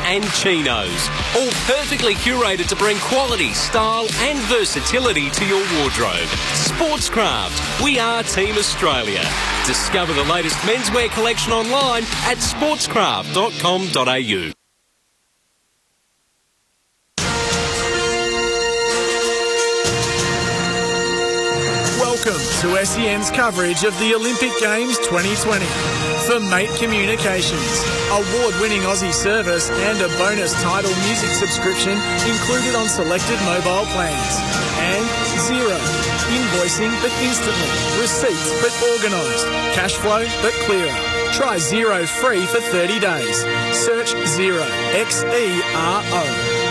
and chinos. All perfectly curated to bring quality, style and versatility to your wardrobe. Sportscraft. We are Team Australia. Discover the latest menswear collection online at sportscraft.com.au. Welcome to SEN's coverage of the Olympic Games 2020. For Mate Communications, award-winning Aussie service and a bonus Tidal music subscription included on selected mobile plans. And Xero, invoicing but instantly, receipts but organised, cash flow but clearer. Try Xero free for 30 days. Search Xero, Xero.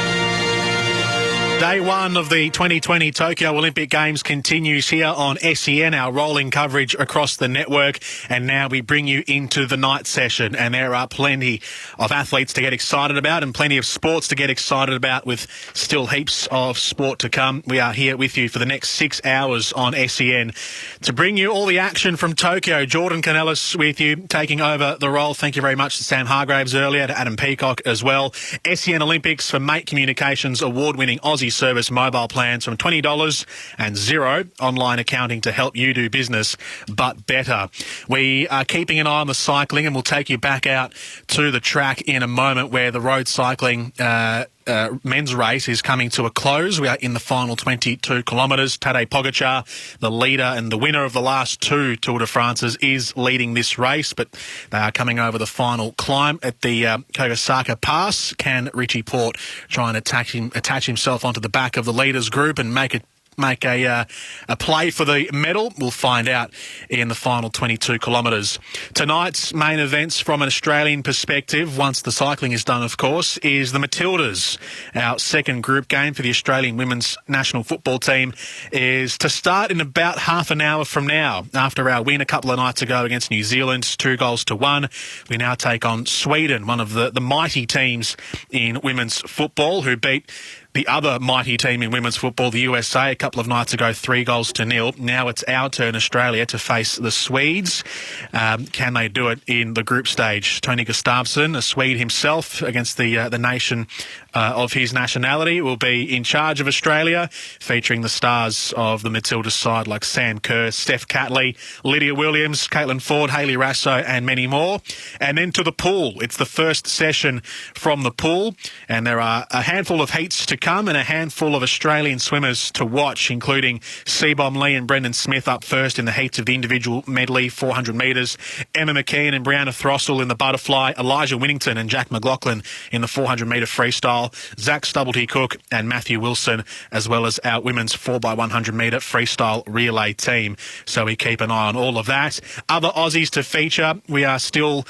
Day one of the 2020 Tokyo Olympic Games continues here on SEN, our rolling coverage across the network. And now we bring you into the night session. And there are plenty of athletes to get excited about and plenty of sports to get excited about, with still heaps of sport to come. We are here with you for the next 6 hours on SEN to bring you all the action from Tokyo. Jordan Canellis with you, taking over the role. Thank you very much to Sam Hargraves earlier, to Adam Peacock as well. SEN Olympics for Mate Communications, award-winning Aussie service mobile plans from $20 and Xero online accounting to help you do business but better. We are keeping an eye on the cycling, and we'll take you back out to the track in a moment, where the road cycling men's race is coming to a close. We are in the final 22 kilometres. Tadej Pogacar, the leader and the winner of the last two Tour de France's, is leading this race, but they are coming over the final climb at the Kogasaka Pass. Can Richie Porte try and attach himself onto the back of the leaders group and make a play for the medal? We'll find out in the final 22 kilometres. Tonight's main events from an Australian perspective, once the cycling is done of course, is the Matildas. Our second group game for the Australian women's national football team is to start in about half an hour from now. After our win a couple of nights ago against New Zealand, 2-1, we now take on Sweden, one of the mighty teams in women's football, who beat the other mighty team in women's football, the USA, a couple of nights ago, 3-0. Now it's our turn, Australia, to face the Swedes. Can they do it in the group stage? Tony Gustafsson, a Swede himself, against the nation of his nationality, will be in charge of Australia, featuring the stars of the Matildas side like Sam Kerr, Steph Catley, Lydia Williams, Caitlin Ford, Hayley Rasso and many more. And then to the pool. It's the first session from the pool, and there are a handful of heats to come and a handful of Australian swimmers to watch, including Seabom Lee and Brendan Smith up first in the heats of the individual medley 400 metres, Emma McKeon and Brianna Throssell in the butterfly, Elijah Winnington and Jack McLaughlin in the 400 metre freestyle, Zach Stubblety-Cook and Matthew Wilson, as well as our women's 4x100 metre freestyle relay team. So we keep an eye on all of that. Other Aussies to feature, we are still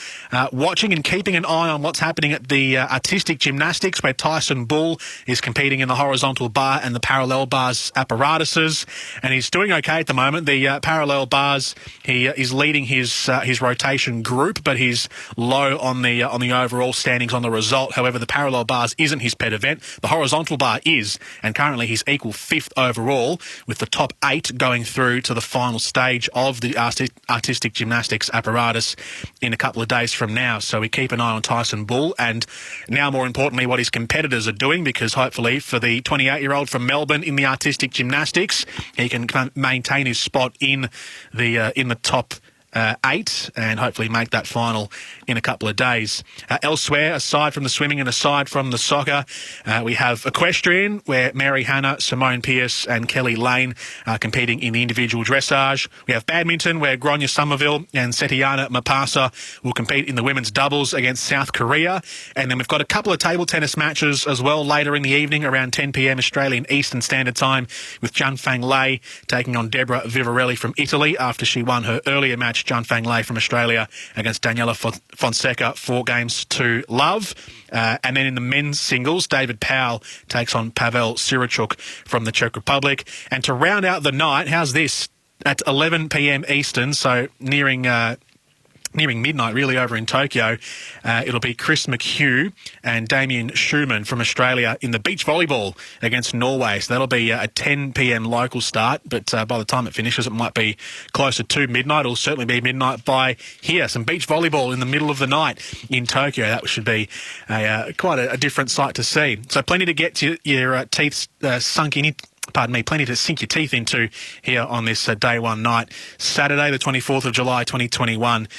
watching and keeping an eye on what's happening at the artistic gymnastics, where Tyson Bull is competing in the horizontal bar and the parallel bars apparatuses, and he's doing okay at the moment. The parallel bars, he is leading his rotation group, but he's low on the overall standings on the result. However, the parallel bars isn't his pet event. The horizontal bar is, and currently he's equal 5th overall, with the top 8 going through to the final stage of the artistic gymnastics apparatus in a couple of days from now. So we keep an eye on Tyson Bull, and now more importantly what his competitors are doing, because hopefully for the 28-year-old from Melbourne in the artistic gymnastics, he can maintain his spot in the top 8 and hopefully make that final in a couple of days. Elsewhere, aside from the swimming and aside from the soccer, we have equestrian, where Mary Hanna, Simone Pierce and Kelly Lane are competing in the individual dressage. We have badminton, where Gronya Somerville and Setiana Mapasa will compete in the women's doubles against South Korea. And then we've got a couple of table tennis matches as well later in the evening, around 10 p.m. Australian Eastern Standard Time, with Jianfang Lei taking on Deborah Vivarelli from Italy after she won her earlier match, Jianfang Lei from Australia, against Daniela Fonseca, 4-2. And then in the men's singles, David Powell takes on Pavel Sirachuk from the Czech Republic. And to round out the night, how's this? At 11 p.m. Eastern, so nearing nearing midnight really over in Tokyo. It'll be Chris McHugh and Damien Schumann from Australia in the beach volleyball against Norway. So that'll be a 10 p.m. local start, but by the time it finishes it might be closer to midnight. It'll certainly be midnight by here. Some beach volleyball in the middle of the night in Tokyo. That should be quite a different sight to see. So plenty to get your teeth sunk in. Plenty to sink your teeth into here on this day one night, Saturday the 24th of July 2021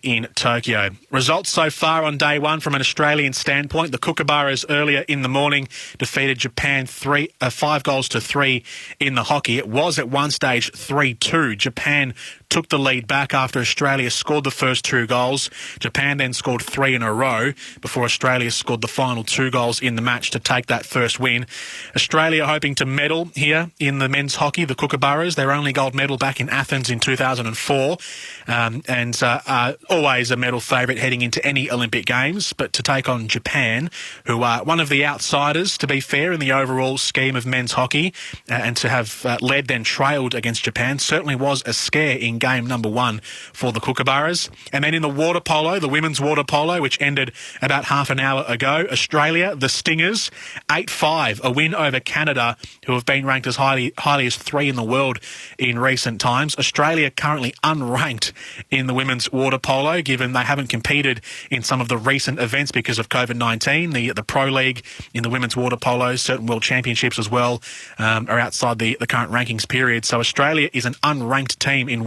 in Tokyo. Results so far on day one from an Australian standpoint. The Kookaburras earlier in the morning defeated Japan 5-3 in the hockey. It was at one stage 3-2. Japan took the lead back after Australia scored the first 2 goals. Japan then scored 3 in a row before Australia scored the final 2 goals in the match to take that first win. Australia hoping to medal here in the men's hockey, the Kookaburras. Their only gold medal back in Athens in 2004 and always a medal favourite heading into any Olympic Games, but to take on Japan, who are one of the outsiders, to be fair, in the overall scheme of men's hockey, and to have led then trailed against Japan certainly was a scare in game number 1 for the Kookaburras. And then in the water polo, the women's water polo, which ended about half an hour ago, Australia, the Stingers, 8-5, a win over Canada, who have been ranked as highly as 3 in the world in recent times. Australia currently unranked in the women's water polo, given they haven't competed in some of the recent events because of COVID-19. The Pro League in the women's water polo, certain world championships as well, are outside the current rankings period. So Australia is an unranked team in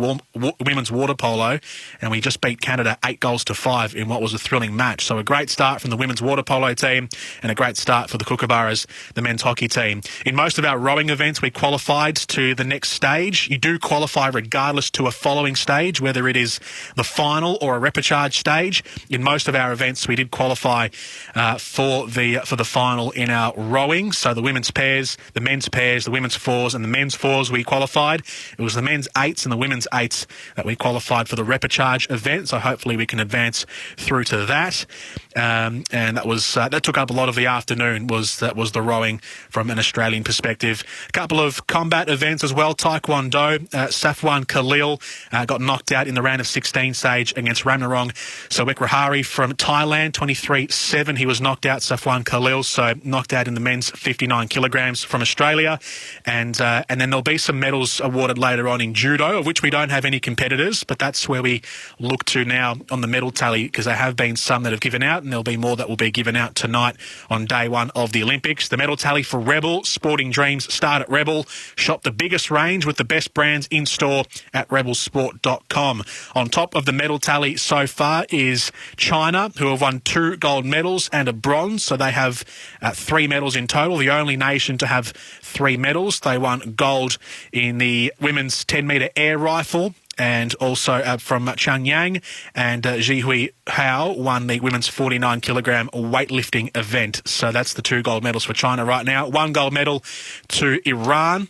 women's water polo, and we just beat Canada 8-5 in what was a thrilling match. So a great start from the women's water polo team and a great start for the Kookaburras, the men's hockey team. In most of our rowing events, we qualified to the next stage. You do qualify regardless to a following stage, whether it is the final or a repechage stage. In most of our events, we did qualify for the final in our rowing. So the women's pairs, the men's pairs, the women's fours and the men's fours, we qualified. It was the men's eights and the women's eights that we qualified for the repechage event. So hopefully we can advance through to that. And that took up a lot of the afternoon, was the rowing from an Australian perspective. A couple of combat events as well. Taekwondo, Safwan Khalil got knocked out in the round of 16 stage against Ramnarong Sawekrahari from Thailand, 23-7. He was knocked out, Safwan Khalil, so knocked out in the men's 59 kilograms from Australia. And then there'll be some medals awarded later on in judo, of which we don't have any competitors, but that's where we look to now on the medal tally, because there have been some that have given out, and there'll be more that will be given out tonight on day one of the Olympics. The medal tally for Rebel, Sporting Dreams start at Rebel. Shop the biggest range with the best brands in store at rebelsport.com. On top of the medal tally so far is China, who have won 2 gold medals and a bronze, so they have 3 medals in total, the only nation to have 3 medals. They won gold in the women's 10-metre air rifle, and also from Changyang, and Jihui Hao won the women's 49-kilogram weightlifting event. So that's the 2 gold medals for China right now. 1 gold medal to Iran,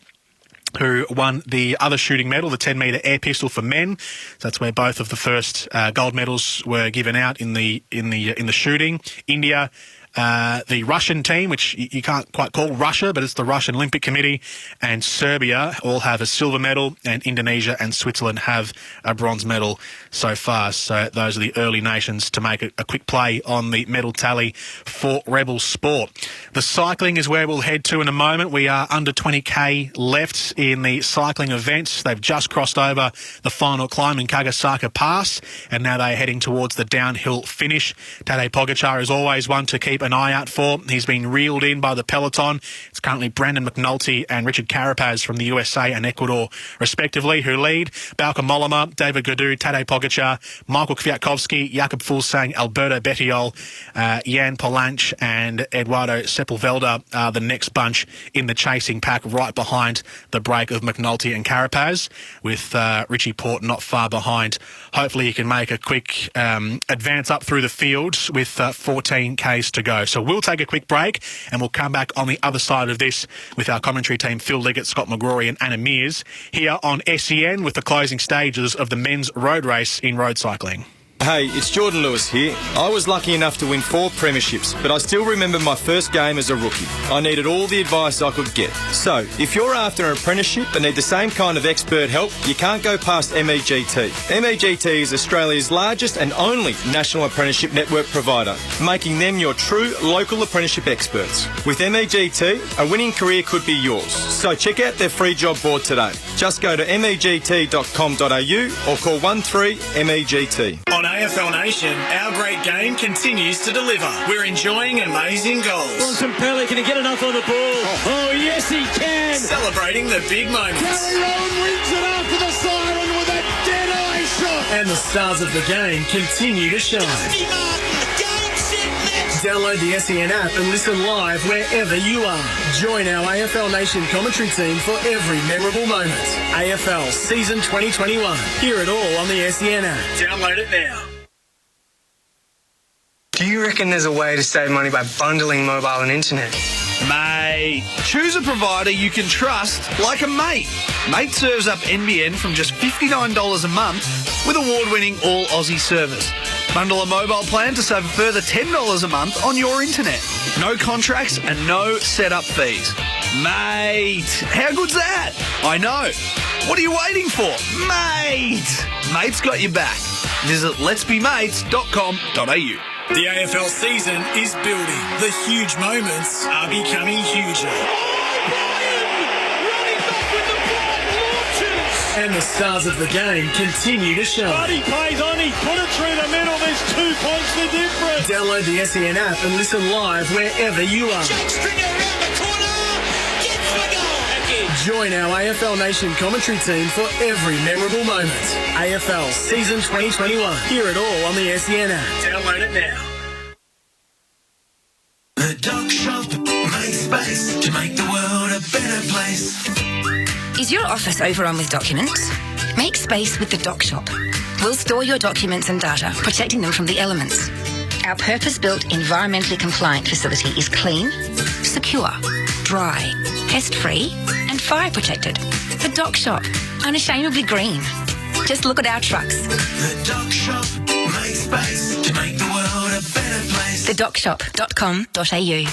who won the other shooting medal, the 10-metre air pistol for men. So that's where both of the first gold medals were given out in the shooting. India, the Russian team, which you can't quite call Russia, but it's the Russian Olympic Committee, and Serbia all have a silver medal, and Indonesia and Switzerland have a bronze medal so far. So those are the early nations to make a quick play on the medal tally for Rebel Sport. The cycling is where we'll head to in a moment. We are under 20k left in the cycling events. They've just crossed over the final climb in Kagasaka Pass, and now they're heading towards the downhill finish. Tadej Pogačar is always one to keep an eye out for. He's been reeled in by the peloton. It's currently Brandon McNulty and Richard Carapaz from the USA and Ecuador, respectively, who lead. Bauke Mollema, David Gaudu, Tadej Pogačar, Michael Kwiatkowski, Jakob Fuglsang, Alberto Bettiol, Jan Polanc and Eduardo Sepulveda are the next bunch in the chasing pack, right behind the break of McNulty and Carapaz, with Richie Port not far behind. Hopefully he can make a quick advance up through the field with 14 Ks to go. So we'll take a quick break and we'll come back on the other side of this with our commentary team, Phil Liggett, Scott McGrory and Anna Mears, here on SEN with the closing stages of the men's road race in road cycling. Hey, it's Jordan Lewis here. I was lucky enough to win 4 premierships, but I still remember my first game as a rookie. I needed all the advice I could get. So, if you're after an apprenticeship and need the same kind of expert help, you can't go past MEGT. MEGT is Australia's largest and only national apprenticeship network provider, making them your true local apprenticeship experts. With MEGT, a winning career could be yours. So check out their free job board today. Just go to megt.com.au or call 13MEGT. On AFL Nation, our great game continues to deliver. We're enjoying amazing goals. Bontempelli, can he get enough on the ball? Oh, yes, he can. Celebrating the big moments. Gary Rowan wins it after the siren with a dead-eye shot. And the stars of the game continue to shine. Download the SEN app and listen live wherever you are. Join our AFL Nation commentary team for every memorable moment. AFL Season 2021. Hear it all on the SEN app. Download it now. Do you reckon there's a way to save money by bundling mobile and internet? Mate, choose a provider you can trust like a Mate. Mate serves up NBN from just $59 a month with award-winning all Aussie service. Bundle a mobile plan to save a further $10 a month on your internet. No contracts and no setup fees. Mate, how good's that? I know. What are you waiting for? Mate! Mate's got your back. Visit letsbemates.com.au. The AFL season is building. The huge moments are becoming huger. And the stars of the game continue to shine. Buddy plays on, he put it through the middle, there's 2 points the difference. Download the SEN app and listen live wherever you are. Join our AFL Nation commentary team for every memorable moment. AFL Season 2021. Hear it all on the SEN app. Download it now. The Doc Shop makes space to make the world a better place. Is your office overrun with documents? Make space with the Doc Shop. We'll store your documents and data, protecting them from the elements. Our purpose-built, environmentally compliant facility is clean, secure, dry, pest-free and fire-protected. The Doc Shop, unashamedly green. Just look at our trucks. The Doc Shop makes space to make the world a better place. TheDocShop.com.au.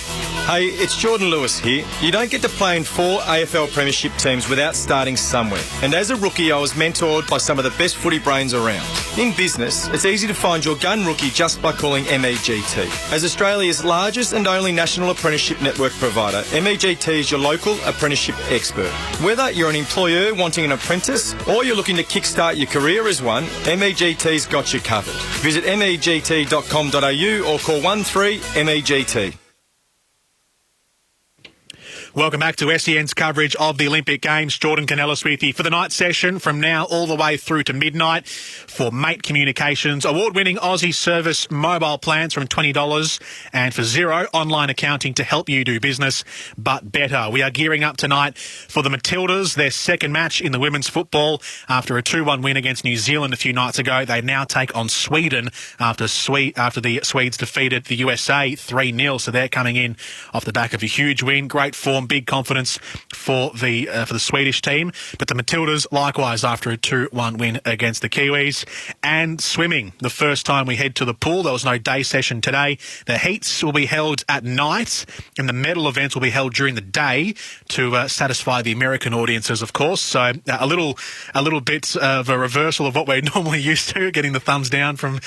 Hey, it's Jordan Lewis here. You don't get to play in 4 AFL premiership teams without starting somewhere. And as a rookie, I was mentored by some of the best footy brains around. In business, it's easy to find your gun rookie just by calling MEGT. As Australia's largest and only national apprenticeship network provider, MEGT is your local apprenticeship expert. Whether you're an employer wanting an apprentice or you're looking to kickstart your career as one, MEGT's got you covered. Visit MEGT.com.au or call 13MEGT. Welcome back to SEN's coverage of the Olympic Games. Jordan Canellis with you for the night session from now all the way through to midnight for Mate Communications. Award-winning Aussie service mobile plans from $20 and for Xero online accounting to help you do business but better. We are gearing up tonight for the Matildas, their second match in the women's football. After a 2-1 win against New Zealand a few nights ago, they now take on Sweden after the Swedes defeated the USA 3-0. So they're coming in off the back of a huge win. Great form. Big confidence for the Swedish team. But the Matildas, likewise, after a 2-1 win against the Kiwis. And swimming, the first time we head to the pool. There was no day session today. The heats will be held at night, and the medal events will be held during the day to satisfy the American audiences, of course. So a little bit of a reversal of what we're normally used to, getting the thumbs down from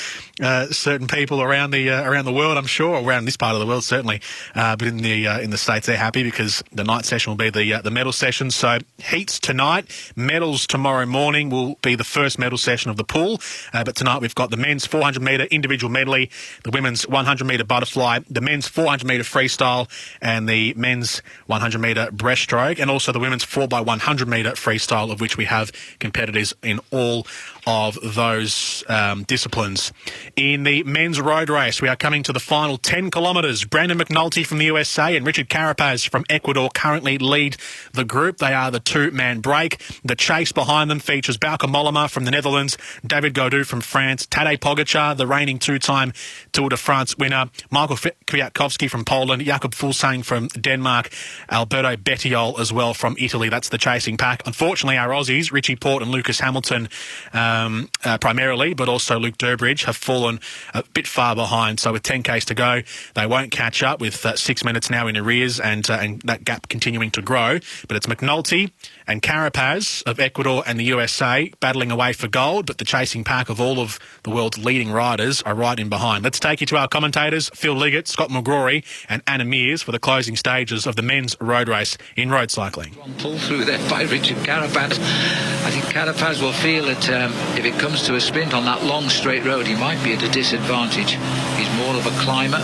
certain people around the world, I'm sure, or around this part of the world, certainly. But in the States, they're happy because the night session will be the medal session. So heats tonight, medals tomorrow morning will be the first medal session of the pool. But tonight we've got the men's 400-metre individual medley, the women's 100-metre butterfly, the men's 400-metre freestyle, and the men's 100-metre breaststroke, and also the women's 4x100-metre freestyle, of which we have competitors in all of those disciplines. In the men's road race, we are coming to the final 10 kilometres. Brandon McNulty from the USA and Richard Carapaz from Ecuador Ecuador currently lead the group. They are the two-man break. The chase behind them features Bauke Mollema from the Netherlands, David Gaudu from France, Tadej Pogacar, the reigning two-time Tour de France winner, Michael Kwiatkowski from Poland, Jakob Fuglsang from Denmark, Alberto Bettiol as well from Italy. That's the chasing pack. Unfortunately, our Aussies, Richie Porte and Lucas Hamilton primarily, but also Luke Durbridge, have fallen a bit far behind. So with 10Ks to go, they won't catch up with 6 minutes now in arrears and that gap continuing to grow. But it's McNulty and Carapaz of Ecuador and the USA battling away for gold, but the chasing pack of all of the world's leading riders are right in behind. Let's take you to our commentators, Phil Liggett, Scott McGrory and Anna Mears for the closing stages of the men's road race in road cycling. Pull through there by Richard Carapaz. I think Carapaz will feel that if it comes to a sprint on that long straight road, he might be at a disadvantage. He's more of a climber.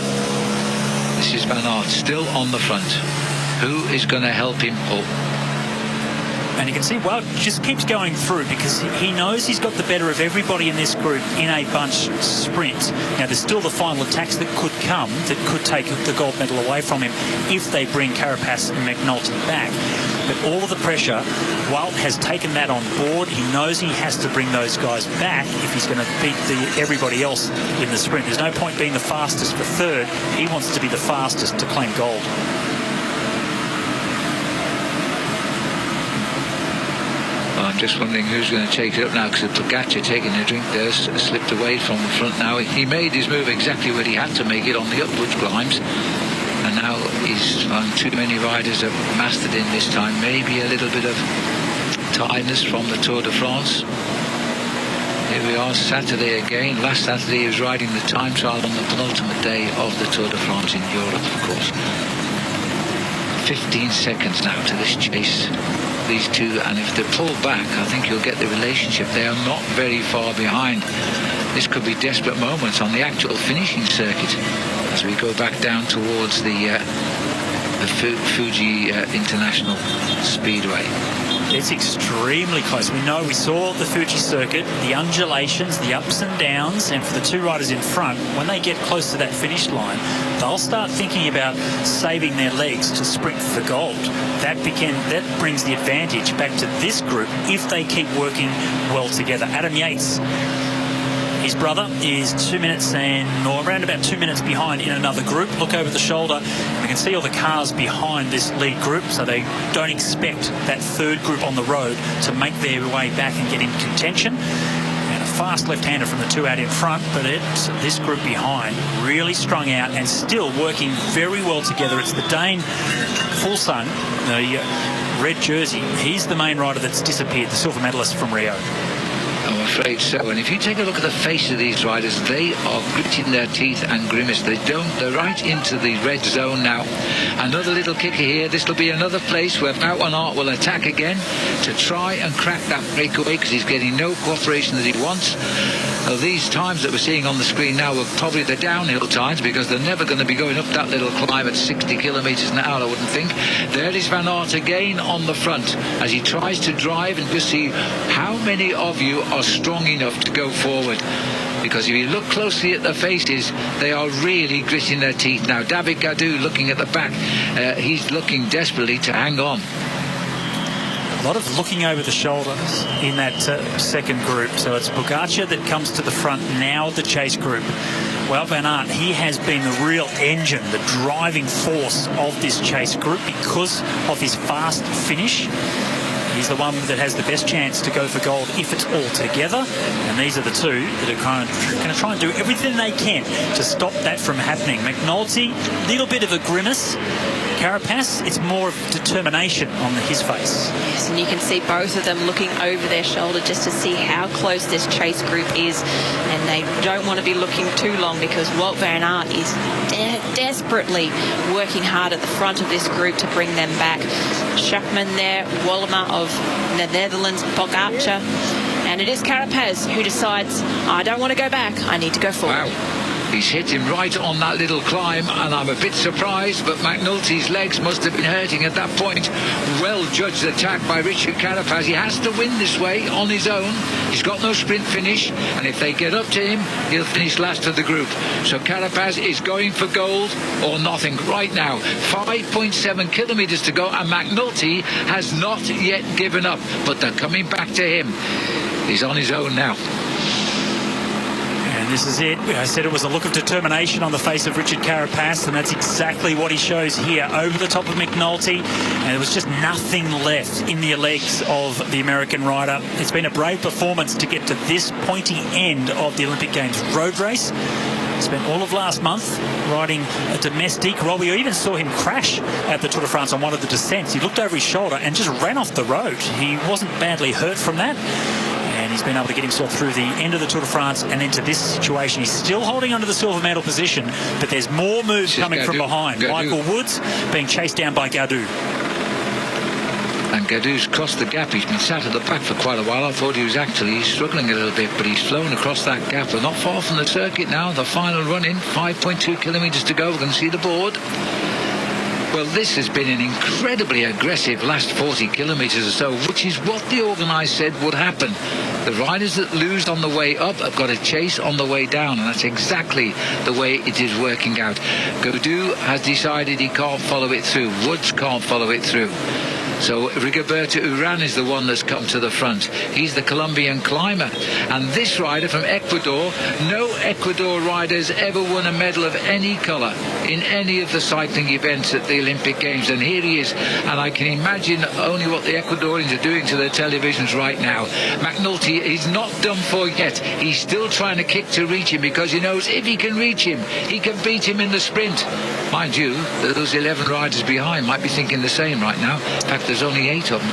This is Van Aert still on the front. Who is going to help him pull? And you can see Wout just keeps going through because he knows he's got the better of everybody in this group in a bunch sprint. Now, there's still the final attacks that could come that could take the gold medal away from him if they bring Carapaz and McNulty back. But all of the pressure, Wout has taken that on board. He knows he has to bring those guys back if he's going to beat everybody else in the sprint. There's no point being the fastest for third. He wants to be the fastest to claim gold. I'm just wondering who's going to take it up now, because Pogacar taking a drink there slipped away from the front now. He made his move exactly where he had to make it on the upwards climbs, and now he's found too many riders have mastered in this time. Maybe a little bit of tiredness from the Tour de France. Here we are, Saturday again. Last Saturday he was riding the time trial on the penultimate day of the Tour de France in Europe, of course. 15 seconds now to this chase. These two, and if they pull back, I think you'll get the relationship. They are not very far behind. This could be desperate moments on the actual finishing circuit as we go back down towards the Fuji International Speedway. It's extremely close. We saw the Fuji circuit, the undulations, the ups and downs, and for the two riders in front, when they get close to that finish line, they'll start thinking about saving their legs to sprint for gold. That brings the advantage back to this group if they keep working well together. Adam Yates, his brother, is 2 minutes around about 2 minutes behind in another group. Look over the shoulder. We can see all the cars behind this lead group, so they don't expect that third group on the road to make their way back and get in contention. And a fast left-hander from the two out in front, but it's this group behind really strung out and still working very well together. It's the Dane Fuglsang, the red jersey. He's the main rider that's disappeared, the silver medalist from Rio. I'm afraid so. And if you take a look at the face of these riders, they are gritting their teeth and grimace. They're right into the red zone now. Another little kicker here. This will be another place where Wout van Aert will attack again to try and crack that breakaway, because he's getting no cooperation that he wants. These times that we're seeing on the screen now are probably the downhill times, because they're never going to be going up that little climb at 60 kilometres an hour, I wouldn't think. There is Van Aert again on the front as he tries to drive and just see how many of you are strong enough to go forward. Because if you look closely at the faces, they are really gritting their teeth now. David Gaudu looking at the back, he's looking desperately to hang on. A lot of looking over the shoulders in that second group. So it's Pogacar that comes to the front now, the chase group. Well, Van Aert, he has been the real engine, the driving force of this chase group because of his fast finish. He's the one that has the best chance to go for gold if it's all together. And these are the two that are going to try and do everything they can to stop that from happening. McNulty, a little bit of a grimace. Carapaz, it's more of determination on his face. Yes, and you can see both of them looking over their shoulder just to see how close this chase group is. And they don't want to be looking too long, because Wout van Aert is desperately working hard at the front of this group to bring them back. Schachman there, Mollema of the Netherlands, Pogacar. And it is Carapaz who decides, I don't want to go back, I need to go forward. Wow. He's hit him right on that little climb, and I'm a bit surprised, but McNulty's legs must have been hurting at that point. Well judged attack by Richard Carapaz. He has to win this way on his own. He's got no sprint finish, and if they get up to him, he'll finish last of the group. So Carapaz is going for gold or nothing right now. 5.7 kilometres to go, and McNulty has not yet given up, but they're coming back to him. He's on his own now. This is it. I said it was a look of determination on the face of Richard Carapaz, and that's exactly what he shows here. Over the top of McNulty, and there was just nothing left in the legs of the American rider. It's been a brave performance to get to this pointy end of the Olympic Games road race. Spent all of last month riding a domestique. Well, we even saw him crash at the Tour de France on one of the descents. He looked over his shoulder and just ran off the road. He wasn't badly hurt from that. And he's been able to get himself through the end of the Tour de France and into this situation. He's still holding onto the silver medal position, but there's more moves coming from behind. Michael Woods being chased down by Gaudu. And Gaudou's crossed the gap. He's been sat at the back for quite a while. I thought he was actually struggling a little bit, but he's flown across that gap. We're not far from the circuit now. The final run in, 5.2 kilometres to go. We can see the board. Well, this has been an incredibly aggressive last 40 kilometres or so, which is what the organisers said would happen. The riders that lose on the way up have got a chase on the way down, and that's exactly the way it is working out. Gaudu has decided he can't follow it through. Woods can't follow it through. So Rigoberto Urán is the one that's come to the front. He's the Colombian climber. And this rider from Ecuador, no Ecuador riders ever won a medal of any colour in any of the cycling events at the Olympic Games. And here he is. And I can imagine only what the Ecuadorians are doing to their televisions right now. McNulty is not done for yet. He's still trying to kick to reach him because he knows if he can reach him, he can beat him in the sprint. Mind you, those 11 riders behind might be thinking the same right now. In fact, there's only 8 of them.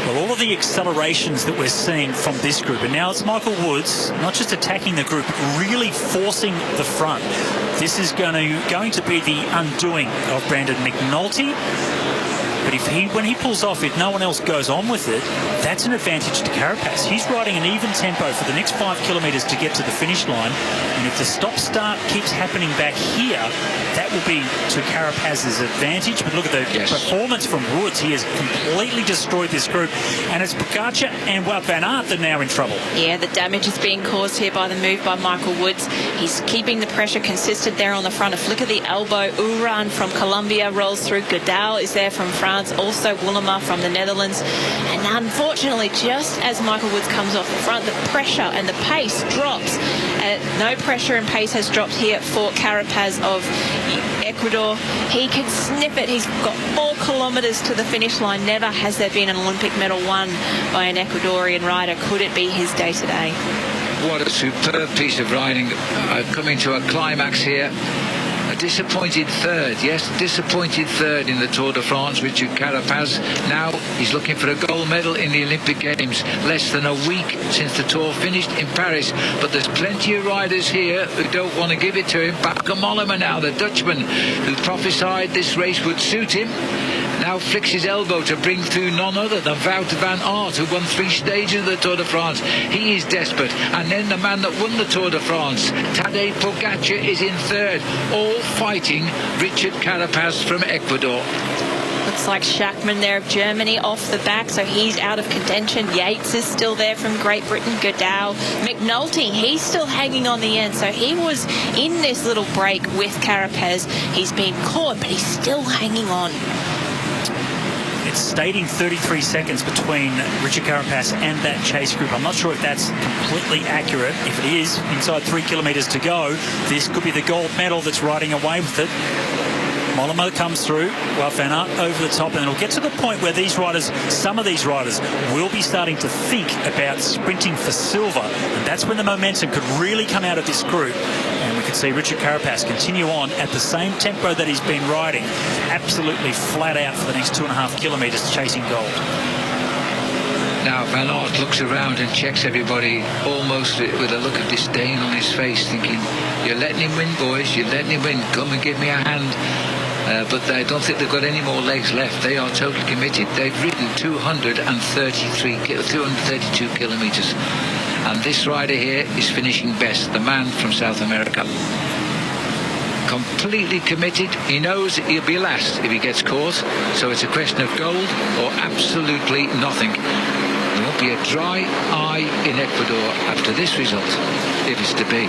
Well, all of the accelerations that we're seeing from this group, and now it's Michael Woods, not just attacking the group, really forcing the front. This is going to be the undoing of Brandon McNulty. But when he pulls off, if no one else goes on with it, that's an advantage to Carapaz. He's riding an even tempo for the next 5 kilometres to get to the finish line. And if the stop-start keeps happening back here, that will be to Carapaz's advantage. But look at the performance from Woods. He has completely destroyed this group. And it's Pogačar and Wout van Aert that are now in trouble. Yeah, the damage is being caused here by the move by Michael Woods. He's keeping the pressure consistent there on the front. A flick of the elbow. Urán from Colombia rolls through. Gudal is there from France. Also Wollema from the Netherlands. And unfortunately, just as Michael Woods comes off the front, the pressure and the pace drops. No pressure and pace has dropped here for Carapaz of Ecuador. He can sniff it. He's got 4 kilometres to the finish line. Never has there been an Olympic medal won by an Ecuadorian rider. Could it be his day today? What a superb piece of riding. Coming to a climax here. A disappointed third, yes, disappointed third in the Tour de France, Richard Carapaz. Now he's looking for a gold medal in the Olympic Games. Less than a week since the Tour finished in Paris. But there's plenty of riders here who don't want to give it to him. Bauke Mollema now, the Dutchman, who prophesied this race would suit him, now flicks his elbow to bring through none other than Wout van Aert, who won 3 stages of the Tour de France. He is desperate. And then the man that won the Tour de France, Tadej Pogačar, is in third, all fighting Richard Carapaz from Ecuador. Looks like Schachmann there of Germany off the back, so he's out of contention. Yates is still there from Great Britain. Gudal. McNulty, he's still hanging on the end, so he was in this little break with Carapaz. He's been caught, but he's still hanging on. It's stating 33 seconds between Richard Carapaz and that chase group. I'm not sure if that's completely accurate. If it is, inside 3 kilometres to go, this could be the gold medal that's riding away with it. Mollema comes through, Wout van Aert over the top, and it'll get to the point where these riders, some of these riders, will be starting to think about sprinting for silver. And that's when the momentum could really come out of this group. And we could see Richard Carapaz continue on at the same tempo that he's been riding, absolutely flat out for the next 2.5 kilometres chasing gold. Now Van Aert looks around and checks everybody almost with a look of disdain on his face, thinking, you're letting him win, boys, you're letting him win, come and give me a hand. But I don't think they've got any more legs left. They are totally committed. They've ridden 232 kilometres. And this rider here is finishing best, the man from South America. Completely committed. He knows he'll be last if he gets caught, so it's a question of gold or absolutely nothing. There won't be a dry eye in Ecuador after this result, if it's to be.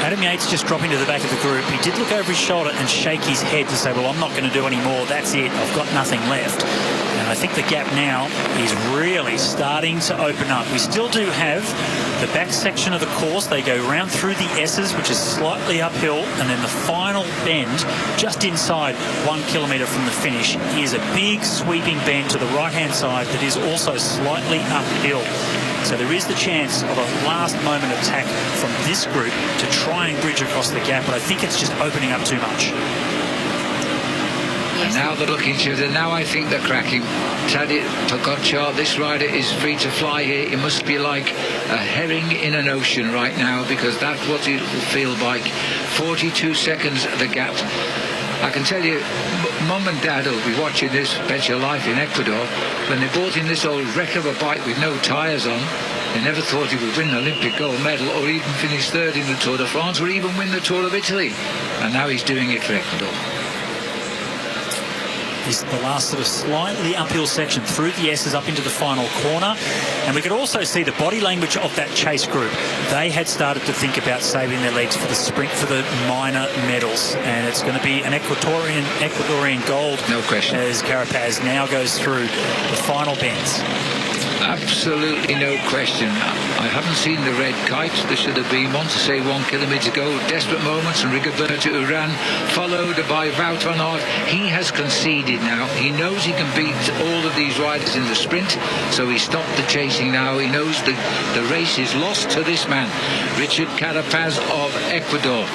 Adam Yates just dropping to the back of the group. He did look over his shoulder and shake his head to say, well, I'm not going to do any more. That's it. I've got nothing left. And I think the gap now is really starting to open up. We still do have the back section of the course. They go round through the S's, which is slightly uphill, and then the final bend just inside 1 kilometre from the finish is a big sweeping bend to the right-hand side that is also slightly uphill. So there is the chance of a last-moment attack from this group to try and bridge across the gap, but I think it's just opening up too much. And now they're looking to it, and now I think they're cracking. Tadej Pogačar, this rider is free to fly here. It must be like a herring in an ocean right now, because that's what it will feel like. 42 seconds the gap. I can tell you, Mum and Dad will be watching this Bet Your Life in Ecuador. When they bought in this old wreck of a bike with no tyres on, they never thought he would win an Olympic gold medal or even finish third in the Tour de France or even win the Tour of Italy. And now he's doing it for Ecuador. This is the last sort of slightly uphill section through the S's up into the final corner. And we could also see the body language of that chase group. They had started to think about saving their legs for the sprint for the minor medals. And it's going to be an Ecuadorian gold. No question. As Carapaz now goes through the final bends. Absolutely no question. I haven't seen the red kite. There should have been one to say 1 kilometre to go. Desperate moments, and Rigoberto Urán followed by Wout van Aert. He has conceded now. He knows he can beat all of these riders in the sprint, so he stopped the chasing now. He knows the race is lost to this man, Richard Carapaz of Ecuador,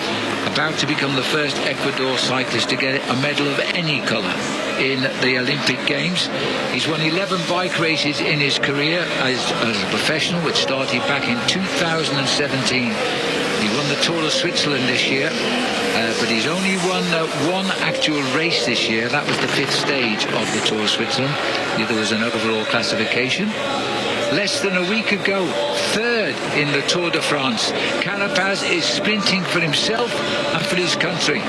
about to become the first Ecuador cyclist to get a medal of any colour in the Olympic Games. He's won 11 bike races in his career as a professional, which started back in 2017. He won the Tour of Switzerland this year, but he's only won one actual race this year. That was the 5th stage of the Tour of Switzerland. There was an overall classification. Less than a week ago, third in the Tour de France. Carapaz is sprinting for himself and for his country.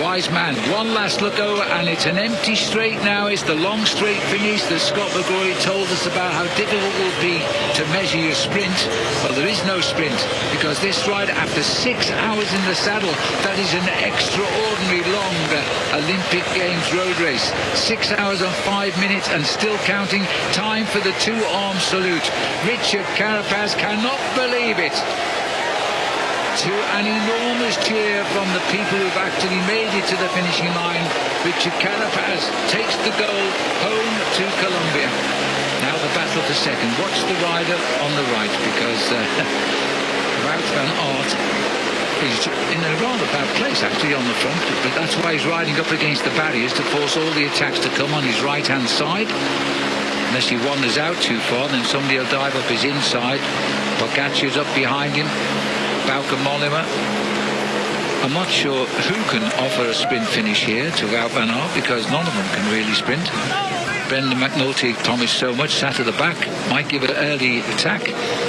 Wise man. One last look over, and it's an empty straight now. It's the long straight finish that Scott McGrory told us about how difficult it will be to measure your sprint. Well, there is no sprint, because this rider, after 6 hours in the saddle, that is an extraordinary long Olympic Games road race. 6 hours and 5 minutes and still counting. Time for the two-arm salute. Richard Carapaz cannot believe it. To an enormous cheer from the people who've actually made it to the finishing line. Richard Carapaz takes the gold home to Colombia. Now the battle for second. Watch the rider on the right, because Wout van Aert is in a rather bad place actually on the front, but that's why he's riding up against the barriers to force all the attacks to come on his right hand side. Unless he wanders out too far, then somebody will dive up his inside. Pogačar's up behind him. Bauke Mollema. I'm not sure who can offer a sprint finish here to Wout van Aert, because none of them can really sprint. Brendan McNulty promised so much, sat at the back, might give it an early attack.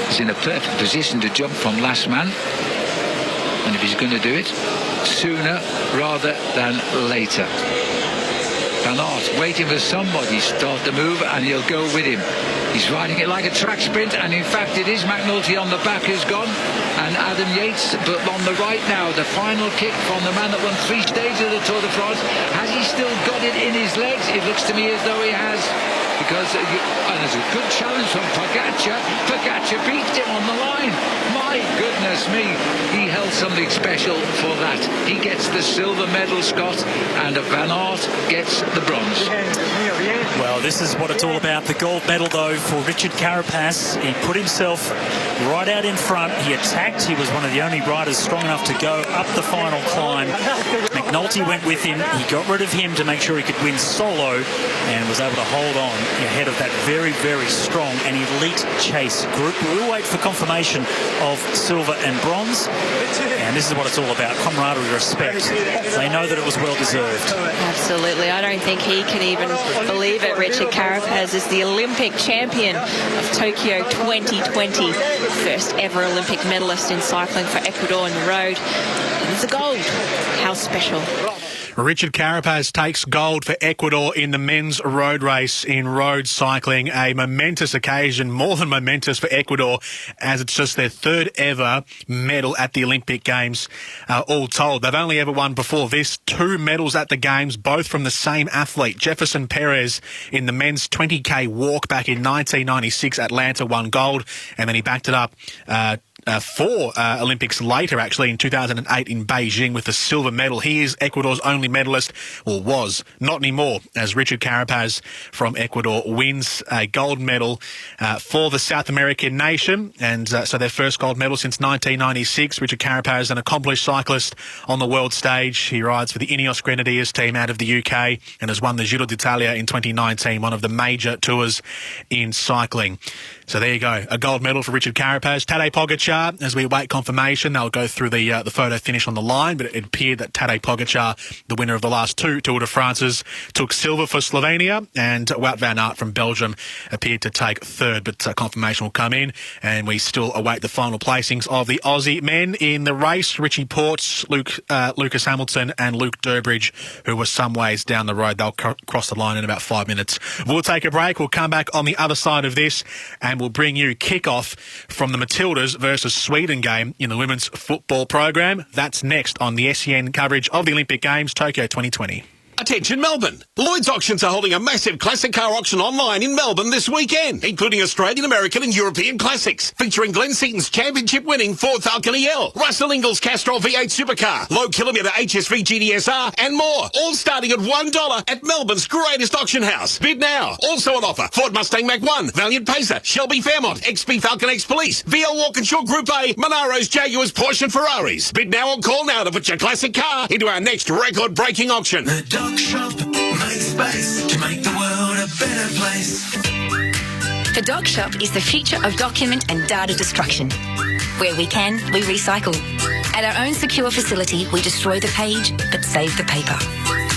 He's in a perfect position to jump from last man, and if he's going to do it, sooner rather than later. Van Aert waiting for somebody to start the move, and he'll go with him. He's riding it like a track sprint, and in fact it is McNulty on the back who's gone, and Adam Yates, but on the right now. The final kick from the man that won 3 stages of the Tour de France. Has he still got it in his legs? It looks to me as though he has, because and there's a good challenge from Pogačar. Pogačar beat him on the line. My goodness me, he held something special for that. He gets the silver medal, Scott, and Van Aert gets the bronze. Well, this is what it's all about. The gold medal, though, for Richard Carapaz. He put himself right out in front. He attacked. He was one of the only riders strong enough to go up the final climb. McNulty went with him. He got rid of him to make sure he could win solo, and was able to hold on ahead of that very, very strong and elite chase group. We'll wait for confirmation of silver and bronze. And this is what it's all about. Camaraderie, respect. They know that it was well deserved. Absolutely. I don't think he can even believe it, Richard Carapaz is the Olympic champion of Tokyo 2020. First ever Olympic medalist in cycling for Ecuador on the road. And it's a gold. How special. Richard Carapaz takes gold for Ecuador in the men's road race in road cycling. A momentous occasion, more than momentous for Ecuador, as it's just their third ever medal at the Olympic Games, all told. They've only ever won before this 2 medals at the Games, both from the same athlete. Jefferson Perez in the men's 20k walk back in 1996, Atlanta, won gold, and then he backed it up 4 Olympics later, actually, in 2008 in Beijing with the silver medal. He is Ecuador's only medalist, or was, not anymore, as Richard Carapaz from Ecuador wins a gold medal for the South American nation, and so their first gold medal since 1996. Richard Carapaz, an accomplished cyclist on the world stage. He rides for the Ineos Grenadiers team out of the UK and has won the Giro d'Italia in 2019, one of the major tours in cycling. So there you go, a gold medal for Richard Carapaz. Tadej Pogacar, as we await confirmation, they'll go through the photo finish on the line, but it appeared that Tadej Pogacar, the winner of the last 2 Tour de France's, took silver for Slovenia, and Wout van Aert from Belgium appeared to take third, but confirmation will come in, and we still await the final placings of the Aussie men in the race. Richie Porte, Lucas Hamilton and Luke Durbridge, who were some ways down the road. They'll cross the line in about 5 minutes. We'll take a break. We'll come back on the other side of this, and we'll bring you kick-off from the Matildas versus Sweden game in the women's football program. That's next on the SEN coverage of the Olympic Games, Tokyo 2020. Attention Melbourne! Lloyd's Auctions are holding a massive classic car auction online in Melbourne this weekend, including Australian, American and European classics, featuring Glenn Seaton's championship-winning Ford Falcon EL, Russell Ingall's Castrol V8 supercar, low-kilometre HSV GTSR and more, all starting at $1 at Melbourne's greatest auction house. Bid now. Also on offer, Ford Mustang Mach-1, Valiant Pacer, Shelby Fairmont, XP Falcon X Police, VL Walkinshaw Group A, Monaros, Jaguars, Porsche and Ferraris. Bid now or call now to put your classic car into our next record-breaking auction. Dog Shop, make space to make the world a better place. The Dog Shop is the future of document and data destruction. Where we can, we recycle. At our own secure facility, we destroy the page, but save the paper.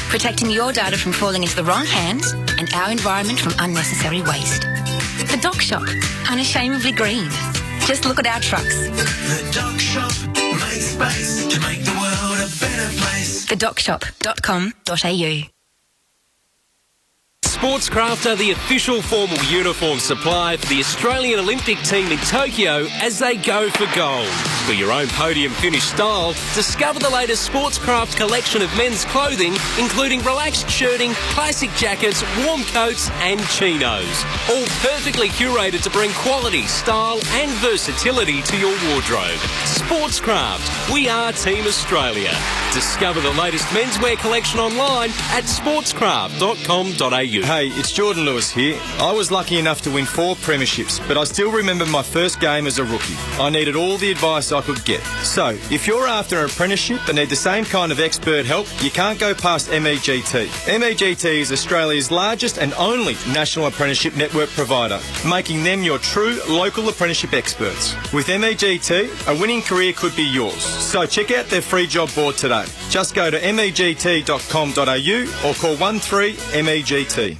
Protecting your data from falling into the wrong hands and our environment from unnecessary waste. The Dog Shop, unashamedly green. Just look at our trucks. The Dog Shop, make space to make the world a better place. TheDogShop.com.au. Sportscraft are the official formal uniform supply for the Australian Olympic team in Tokyo as they go for gold. For your own podium finish style, discover the latest Sportscraft collection of men's clothing, including relaxed shirting, classic jackets, warm coats and chinos. All perfectly curated to bring quality, style and versatility to your wardrobe. Sportscraft, we are Team Australia. Discover the latest menswear collection online at sportscraft.com.au. Hey, it's Jordan Lewis here. I was lucky enough to win 4 premierships, but I still remember my first game as a rookie. I needed all the advice I could get. So, if you're after an apprenticeship and need the same kind of expert help, you can't go past MEGT. MEGT is Australia's largest and only national apprenticeship network provider, making them your true local apprenticeship experts. With MEGT, a winning career could be yours. So check out their free job board today. Just go to MEGT.com.au or call 13MEGT.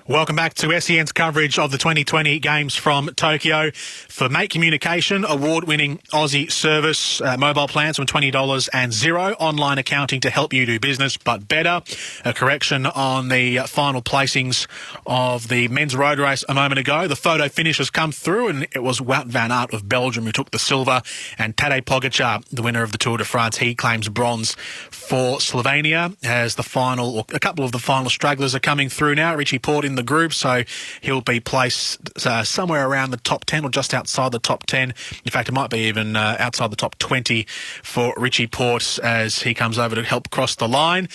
Welcome back to SEN's coverage of the 2020 Games from Tokyo. For Mate Communication, award-winning Aussie service, mobile plans from $20 and zero online accounting to help you do business, but better. A correction on the final placings of the men's road race a moment ago. The photo finish has come through, and it was Wout van Aert of Belgium who took the silver, and Tadej Pogacar, the winner of the Tour de France, he claims bronze for Slovenia. As the final, or a couple of the final stragglers are coming through now. Richie Porte in the group, so he'll be placed somewhere around the top 10 or just outside the top 10. In fact, it might be even outside the top 20 for Richie Porte as he comes over to help cross the line.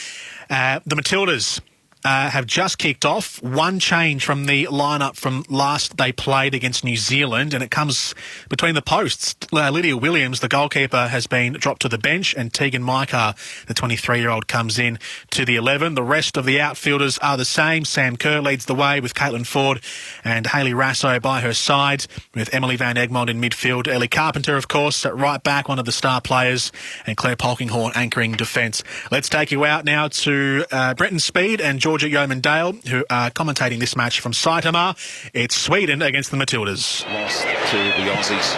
The Matildas have just kicked off. One change from the lineup from last they played against New Zealand, and it comes between the posts. Lydia Williams, the goalkeeper, has been dropped to the bench, and Tegan Maikar, the 23-year-old, comes in to the 11. The rest of the outfielders are the same. Sam Kerr leads the way with Caitlin Ford and Hayley Rasso by her side, with Emily Van Egmond in midfield. Ellie Carpenter, of course, at right back, one of the star players, and Claire Polkinghorne anchoring defence. Let's take you out now to Brenton Speed and Georgia Yeoman-Dale, who are commentating this match from Saitama. It's Sweden against the Matildas. Lost to the Aussies.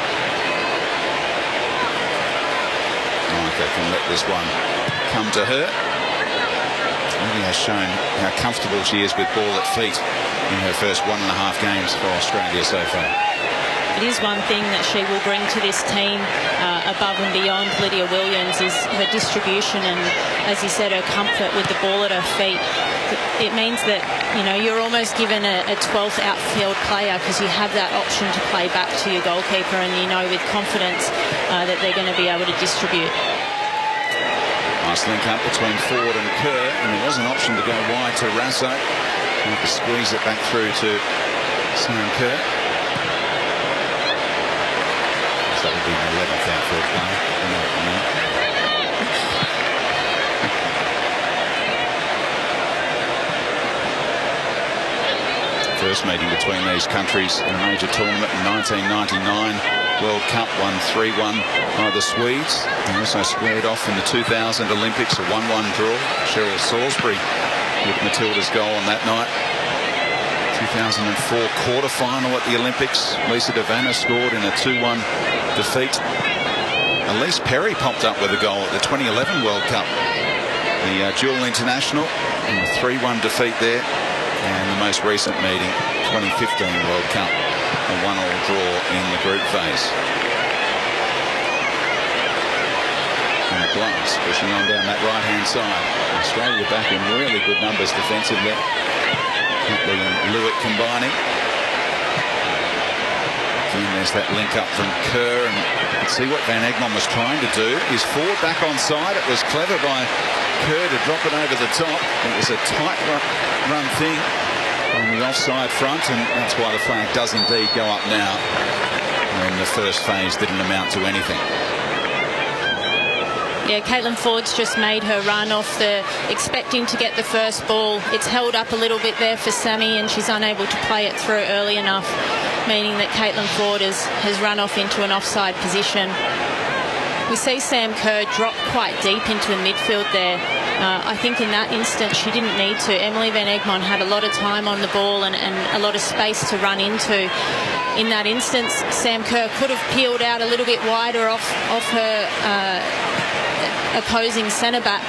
Monica can let this one come to her. Really has shown how comfortable she is with ball at feet in her first 1.5 games for Australia so far. It is one thing that she will bring to this team above and beyond Lydia Williams is her distribution and, as you said, her comfort with the ball at her feet. It means that, you know, you're almost given a 12th outfield player because you have that option to play back to your goalkeeper and you know with confidence that they're going to be able to distribute. Nice link up between Ford and Kerr, and there was an option to go wide to Rasso. Have to squeeze it back through to Sam Kerr. So that would be the 11th outfield player. First meeting between these countries in a major tournament in 1999. World Cup won 3-1 by the Swedes. They also squared off in the 2000 Olympics, a 1-1 draw. Cheryl Salisbury with Matilda's goal on that night. 2004 quarter-final at the Olympics. Lisa Devanna scored in a 2-1 defeat. Elise Perry popped up with a goal at the 2011 World Cup. The dual international in a 3-1 defeat there. And the most recent meeting, 2015 World Cup, a 1-1 draw in the group phase. And Glass pushing on down that right-hand side. Australia back in really good numbers defensively. Catley and Lewitt combining. Again, there's that link up from Kerr, and you can see what Van Egmond was trying to do. Is Ford back on side. It was clever by Kerr to drop it over the top. It was a tight run thing on the offside front, and that's why the flag does indeed go up now. And the first phase didn't amount to anything. Yeah, Caitlin Ford's just made her run off the expecting to get the first ball. It's held up a little bit there for Sammy, and she's unable to play it through early enough, meaning that Caitlin Ford has run off into an offside position. We see Sam Kerr drop quite deep into the midfield there. I think in that instance she didn't need to. Emily Van Egmond had a lot of time on the ball and a lot of space to run into. In that instance, Sam Kerr could have peeled out a little bit wider off her opposing centre back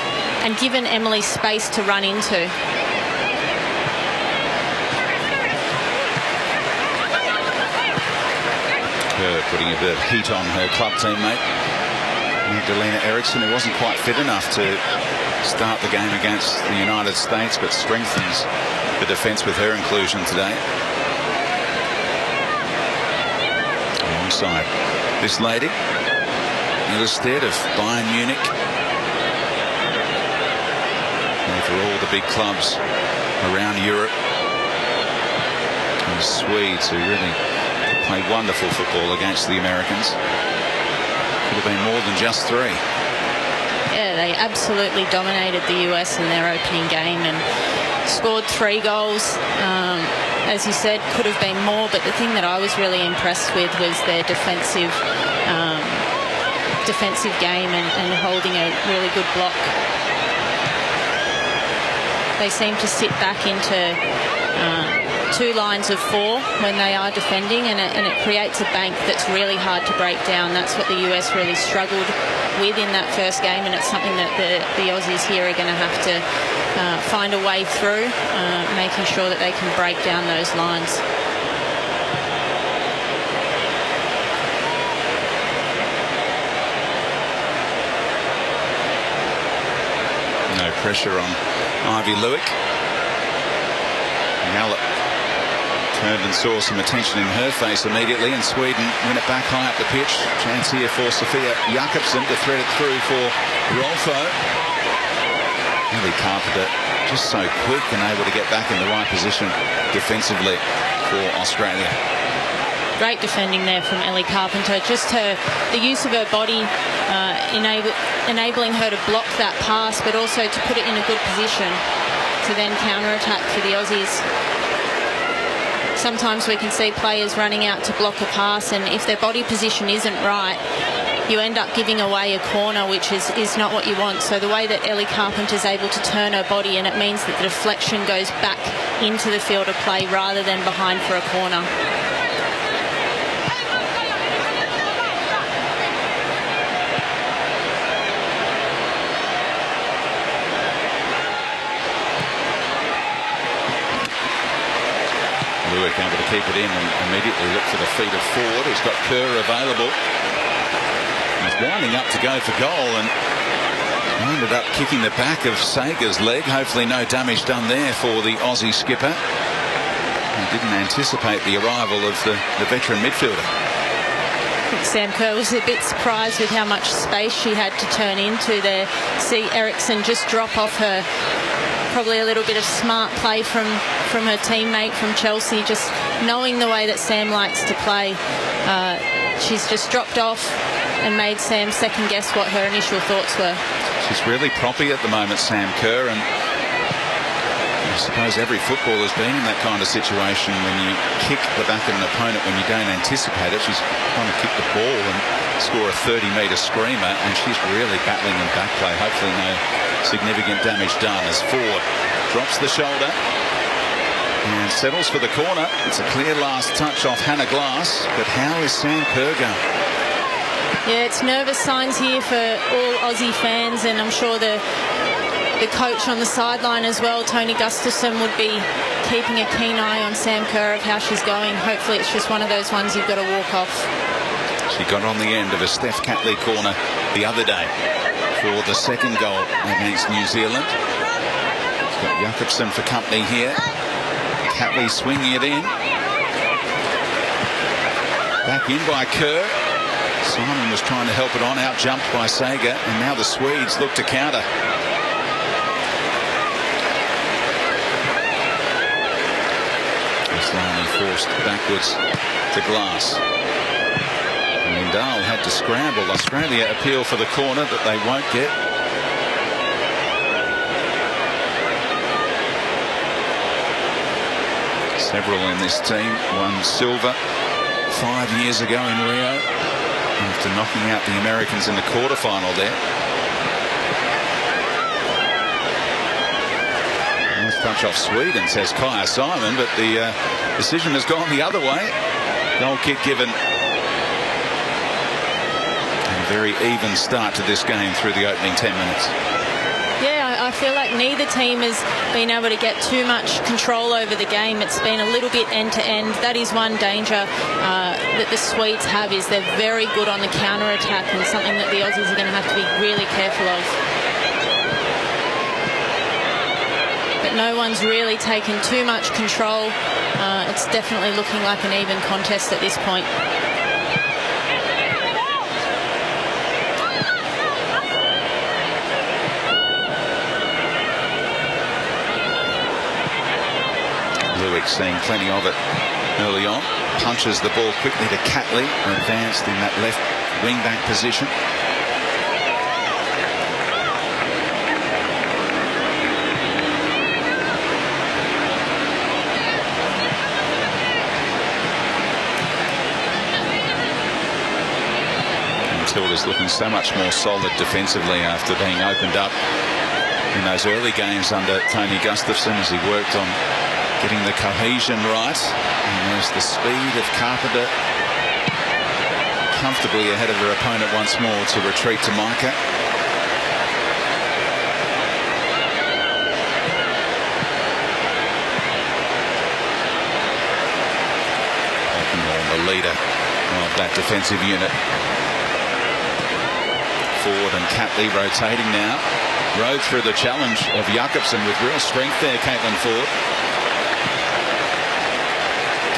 and given Emily space to run into. Kerr putting a bit of heat on her club teammate Magdalena Eriksson, who wasn't quite fit enough to start the game against the United States, but strengthens the defence with her inclusion today. Alongside this lady, Ilstedt of Bayern Munich. And for all the big clubs around Europe. And the Swedes, who really played wonderful football against the Americans. Could have been more than just 3. Yeah, they absolutely dominated the US in their opening game and scored 3 goals. As you said, could have been more, but the thing that I was really impressed with was their defensive game and holding a really good block. They seem to sit back into 2 lines of 4 when they are defending, and it creates a bank that's really hard to break down. That's what the US really struggled with in that first game, and it's something that the Aussies here are going to have to find a way through, making sure that they can break down those lines. No pressure on Ivy Lewick. Gallup turned and saw some attention in her face immediately, and Sweden win it back high up the pitch. Chance here for Sofia Jakobsen to thread it through for Rolfo. Ellie Carpenter just so quick and able to get back in the right position defensively for Australia. Great defending there from Ellie Carpenter. Just the use of her body enabling her to block that pass, but also to put it in a good position to then counter-attack for the Aussies. Sometimes we can see players running out to block a pass, and if their body position isn't right, you end up giving away a corner, which is not what you want. So the way that Ellie Carpenter's able to turn her body, and it means that the deflection goes back into the field of play rather than behind for a corner. Lewick able to keep it in and immediately look for the feet of Ford. He's got Kerr available. He's winding up to go for goal and ended up kicking the back of Sager's leg. Hopefully no damage done there for the Aussie skipper. He didn't anticipate the arrival of the veteran midfielder. I think Sam Kerr was a bit surprised with how much space she had to turn into there. See Eriksson just drop off her. Probably a little bit of smart play from her teammate from Chelsea, just knowing the way that Sam likes to play. She's just dropped off and made Sam second guess what her initial thoughts were. She's really proppy at the moment, Sam Kerr, and I suppose every footballer's been in that kind of situation when you kick the back of an opponent when you don't anticipate it. She's trying to kick the ball and score a 30-metre screamer, and she's really battling in back play. Hopefully no significant damage done as Ford drops the shoulder and settles for the corner. It's a clear last touch off Hannah Glass, but how is Sam Kerr going? Yeah, it's nervous signs here for all Aussie fans, and I'm sure the coach on the sideline as well, Tony Gustafson, would be keeping a keen eye on Sam Kerr of how she's going. Hopefully it's just one of those ones you've got to walk off. She got on the end of a Steph Catley corner the other day for the second goal against New Zealand. She's got Jakobsen for company here. Catley swinging it in. Back in by Kerr. Simon was trying to help it on, out jumped by Sager, and now the Swedes look to counter. It's only forced backwards to Glass. Lindahl had to scramble. Australia appeal for the corner that they won't get. Several in this team won silver 5 years ago in Rio after knocking out the Americans in the quarterfinal there. Nice touch off Sweden, says Kaya Simon, but the decision has gone the other way. Goal kick given. A very even start to this game through the opening 10 minutes. Yeah, I feel like neither team has been able to get too much control over the game. It's been a little bit end-to-end. That is one danger that the Swedes have, is they're very good on the counter-attack, and something that the Aussies are going to have to be really careful of. But no one's really taken too much control. It's definitely looking like an even contest at this point. Lewick seeing plenty of it early on. Punches the ball quickly to Catley, advanced in that left wing-back position. Matilda's looking so much more solid defensively after being opened up in those early games under Tony Gustafson, as he worked on getting the cohesion right. And there's the speed of Carpenter, comfortably ahead of her opponent once more to retreat to Micah. Alkenhorn, the leader of that defensive unit. Ford and Catley rotating now. Rode through the challenge of Jakobsen with real strength there, Caitlin Ford.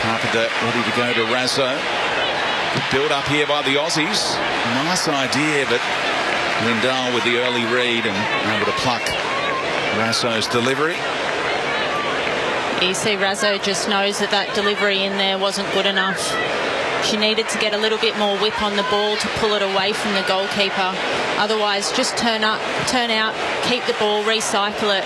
Carpenter ready to go to Razzo. Good build up here by the Aussies. Nice idea, but Lindahl with the early read and able to pluck Razzo's delivery. You see Razzo just knows that that delivery in there wasn't good enough. She needed to get a little bit more whip on the ball to pull it away from the goalkeeper. Otherwise, just turn out, keep the ball, recycle it,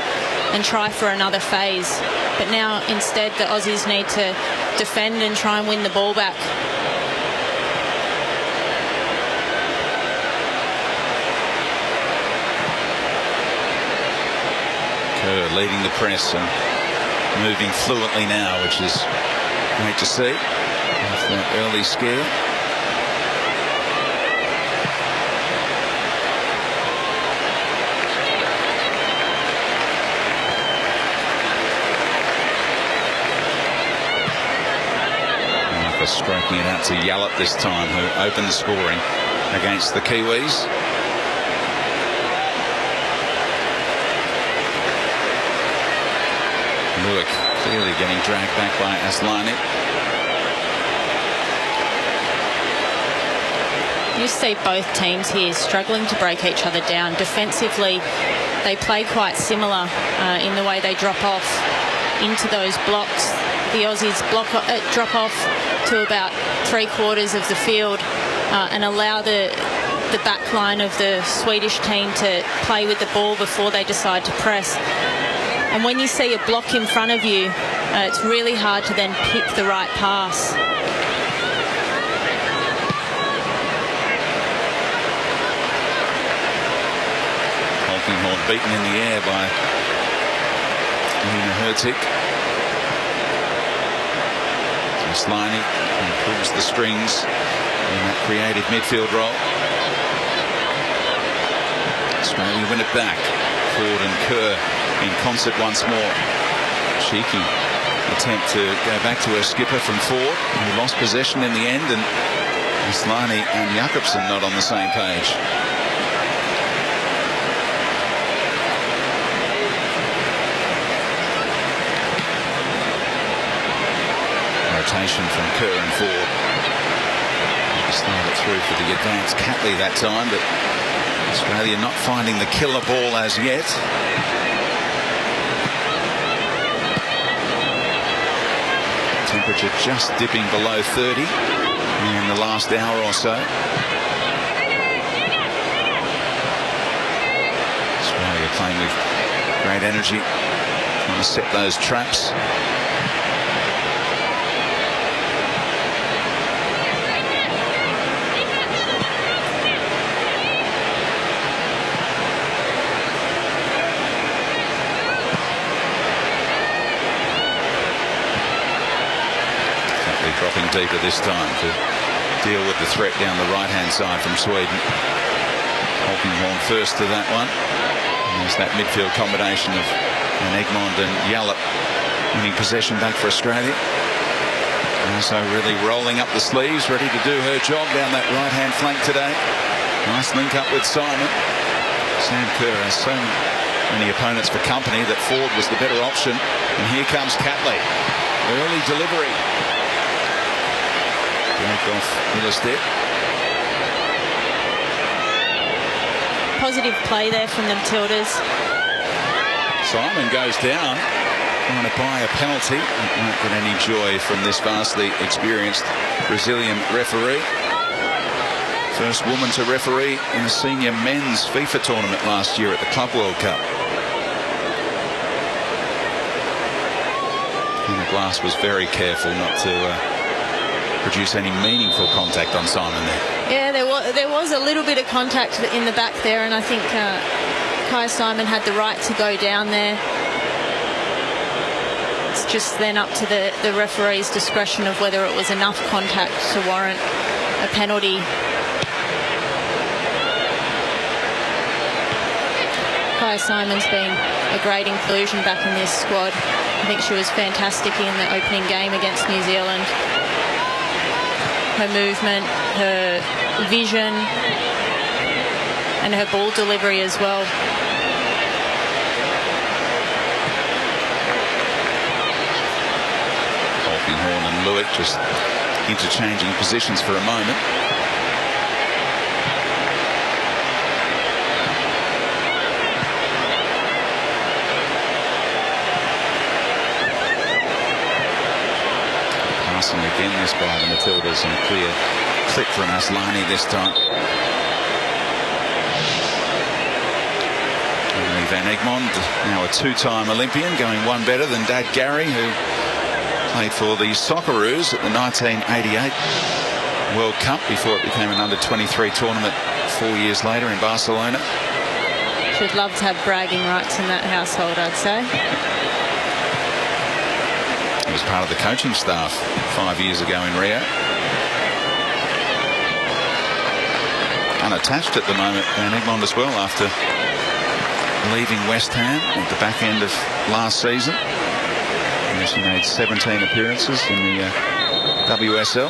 and try for another phase. But now, instead, the Aussies need to defend and try and win the ball back. Kerr leading the press and moving fluently now, which is great to see after that early scare. Stroking it out to Yallop this time, who opened the scoring against the Kiwis. Lewick clearly getting dragged back by Aslani. You see both teams here struggling to break each other down. Defensively, they play quite similar in the way they drop off into those blocks. The Aussies drop off to about 3/4 of the field and allow the back line of the Swedish team to play with the ball before they decide to press. And when you see a block in front of you, it's really hard to then pick the right pass. Holkinghorn beaten in the air by Nina Hertig. Sliney pulls the strings in that creative midfield role. Australia win it back. Ford and Kerr in concert once more. Cheeky attempt to go back to her skipper from Ford, who lost possession in the end, and Sliney and Jakobsen not on the same page. Rotation from Kerr and Ford. Started through for the advanced Catley that time, but Australia not finding the killer ball as yet. Temperature just dipping below 30 in the last hour or so. Australia playing with great energy, trying to set those traps. Dropping deeper this time to deal with the threat down the right-hand side from Sweden. Holkinghorn first to that one. And there's that midfield combination of Egmond and Yallop winning possession back for Australia. And also really rolling up the sleeves, ready to do her job down that right-hand flank today. Nice link up with Simon. Sam Kerr has so many opponents for company that Ford was the better option. And here comes Catley. Early delivery. Back off Millerstedt. Positive play there from the Matildas. Simon goes down, trying to buy a penalty. Won't get any joy from this vastly experienced Brazilian referee. First woman to referee in a senior men's FIFA tournament last year at the Club World Cup. And the Glass was very careful not to produce any meaningful contact on Simon there. Yeah, there was a little bit of contact in the back there, and I think Kai Simon had the right to go down there. It's just then up to the referee's discretion of whether it was enough contact to warrant a penalty. Kai Simon's been a great inclusion back in this squad. I think she was fantastic in the opening game against New Zealand. Her movement, her vision, and her ball delivery as well. Holkinghorn and Lewick just interchanging positions for a moment. Passing again this by the Matildas, and a clear clip from Aslani this time. Emily Van Egmond, now a two-time Olympian, going one better than Dad Gary, who played for the Socceroos at the 1988 World Cup before it became an under-23 tournament 4 years later in Barcelona. Should love to have bragging rights in that household, I'd say. He was part of the coaching staff 5 years ago in Rio. Unattached at the moment, Van Egmond as well, after leaving West Ham at the back end of last season. And she made 17 appearances in the WSL.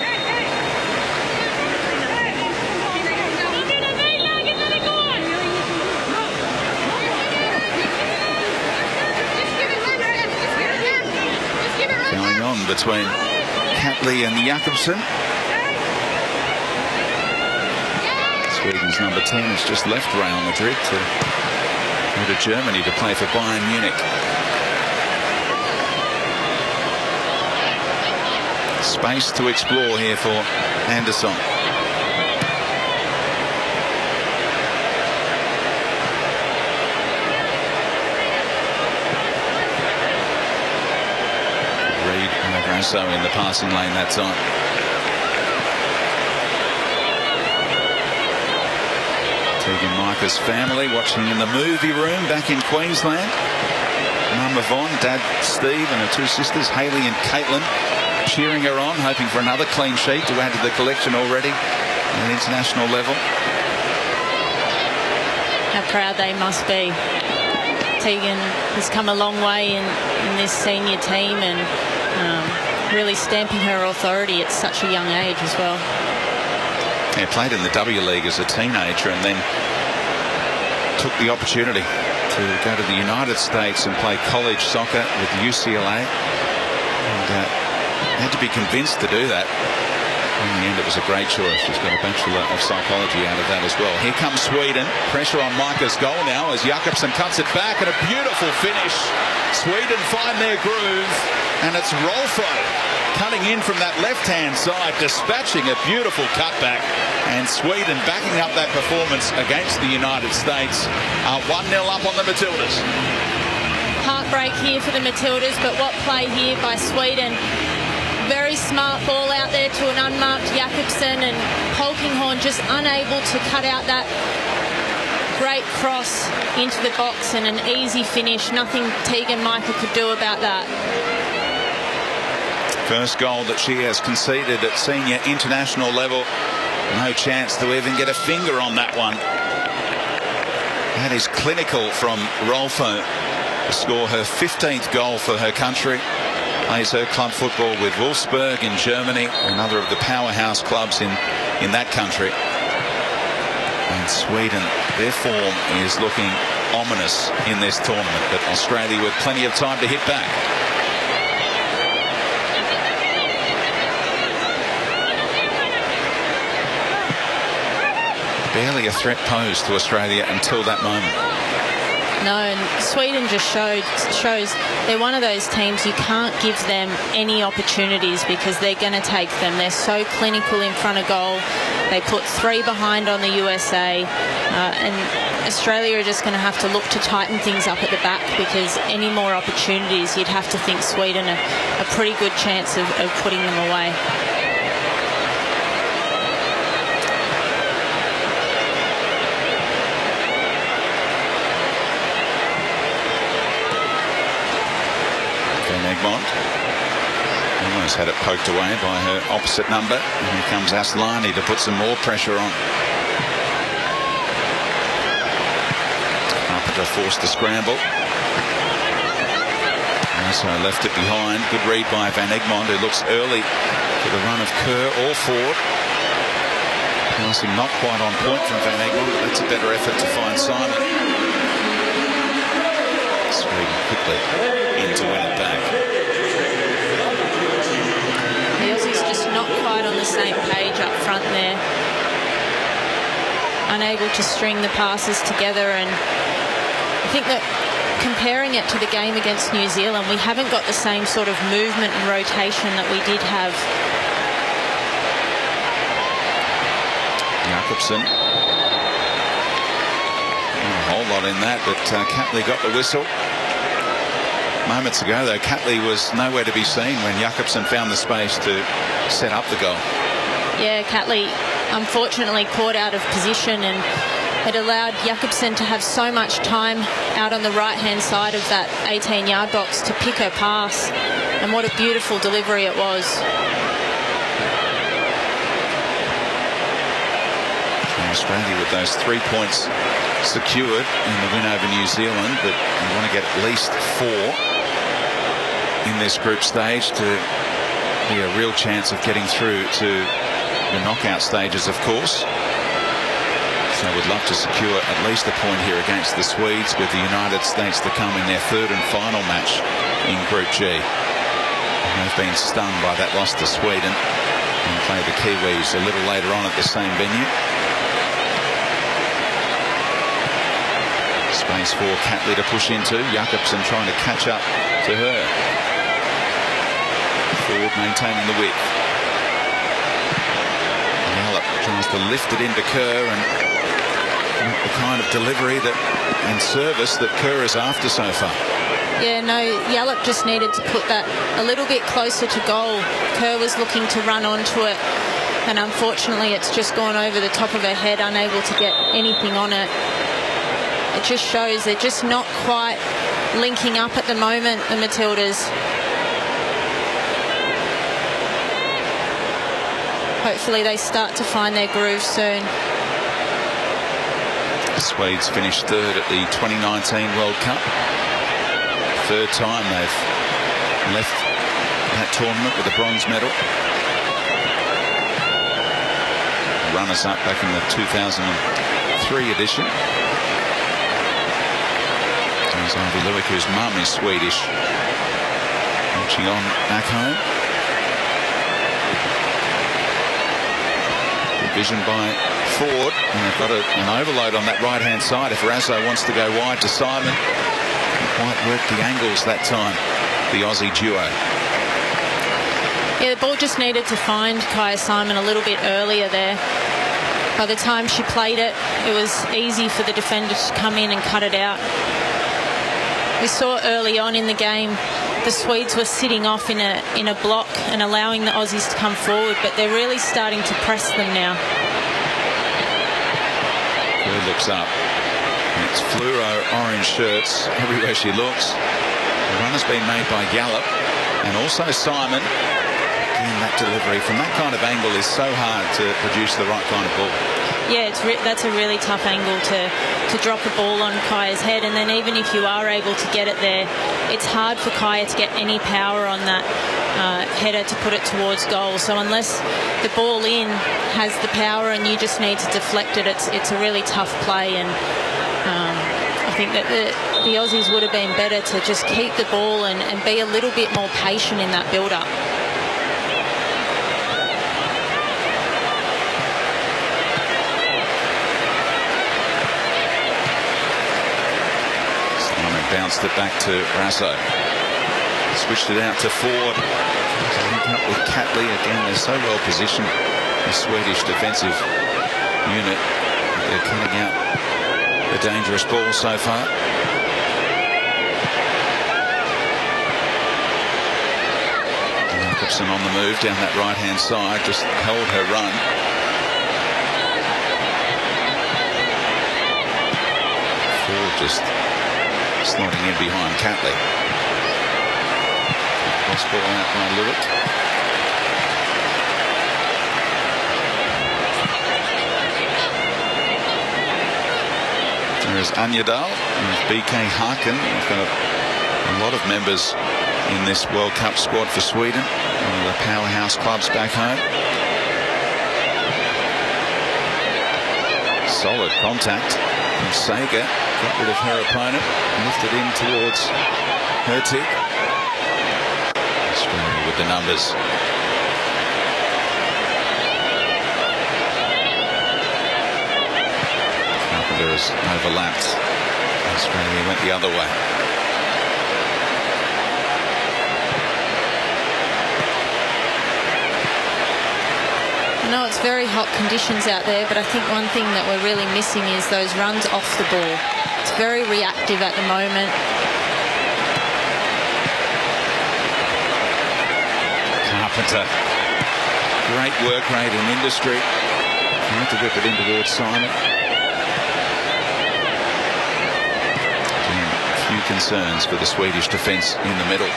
Going on between Catley and Jakobsen. Sweden's number 10 has just left Real Madrid to go to Germany to play for Bayern Munich. Space to explore here for Anderson. Reed and Grasso in the passing lane that time. Tegan Micah's family watching in the movie room back in Queensland. Mum Yvonne, Dad Steve and her two sisters, Hayley and Caitlin, cheering her on, hoping for another clean sheet to add to the collection already at an international level. How proud they must be. Tegan has come a long way in this senior team and really stamping her authority at such a young age as well. He played in the W League as a teenager and then took the opportunity to go to the United States and play college soccer with UCLA. And had to be convinced to do that. In the end, it was a great choice. She's got a Bachelor of Psychology out of that as well. Here comes Sweden. Pressure on Micah's goal now as Jakobsen cuts it back, and a beautiful finish. Sweden find their groove, and it's Rolfo cutting in from that left-hand side, dispatching a beautiful cutback. And Sweden backing up that performance against the United States. 1-0 up on the Matildas. Heartbreak here for the Matildas, but what play here by Sweden. Very smart ball out there to an unmarked Jakobsen, and Polkinghorn just unable to cut out that great cross into the box, and an easy finish. Nothing Tegan Micah could do about that. First goal that she has conceded at senior international level. No chance to even get a finger on that one. That is clinical from Rolfo to score her 15th goal for her country. Plays her club football with Wolfsburg in Germany, another of the powerhouse clubs in that country. And Sweden, their form is looking ominous in this tournament, but Australia with plenty of time to hit back. Barely a threat posed to Australia until that moment. No, and Sweden just shows they're one of those teams you can't give them any opportunities because they're going to take them. They're so clinical in front of goal. They put 3 behind on the USA, and Australia are just going to have to look to tighten things up at the back, because any more opportunities, you'd have to think Sweden a pretty good chance of putting them away. Egmont almost had it poked away by her opposite number, and here comes Aslani to put some more pressure on. Carpenter forced the scramble. Also left it behind. Good read by Van Egmond, who looks early for the run of Kerr or Ford. Passing not quite on point from Van Egmond, but that's a better effort to find Simon. Sweden quickly in to win it back. The Aussies just not quite on the same page up front there. Unable to string the passes together, and I think that comparing it to the game against New Zealand, we haven't got the same sort of movement and rotation that we did have. Jakobsen. Not a whole lot in that, but Catley got the whistle. Moments ago, though, Catley was nowhere to be seen when Jakobsen found the space to set up the goal. Yeah, Catley unfortunately caught out of position, and It allowed Jakobsen to have so much time out on the right-hand side of that 18-yard box to pick her pass. And what a beautiful delivery it was. Australia with those 3 points secured in the win over New Zealand, but you want to get at least 4 in this group stage to be a real chance of getting through to the knockout stages, of course. So would love to secure at least a point here against the Swedes, with the United States to come in their third and final match in Group G. And they've been stung by that loss to Sweden and play the Kiwis a little later on at the same venue. Space for Catley to push into. Jakobsen trying to catch up to her. Ford maintaining the width. Yallop tries to lift it into Kerr, and the kind of delivery that and service that Kerr is after so far. Yeah, no, Yallop just needed to put that a little bit closer to goal. Kerr was looking to run onto it, and unfortunately it's just gone over the top of her head, unable to get anything on it. It just shows they're just not quite linking up at the moment, the Matildas. Hopefully they start to find their groove soon. The Swedes finished third at the 2019 World Cup. Third time they've left that tournament with a bronze medal. Runners-up back in the 2003 edition. There's Ivy Lewick, whose mum is Swedish, watching on back home. Vision by Ford, and they've got an overload on that right-hand side. If Razzo wants to go wide to Simon, can't quite work the angles that time, the Aussie duo. Yeah, the ball just needed to find Kaya Simon a little bit earlier there. By the time she played it, it was easy for the defender to come in and cut it out. We saw early on in the game the Swedes were sitting off in a block and allowing the Aussies to come forward, but they're really starting to press them now. Kerr looks up. And it's fluoro orange shirts everywhere she looks. The run has been made by Yallop and also Simon. Again, that delivery from that kind of angle is so hard to produce the right kind of ball. Yeah, that's a really tough angle to drop a ball on Kaya's head, and then even if you are able to get it there, it's hard for Kaya to get any power on that header to put it towards goal. So unless the ball in has the power and you just need to deflect it, it's a really tough play. And I think that the Aussies would have been better to just keep the ball and be a little bit more patient in that build-up. Bounced it back to Razzo. Switched it out to Ford. Linking up with Catley again. They're so well positioned, the Swedish defensive unit. They're cutting out the dangerous ball so far. Jakobsen on the move down that right-hand side, just held her run. Ford just slotting in behind Catley. Cross ball out by Lewick. There is Anyadal and BK Harkin. We've got a lot of members in this World Cup squad for Sweden, one of the powerhouse clubs back home. Solid contact from Sager. Got rid of her opponent, lifted in towards Hertig. Australia with the numbers. Carpenter has overlapped. Australia went the other way. I know it's very hot conditions out there, but I think one thing that we're really missing is those runs off the ball. It's very reactive at the moment. Carpenter. Great work rate in industry. Trying to whip it in towards Simon. concerns for the Swedish defence in the middle.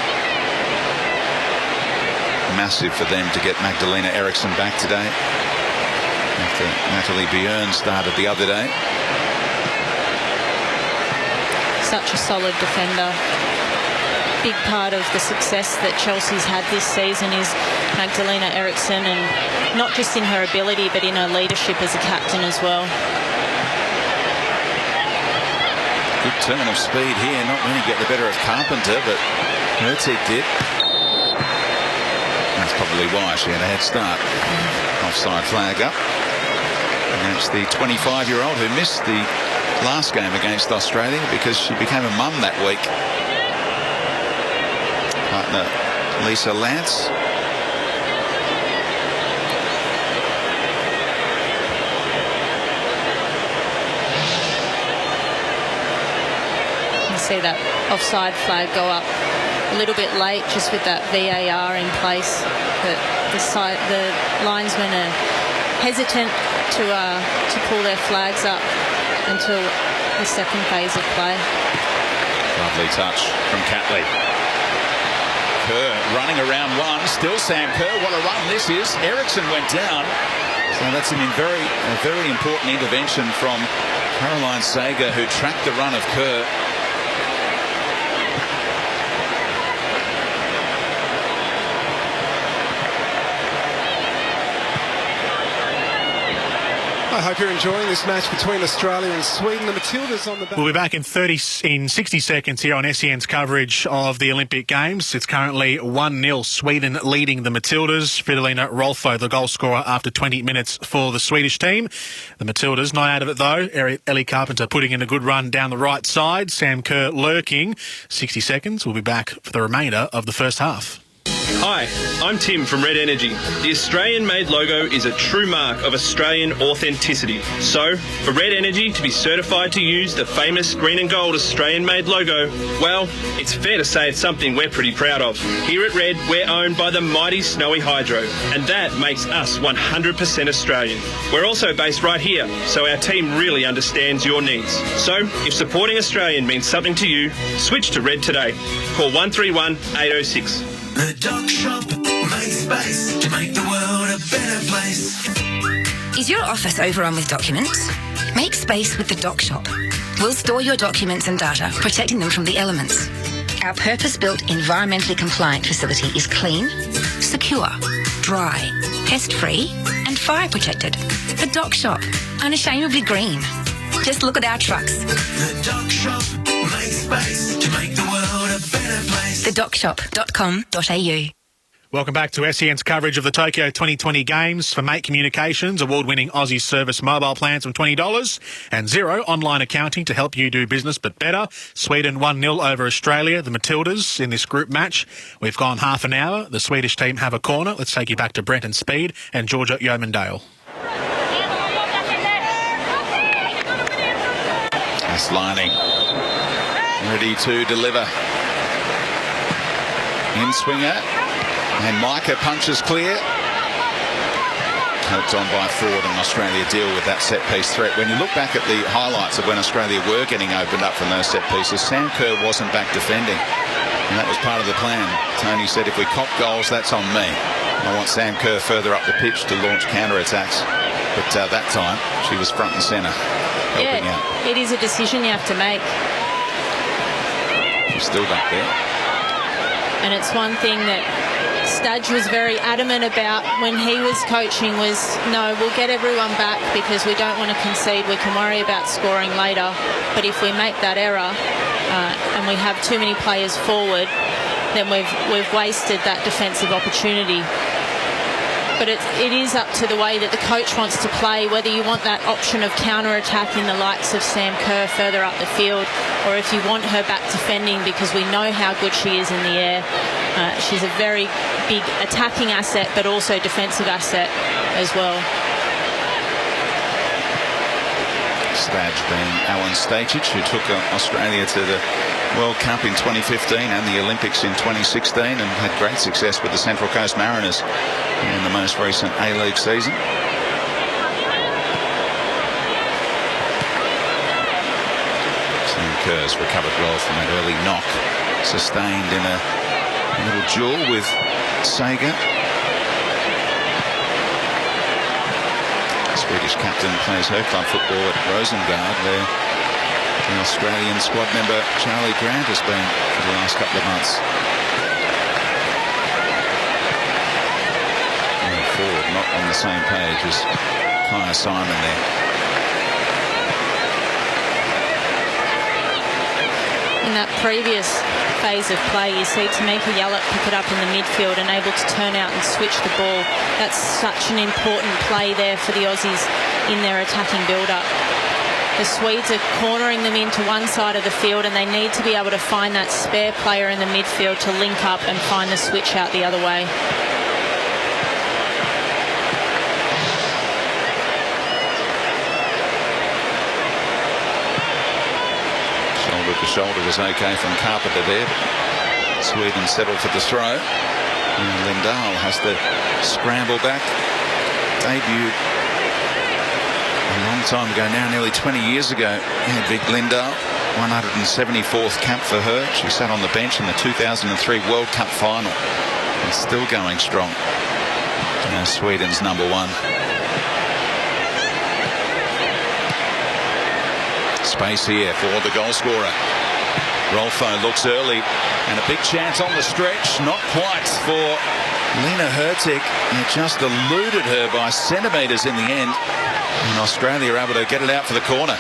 Massive for them to get Magdalena Eriksson back today after Natalie Björn started the other day. Such a solid defender. Big part of the success that Chelsea's had this season is Magdalena Eriksson, and not just in her ability but in her leadership as a captain as well. Good turn of speed here. Not many get the better of Carpenter, but Herzig did. That's probably why she had a head start. Offside flag up against the 25-year-old who missed the last game against Australia because she became a mum that week. Partner Lisa Lance. You see that offside flag go up a little bit late just with that VAR in place, but the linesmen are hesitant to pull their flags up until the second phase of play. Lovely touch from Catley. Kerr running around one, still Sam Kerr. What a run this is. Eriksson went down. So that's a very important intervention from Caroline Sager, who tracked the run of Kerr. I hope you're enjoying this match between Australia and Sweden. The Matildas on the back. We'll be back in 60 seconds here on SEN's coverage of the Olympic Games. It's currently 1-0 Sweden leading the Matildas. Fridolina Rolfo, the goal scorer after 20 minutes for the Swedish team. The Matildas not out of it though. Ellie Carpenter putting in a good run down the right side. Sam Kerr lurking. 60 seconds. We'll be back for the remainder of the first half. Hi, I'm Tim from Red Energy. The Australian-made logo is a true mark of Australian authenticity. So, for Red Energy to be certified to use the famous green and gold Australian-made logo, well, it's fair to say it's something we're pretty proud of. Here at Red, we're owned by the mighty Snowy Hydro, and that makes us 100% Australian. We're also based right here, so our team really understands your needs. So, if supporting Australian means something to you, switch to Red today. Call 131 806. The Doc Shop makes space to make the world a better place. Is your office overrun with documents? Make space with the Doc Shop. We'll store your documents and data, protecting them from the elements. Our purpose-built, environmentally compliant facility is clean, secure, dry, pest-free and fire-protected. The Doc Shop, unashamedly green. Just look at our trucks. The Doc Shop makes space to make the world a better place. TheDocShop.com.au. Welcome back to SEN's coverage of the Tokyo 2020 Games. For Mate Communications, award-winning Aussie service mobile plans from $20 and Xero online accounting to help you do business but better. Sweden 1-0 over Australia, the Matildas in this group match. We've gone half an hour. The Swedish team have a corner. Let's take you back to Brenton Speed and Georgia Yeomandale. Aslani ready to deliver. In swinger. And Micah punches clear. Helped on by Ford, and Australia deal with that set-piece threat. When you look back at the highlights of when Australia were getting opened up from those set-pieces, Sam Kerr wasn't back defending. And that was part of the plan. Tony said, if we cop goals, that's on me. I want Sam Kerr further up the pitch to launch counter-attacks. But that time, she was front and centre, helping out. It is a decision you have to make. She's still back there. And it's one thing that Stadge was very adamant about when he was coaching was, no, we'll get everyone back because we don't want to concede. We can worry about scoring later. But if we make that error and we have too many players forward, then we've wasted that defensive opportunity. But it is up to the way that the coach wants to play, whether you want that option of counter-attack in the likes of Sam Kerr further up the field, or if you want her back defending, because we know how good she is in the air. She's a very big attacking asset, but also defensive asset as well. Stadge being Alan Stachich, who took Australia to the World Cup in 2015 and the Olympics in 2016 and had great success with the Central Coast Mariners in the most recent A-League season. Sam Kerr's recovered well from that early knock. Sustained in a little duel with Sager. Swedish captain plays her club football at Rosengard, where the Australian squad member Charlie Grant has been for the last couple of months. And forward, not on the same page as Kaya Simon there. In that previous phase of play, you see Tamika Yallop pick it up in the midfield and able to turn out and switch the ball. That's such an important play there for the Aussies in their attacking build-up. The Swedes are cornering them into one side of the field, and they need to be able to find that spare player in the midfield to link up and find the switch out the other way. Shoulder to shoulder was okay from Carpenter there. Sweden settled for the throw. And Lindahl has to scramble back. Debuted a long time ago now, nearly 20 years ago. Hedvig Lindahl, 174th cap for her. She sat on the bench in the 2003 World Cup final. And still going strong. Now Sweden's number one. Space here for the goal scorer. Rolfo looks early and a big chance on the stretch. Not quite for Lena Hurtig. It just eluded her by centimetres in the end. And Australia are able to get it out for the corner.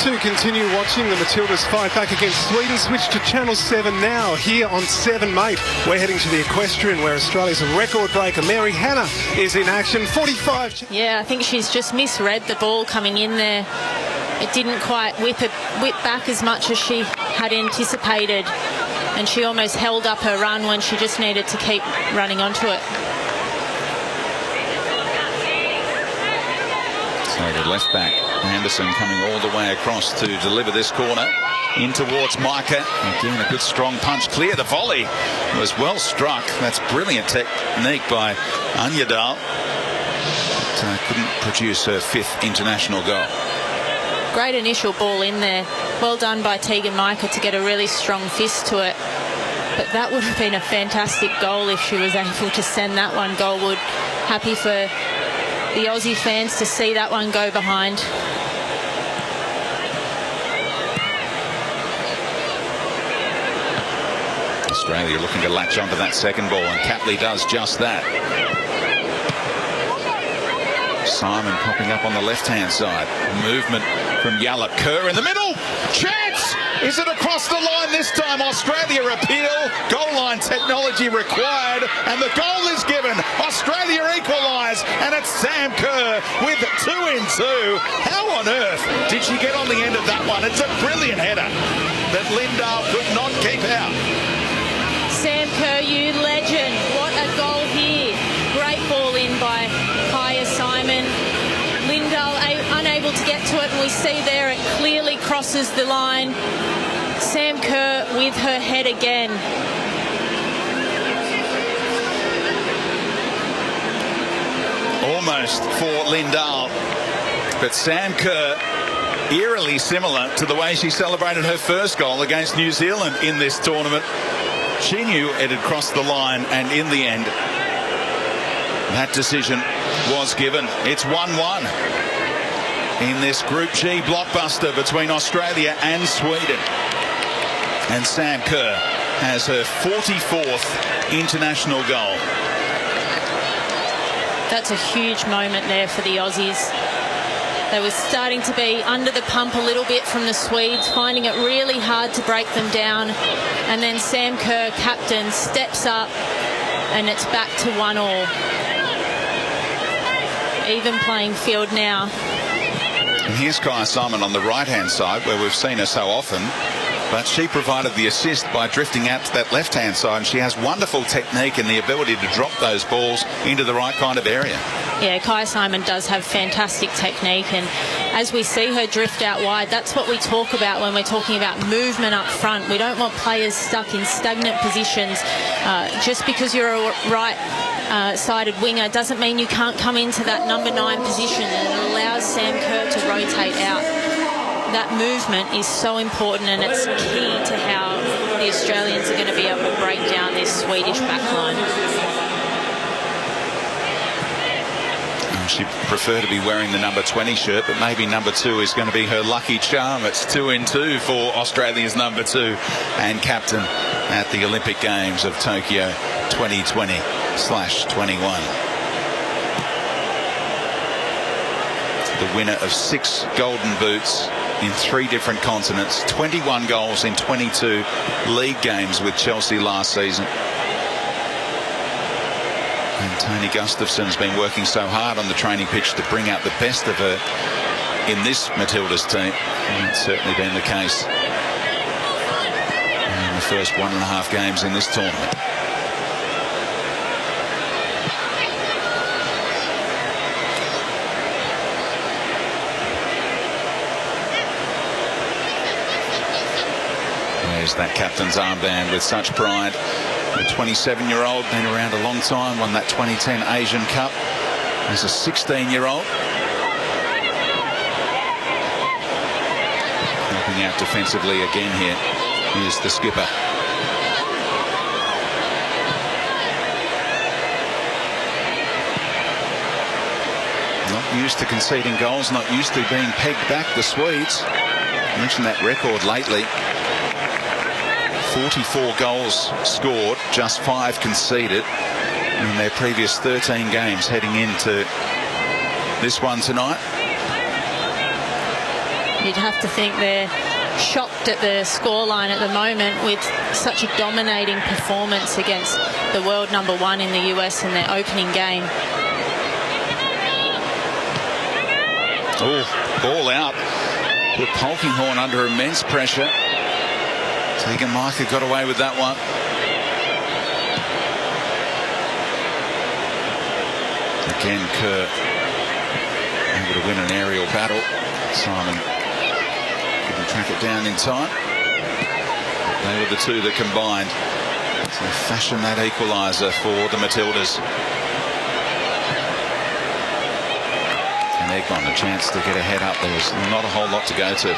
To continue watching the Matildas fight back against Sweden, switch to Channel 7 now, here on 7 Mate. We're heading to the Equestrian, where Australia's record breaker Mary Hannah is in action. 45. Yeah, I think she's just misread the ball coming in there. It didn't quite whip back as much as she had anticipated, and she almost held up her run when she just needed to keep running onto it. So the left back Anderson coming all the way across to deliver this corner in towards Micah. Again, a good strong punch. Clear. The volley was well struck. That's brilliant technique by Anyadal. But couldn't produce her 5th international goal. Great initial ball in there. Well done by Tegan Micah to get a really strong fist to it. But that would have been a fantastic goal if she was able to send that one goalward. Happy for the Aussie fans to see that one go behind. Australia looking to latch onto that second ball, and Catley does just that. Simon popping up on the left-hand side. Movement from Yallop. Kerr in the middle. Chance! Is it across the line this time? Australia appeal. Goal line technology required, and the goal is given. Australia equalise, and it's Sam Kerr with 2 in 2. How on earth did she get on the end of that one? It's a brilliant header that Lindahl could not keep out. Sam Kerr, you legend. What a goal here. Great ball in by Kaya Simon. Lindahl unable to get to it, and we see there it clearly crosses the line. Sam Kerr with her head again. Almost for Lindahl, but Sam Kerr, eerily similar to the way she celebrated her first goal against New Zealand in this tournament. She knew it had crossed the line, and in the end, that decision was given. It's 1-1 in this Group G blockbuster between Australia and Sweden. And Sam Kerr has her 44th international goal. That's a huge moment there for the Aussies. They were starting to be under the pump a little bit from the Swedes, finding it really hard to break them down. And then Sam Kerr, captain, steps up, and it's back to 1-1. Even playing field now. And here's Kaya Simon on the right-hand side, where we've seen her so often. But she provided the assist by drifting out to that left-hand side, and she has wonderful technique and the ability to drop those balls into the right kind of area. Yeah, Kaya Simon does have fantastic technique, and as we see her drift out wide, that's what we talk about when we're talking about movement up front. We don't want players stuck in stagnant positions. Just because you're a right-sided winger doesn't mean you can't come into that number 9 position, and it allows Sam Kerr to rotate out. That movement is so important, and it's key to how the Australians are going to be able to break down this Swedish backline. She'd prefer to be wearing the number 20 shirt, but maybe number 2 is going to be her lucky charm. It's 2-2 for Australia's number 2 and captain at the Olympic Games of Tokyo 2020/21. The winner of 6 golden boots in 3 different continents, 21 goals in 22 league games with Chelsea last season. And Tony Gustafson's been working so hard on the training pitch to bring out the best of her in this Matildas team. And it's certainly been the case in the first 1.5 games in this tournament. There's that captain's armband with such pride. The 27-year-old, been around a long time, won that 2010 Asian Cup as a 16-year-old. Helping out defensively again here. Here's the skipper. Not used to conceding goals, not used to being pegged back, the Swedes. I mentioned that record lately. 44 goals scored, just 5 conceded in their previous 13 games heading into this one tonight. You'd have to think they're shocked at the scoreline at the moment with such a dominating performance against the world number 1 in the US in their opening game. Oh, ball out. Put Polkinghorne under immense pressure. Tegan Micah got away with that one. Again, Kerr able to win an aerial battle. Simon couldn't track it down in time. They were the two that combined to fashion that equaliser for the Matildas. And Egmont a chance to get a head up. There was not a whole lot to go to.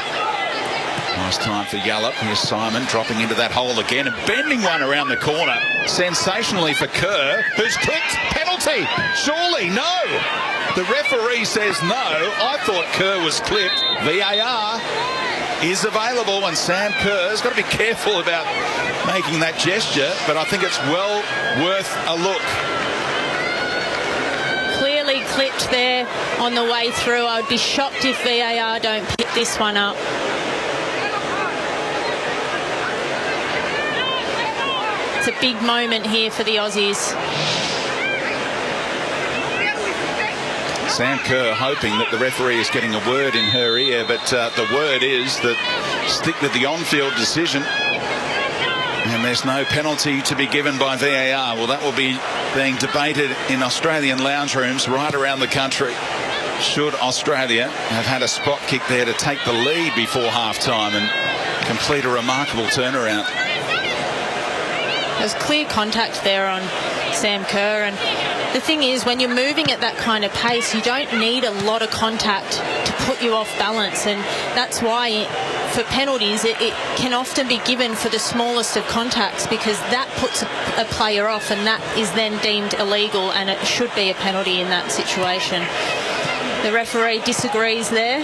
Nice time for Yallop. Here's Simon dropping into that hole again and bending one around the corner. Sensationally for Kerr, who's clipped. Penalty. Surely no. The referee says no. I thought Kerr was clipped. VAR is available, and Sam Kerr's got to be careful about making that gesture, but I think it's well worth a look. Clearly clipped there on the way through. I would be shocked if VAR don't pick this one up. It's a big moment here for the Aussies. Sam Kerr hoping that the referee is getting a word in her ear, but the word is that stick with the on-field decision. And there's no penalty to be given by VAR. Well, that will be being debated in Australian lounge rooms right around the country. Should Australia have had a spot kick there to take the lead before half-time and complete a remarkable turnaround? There's clear contact there on Sam Kerr, and the thing is, when you're moving at that kind of pace, you don't need a lot of contact to put you off balance, and that's why for penalties it can often be given for the smallest of contacts, because that puts a player off, and that is then deemed illegal, and it should be a penalty in that situation. The referee disagrees there.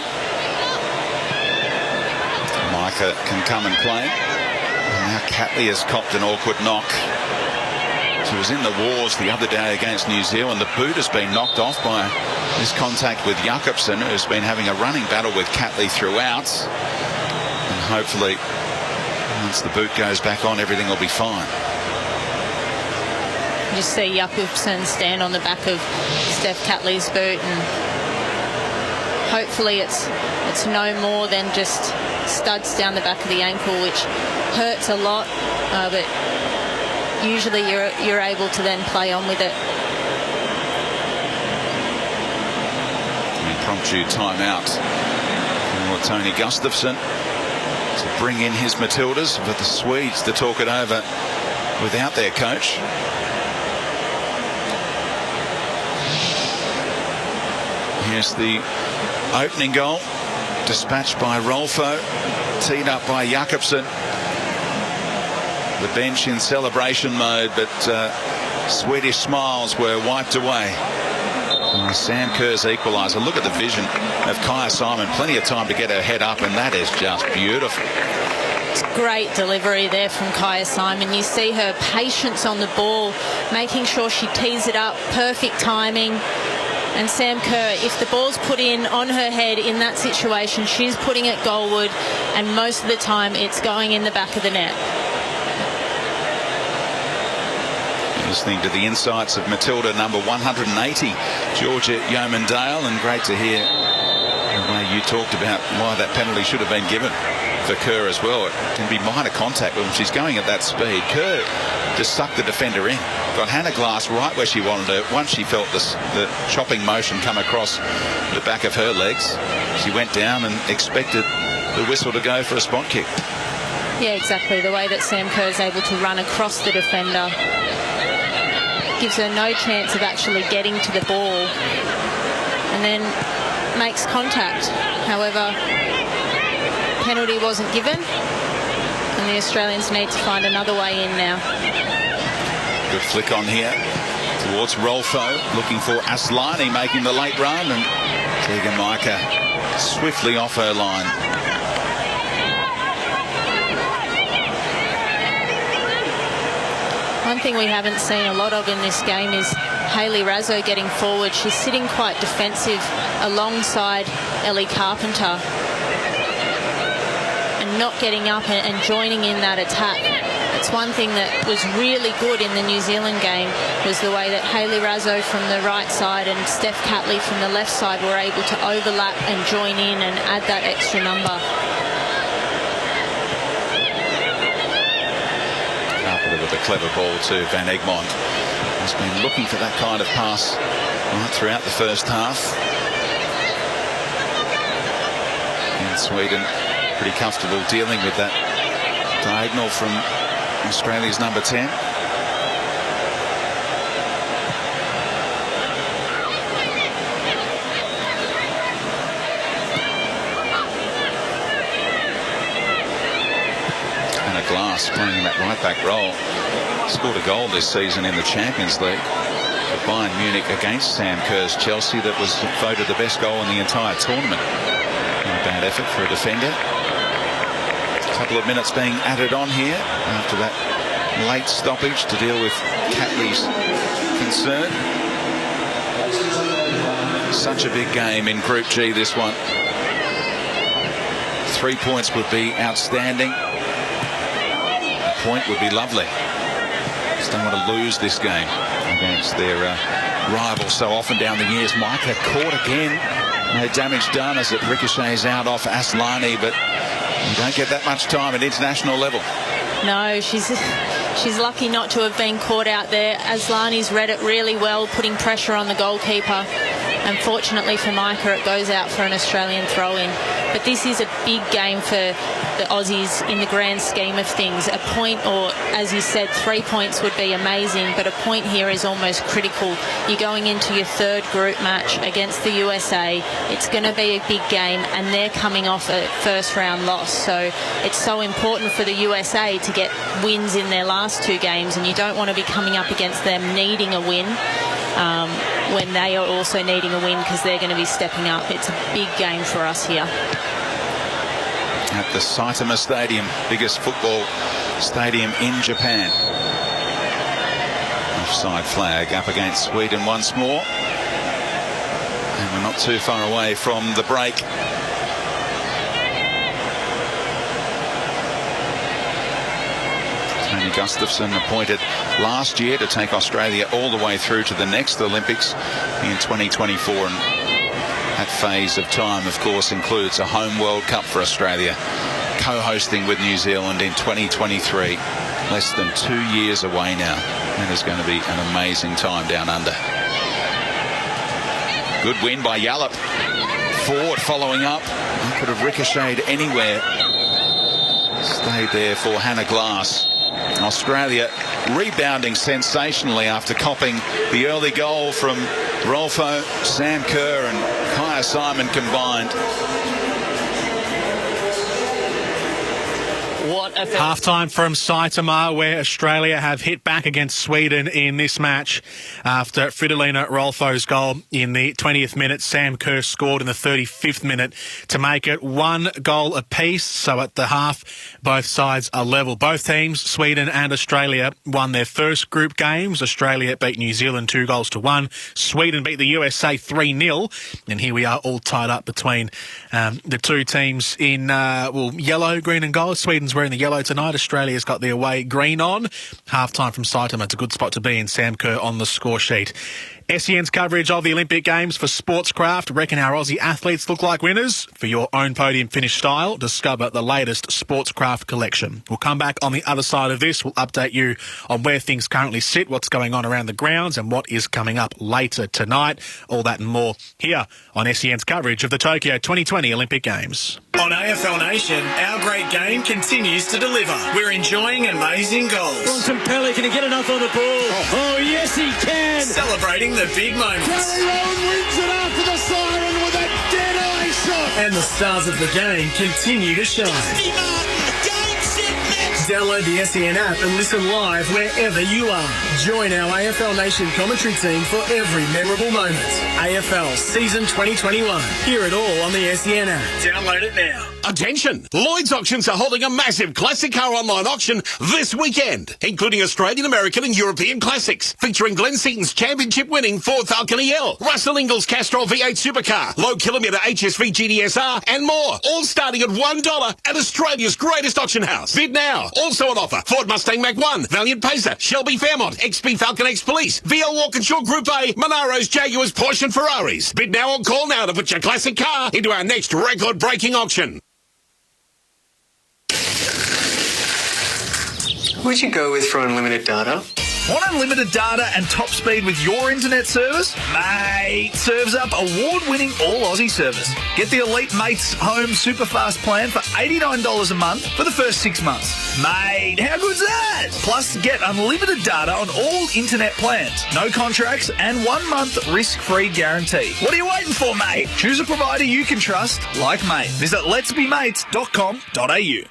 Micah can come and play. Now Catley has copped an awkward knock. She was in the wars the other day against New Zealand. The boot has been knocked off by this contact with Jakobsen, who's been having a running battle with Catley throughout. And hopefully, once the boot goes back on, everything will be fine. You just see Jakobsen stand on the back of Steph Catley's boot, and hopefully it's no more than just studs down the back of the ankle, which hurts a lot, but usually you're able to then play on with it. Impromptu timeout for Tony Gustafsson to bring in his Matildas, for the Swedes to talk it over without their coach. Here's the Opening goal, dispatched by Rolfo, teed up by Jakobsen. The bench in celebration mode, but Swedish smiles were wiped away. Sam Kerr's equaliser. Look at the vision of Kaya Simon. Plenty of time to get her head up, and that is just beautiful. It's great delivery there from Kaya Simon. You see her patience on the ball, making sure she tees it up, perfect timing. And Sam Kerr, if the ball's put in on her head in that situation, she's putting it goalward, and most of the time it's going in the back of the net. Listening to the insights of Matilda number 180, Georgia Yeomandale, and great to hear the way you talked about why that penalty should have been given for Kerr as well. It can be minor contact when she's going at that speed. Kerr just sucked the defender in, got Hannah Glass right where she wanted her. Once she felt the chopping motion come across the back of her legs, she went down and expected the whistle to go for a spot kick. Yeah, exactly. The way that Sam Kerr is able to run across the defender gives her no chance of actually getting to the ball, and then makes contact. However, penalty wasn't given, and the Australians need to find another way in now. Good flick on here towards Rolfo, looking for Aslani making the late run, and Tegan Micah swiftly off her line. One thing we haven't seen a lot of in this game is Hayley Razzo getting forward. She's sitting quite defensive alongside Ellie Carpenter and not getting up and joining in that attack. It's one thing that was really good in the New Zealand game, was the way that Hayley Razzo from the right side and Steph Catley from the left side were able to overlap and join in and add that extra number. With a clever ball to Van Egmond. Has been looking for that kind of pass right throughout the first half. And Sweden pretty comfortable dealing with that diagonal from Australia's number 10. Glass playing that right back role, scored a goal this season in the Champions League for Bayern Munich against Sam Kerr's Chelsea. That was voted the best goal in the entire tournament. Not a bad effort for a defender. A couple of minutes being added on here after that late stoppage to deal with Catley's concern. Such a big game in Group G, this one. 3 points would be outstanding. Point would be lovely. Just don't want to lose this game against their rivals so often down the years. Micah caught again. No damage done as it ricochets out off Aslani, but you don't get that much time at international level. No, she's lucky not to have been caught out there. Aslani's read it really well, putting pressure on the goalkeeper. Unfortunately for Micah, it goes out for an Australian throw-in. But this is a big game for the Aussies in the grand scheme of things. A point, or as you said, 3 points would be amazing, but a point here is almost critical. You're going into your third group match against the USA. It's going to be a big game, and they're coming off a first-round loss. So it's so important for the USA to get wins in their last two games, and you don't want to be coming up against them needing a win when they are also needing a win, because they're going to be stepping up. It's a big game for us here. At the Saitama Stadium, biggest football stadium in Japan. Offside flag up against Sweden once more. And we're not too far away from the break. Tony Gustafsson appointed last year to take Australia all the way through to the next Olympics in 2024. And that phase of time, of course, includes a home World Cup for Australia, co-hosting with New Zealand in 2023. Less than 2 years away now. And it's going to be an amazing time down under. Good win by Yallop. Ford following up. Could have ricocheted anywhere. Stayed there for Hannah Glass. Australia rebounding sensationally after copping the early goal from Rolfo, Sam Kerr and Kaya Simon combined. Half-time from Saitama, where Australia have hit back against Sweden in this match after Fridolina Rolfo's goal in the 20th minute. Sam Kerr scored in the 35th minute to make it 1 goal apiece. So at the half, both sides are level. Both teams, Sweden and Australia, won their first group games. Australia beat New Zealand 2-1. Sweden beat the USA 3-0. And here we are all tied up between the two teams in, yellow, green and gold. Sweden's wearing the yellow tonight. Australia's got the away green on. Half-time from Saitama. It's a good spot to be in. Sam Kerr on the score sheet. SEN's coverage of the Olympic Games for Sportscraft. Reckon our Aussie athletes look like winners? For your own podium finish style, discover the latest Sportscraft collection. We'll come back on the other side of this. We'll update you on where things currently sit, what's going on around the grounds and what is coming up later tonight. All that and more here on SEN's coverage of the Tokyo 2020 Olympic Games. On AFL Nation, our great game continues to deliver. We're enjoying amazing goals. Bontempelli, can he get enough on the ball? Oh, yes, he can. Celebrating the big moments. Gary Rowan wins it after the siren with a dead eye shot. And the stars of the game continue to shine. Download the SEN app and listen live wherever you are. Join our AFL Nation commentary team for every memorable moment. AFL Season 2021. Hear it all on the SEN app. Download it now. Attention! Lloyd's Auctions are holding a massive classic car online auction this weekend, including Australian, American and European classics, featuring Glenn Seaton's championship-winning Ford Falcon EL, Russell Ingall's Castrol V8 supercar, low-kilometre HSV GDSR and more, all starting at $1 at Australia's greatest auction house. Bid now. Also on offer, Ford Mustang Mach-1, Valiant Pacer, Shelby Fairmont, XP Falcon X Police, VL Walkinshaw Group A, Monaros, Jaguars, Porsche and Ferraris. Bid now or call now to put your classic car into our next record-breaking auction. Who'd you go with for unlimited data? Want unlimited data and top speed with your internet service? Mate serves up award-winning all-Aussie service. Get the Elite Mates Home Superfast plan for $89 a month for the first 6 months. Mate, how good's that? Plus, get unlimited data on all internet plans. No contracts and 1 month risk-free guarantee. What are you waiting for, mate? Choose a provider you can trust, like Mate. Visit letsbemates.com.au.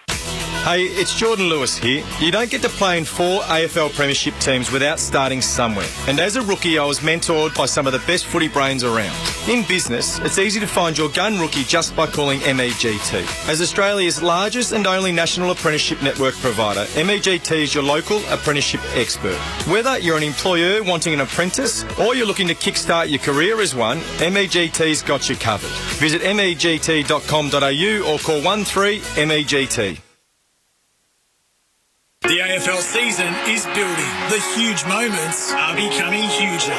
Hey, it's Jordan Lewis here. You don't get to play in 4 AFL premiership teams without starting somewhere. And as a rookie, I was mentored by some of the best footy brains around. In business, it's easy to find your gun rookie just by calling MEGT. As Australia's largest and only national apprenticeship network provider, MEGT is your local apprenticeship expert. Whether you're an employer wanting an apprentice or you're looking to kickstart your career as one, MEGT's got you covered. Visit MEGT.com.au or call 13-MEGT. The AFL season is building. The huge moments are becoming huger.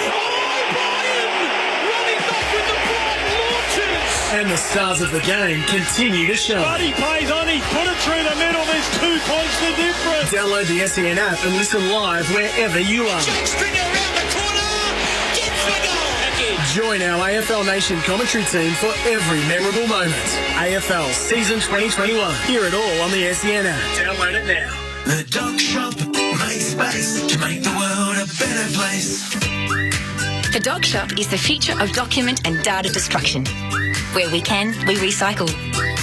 And the stars of the game continue to shine. Buddy plays on, he put it through the middle, there's 2 points the difference. Download the SEN app and listen live wherever you are. Join our AFL Nation commentary team for every memorable moment. AFL Season 2021. Hear it all on the SEN app. Download it now. The Doc Shop makes space to make the world a better place. The Doc Shop is the future of document and data destruction. Where we can, we recycle.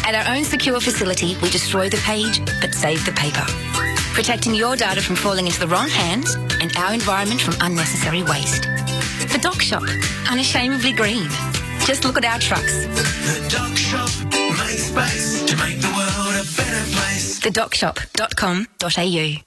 At our own secure facility, we destroy the page, but save the paper. Protecting your data from falling into the wrong hands and our environment from unnecessary waste. The Doc Shop, unashamedly green. Just look at our trucks. The Doc Shop makes space to make the world a better place. thedocshop.com.au.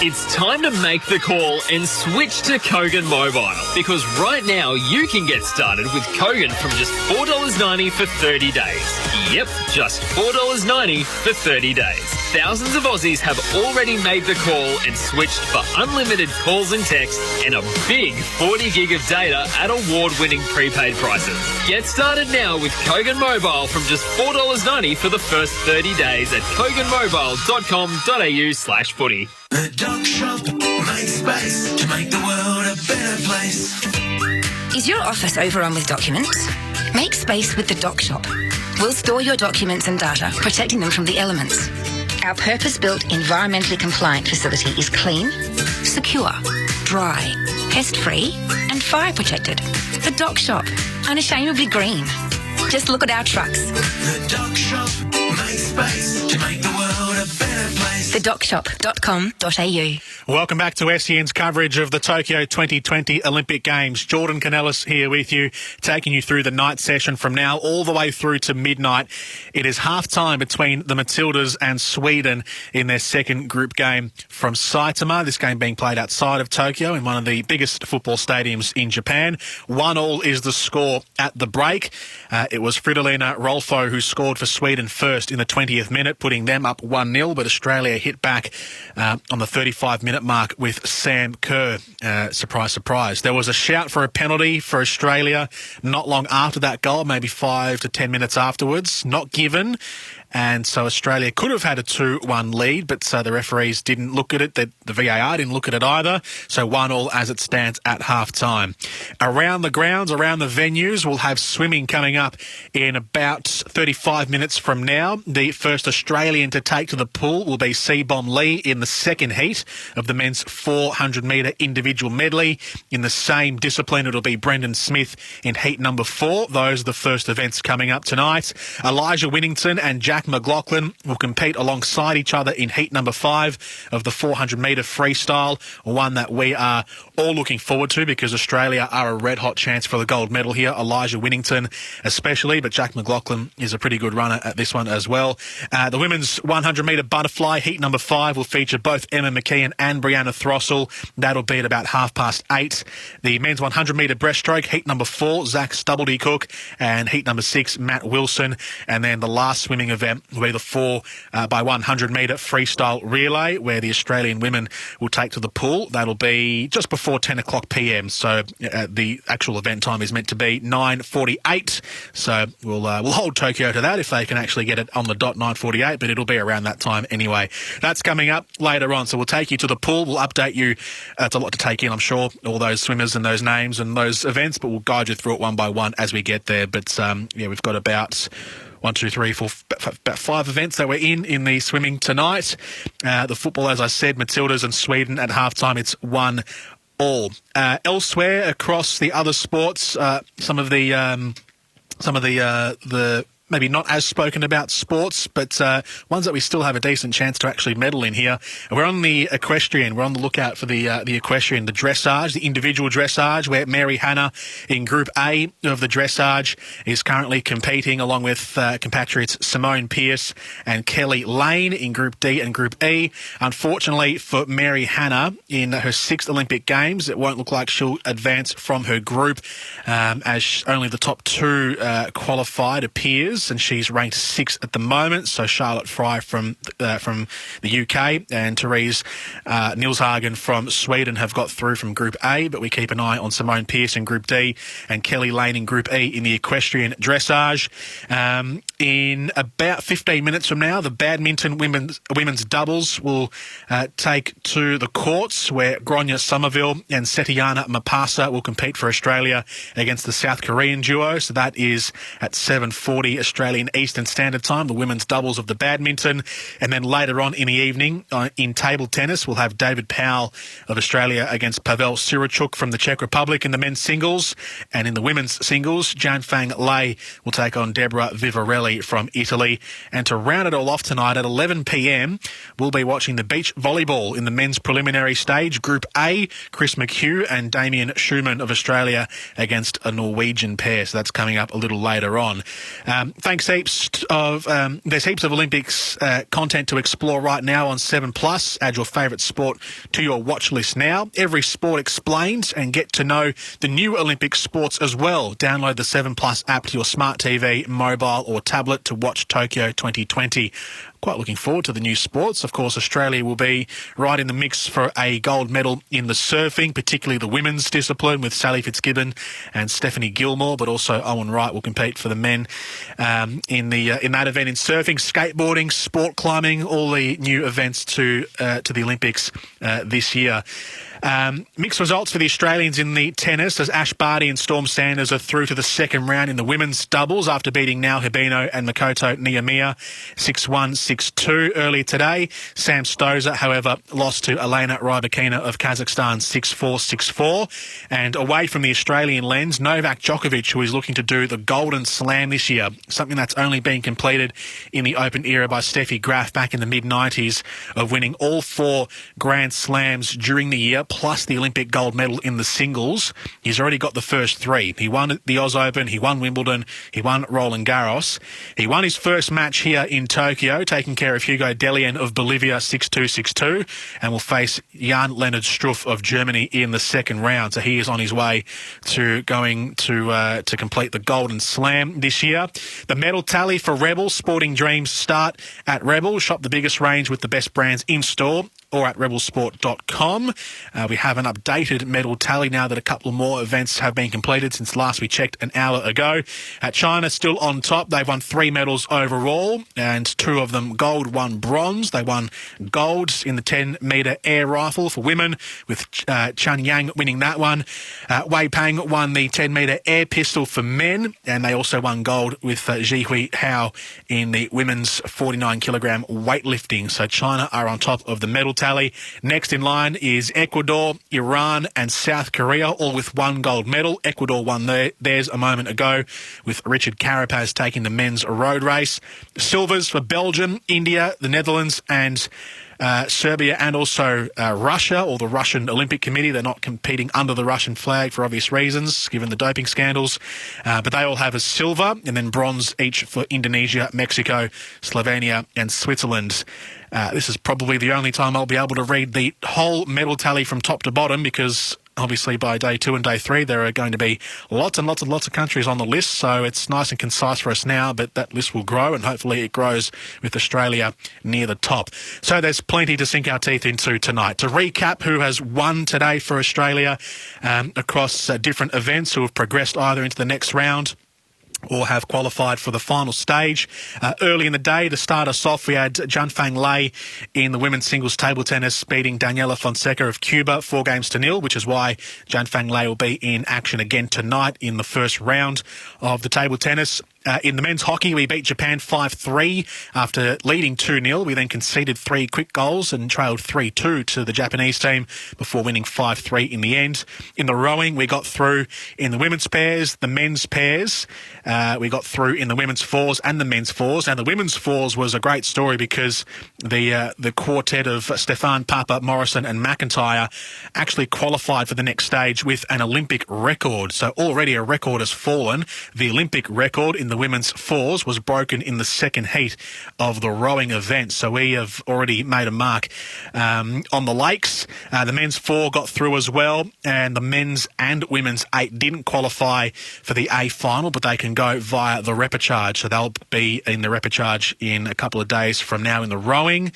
It's time to make the call and switch to Kogan Mobile, because right now you can get started with Kogan from just $4.90 for 30 days. Yep, just $4.90 for 30 days. Thousands of Aussies have already made the call and switched for unlimited calls and texts and a big 40 gig of data at award-winning prepaid prices. Get started now with Kogan Mobile from just $4.90 for the first 30 days at koganmobile.com.au/footy. The Doc Shop makes space to make the world a better place. Is your office overrun with documents? Make space with the Doc Shop. We'll store your documents and data, protecting them from the elements. Our purpose-built, environmentally compliant facility is clean, secure, dry, pest-free and fire-protected. The Doc Shop. unashamedly green. Just look at our trucks. The Dock Shop makes space to make the world a better place. thedockshop.com.au. Welcome back to SEN's coverage of the Tokyo 2020 Olympic Games. Jordan Canellis here with you, taking you through the night session from now all the way through to midnight. It is half-time between the Matildas and Sweden in their second group game from Saitama. This game being played outside of Tokyo in one of the biggest football stadiums in Japan. 1-1 is the score at the break. It was Fridolina Rolfo who scored for Sweden first in the 20th minute, putting them up 1-0, but Australia hit back on the 35-minute mark with Sam Kerr. Surprise, surprise. There was a shout for a penalty for Australia not long after that goal, maybe 5 to 10 minutes afterwards. Not given. And so Australia could have had a 2-1 lead, but the referees didn't look at it. The VAR didn't look at it either. So 1-1 as it stands at half-time. Around the grounds, around the venues, we'll have swimming coming up in about 35 minutes from now. The first Australian to take to the pool will be Seabom Lee in the second heat of the men's 400-metre individual medley. In the same discipline, it'll be Brendan Smith in heat number 4. Those are the first events coming up tonight. Elijah Winnington and Jack McLaughlin will compete alongside each other in heat number 5 of the 400-metre freestyle, one that we are all looking forward to because Australia are a red-hot chance for the gold medal here. Elijah Winnington especially, but Jack McLaughlin is a pretty good runner at this one as well. The women's 100-metre butterfly, heat number 5, will feature both Emma McKeon and Brianna Throssell. That'll be at about 8:30. The men's 100-metre breaststroke, heat number 4, Zach Stubblety-Cook, and heat number 6, Matt Wilson. And then the last swimming event will be the 4 by 100-metre freestyle relay, where the Australian women will take to the pool. That'll be just before 10 o'clock p.m. So the actual event time is meant to be 9:48. So we'll hold Tokyo to that if they can actually get it on the dot 9:48, but it'll be around that time anyway. That's coming up later on. So we'll take you to the pool. We'll update you. It's a lot to take in, I'm sure, all those swimmers and those names and those events, but we'll guide you through it one by one as we get there. But we've got about 1, 2, 3, 4, about 5 events that we're in the swimming tonight. The football, as I said, Matildas and Sweden at halftime, it's 1-1. Elsewhere across the other sports, some of the maybe not as spoken about sports, but ones that we still have a decent chance to actually medal in here. We're on the equestrian. We're on the lookout for the equestrian, the dressage, the individual dressage, where Mary Hannah in Group A of the dressage is currently competing along with compatriots Simone Pearce and Kelly Lane in Group D and Group E. Unfortunately for Mary Hannah, in her 6th Olympic Games, it won't look like she'll advance from her group as only the top 2 qualified appears, and she's ranked 6th at the moment. So Charlotte Fry from the UK and Therese Nilshagen from Sweden have got through from Group A, but we keep an eye on Simone Pearce in Group D and Kelly Lane in Group E in the equestrian dressage. In about 15 minutes from now, the badminton women's doubles will take to the courts, where Gronya Somerville and Setiana Mapasa will compete for Australia against the South Korean duo. So that is at 7:40 Australian Eastern Standard Time, the women's doubles of the badminton. And then later on in the evening, in table tennis, we'll have David Powell of Australia against Pavel Sirachuk from the Czech Republic in the men's singles. And in the women's singles, Jianfang Lei will take on Deborah Vivarelli from Italy. And to round it all off tonight at 11 p.m, we'll be watching the beach volleyball in the men's preliminary stage. Group A, Chris McHugh and Damien Schumann of Australia against a Norwegian pair. So that's coming up a little later on. Thanks heaps of there's heaps of Olympics content to explore right now on 7+. Add your favourite sport to your watch list now. Every sport explained, and get to know the new Olympic sports as well. Download the 7+ app to your smart TV, mobile or tablet to watch Tokyo 2020. Quite looking forward to the new sports. Of course, Australia will be right in the mix for a gold medal in the surfing, particularly the women's discipline with Sally Fitzgibbon and Stephanie Gilmore, but also Owen Wright will compete for the men in that event in surfing, skateboarding, sport climbing, all the new events to the Olympics this year. Mixed results for the Australians in the tennis, as Ash Barty and Storm Sanders are through to the second round in the women's doubles after beating Nao Hibino and Makoto Niyomiya 6-1, 6-2 earlier today. Sam Stosur, however, lost to Elena Rybakina of Kazakhstan 6-4, 6-4. And away from the Australian lens, Novak Djokovic, who is looking to do the Golden Slam this year, something that's only been completed in the Open era by Steffi Graf back in the mid-90s, of winning all 4 Grand Slams during the year, plus the Olympic gold medal in the singles. He's already got the first 3. He won the Oz Open, he won Wimbledon, he won Roland Garros. He won his first match here in Tokyo, taking care of Hugo Dellien of Bolivia 6-2, 6-2, and will face Jan-Lennard Struff of Germany in the second round. So he is on his way to going to complete the Golden Slam this year. The medal tally for Rebel Sporting Dreams start at Rebel. Shop the biggest range with the best brands in store or at rebelsport.com. We have an updated medal tally now that a couple more events have been completed since last we checked an hour ago. China still on top. They've won 3 medals overall, and 2 of them gold, 1 bronze. They won gold in the 10-metre air rifle for women, with Chen Yang winning that one. Wei Peng won the 10-metre air pistol for men, and they also won gold with Jihui Hao in the women's 49-kilogram weightlifting. So China are on top of the medal tally. Next in line is Ecuador, Iran and South Korea, all with 1 gold medal. Ecuador won theirs a moment ago, with Richard Carapaz taking the men's road race. Silvers for Belgium, India, the Netherlands and Serbia, and also Russia, or the Russian Olympic Committee. They're not competing under the Russian flag for obvious reasons, given the doping scandals. But they all have a silver, and then bronze each for Indonesia, Mexico, Slovenia and Switzerland. This is probably the only time I'll be able to read the whole medal tally from top to bottom, because obviously by day 2 and day 3 there are going to be lots and lots of countries on the list, so it's nice and concise for us now, but that list will grow, and hopefully it grows with Australia near the top. So there's plenty to sink our teeth into tonight. To recap who has won today for Australia across different events, who have progressed either into the next round or have qualified for the final stage. Early in the day, to start us off, we had Jianfang Lei in the women's singles table tennis beating Daniela Fonseca of Cuba 4-0, which is why Jianfang Lei will be in action again tonight in the first round of the table tennis. In the men's hockey, we beat Japan 5-3 after leading 2-0. We then conceded 3 quick goals and trailed 3-2 to the Japanese team before winning 5-3 in the end. In the rowing, we got through in the women's pairs, the men's pairs. We got through in the women's fours and the men's fours. And the women's fours was a great story because the quartet of Stefan, Papa, Morrison and McIntyre actually qualified for the next stage with an Olympic record. So already a record has fallen. The Olympic record in the women's fours was broken in the second heat of the rowing event. So we have already made a mark on the lakes. The men's 4 got through as well, and the men's and women's 8 didn't qualify for the A final, but they can go via the repechage. So they'll be in the repechage in a couple of days from now in the rowing.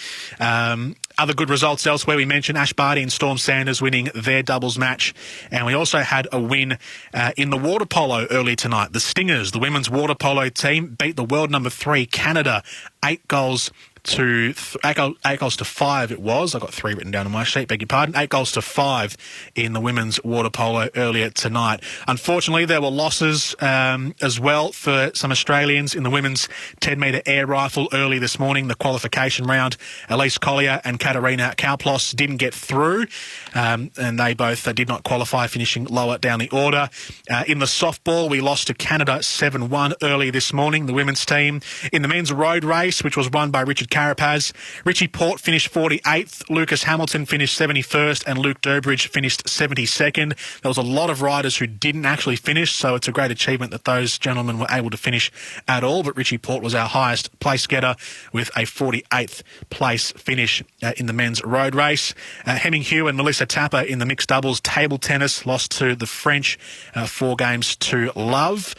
Other good results elsewhere, we mentioned Ash Barty and Storm Sanders winning their doubles match. And we also had a win in the water polo earlier tonight. The Stingers, the women's water polo team, beat the world number 3 Canada 8 goals to 5 it was. I got 3 written down on my sheet, beg your pardon. 8 goals to 5 in the women's water polo earlier tonight. Unfortunately, there were losses as well for some Australians in the women's 10-metre air rifle early this morning, the qualification round. Elise Collier and Katarina Kauplos didn't get through, and they both did not qualify, finishing lower down the order. In the softball, we lost to Canada 7-1 early this morning, the women's team. In the men's road race, which was won by Richard Carapaz, Richie Port finished 48th, Lucas Hamilton finished 71st, and Luke Durbridge finished 72nd. There was a lot of riders who didn't actually finish, so it's a great achievement that those gentlemen were able to finish at all, but Richie Port was our highest place getter with a 48th place finish in the men's road race. Hemming Hugh and Melissa Tapper in the mixed doubles table tennis lost to the French 4-0.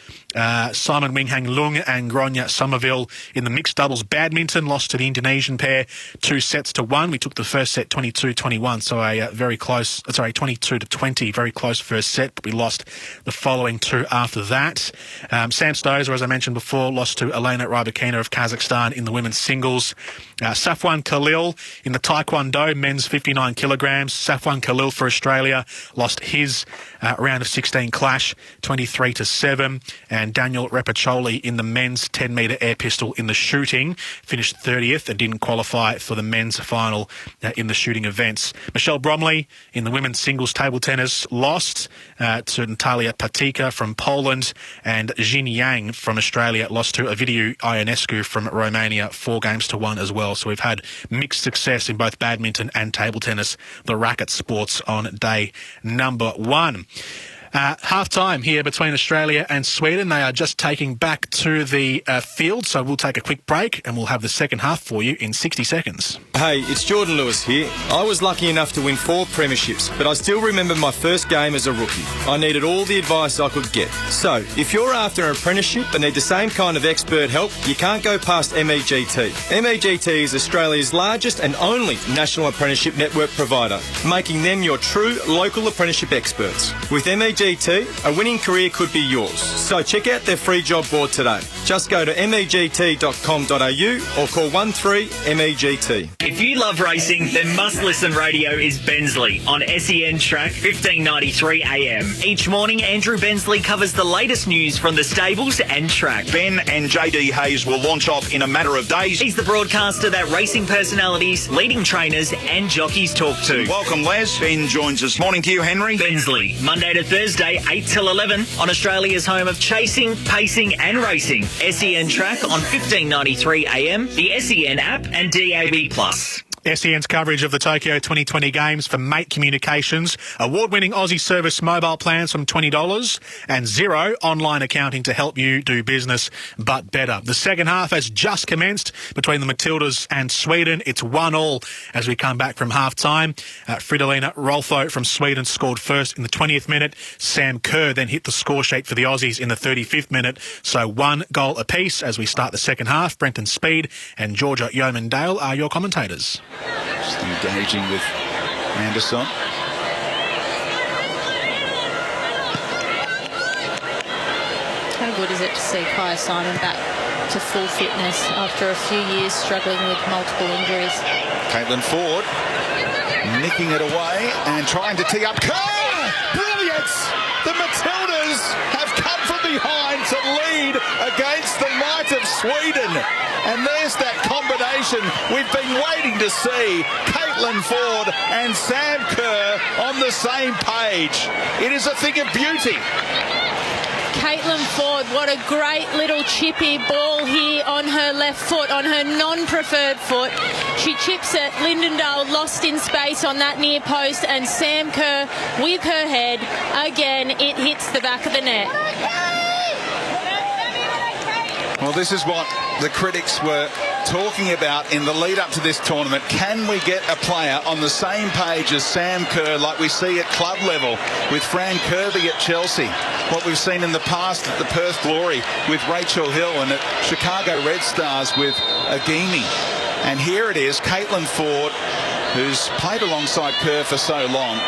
Simon Winghang Lung and Gronya Somerville in the mixed doubles badminton lost to the Indonesian pair 2-1. We took the first set 22-21, so a very close, 22-20, very close first set, but we lost the following 2 after that. Sam Stosur, as I mentioned before, lost to Elena Rybakina of Kazakhstan in the women's singles. Safwan Khalil in the Taekwondo men's 59 kilograms. Safwan Khalil for Australia lost his round of 16 clash 23-7. And Daniel Repiccioli in the men's 10-metre air pistol in the shooting finished 30th and didn't qualify for the men's final in the shooting events. Michelle Bromley in the women's singles table tennis lost to Natalia Patica from Poland, and Jin Yang from Australia lost to Ovidiu Ionescu from Romania 4-1 as well. So we've had mixed success in both badminton and table tennis, the racket sports, on day number 1. Half-time here between Australia and Sweden. They are just taking back to the field, so we'll take a quick break and we'll have the second half for you in 60 seconds. Hey, it's Jordan Lewis here. I was lucky enough to win 4 premierships, but I still remember my first game as a rookie. I needed all the advice I could get. So, if you're after an apprenticeship and need the same kind of expert help, you can't go past MEGT. MEGT is Australia's largest and only national apprenticeship network provider, making them your true local apprenticeship experts. With MEGT, a winning career could be yours. So check out their free job board today. Just go to megt.com.au or call 13MEGT. If you love racing, then must-listen radio is Bensley on SEN Track 1593 AM. Each morning, Andrew Bensley covers the latest news from the stables and track. Ben and JD Hayes will launch off in a matter of days. He's the broadcaster that racing personalities, leading trainers and jockeys talk to. Welcome, Les. Ben joins us. Morning to you, Henry. Bensley, Monday to Thursday, 8 till 11 on Australia's home of chasing, pacing and racing. SEN Track on 1593 AM, the SEN app and DAB+. SEN's coverage of the Tokyo 2020 Games for Mate Communications, award-winning Aussie service mobile plans from $20 and Xero online accounting to help you do business but better. The second half has just commenced between the Matildas and Sweden. It's 1-1 as we come back from half-time. Fridolina Rolfo from Sweden scored first in the 20th minute. Sam Kerr then hit the score sheet for the Aussies in the 35th minute. So 1 goal apiece as we start the second half. Brenton Speed and Georgia Yeomandale are your commentators. Just engaging with Anderson. How good is it to see Kaya Simon back to full fitness after a few years struggling with multiple injuries? Caitlin Ford nicking it away and trying to tee up Kerr! Brilliant! The Matildas have come from behind to lead against the might of Sweden. And there's that combination we've been waiting to see. Caitlin Ford and Sam Kerr on the same page. It is a thing of beauty. Caitlin Ford, what a great little chippy ball here on her left foot, on her non-preferred foot. She chips it. Lindendale lost in space on that near post, and Sam Kerr with her head. Again, it hits the back of the net. Well, this is what the critics were talking about in the lead up to this tournament. Can we get a player on the same page as Sam Kerr like we see at club level with Fran Kirby at Chelsea? What we've seen in the past at the Perth Glory with Rachel Hill and at Chicago Red Stars with Agimi. And here it is, Caitlin Ford, who's played alongside Kerr for so long,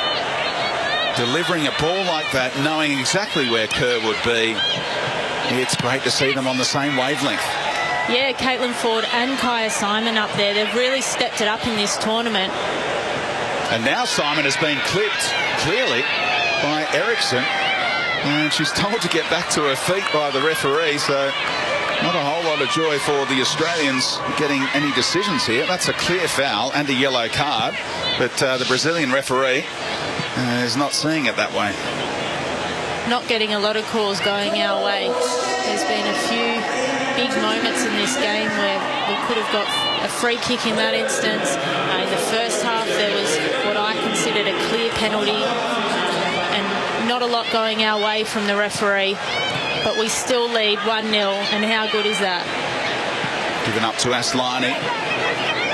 delivering a ball like that, knowing exactly where Kerr would be. It's great to see them on the same wavelength. Yeah, Caitlin Ford and Kaya Simon up there. They've really stepped it up in this tournament. And now Simon has been clipped, clearly, by Eriksson. And she's told to get back to her feet by the referee, so not a whole lot of joy for the Australians getting any decisions here. That's a clear foul and a yellow card, but the Brazilian referee is not seeing it that way. Not getting a lot of calls going our way. There's been a few big moments in this game where we could have got a free kick in that instance. In the first half there was what I considered a clear penalty and not a lot going our way from the referee, but we still lead 1-0, and how good is that? Given up to Aslani.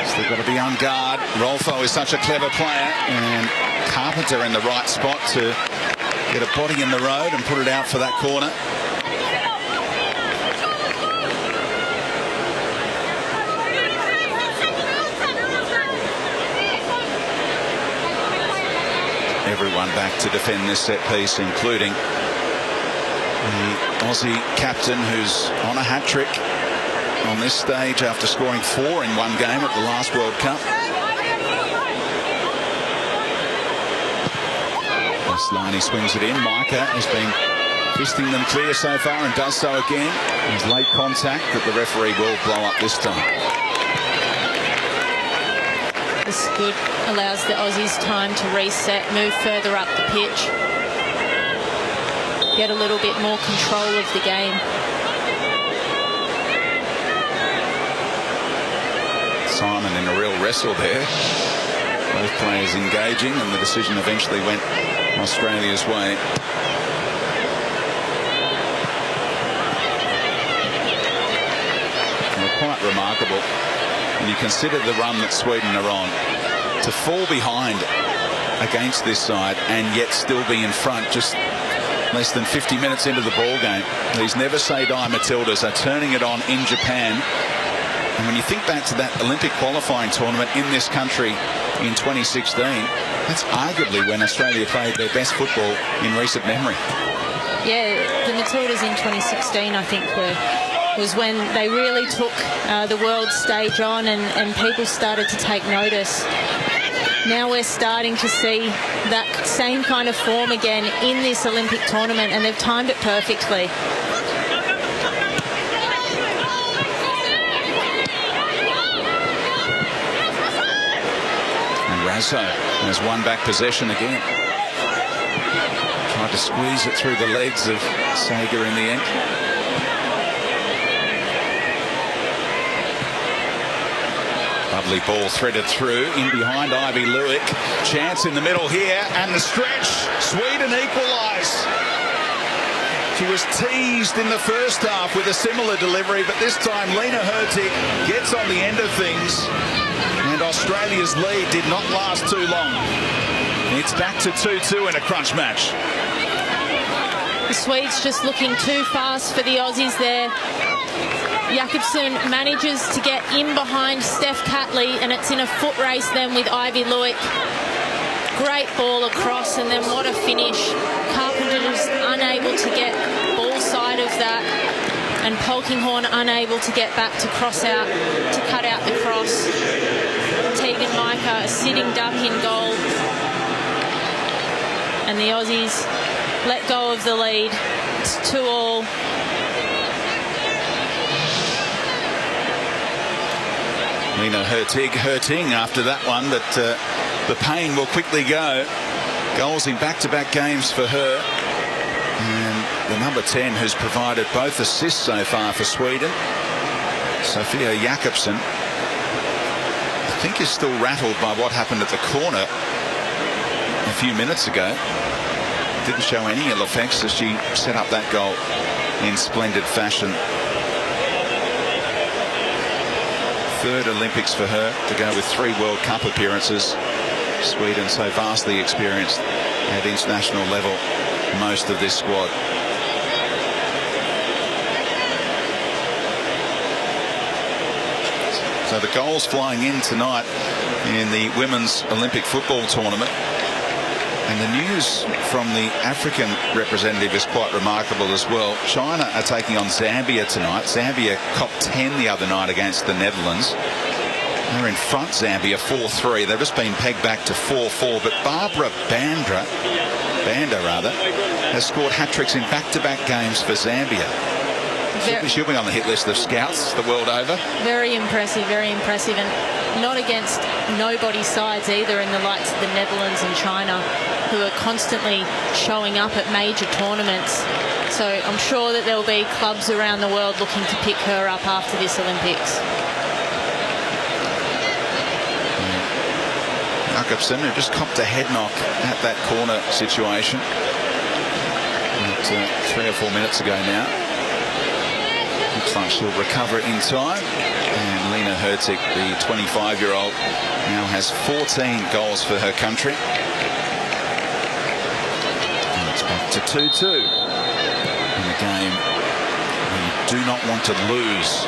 Still got to be on guard. Rolfo is such a clever player, and Carpenter in the right spot to get a body in the road and put it out for that corner. Everyone back to defend this set piece, including the Aussie captain, who's on a hat-trick on this stage after scoring 4 in one game at the last World Cup. Aslani swings it in. Micah has been Fisting them clear so far and does so again. There's late contact that the referee will blow up this time. This is good. Allows the Aussies time to reset, move further up the pitch, get a little bit more control of the game. Simon in a real wrestle there. Both players engaging, and the decision eventually went Australia's way. Quite remarkable when you consider the run that Sweden are on, to fall behind against this side and yet still be in front just less than 50 minutes into the ball game. These never say die Matildas are turning it on in Japan. And when you think back to that Olympic qualifying tournament in this country in 2016, that's arguably when Australia played their best football in recent memory. Yeah, the Matildas in 2016, I think, was when they really took the world stage on, and people started to take notice. Now we're starting to see that same kind of form again in this Olympic tournament, and they've timed it perfectly. And Razzo has won back possession again. Tried to squeeze it through the legs of Sager in the end. Lovely ball threaded through, in behind Ivy Lewick. Chance in the middle here, and the stretch. Sweden equalise. She was teased in the first half with a similar delivery, but this time Lena Hurtig gets on the end of things, and Australia's lead did not last too long. It's back to 2-2 in a crunch match. The Swedes just looking too fast for the Aussies there. Jakobsen manages to get in behind Steph Catley, and it's in a foot race then with Ivy Lewick. Great ball across, and then what a finish. Carpenter just unable to get ball side of that, and Polkinghorne unable to get back to cross out, to cut out the cross. Tegan Micah a sitting duck in goal, and the Aussies let go of the lead. It's 2-2. Lena Hurtig hurting after that one, but the pain will quickly go. Goals in back-to-back games for her. And the number 10 who's provided both assists so far for Sweden, Sofia Jakobsen, I think is still rattled by what happened at the corner a few minutes ago. Didn't show any ill effects as she set up that goal in splendid fashion. Third Olympics for her, to go with 3 World Cup appearances. Sweden so vastly experienced at international level, most of this squad. So the goals flying in tonight in the Women's Olympic Football Tournament. And the news from the African representative is quite remarkable as well. China are taking on Zambia tonight. Zambia copped 10 the other night against the Netherlands. They're in front, Zambia, 4-3. They've just been pegged back to 4-4. But Barbara Banda has scored hat-tricks in back-to-back games for Zambia. She'll be on the hit list of scouts the world over. Very impressive, and not against nobody sides either in the likes of the Netherlands and China, who are constantly showing up at major tournaments. So I'm sure that there'll be clubs around the world looking to pick her up after this Olympics. Jakobsen, who just copped a head knock at that corner situation 3 or 4 minutes ago now. Looks like she'll recover in time. And Lena Hurtig, the 25-year-old, now has 14 goals for her country. And it's back to 2-2 in a game where you do not want to lose,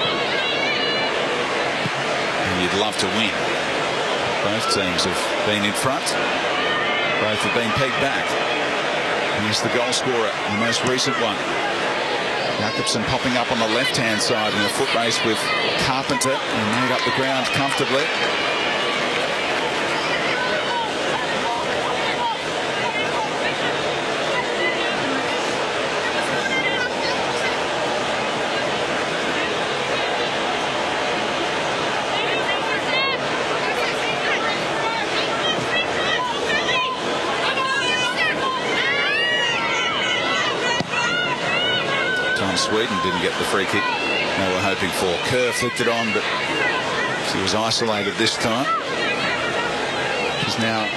and you'd love to win. Both teams have been in front. Both have been pegged back. And here's the goal scorer, the most recent one. Jakobsen popping up on the left-hand side in a foot race with Carpenter, and made up the ground comfortably. Sweden didn't get the free kick they were hoping for. Kerr flicked it on, but she was isolated this time. She's now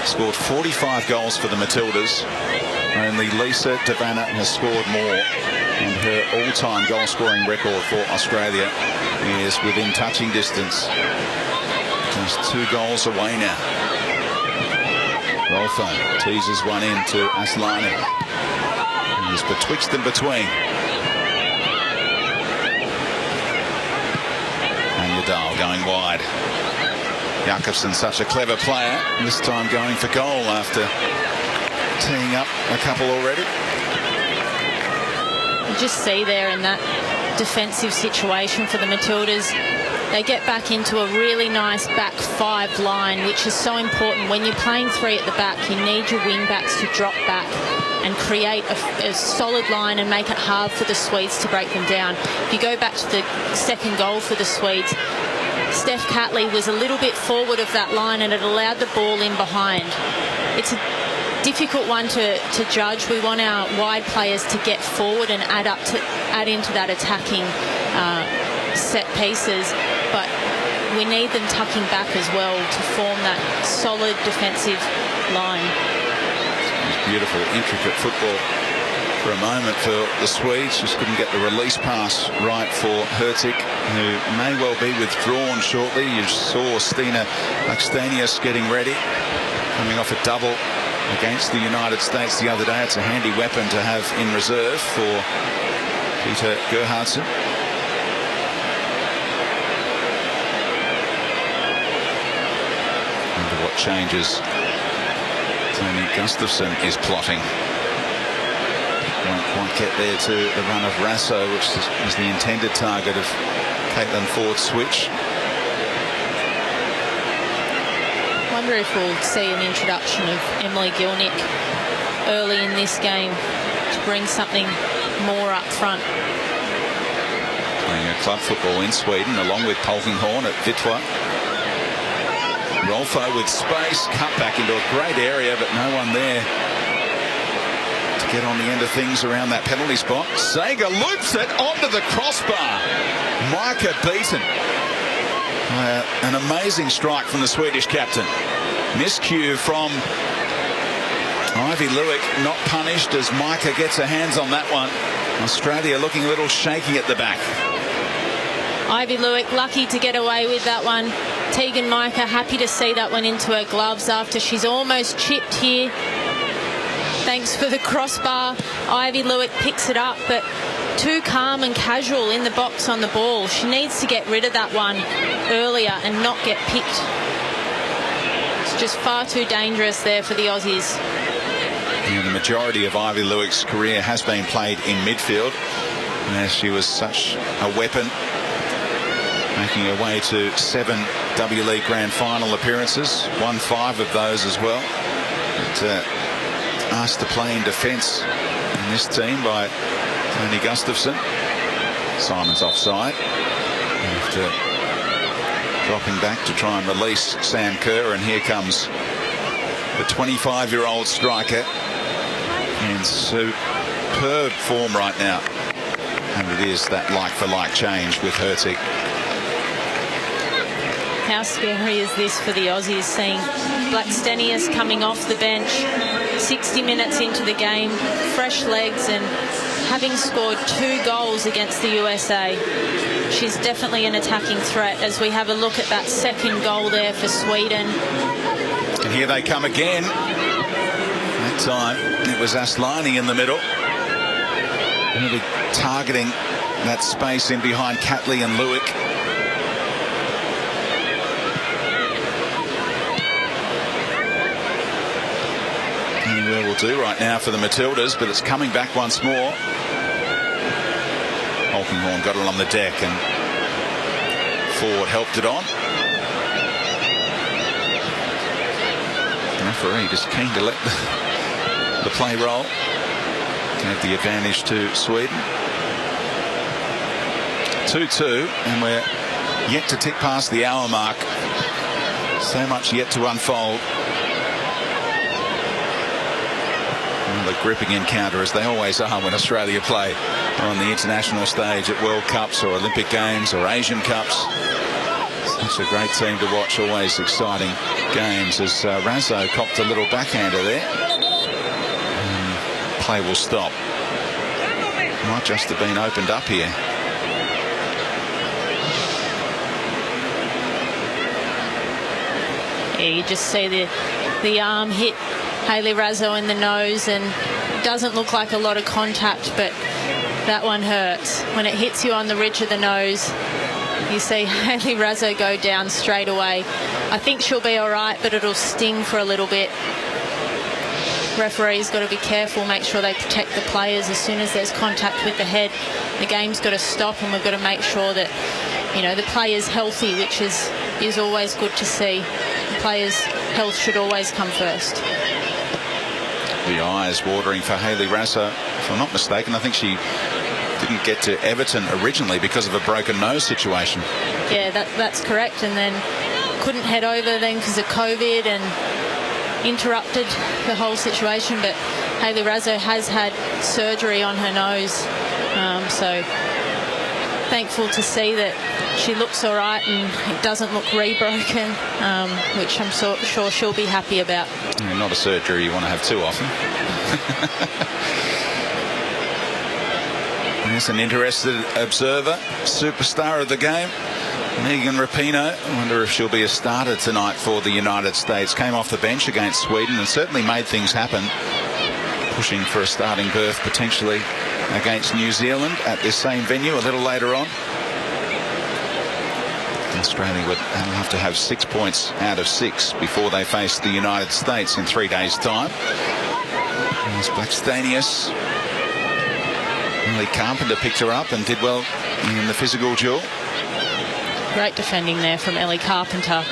scored 45 goals for the Matildas. Only Lisa Devanna has scored more, and her all-time goal-scoring record for Australia is within touching distance. Just 2 goals away now. Rolfo teases one in to Aslani. He's betwixt and between. And Yadal going wide. Jakobsen, such a clever player, this time going for goal after teeing up a couple already. You just see there in that defensive situation for the Matildas, they get back into a really nice back 5 line, which is so important. When you're playing 3 at the back, you need your wing backs to drop back and create a solid line and make it hard for the Swedes to break them down. If you go back to the second goal for the Swedes, Steph Catley was a little bit forward of that line and it allowed the ball in behind. It's a difficult one to judge. We want our wide players to get forward and add into that attacking set pieces, but we need them tucking back as well to form that solid defensive line. Beautiful, intricate football for a moment for the Swedes. Just couldn't get the release pass right for Hertig, who may well be withdrawn shortly. You saw Stina Laxtanius getting ready, coming off a double against the United States the other day. It's a handy weapon to have in reserve for Peter Gerhardsen. Wonder what changes Tony Gustafsson is plotting. Won't quite get there to the run of Rasso, which is the intended target of Caitlin Ford's switch. I wonder if we'll see an introduction of Emily Gilnick early in this game to bring something more up front. Playing a club football in Sweden along with Polkinghorn at Vitwa. Rolfo with space, cut back into a great area, but no one there to get on the end of things around that penalty spot. Sager loops it onto the crossbar. Micah beaten. An amazing strike from the Swedish captain. Miscue from Ivy Lewick, not punished as Micah gets her hands on that one. Australia looking a little shaky at the back. Ivy Lewick lucky to get away with that one. Tegan Micah happy to see that one into her gloves after she's almost chipped here. Thanks for the crossbar. Ivy Lewick picks it up, but too calm and casual in the box on the ball. She needs to get rid of that one earlier and not get picked. It's just far too dangerous there for the Aussies. Yeah, the majority of Ivy Lewick's career has been played in midfield, as she was such a weapon, making her way to 7 W League Grand Final appearances, won 5 of those as well. But, asked to play in defence in this team by Tony Gustafsson. Simon's offside after dropping back to try and release Sam Kerr, and here comes the 25-year-old striker in superb form right now, and it is that like-for-like change with Hertig. How scary is this for the Aussies, seeing Blackstenius coming off the bench 60 minutes into the game, fresh legs, and having scored 2 goals against the USA. She's definitely an attacking threat as we have a look at that second goal there for Sweden. And here they come again. That time it was Aslani in the middle, really targeting that space in behind Catley and Lewick. Anywhere will do right now for the Matildas, but it's coming back once more. Polkinghorn got it on the deck and Ford helped it on. The referee just keen to let the play roll. Gave the advantage to Sweden. 2-2, and we're yet to tick past the hour mark. So much yet to unfold. Another gripping encounter, as they always are when Australia play on the international stage at World Cups or Olympic Games or Asian Cups. Such a great team to watch, always exciting games, as Razzo copped a little backhander there. Play will stop. Might just have been opened up here. Yeah, you just see the arm hit Hayley Razzo in the nose, and it doesn't look like a lot of contact, but that one hurts. When it hits you on the ridge of the nose, you see Hayley Razzo go down straight away. I think she'll be all right, but it'll sting for a little bit. Referee's got to be careful, make sure they protect the players. As soon as there's contact with the head, the game's got to stop, and we've got to make sure that, you know, the player's healthy, which is always good to see. The player's health should always come first. The eyes watering for Hayley Razzo. If I'm not mistaken, I think she didn't get to Everton originally because of a broken nose situation. Yeah, that's correct, and then couldn't head over then because of COVID and interrupted the whole situation. But Hayley Razzo has had surgery on her nose, so thankful to see that she looks all right and it doesn't look rebroken, which I'm sure she'll be happy about. Not a surgery you want to have too often. There's an interested observer, superstar of the game, Megan Rapinoe. I wonder if she'll be a starter tonight for the United States. Came off the bench against Sweden and certainly made things happen, pushing for a starting berth potentially against New Zealand at this same venue a little later on. Australia would have to have 6 points out of 6 before they face the United States in 3 days' time. There's Blackstenius. Ellie Carpenter picked her up and did well in the physical duel. Great defending there from Ellie Carpenter.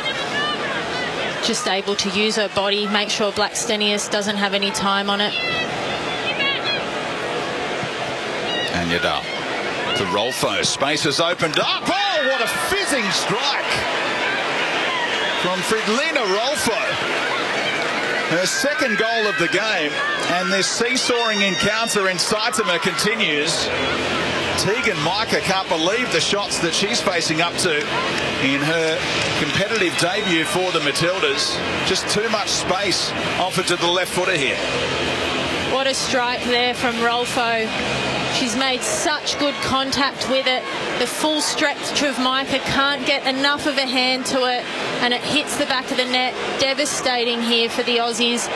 Just able to use her body, make sure Blackstenius doesn't have any time on it. And Yadal to Rolfo. Space has opened up. Oh, what a fizzing strike from Fridlina Rolfo. Her second goal of the game, and this seesawing encounter in Saitama continues. Tegan Micah can't believe the shots that she's facing up to in her competitive debut for the Matildas. Just too much space offered to the left footer here. What a strike there from Rolfo. She's made such good contact with it. The full stretch of Micah can't get enough of a hand to it, and it hits the back of the net. Devastating here for the Aussies.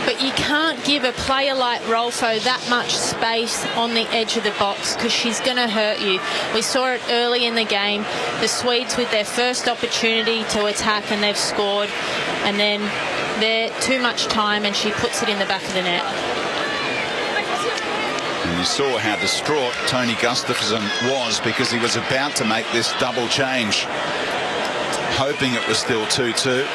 But you can't give a player like Rolfo that much space on the edge of the box, because she's going to hurt you. We saw it early in the game. The Swedes with their first opportunity to attack, and they've scored. And then they're too much time, and she puts it in the back of the net. And you saw how distraught Tony Gustafsson was, because he was about to make this double change, hoping it was still 2-2.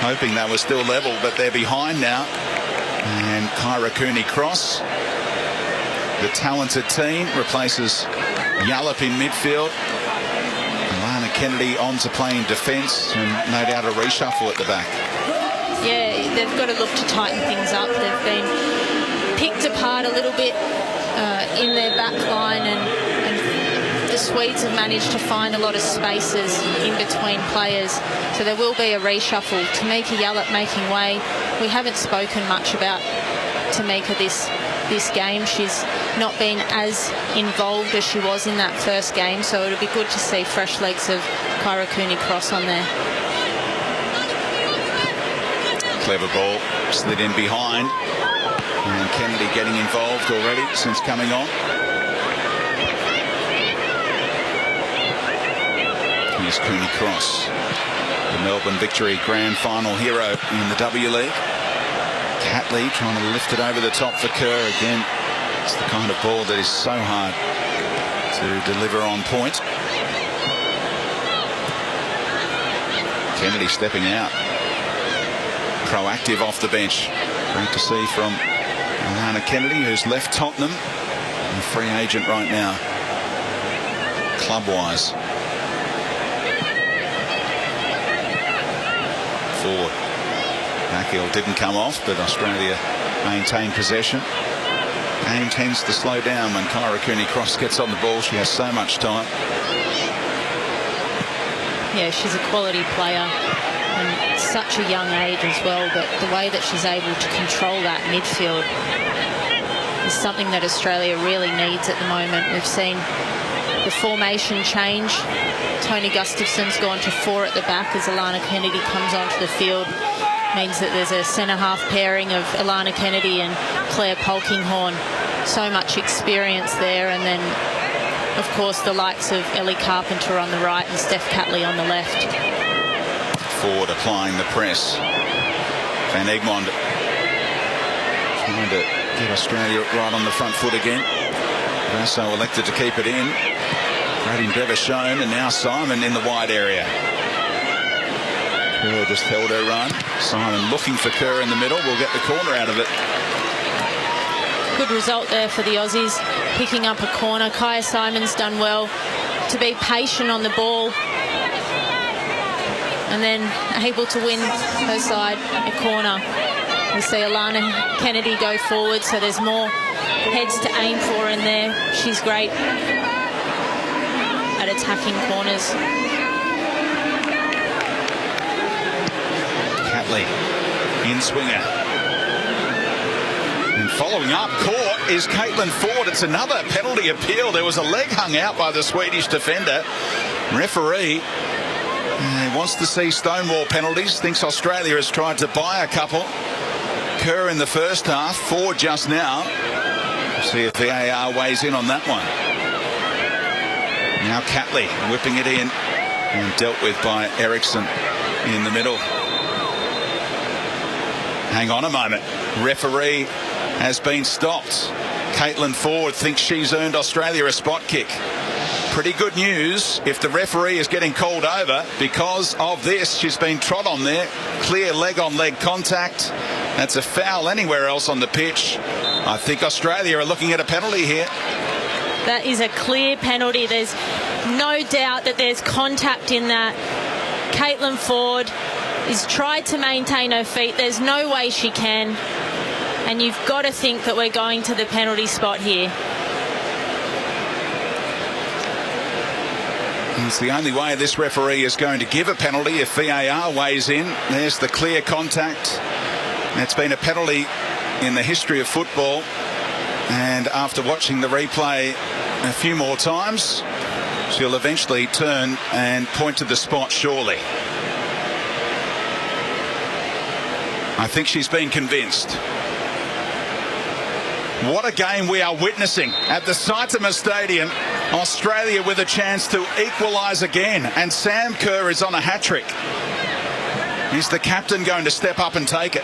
Hoping they were still level, but they're behind now. And Kyra Cooney-Cross, the talented teen, replaces Yallop in midfield. Alana Kennedy on to play in defence, and no doubt a reshuffle at the back. Yeah, they've got to look to tighten things up. They've been picked apart a little bit in their back line, and the Swedes have managed to find a lot of spaces in between players. So there will be a reshuffle. Tamika Yallop making way. We haven't spoken much about Tamika this game. She's not been as involved as she was in that first game, so it'll be good to see fresh legs of Kyra Cooney-Cross on there. Clever ball, slid in behind. And Kennedy getting involved already since coming on. Here's Cooney-Cross, the Melbourne Victory Grand Final hero in the W League. Catley trying to lift it over the top for Kerr again. It's the kind of ball that is so hard to deliver on point. Kennedy stepping out, proactive off the bench. Great to see from Alana Kennedy, who's left Tottenham, a free agent right now, club-wise. Forward, Tackle didn't come off, but Australia maintained possession. Game tends to slow down when Kyra Cooney-Cross gets on the ball. She has so much time. Yeah, she's a quality player and such a young age as well, but the way that she's able to control that midfield is something that Australia really needs at the moment. We've seen the formation change. Tony Gustafson's gone to 4 at the back as Alana Kennedy comes onto the field. Means that there's a centre-half pairing of Alana Kennedy and Claire Polkinghorne. So much experience there. And then, of course, the likes of Ellie Carpenter on the right and Steph Catley on the left. Ford applying the press. Van Egmond trying to get Australia right on the front foot again. Grasso elected to keep it in. Brady Bever-Shown, and now Simon in the wide area. Kerr just held her run. Simon looking for Kerr in the middle. We'll get the corner out of it. Good result there for the Aussies, picking up a corner. Kaya Simon's done well to be patient on the ball and then able to win her side a corner. We see Alana Kennedy go forward, so there's more heads to aim for in there. She's great at attacking corners. Catley in swinger. And following up court is Caitlin Ford. It's another penalty appeal. There was a leg hung out by the Swedish defender. Referee wants to see stonewall penalties. Thinks Australia has tried to buy a couple. Kerr in the first half, Ford just now. See if the VAR weighs in on that one. Now Catley whipping it in and dealt with by Eriksson in the middle. Hang on a moment. Referee has been stopped. Caitlin Ford thinks she's earned Australia a spot kick. Pretty good news if the referee is getting called over because of this. She's been trod on there. Clear leg-on-leg contact. That's a foul anywhere else on the pitch. I think Australia are looking at a penalty here. That is a clear penalty. There's no doubt that there's contact in that. Caitlin Ford has tried to maintain her feet. There's no way she can. And you've got to think that we're going to the penalty spot here. It's the only way this referee is going to give a penalty if VAR weighs in. There's the clear contact. It's been a penalty in the history of football. And after watching the replay a few more times, she'll eventually turn and point to the spot, surely. I think she's been convinced. What a game we are witnessing at the Saitama Stadium. Australia with a chance to equalise again. And Sam Kerr is on a hat-trick. Is the captain going to step up and take it?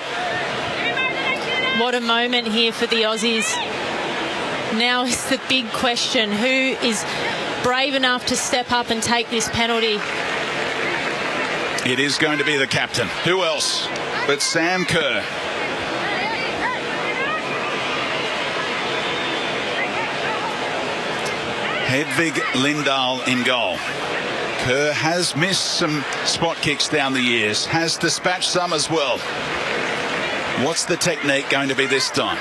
What a moment here for the Aussies. Now is the big question. Who is brave enough to step up and take this penalty? It is going to be the captain. Who else but Sam Kerr? Hedvig Lindahl in goal. Kerr has missed some spot kicks down the years, has dispatched some as well. What's the technique going to be this time?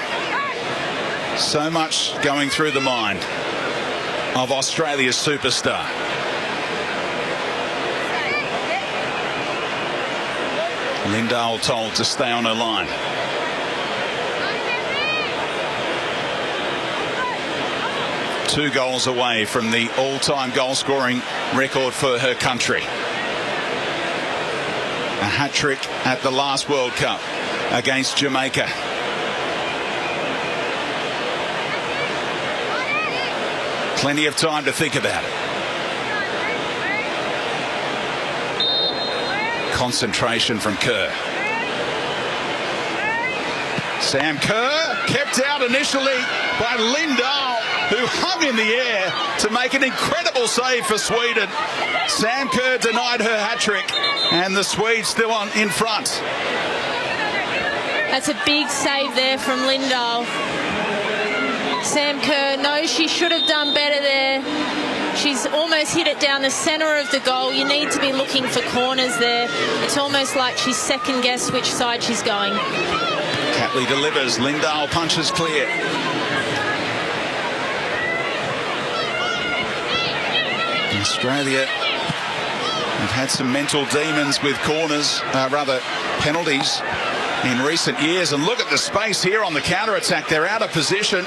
So much going through the mind of Australia's superstar. Lindahl told to stay on her line. Two goals away from the all-time goal-scoring record for her country. A hat-trick at the last World Cup against Jamaica. Plenty of time to think about it. Concentration from Kerr. Sam Kerr kept out initially by Lindahl, who hung in the air to make an incredible save for Sweden. Sam Kerr denied her hat-trick, and the Swedes still on in front. That's a big save there from Lindahl. Sam Kerr knows she should have done better there. She's almost hit it down the centre of the goal. You need to be looking for corners there. It's almost like she's second-guessed which side she's going. Catley delivers. Lindahl punches clear. Australia have had some mental demons with corners, rather penalties in recent years. And look at the space here on the counter-attack. They're out of position.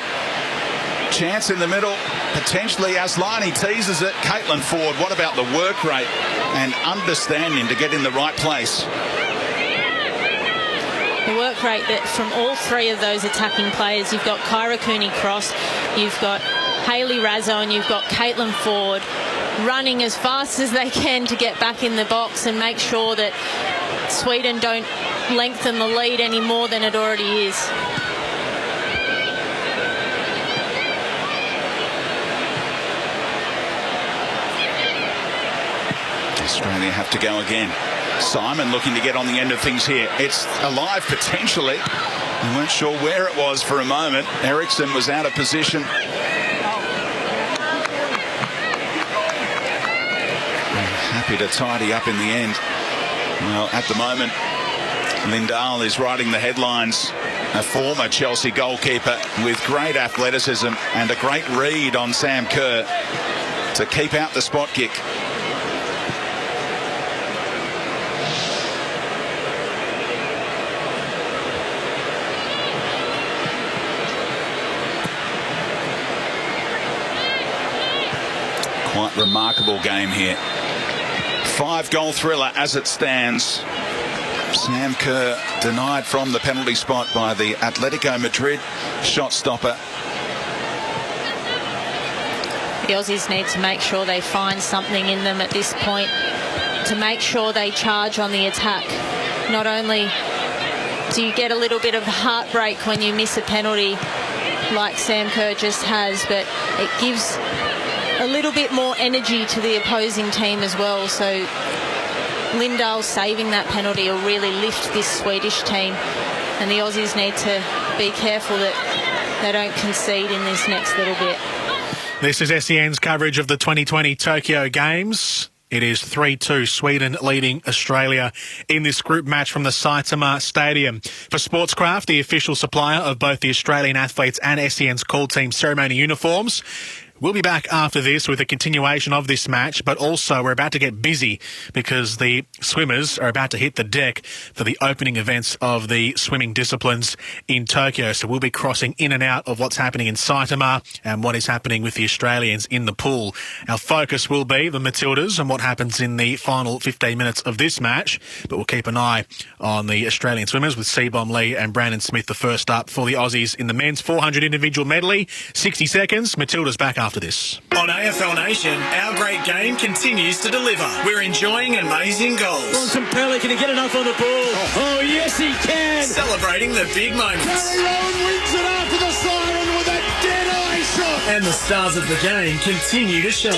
Chance in the middle. Potentially Aslani teases it. Caitlin Ford, what about the work rate and understanding to get in the right place? The work rate that from all three of those attacking players. You've got Kyra Cooney-Cross, you've got Hayley Razzo, and you've got Caitlin Ford running as fast as they can to get back in the box and make sure that Sweden don't lengthen the lead any more than it already is. Australia have to go again. Simon looking to get on the end of things here. It's alive potentially. We weren't sure where it was for a moment. Eriksson was out of position. Happy to tidy up in the end. Well, at the moment, Lindahl is riding the headlines. A former Chelsea goalkeeper with great athleticism and a great read on Sam Kerr to keep out the spot kick. Quite remarkable game here. 5-goal thriller as it stands. Sam Kerr denied from the penalty spot by the Atletico Madrid shot stopper. The Aussies need to make sure they find something in them at this point to make sure they charge on the attack. Not only do you get a little bit of heartbreak when you miss a penalty like Sam Kerr just has, but it gives a little bit more energy to the opposing team as well. So Lindahl saving that penalty will really lift this Swedish team, and the Aussies need to be careful that they don't concede in this next little bit. This is SEN's coverage of the 2020 Tokyo Games. It is 3-2 Sweden leading Australia in this group match from the Saitama Stadium. For Sportscraft, the official supplier of both the Australian athletes and SEN's call team ceremony uniforms, we'll be back after this with a continuation of this match, but also we're about to get busy because the swimmers are about to hit the deck for the opening events of the swimming disciplines in Tokyo. So we'll be crossing in and out of what's happening in Saitama and what is happening with the Australians in the pool. Our focus will be the Matildas and what happens in the final 15 minutes of this match, but we'll keep an eye on the Australian swimmers with Seabom Lee and Brandon Smith the first up for the Aussies in the men's 400 individual medley. 60 seconds. Matildas back after this. On AFL Nation, our great game continues to deliver. We're enjoying amazing goals. Bronson Pelly, can he get enough on the ball? Oh, yes, he can. Celebrating the big moments. Gary Rowan wins it after the siren with a dead eye shot. And the stars of the game continue to shine.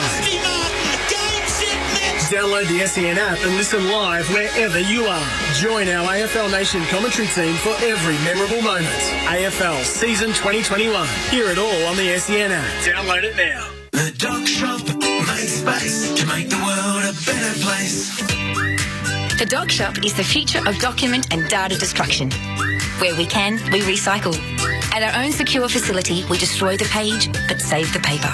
Download the SEN app and listen live wherever you are. Join our AFL Nation commentary team for every memorable moment. AFL Season 2021. Hear it all on the SEN app. Download it now. The Doc Shop makes space to make the world a better place. The Doc Shop is the future of document and data destruction. Where we can, we recycle. At our own secure facility, we destroy the page but save the paper.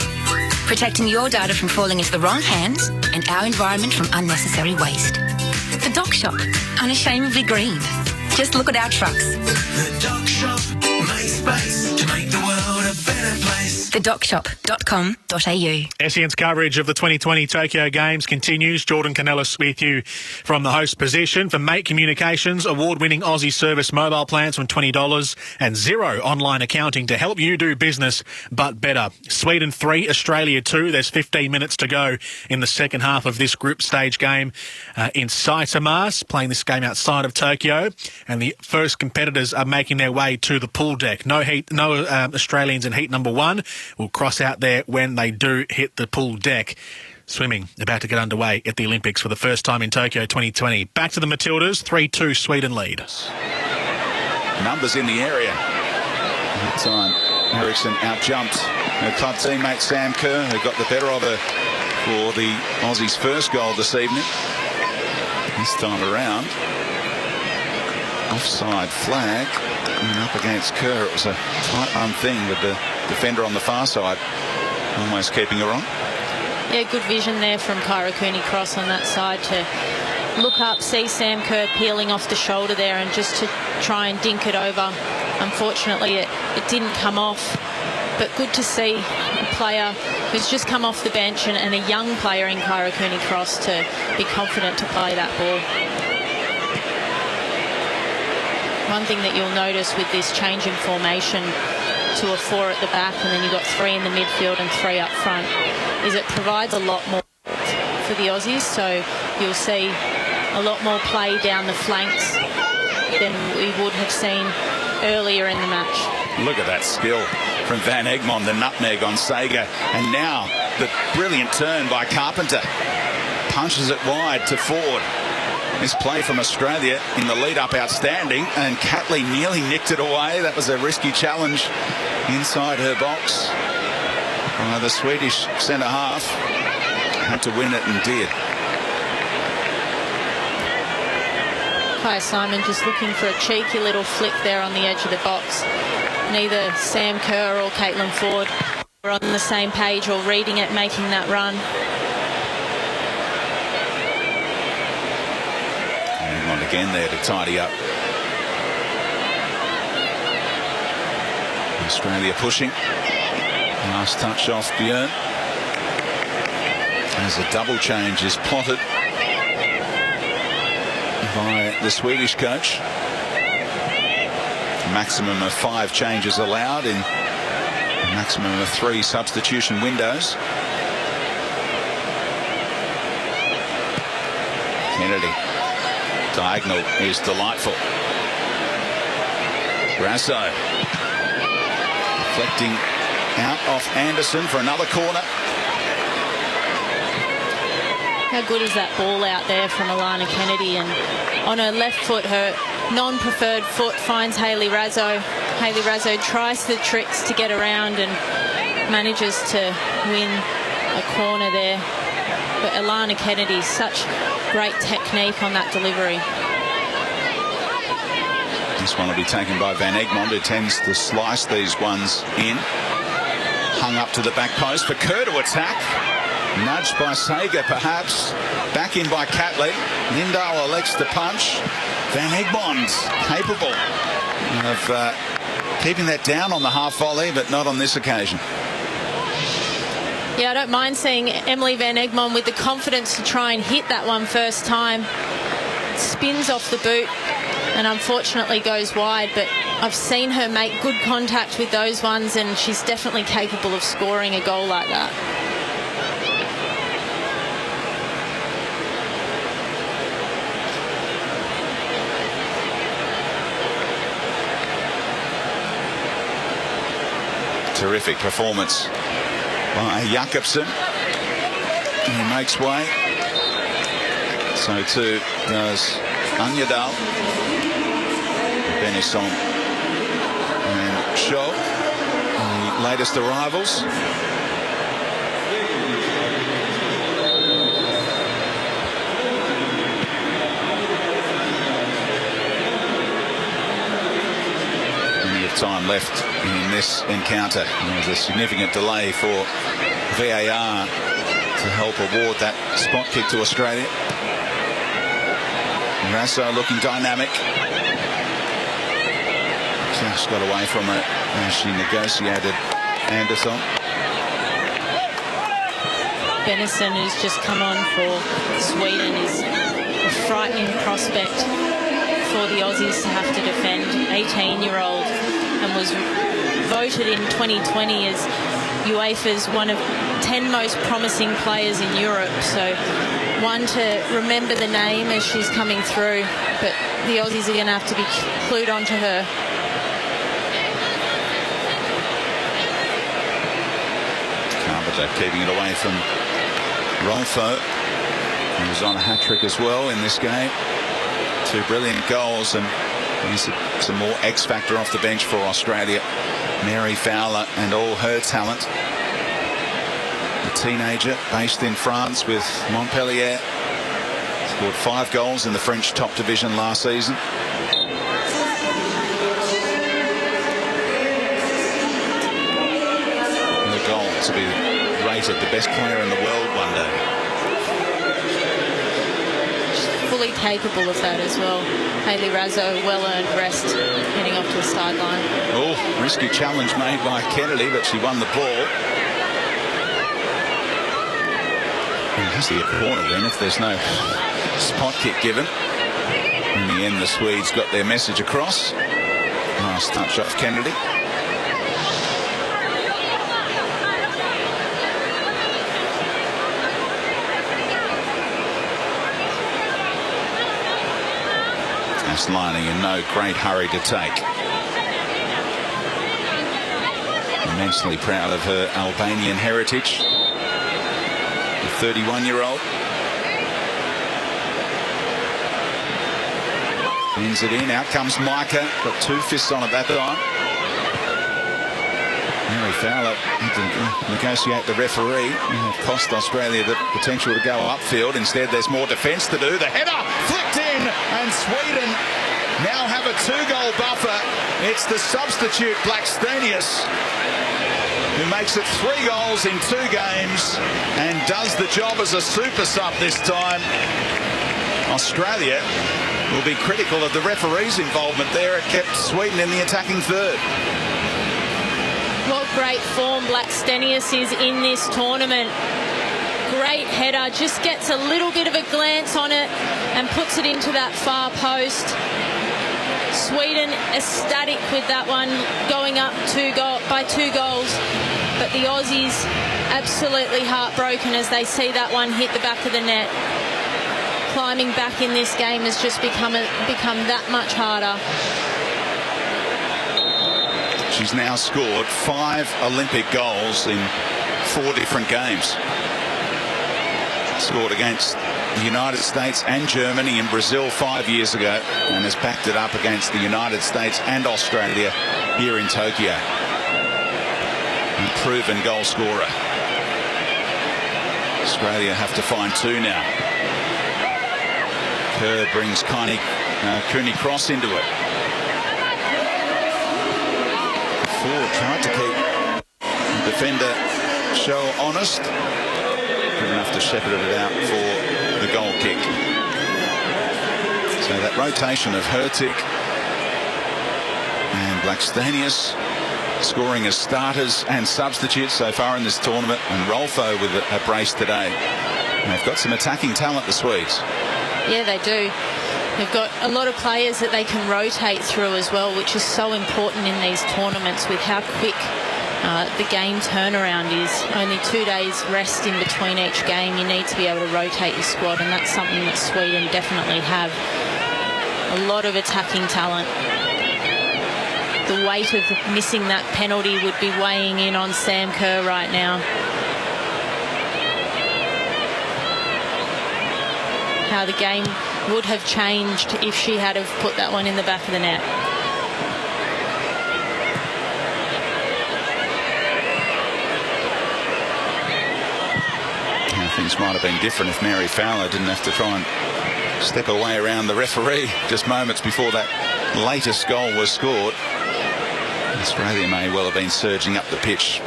Protecting your data from falling into the wrong hands and our environment from unnecessary waste. The Doc Shop, unashamedly green. Just look at our trucks. The Doc Shop makes space to make the world a better place. thedocshop.com.au. SEN's coverage of the 2020 Tokyo Games continues. Jordan Canellis with you from the host position. For Mate Communications, award-winning Aussie service mobile plans from $20 and zero online accounting to help you do business but better. Sweden 3, Australia 2. There's 15 minutes to go in the second half of this group stage game in Saitama, playing this game outside of Tokyo. And the first competitors are making their way to the pool deck. No Australians in heat number 1. We'll cross out there when they do hit the pool deck. Swimming about to get underway at the Olympics for the first time in Tokyo 2020. Back to the Matildas, 3-2 Sweden lead. Numbers in the area. That time, Eriksson out-jumped her club teammate Sam Kerr, who got the better of her for the Aussies' first goal this evening. This time around, offside flag, and up against Kerr. It was a tight run thing with the defender on the far side almost keeping her on. Yeah, good vision there from Kyra Cooney-Cross on that side to look up, see Sam Kerr peeling off the shoulder there and just to try and dink it over. Unfortunately, it didn't come off, but good to see a player who's just come off the bench and a young player in Kyra Cooney-Cross to be confident to play that ball. One thing that you'll notice with this change in formation to a 4 at the back and then you've got 3 in the midfield and 3 up front is it provides a lot more for the Aussies, so you'll see a lot more play down the flanks than we would have seen earlier in the match. Look at that skill from Van Egmond, the nutmeg on Sager, and now the brilliant turn by Carpenter. Punches it wide to Ford. This play from Australia in the lead-up outstanding, and Catley nearly nicked it away. That was a risky challenge inside her box. The Swedish centre-half had to win it and did. Kaya Simon just looking for a cheeky little flick there on the edge of the box. Neither Sam Kerr or Caitlin Ford were on the same page or reading it, making that run. And on again there to tidy up. Australia pushing. Last touch off Björn. As a double change is plotted by the Swedish coach. A maximum of 5 changes allowed in a maximum of 3 substitution windows. Kennedy. Diagonal is delightful. Grasso. Deflecting out off Anderson for another corner. How good is that ball out there from Alana Kennedy, and on her left foot, her non-preferred foot finds Hayley Razzo. Hayley Razzo tries the tricks to get around and manages to win a corner there. But Alana Kennedy, such great technique on that delivery. This one will be taken by Van Egmond, who tends to slice these ones in. Hung up to the back post for Kerr to attack. Nudged by Sager, perhaps. Back in by Catley. Lindahl elects to punch. Van Egmond capable of keeping that down on the half volley, but not on this occasion. Yeah, I don't mind seeing Emily Van Egmond with the confidence to try and hit that one first time. Spins off the boot and unfortunately goes wide, but I've seen her make good contact with those ones, and she's definitely capable of scoring a goal like that. Terrific performance by Jakobsen. He makes way. So too does Anjadal, Benisson and Shaw, the latest arrivals. Time left in this encounter. There's a significant delay for VAR to help award that spot kick to Australia. Rasso looking dynamic. Just got away from it as she negotiated Anderson. Benison, who's just come on for Sweden, is a frightening prospect for the Aussies to have to defend. 18-year-old, and was voted in 2020 as UEFA's one of 10 most promising players in Europe. So one to remember the name as she's coming through, but the Aussies are going to have to be clued onto her. Carpenter keeping it away from Rolfo, who was on a hat-trick as well in this game. 2 brilliant goals, and there's some more X factor off the bench for Australia. Mary Fowler and all her talent. a teenager based in France with Montpellier. Scored 5 goals in the French top division last season. Her goal to be rated the best player in the world one day. Fully capable of that as well. Hayley Razzo, well-earned rest, heading off to the sideline. Oh, risky challenge made by Kennedy, but she won the ball. And has the corner then if there's no spot kick given. In the end, the Swedes got their message across. Nice touch off Kennedy. Lining in no great hurry to take. Immensely proud of her Albanian heritage. The 31-year-old. Bends it in. Out comes Micah. Got 2 fists on it that time. Mary Fowler had to negotiate the referee. It cost Australia the potential to go upfield. Instead, there's more defence to do. The header flicked in, and Sweden now have a 2-goal buffer. It's the substitute Blackstenius who makes it 3 goals in 2 games and does the job as a super sub this time. Australia will be critical of the referee's involvement there. It kept Sweden in the attacking third. What great form Blackstenius is in this tournament. Great header, just gets a little bit of a glance on it and puts it into that far post. Sweden ecstatic with that one, going up by 2 goals. But the Aussies absolutely heartbroken as they see that one hit the back of the net. Climbing back in this game has just become that much harder. She's now scored 5 Olympic goals in 4 different games. Scored against the United States and Germany and Brazil 5 years ago, and has backed it up against the United States and Australia here in Tokyo. A proven goal scorer. Australia have to find 2 now. Kerr brings Cooney Cross into it. Ford tried to keep the defender show honest. Good enough to shepherd it out for the goal kick. So that rotation of Hurtig and Blackstenius scoring as starters and substitutes so far in this tournament, and Rolfo with a brace today. And they've got some attacking talent, the Swedes. Yeah, they do. They've got a lot of players that they can rotate through as well, which is so important in these tournaments with how quick the game turnaround is. Only 2 days rest in between each game. You need to be able to rotate your squad, and that's something that Sweden definitely have. A lot of attacking talent. The weight of missing that penalty would be weighing in on Sam Kerr right now. How the game would have changed if she had have put that one in the back of the net. Things might have been different if Mary Fowler didn't have to try and step away around the referee just moments before that latest goal was scored. Australia may well have been surging up the pitch,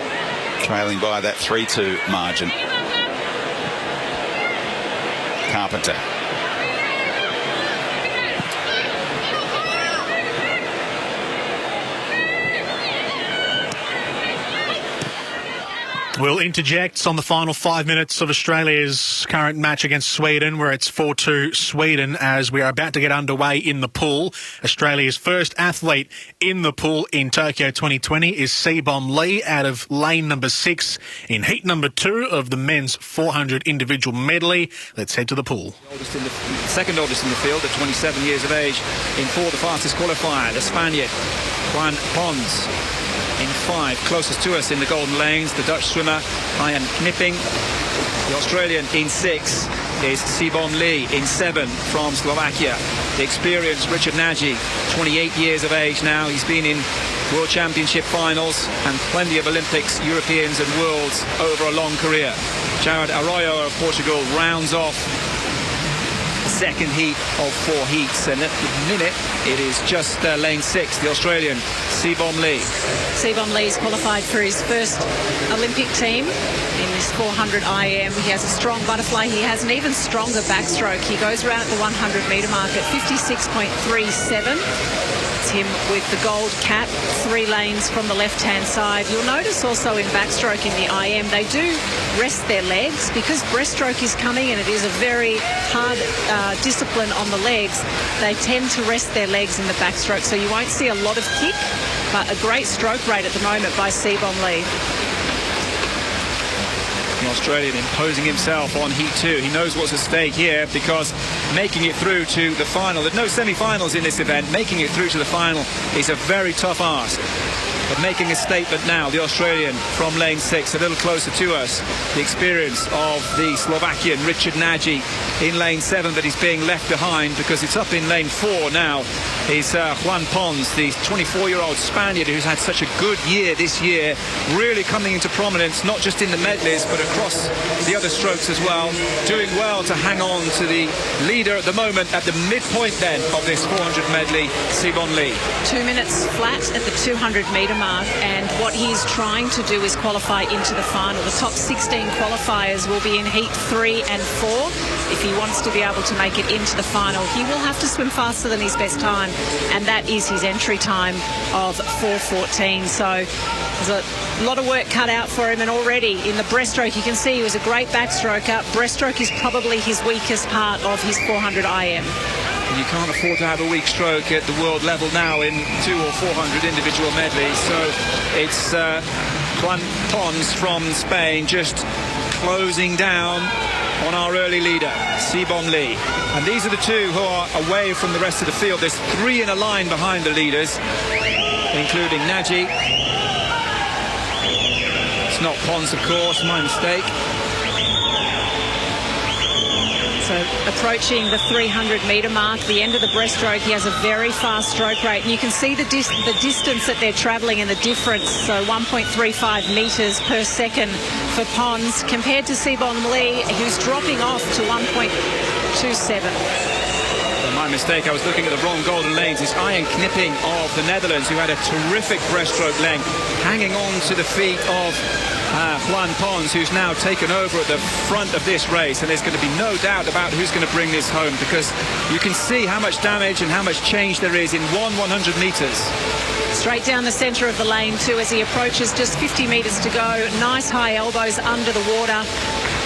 trailing by that 3-2 margin. Carpenter. We'll interject on the final 5 minutes of Australia's current match against Sweden, where it's 4-2 Sweden, as we are about to get underway in the pool. Australia's first athlete in the pool in Tokyo 2020 is Seebom Lee out of lane number 6 in heat number 2 of the men's 400 individual medley. Let's head to the pool. Second oldest in the field at 27 years of age. In 4, the fastest qualifier, the Spaniard Juan Pons. In 5, closest to us in the golden lanes, the Dutch swimmer Ian Knipping. The Australian in 6 is Seebom Lee. In 7 from Slovakia, the experienced Richard Nagy, 28 years of age now. He's been in World Championship finals, and plenty of Olympics, Europeans and Worlds over a long career. Jared Arroyo of Portugal rounds off the second heat of 4 heats, and at the minute it is just lane 6, the Australian, Sebom Lee. Sebom Lee's qualified for his first Olympic team in this 400 IM. He has a strong butterfly. He has an even stronger backstroke. He goes around at the 100 metre mark at 56.37. It's him with the gold cap, 3 lanes from the left-hand side. You'll notice also in backstroke in the IM, they do rest their legs because breaststroke is coming and it is a very hard discipline on the legs. They tend to rest their legs in the backstroke, so you won't see a lot of kick, but a great stroke rate at the moment by Sebom Lee. The Australian imposing himself on Heat 2. He knows what's at stake here because making it through to the final, there's no semi-finals in this event, making it through to the final is a very tough ask. But making a statement now, the Australian from lane 6, a little closer to us, the experience of the Slovakian Richard Nagy in lane 7, but he's being left behind because it's up in lane 4 now. Is Juan Pons, the 24-year-old Spaniard who's had such a good year this year, really coming into prominence, not just in the medleys, but across the other strokes as well. Doing well to hang on to the leader at the moment at the midpoint then of this 400 medley, Sebom Lee. 2 minutes flat at the 200 metre mark, and what he's trying to do is qualify into the final. The top 16 qualifiers will be in Heat 3 and 4. If he wants to be able to make it into the final, he will have to swim faster than his best time, and that is his entry time of 4:14. So there's a lot of work cut out for him, and already in the breaststroke you can see he was a great backstroker. Breaststroke is probably his weakest part of his 400 IM. You can't afford to have a weak stroke at the world level now in 200 or 400 individual medleys. So it's Juan Pons from Spain just closing down on our early leader, Sebom Lee. And these are the two who are away from the rest of the field. There's 3 in a line behind the leaders, including Nagy. It's not Pons, of course, my mistake. So approaching the 300 metre mark, the end of the breaststroke, he has a very fast stroke rate. And you can see the distance that they're travelling and the difference. So 1.35 metres per second for Pons compared to Sebom Lee, who's dropping off to 1.27. My mistake, I was looking at the wrong golden lanes. It's Ian Knipping of the Netherlands, who had a terrific breaststroke length, hanging on to the feet of Juan Pons, who's now taken over at the front of this race, and there's going to be no doubt about who's going to bring this home, because you can see how much damage and how much change there is in 100 metres. Straight down the centre of the lane too as he approaches, just 50 metres to go. Nice high elbows under the water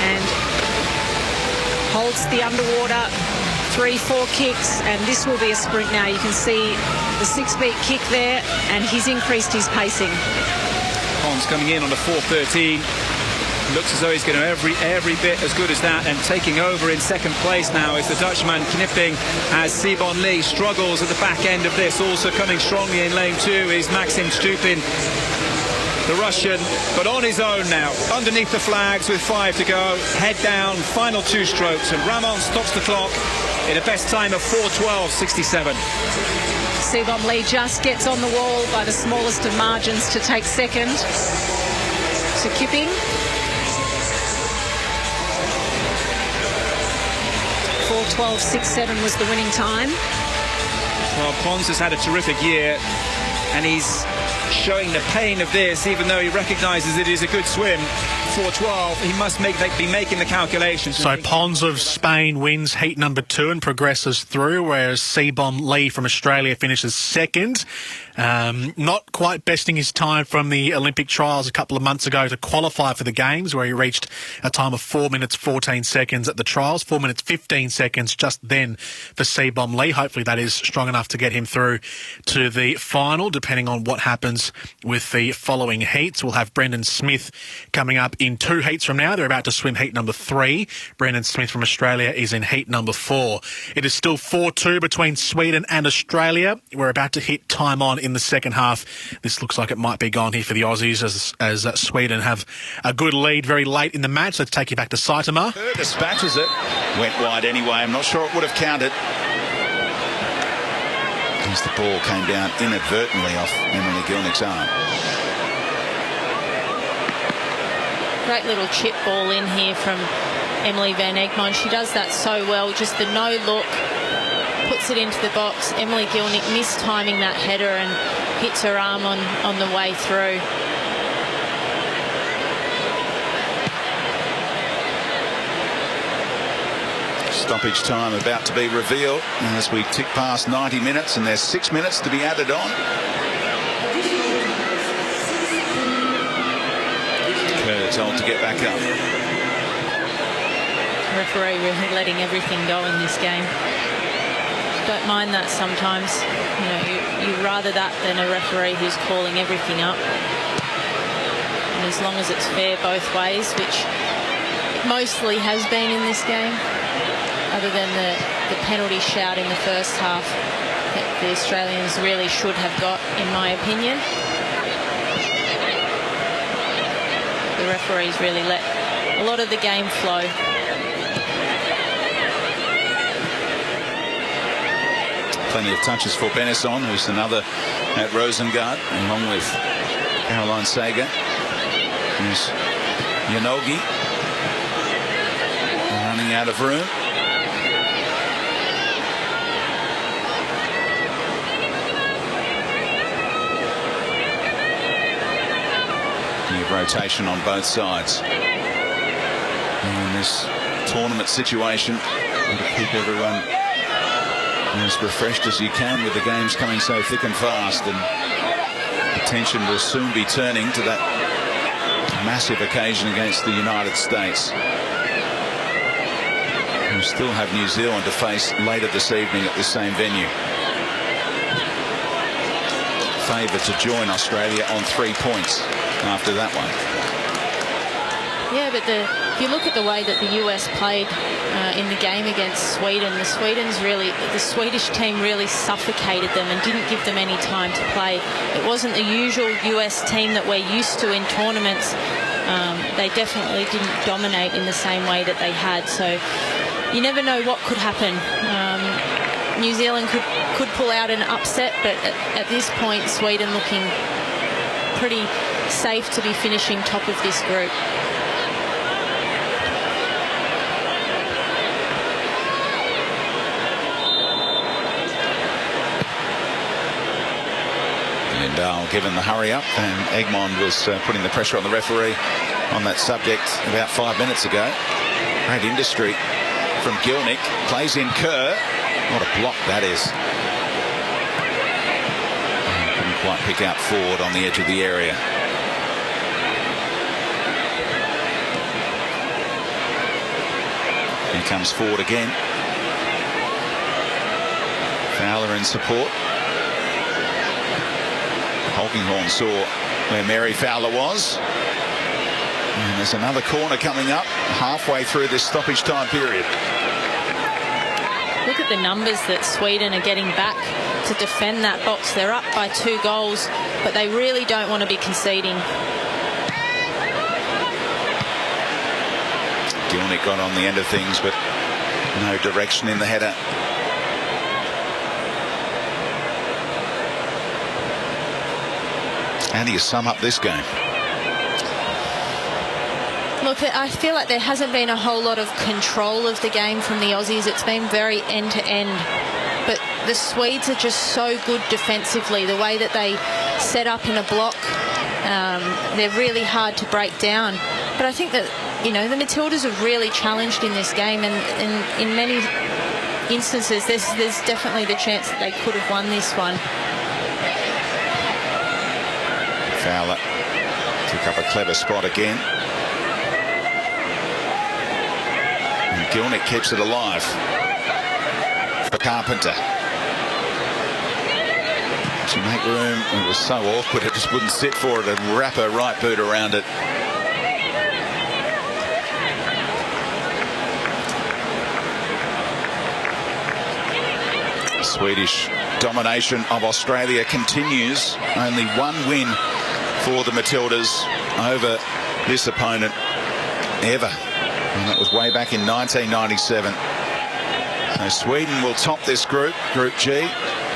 and holds the underwater. 3-4 kicks, and this will be a sprint now. You can see the 6-beat kick there, and he's increased his pacing. Pons coming in on a 4:13. Looks as though he's going to every bit as good as that, and taking over in second place now is the Dutchman Knipping, as Sebom Lee struggles at the back end of this. Also coming strongly in lane 2 is Maxim Stupin, the Russian, but on his own now, underneath the flags with 5 to go. Head down, final 2 strokes, and Ramon stops the clock in a best time of 4:12.67. Sebom Lee just gets on the wall by the smallest of margins to take second. So Kipping. 4:12.67 was the winning time. Well, Pons has had a terrific year, and he's showing the pain of this, even though he recognises it is a good swim. 4:12, he must be making the calculations. So Pons of Spain wins heat number 2 and progresses through, whereas Sebom Lee from Australia finishes second. Not quite besting his time from the Olympic trials a couple of months ago to qualify for the Games, where he reached a time of 4 minutes 14 seconds at the trials, 4 minutes 15 seconds just then for Sebom Lee. Hopefully that is strong enough to get him through to the final, depending on what happens with the following heats. We'll have Brendan Smith coming up in 2 heats from now. They're about to swim heat number 3. Brendan Smith from Australia is in heat number 4. It is still 4-2 between Sweden and Australia. We're about to hit time on in the second half. This looks like it might be gone here for the Aussies as Sweden have a good lead very late in the match. Let's take you back to Saitama. Dispatches it. Went wide anyway. I'm not sure it would have counted. As the ball came down inadvertently off Emily Gilnick's arm. Great little chip ball in here from Emily Van Egmond. She does that so well. Just the no look, puts it into the box. Emily Gilnick mistiming that header and hits her arm on the way through. Stoppage time about to be revealed as we tick past 90 minutes, and there's 6 minutes to be added on. Kerr told to get back up. Referee really letting everything go in this game. Don't mind that sometimes. You know, you'd rather that than a referee who's calling everything up. And as long as it's fair both ways, which it mostly has been in this game, other than the penalty shout in the first half that the Australians really should have got, in my opinion. The referees really let a lot of the game flow. Plenty of touches for Benisson, who's another at Rosengard, along with Caroline Sager. There's Yanogi running out of room. Rotation on both sides. And in this tournament situation, to keep everyone as refreshed as you can with the games coming so thick and fast, and attention will soon be turning to that massive occasion against the United States, who still have New Zealand to face later this evening at the same venue. Favoured to join Australia on 3 points after that one. Yeah, but if you look at the way that the US played in the game against Sweden, the Swedish team really suffocated them and didn't give them any time to play. It wasn't the usual US team that we're used to in tournaments. They definitely didn't dominate in the same way that they had. So you never know what could happen. New Zealand could pull out an upset, but at this point, Sweden looking pretty safe to be finishing top of this group. Lindahl given the hurry up, and Egmond was putting the pressure on the referee on that subject about 5 minutes ago. Great industry from Gilnick. Plays in Kerr. What a block that is. Couldn't quite pick out Ford on the edge of the area. Here comes Ford again. Fowler in support. Holkinghorn saw where Mary Fowler was. And there's another corner coming up halfway through this stoppage time period. Look at the numbers that Sweden are getting back to defend that box. They're up by 2 goals, but they really don't want to be conceding. Gilnick got on the end of things, but no direction in the header. How do you sum up this game? Look, I feel like there hasn't been a whole lot of control of the game from the Aussies. It's been very end-to-end. But the Swedes are just so good defensively. The way that they set up in a block, they're really hard to break down. But I think that, you know, the Matildas have really challenged in this game. And in many instances, there's definitely the chance that they could have won this one. Fowler took up a clever spot again. And Gilnick keeps it alive for Carpenter. To make room, it was so awkward it just wouldn't sit for it, and wrap her right boot around it. Swedish domination of Australia continues. Only one win for the Matildas over this opponent ever, and that was way back in 1997. So Sweden will top this group, Group G,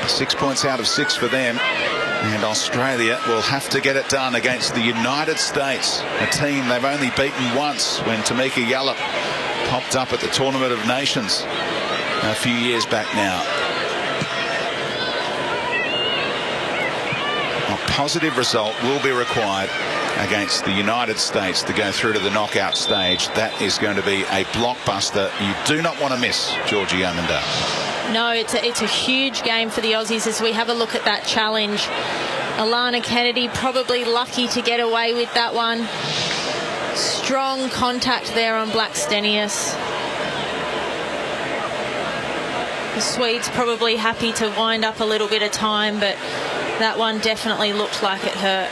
6 points out of 6 for them. And Australia will have to get it done against the United States, a team they've only beaten once when Tamika Yallop popped up at the Tournament of Nations a few years back now. A positive result will be required against the United States to go through to the knockout stage. That is going to be a blockbuster you do not want to miss, Georgie Armandale. No, it's a huge game for the Aussies as we have a look at that challenge. Alana Kennedy probably lucky to get away with that one. Strong contact there on Blackstenius. The Swedes probably happy to wind up a little bit of time, but that one definitely looked like it hurt.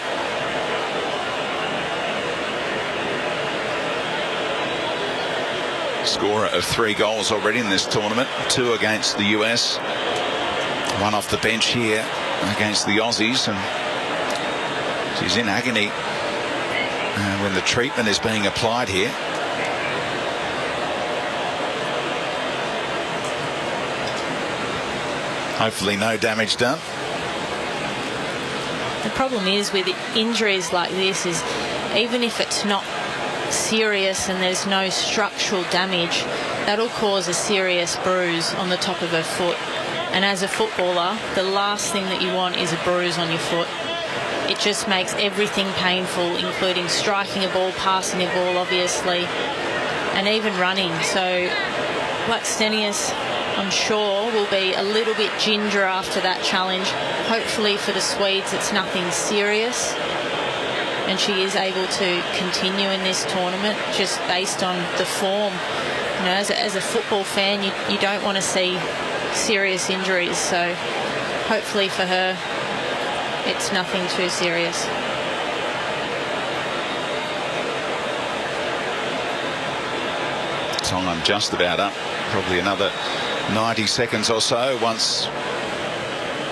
Scorer of 3 goals already in this tournament, 2 against the US, 1 off the bench here against the Aussies, and she's in agony when the treatment is being applied here. Hopefully no damage done. The problem is with injuries like this is even if it's not serious and there's no structural damage, that'll cause a serious bruise on the top of her foot. And as a footballer, the last thing that you want is a bruise on your foot. It just makes everything painful, including striking a ball, passing a ball, obviously, and even running. So Blackstenius, I'm sure, will be a little bit ginger after that challenge. Hopefully for the Swedes, it's nothing serious, and she is able to continue in this tournament just based on the form. You know, as a football fan, you don't want to see serious injuries, so hopefully for her it's nothing too serious. Time just about up, probably another 90 seconds or so once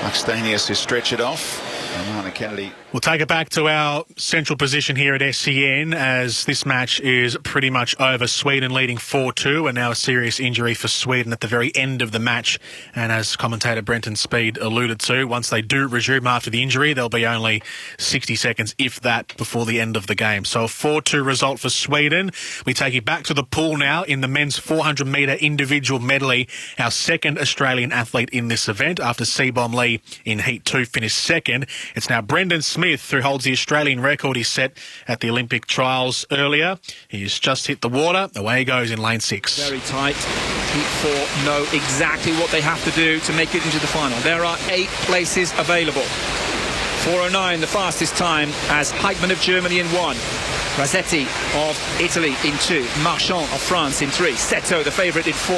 Blackstenius is stretched off. And Kennedy. We'll take it back to our central position here at SEN as this match is pretty much over. Sweden leading 4-2, and now a serious injury for Sweden at the very end of the match. And as commentator Brenton Speed alluded to, once they do resume after the injury, there'll be only 60 seconds, if that, before the end of the game. So a 4-2 result for Sweden. We take it back to the pool now in the men's 400-metre individual medley. Our second Australian athlete in this event after Seabom Lee in Heat 2 finished second. It's now Brendan Smith who holds the Australian record he set at the Olympic trials earlier. He's just hit the water. Away he goes in lane 6. Very tight. Heat 4 know exactly what they have to do to make it into the final. There are 8 places available. 4:09, the fastest time, as Heitmann of Germany in 1. Rasetti of Italy in 2. Marchand of France in 3. Seto, the favourite, in 4.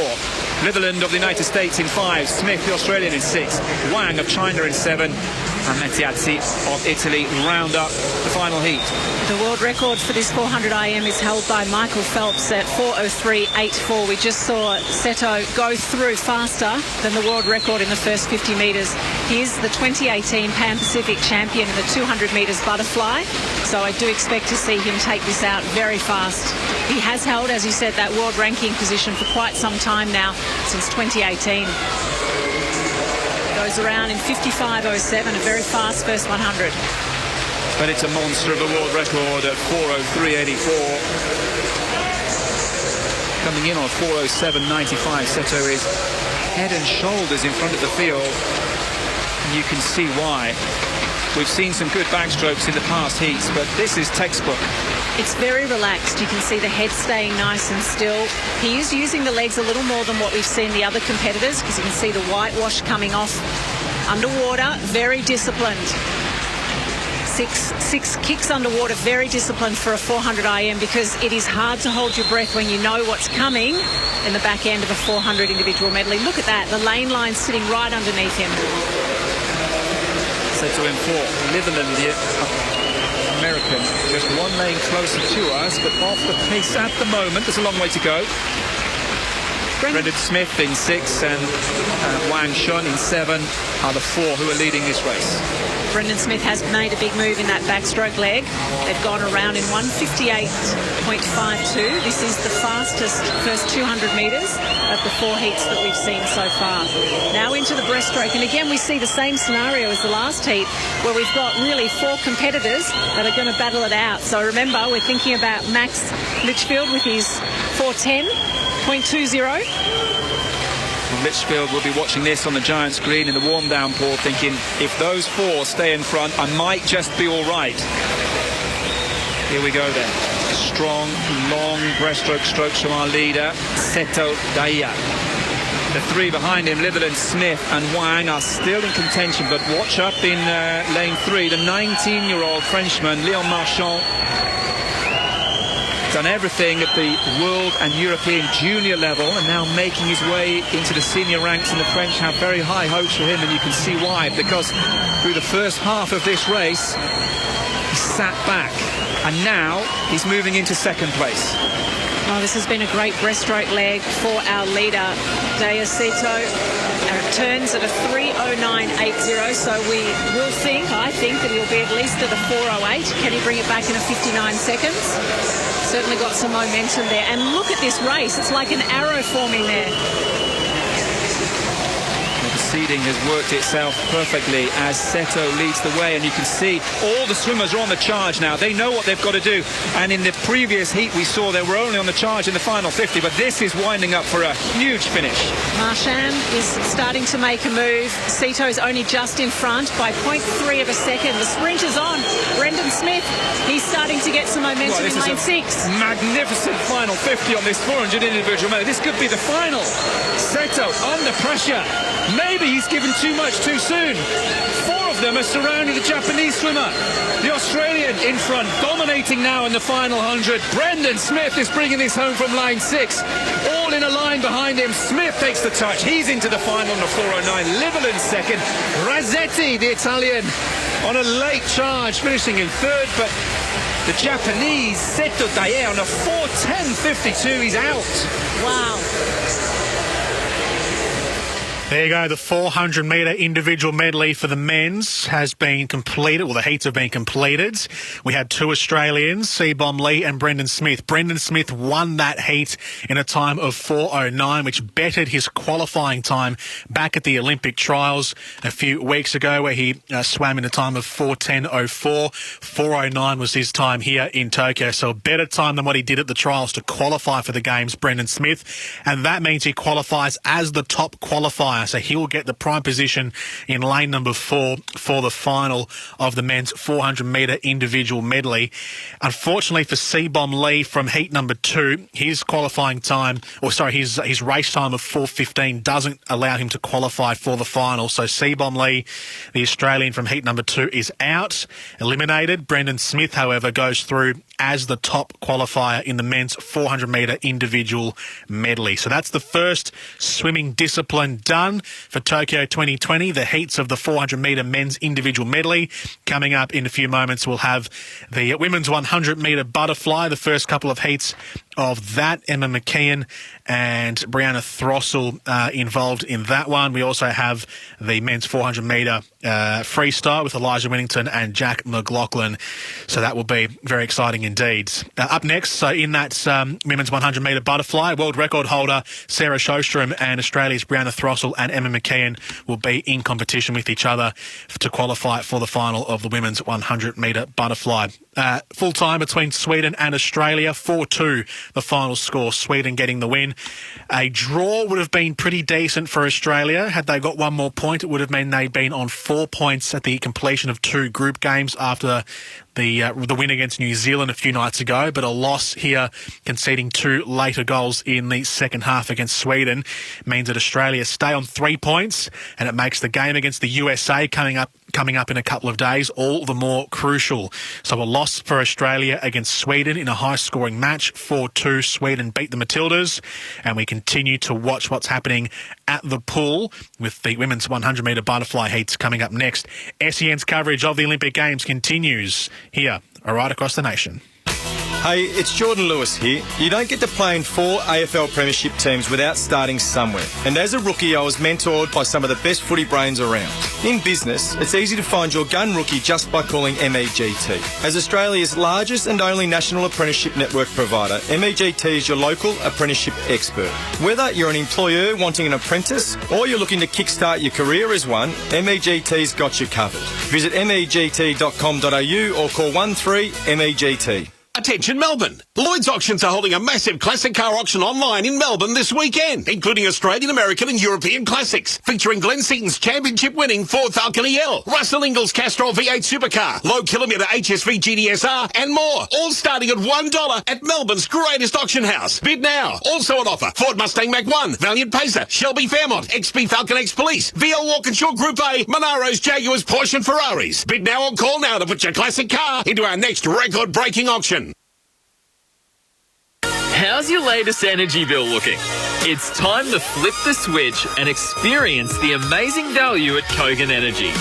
Litherland of the United States in 5. Smith, the Australian, in 6. Wang of China in 7. And Mettiazzi of Italy round up the final heat. The world record for this 400 IM is held by Michael Phelps at 4:03.84. We just saw Seto go through faster than the world record in the first 50 metres. He is the 2018 Pan Pacific champion in the 200 metres butterfly, so I do expect to see him take this out very fast. He has held, as you said, that world ranking position for quite some time now, since 2018. Goes around in 55.07, a very fast first 100. But it's a monster of a world record at 4:03.84. Coming in on 4:07.95, Seto is head and shoulders in front of the field. And you can see why. We've seen some good backstrokes in the past heats, but this is textbook. It's very relaxed. You can see the head staying nice and still. He is using the legs a little more than what we've seen the other competitors, because you can see the whitewash coming off underwater. Very disciplined. Six kicks underwater, very disciplined for a 400 IM, because it is hard to hold your breath when you know what's coming in the back end of a 400 individual medley. Look at that. The lane line sitting right underneath him. Seto in 4. Litherland, the American, just 1 lane closer to us, but off the pace at the moment. There's a long way to go. Brendan Smith in 6 and Wang Shun in 7 are the 4 who are leading this race. Brendan Smith has made a big move in that backstroke leg. They've gone around in 1:58.52. This is the fastest first 200 metres of the 4 heats that we've seen so far. Now into the breaststroke, and again we see the same scenario as the last heat, where we've got really 4 competitors that are going to battle it out. So remember, we're thinking about Max Litchfield with his 4:10.20. Litchfield will be watching this on the giant screen in the warm down pool, thinking if those 4 stay in front, I might just be all right. Here we go then. Strong, long breaststroke strokes from our leader, Seto Daya. The 3 behind him, Litherland, Smith and Wang, are still in contention, but watch up in lane 3, the 19-year-old Frenchman, Léon Marchand. Done everything at the world and European junior level, and now making his way into the senior ranks, and the French have very high hopes for him, and you can see why, because through the first half of this race he sat back, and now he's moving into second place. Oh, this has been a great breaststroke leg for our leader, Daya Seto. Turns at a 3:09.80, so I think that he'll be at least at a 4:08. Can he bring it back in a 59 seconds? Certainly got some momentum there. And look at this race. It's like an arrow forming there. The seeding has worked itself perfectly as Seto leads the way, and you can see all the swimmers are on the charge now. They know what they've got to do, and in the previous heat we saw they were only on the charge in the final 50, but this is winding up for a huge finish. Marchand is starting to make a move. Seto's only just in front by 0.3 of a second. The sprint is on. Brendan Smith, he's starting to get some momentum in lane 6. Magnificent final 50 on this 400 individual medley. This could be the final. Seto under pressure. Maybe he's given too much too soon. 4 of them are surrounding the Japanese swimmer. The Australian in front, dominating now in the final 100. Brendan Smith is bringing this home from line 6. All in a line behind him. Smith takes the touch. He's into the final on the 4:09. Litherland second. Razzetti, the Italian, on a late charge, finishing in 3rd, but the Japanese, Seto Daye, on a 4:10.52. He's out. Wow. There you go. The 400-metre individual medley for the men's has been completed. Well, the heats have been completed. We had 2 Australians, Seabom Lee and Brendan Smith. Brendan Smith won that heat in a time of 4:09, which bettered his qualifying time back at the Olympic trials a few weeks ago, where he swam in a time of 4:10.04. 4:09 was his time here in Tokyo. So a better time than what he did at the trials to qualify for the Games, Brendan Smith. And that means he qualifies as the top qualifier. So he will get the prime position in lane number 4 for the final of the men's 400-metre individual medley. Unfortunately for Seabom Lee from heat number 2, his qualifying time, his race time of 4:15 doesn't allow him to qualify for the final. So Seabom Lee, the Australian from heat number 2, is out, eliminated. Brendan Smith, however, goes through as the top qualifier in the men's 400-metre individual medley. So that's the first swimming discipline done for Tokyo 2020, the heats of the 400-metre men's individual medley. Coming up in a few moments, we'll have the women's 100-metre butterfly, the first couple of heats of that. Emma McKeon and Brianna Throssell involved in that one. We also have the men's 400-metre freestyle with Elijah Winnington and Jack McLaughlin. So that will be very exciting indeed. Up next, so in that women's 100-metre butterfly, world record holder Sarah Sjostrom and Australia's Brianna Throssell and Emma McKeon will be in competition with each other to qualify for the final of the women's 100-metre butterfly. Full time between Sweden and Australia, 4-2 the final score, Sweden getting the win. A draw would have been pretty decent for Australia. Had they got one more point, it would have meant they'd been on 4 points at the completion of 2 group games after the win against New Zealand a few nights ago, but a loss here, conceding 2 later goals in the second half against Sweden, means that Australia stay on 3 points, and it makes the game against the USA coming up in a couple of days all the more crucial. So a loss for Australia against Sweden in a high-scoring match, 4-2. Sweden beat the Matildas, and we continue to watch what's happening at the pool with the women's 100-metre butterfly heats coming up next. SEN's coverage of the Olympic Games continues here, right across the nation. Hey, it's Jordan Lewis here. You don't get to play in 4 AFL Premiership teams without starting somewhere. And as a rookie, I was mentored by some of the best footy brains around. In business, it's easy to find your gun rookie just by calling MEGT. As Australia's largest and only national apprenticeship network provider, MEGT is your local apprenticeship expert. Whether you're an employer wanting an apprentice or you're looking to kickstart your career as one, MEGT's got you covered. Visit MEGT.com.au or call 13MEGT. Attention Melbourne! Lloyd's Auctions are holding a massive classic car auction online in Melbourne this weekend, including Australian, American and European classics, featuring Glenn Seaton's championship-winning Ford Falcon EL, Russell Ingall's Castrol V8 supercar, low-kilometre HSV GDSR and more, all starting at $1 at Melbourne's greatest auction house. Bid now. Also on offer, Ford Mustang Mach-1, Valiant Pacer, Shelby Fairmont, XP Falcon X Police, VL Walkinshaw Group A, Monaros, Jaguars, Porsche and Ferraris. Bid now or call now to put your classic car into our next record-breaking auction. How's your latest energy bill looking? It's time to flip the switch and experience the amazing value at Kogan Energy.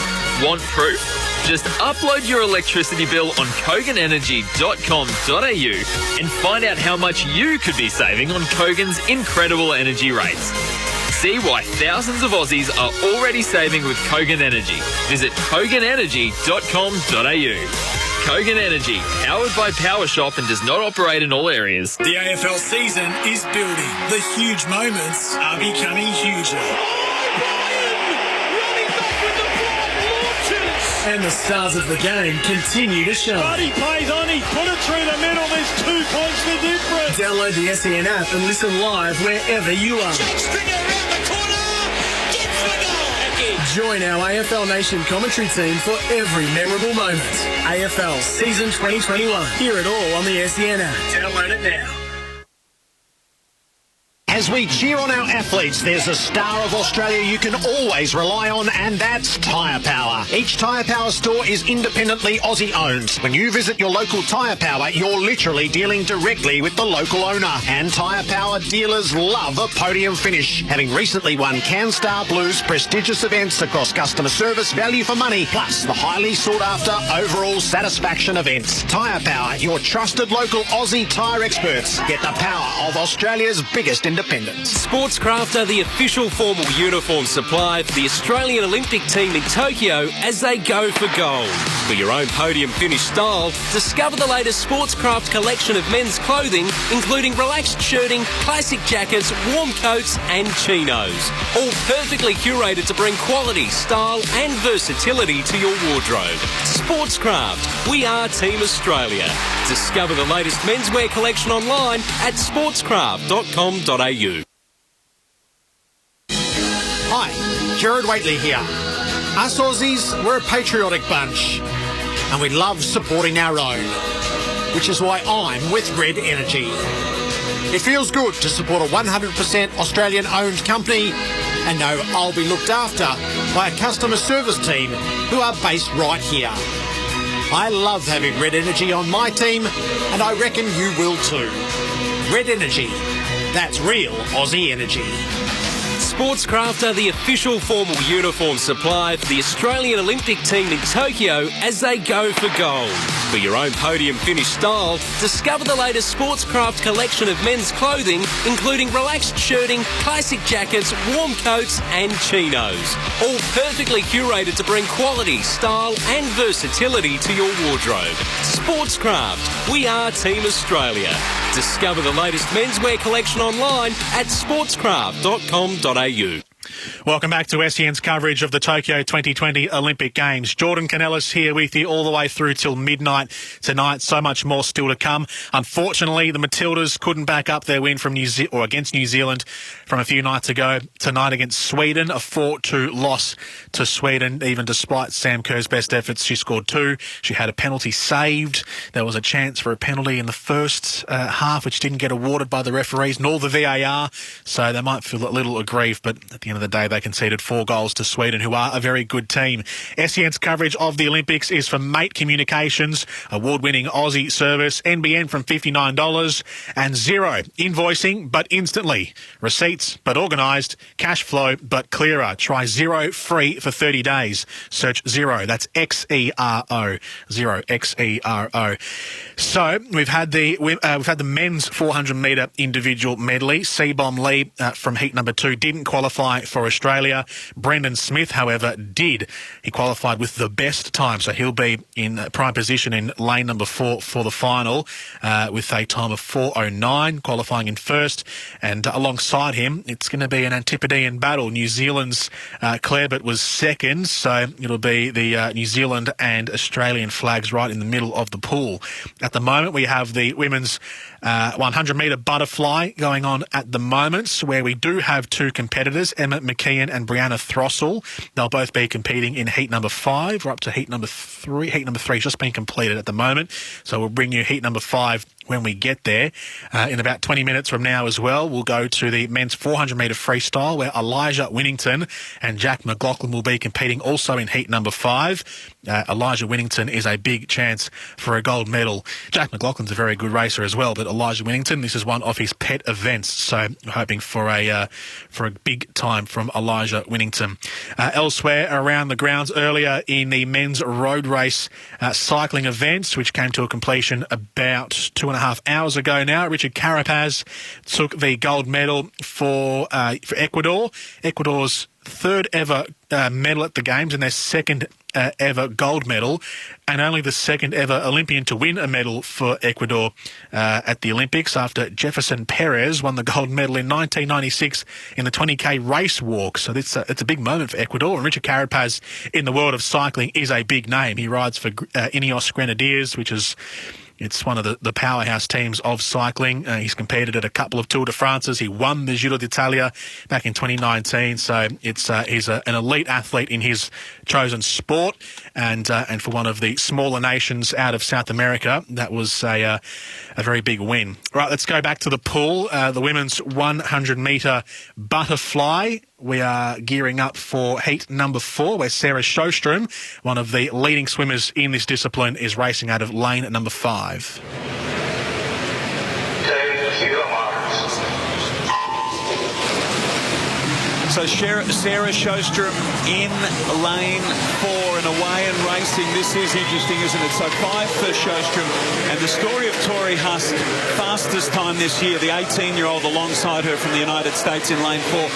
Want proof? Just upload your electricity bill on koganenergy.com.au and find out how much you could be saving on Kogan's incredible energy rates. See why thousands of Aussies are already saving with Kogan Energy. Visit koganenergy.com.au. Kogan Energy, powered by Powershop and does not operate in all areas. The AFL season is building. The huge moments are becoming huger. And the stars of the game continue to shine. Buddy plays on, he's put it through the middle, there's 2 points the difference. Download the SEN app and listen live wherever you are. Join our AFL Nation commentary team for every memorable moment. AFL Season 2021. Hear it all on the SEN app. Download it now. As we cheer on our athletes, there's a star of Australia you can always rely on, and that's Tyre Power. Each Tyre Power store is independently Aussie owned. When you visit your local Tyre Power, you're literally dealing directly with the local owner. And Tyre Power dealers love a podium finish, having recently won CanStar Blues prestigious events across customer service, value for money, plus the highly sought after overall satisfaction events. Tyre Power, your trusted local Aussie tyre experts. Get the power of Australia's biggest independent. Sportscraft are the official formal uniform supply for the Australian Olympic team in Tokyo as they go for gold. For your own podium finish style, discover the latest Sportscraft collection of men's clothing, including relaxed shirting, classic jackets, warm coats and chinos. All perfectly curated to bring quality, style and versatility to your wardrobe. Sportscraft, we are Team Australia. Discover the latest menswear collection online at sportscraft.com.au. Hi, Jared Waitley here. Us Aussies, we're a patriotic bunch and we love supporting our own, which is why I'm with Red Energy. It feels good to support a 100% Australian-owned company and know I'll be looked after by a customer service team who are based right here. I love having Red Energy on my team and I reckon you will too. Red Energy. That's real Aussie energy. Sportscraft are the official formal uniform supply for the Australian Olympic team in Tokyo as they go for gold. For your own podium finish style, discover the latest Sportscraft collection of men's clothing, including relaxed shirting, classic jackets, warm coats and chinos. All perfectly curated to bring quality, style and versatility to your wardrobe. Sportscraft, we are Team Australia. Discover the latest menswear collection online at sportscraft.com.au. Welcome back to SEN's coverage of the Tokyo 2020 Olympic Games. Jordan Canellis here with you all the way through till midnight tonight. So much more still to come. Unfortunately, the Matildas couldn't back up their win from against New Zealand from a few nights ago. Tonight against Sweden, a 4-2 loss to Sweden. Even despite Sam Kerr's best efforts, she scored 2. She had a penalty saved. There was a chance for a penalty in the first half, which didn't get awarded by the referees nor the VAR. So they might feel a little aggrieved, but at the end of the day, they conceded 4 goals to Sweden, who are a very good team. SEN's coverage of the Olympics is from Mate Communications, award-winning Aussie service, NBN from $59, and Xero, invoicing but instantly, receipts but organised, cash flow but clearer. Try Xero free for 30 days. Search Xero, that's Xero, Xero, Xero. So we've had the men's 400 metre individual medley. Seabom Lee from heat number 2 didn't qualify for Australia. Brendan Smith, however, did. He qualified with the best time, so he'll be in prime position in lane number 4 for the final with a time of 4:09, qualifying in first. And alongside him, it's going to be an Antipodean battle. New Zealand's Claire Burt was second, so it'll be the New Zealand and Australian flags right in the middle of the pool. At the moment, we have the women's 100 metre butterfly going on at the moment, where we do have 2 competitors, Emma McKeon and Brianna Throssell. They'll both be competing in heat number 5. We're up to heat number 3. Heat number 3 has just been completed at the moment, so we'll bring you heat number 5 when we get there. In about 20 minutes from now as well, we'll go to the men's 400 metre freestyle, where Elijah Winnington and Jack McLaughlin will be competing also in heat number 5. Elijah Winnington is a big chance for a gold medal. Jack McLaughlin's a very good racer as well, but Elijah Winnington, this is one of his pet events, so we're hoping for a big time from Elijah Winnington. Elsewhere around the grounds, earlier in the men's road race cycling events, which came to a completion about 2.5 hours ago now, Richard Carapaz took the gold medal for Ecuador. Ecuador's 3rd ever medal at the Games and their 2nd ever gold medal, and only the 2nd ever Olympian to win a medal for Ecuador at the Olympics, after Jefferson Perez won the gold medal in 1996 in the 20k race walk. So it's a big moment for Ecuador, and Richard Carapaz in the world of cycling is a big name. He rides for Ineos Grenadiers, which is... It's one of the powerhouse teams of cycling. He's competed at a couple of Tour de France's. He won the Giro d'Italia back in 2019. So he's an elite athlete in his chosen sport, and for one of the smaller nations out of South America, that was a very big win. Right, let's go back to the pool. The women's 100 metre butterfly. We are gearing up for heat number 4, where Sarah Sjostrom, one of the leading swimmers in this discipline, is racing out of lane number 5. So Sarah Sjostrom in lane 4 and away and racing. This is interesting, isn't it? So 5 for Sjostrom. And the story of Tori Husk, fastest time this year, the 18-year-old alongside her from the United States in lane 4.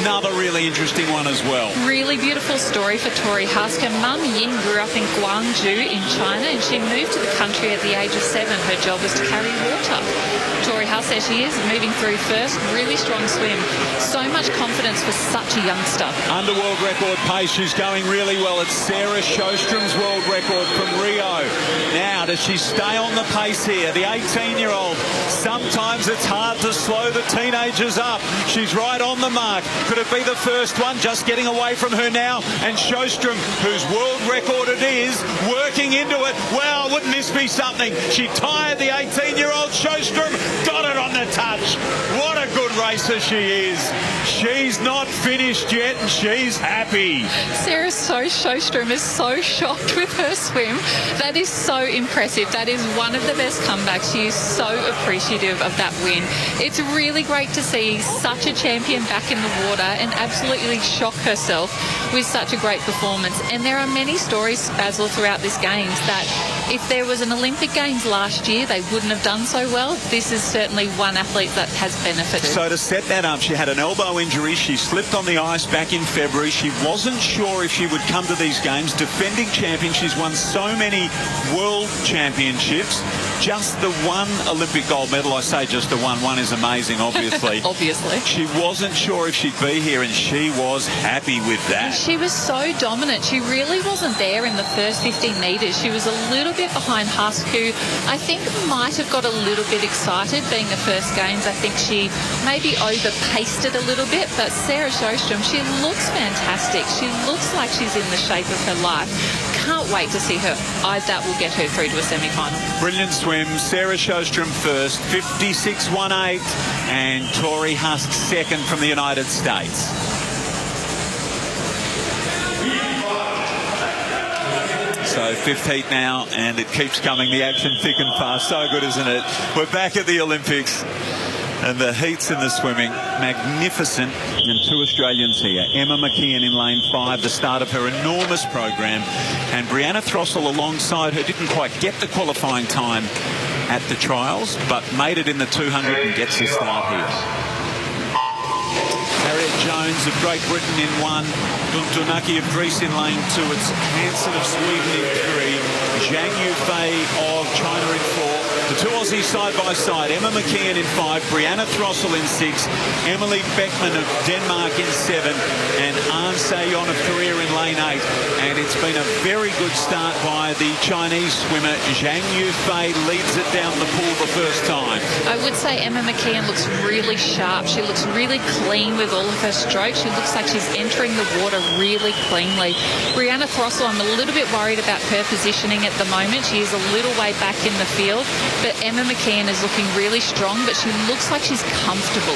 Another really interesting one as well. Really beautiful story for Tori Husk. Her mum Yin grew up in Guangzhou in China, and she moved to the country at the age of 7. Her job was to carry water. Tori Husk, there she is, moving through first. Really strong swim. So much confidence for such a youngster. Under world record pace, she's going really well. It's Sarah Sjostrom's world record from Rio. Now, does she stay on the pace here? The 18-year-old. Sometimes it's hard to slow the teenagers up. She's right on the mark. Could it be the first one? Just getting away from her now. And Sjostrom, whose world record it is, working into it. Well, wouldn't this be something? She tired the 18-year-old Sjostrom. Got it on the touch. What a good racer she is. She's not finished yet, and she's happy. Sarah Sjostrom is so shocked with her swim. That is so impressive. That is one of the best comebacks. She is so appreciative of that win. It's really great to see such a champion back in the water and absolutely shock herself with such a great performance. And there are many stories, Basil, throughout this Games that if there was an Olympic Games last year, they wouldn't have done so well. This is certainly one athlete that has benefited. So to set that up, she had an elbow injury. She slipped on the ice back in February. She wasn't sure if she would come to these Games. Defending champion, she's won so many world championships. Just the one Olympic gold medal. I say just the one. One is amazing, obviously. Obviously. She wasn't sure if she'd be here, and she was happy with that. She was so dominant. She really wasn't there in the first 15 metres. She was a little bit behind Husk, who I think might have got a little bit excited being the first Games. I think she maybe overpaced it a little bit, but Sarah Sjostrom, she looks fantastic. She looks like she's in the shape of her life. Can't wait to see her. That will get her through to a semi-final. Brilliant swim. Sarah Sjostrom first, 56.18, and Tori Husk second from the United States. So fifth heat now, and it keeps coming. The action thick and fast. So good, isn't it? We're back at the Olympics. And the heats in the swimming, magnificent. And two Australians here. Emma McKeon in lane 5, the start of her enormous program. And Brianna Throssell alongside her didn't quite get the qualifying time at the trials, but made it in the 200 and gets the start here. Harriet Jones of Great Britain in 1. Guntunaki of Greece in lane 2. It's Hansen of Sweden in 3. Zhang Yufei of China in 4. The two Aussies side by side. Emma McKeon in 5. Brianna Throssell in 6. Emily Beckman of Denmark in 7. And An Se-yon of Korea in lane 8. And it's been a very good start by the Chinese swimmer. Zhang Yufei leads it down the pool the first time. I would say Emma McKeon looks really sharp. She looks really clean with all of her strokes. She looks like she's entering the water really cleanly. Brianna Throssell, I'm a little bit worried about her positioning at the moment. She is a little way back in the field. But Emma McKeon is looking really strong, but she looks like she's comfortable.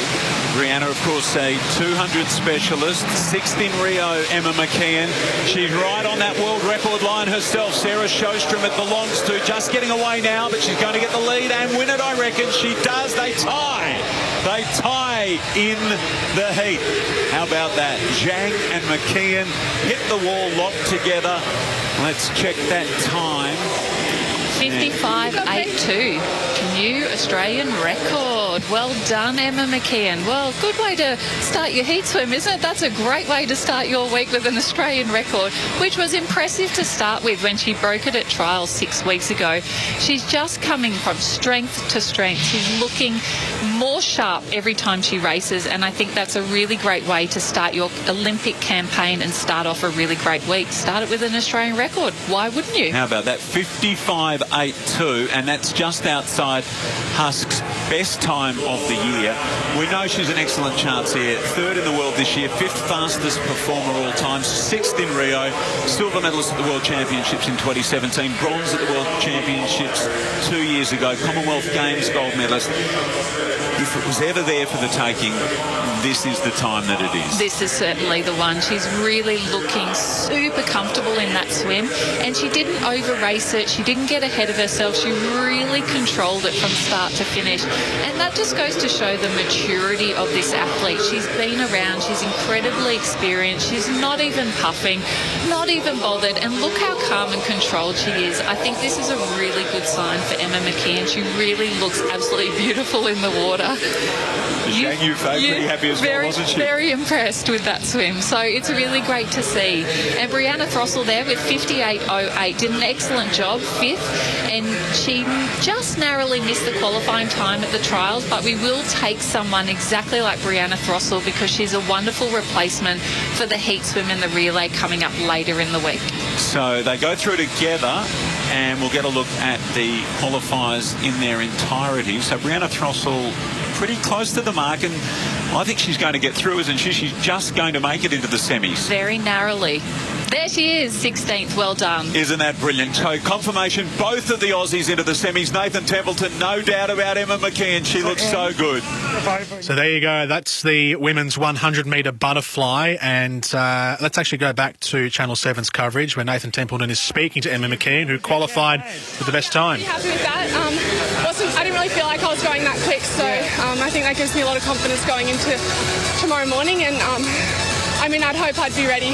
Brianna, of course, a 200 specialist. 6th in Rio, Emma McKeon. She's right on that world record line herself. Sarah Sjostrom at the longs too. Just getting away now, but she's going to get the lead and win it, I reckon. She does. They tie. They tie in the heat. How about that? Zhang and McKeon hit the wall locked together. Let's check that time. 55.82, new Australian record. Well done, Emma McKeon. Well, good way to start your heat swim, isn't it? That's a great way to start your week with an Australian record, which was impressive to start with when she broke it at trials 6 weeks ago. She's just coming from strength to strength. She's looking more sharp every time she races, and I think that's a really great way to start your Olympic campaign and start off a really great week. Start it with an Australian record. Why wouldn't you? How about that? 55.82, and that's just outside Husk's best time of the year. We know she's an excellent chance here. 3rd in the world this year, 5th fastest performer all time, 6th in Rio, silver medalist at the World Championships in 2017, bronze at the World Championships 2 years ago, Commonwealth Games gold medalist. If it was ever there for the taking, this is the time that it is. This is certainly the one. She's really looking super comfortable in that swim, and she didn't over-race it. She didn't get ahead of herself. She really controlled it from start to finish, and that just goes to show the maturity of this athlete. She's been around. She's incredibly experienced. She's not even puffing, not even bothered, and look how calm and controlled she is. I think this is a really good sign for Emma McKeon. She really looks absolutely beautiful in the water. Zhang Yufei pretty happy as well, wasn't she? Very impressed with that swim. So it's really great to see. And Brianna Throssell there with 58.08 did an excellent job, 5th, and she just narrowly missed the qualifying time at the trials, but we will take someone exactly like Brianna Throssell because she's a wonderful replacement for the heat swim and the relay coming up later in the week. So they go through together, and we'll get a look at the qualifiers in their entirety. So Brianna Throssell pretty close to the mark, and I think she's going to get through, isn't she? She's just going to make it into the semis. Very narrowly. There she is, 16th. Well done. Isn't that brilliant? So confirmation, both of the Aussies into the semis. Nathan Templeton, no doubt about Emma McKeon. She looks so good. So there you go. That's the women's 100-metre butterfly. And let's actually go back to Channel 7's coverage where Nathan Templeton is speaking to Emma McKeon, who qualified with the best time. Happy with that. I didn't really feel like I was going that quick, so I think that gives me a lot of confidence going into tomorrow morning. And I'd hope I'd be ready,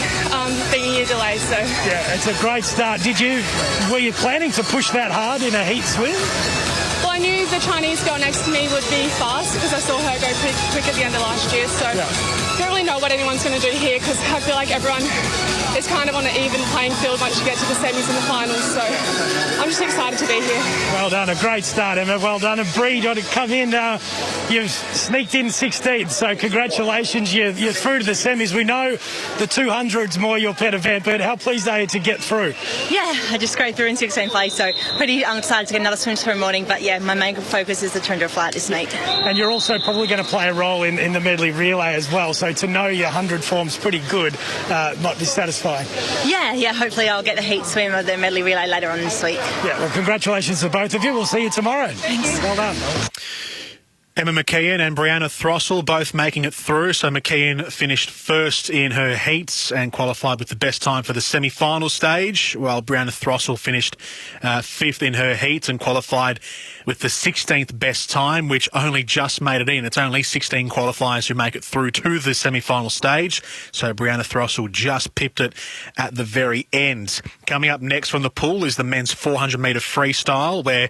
being a year delayed. So yeah, it's a great start. Were you planning to push that hard in a heat swim? Well, I knew the Chinese girl next to me would be fast because I saw her go pretty quick at the end of last year. So don't really know what anyone's going to do here because I feel like everyone is kind of on an even playing field once you get to the semis and the finals. So I'm just excited to be here. Well done. A great start, Emma. Well done. And Bree, to come in, you've sneaked in 16th. So congratulations. You're through to the semis. We know the 200's more your pet event, but how pleased are you to get through? Yeah, I just scraped through in 16th place. So pretty excited to get another swim tomorrow morning. But yeah, my main focus is the 200 flat this meet. And you're also probably going to play a role in the medley relay as well. So to know your 100 form's pretty good might be satisfying. Yeah, hopefully I'll get the heat swim or the medley relay later on this week. Yeah, well, congratulations to both of you. We'll see you tomorrow. Thanks. Well done. Emma McKeon and Brianna Throssell both making it through. So McKeon finished first in her heats and qualified with the best time for the semi-final stage, while Brianna Throssell finished fifth in her heats and qualified with the 16th best time, which only just made it in. It's only 16 qualifiers who make it through to the semi-final stage. So Brianna Throssell just pipped it at the very end. Coming up next from the pool is the men's 400-metre freestyle, where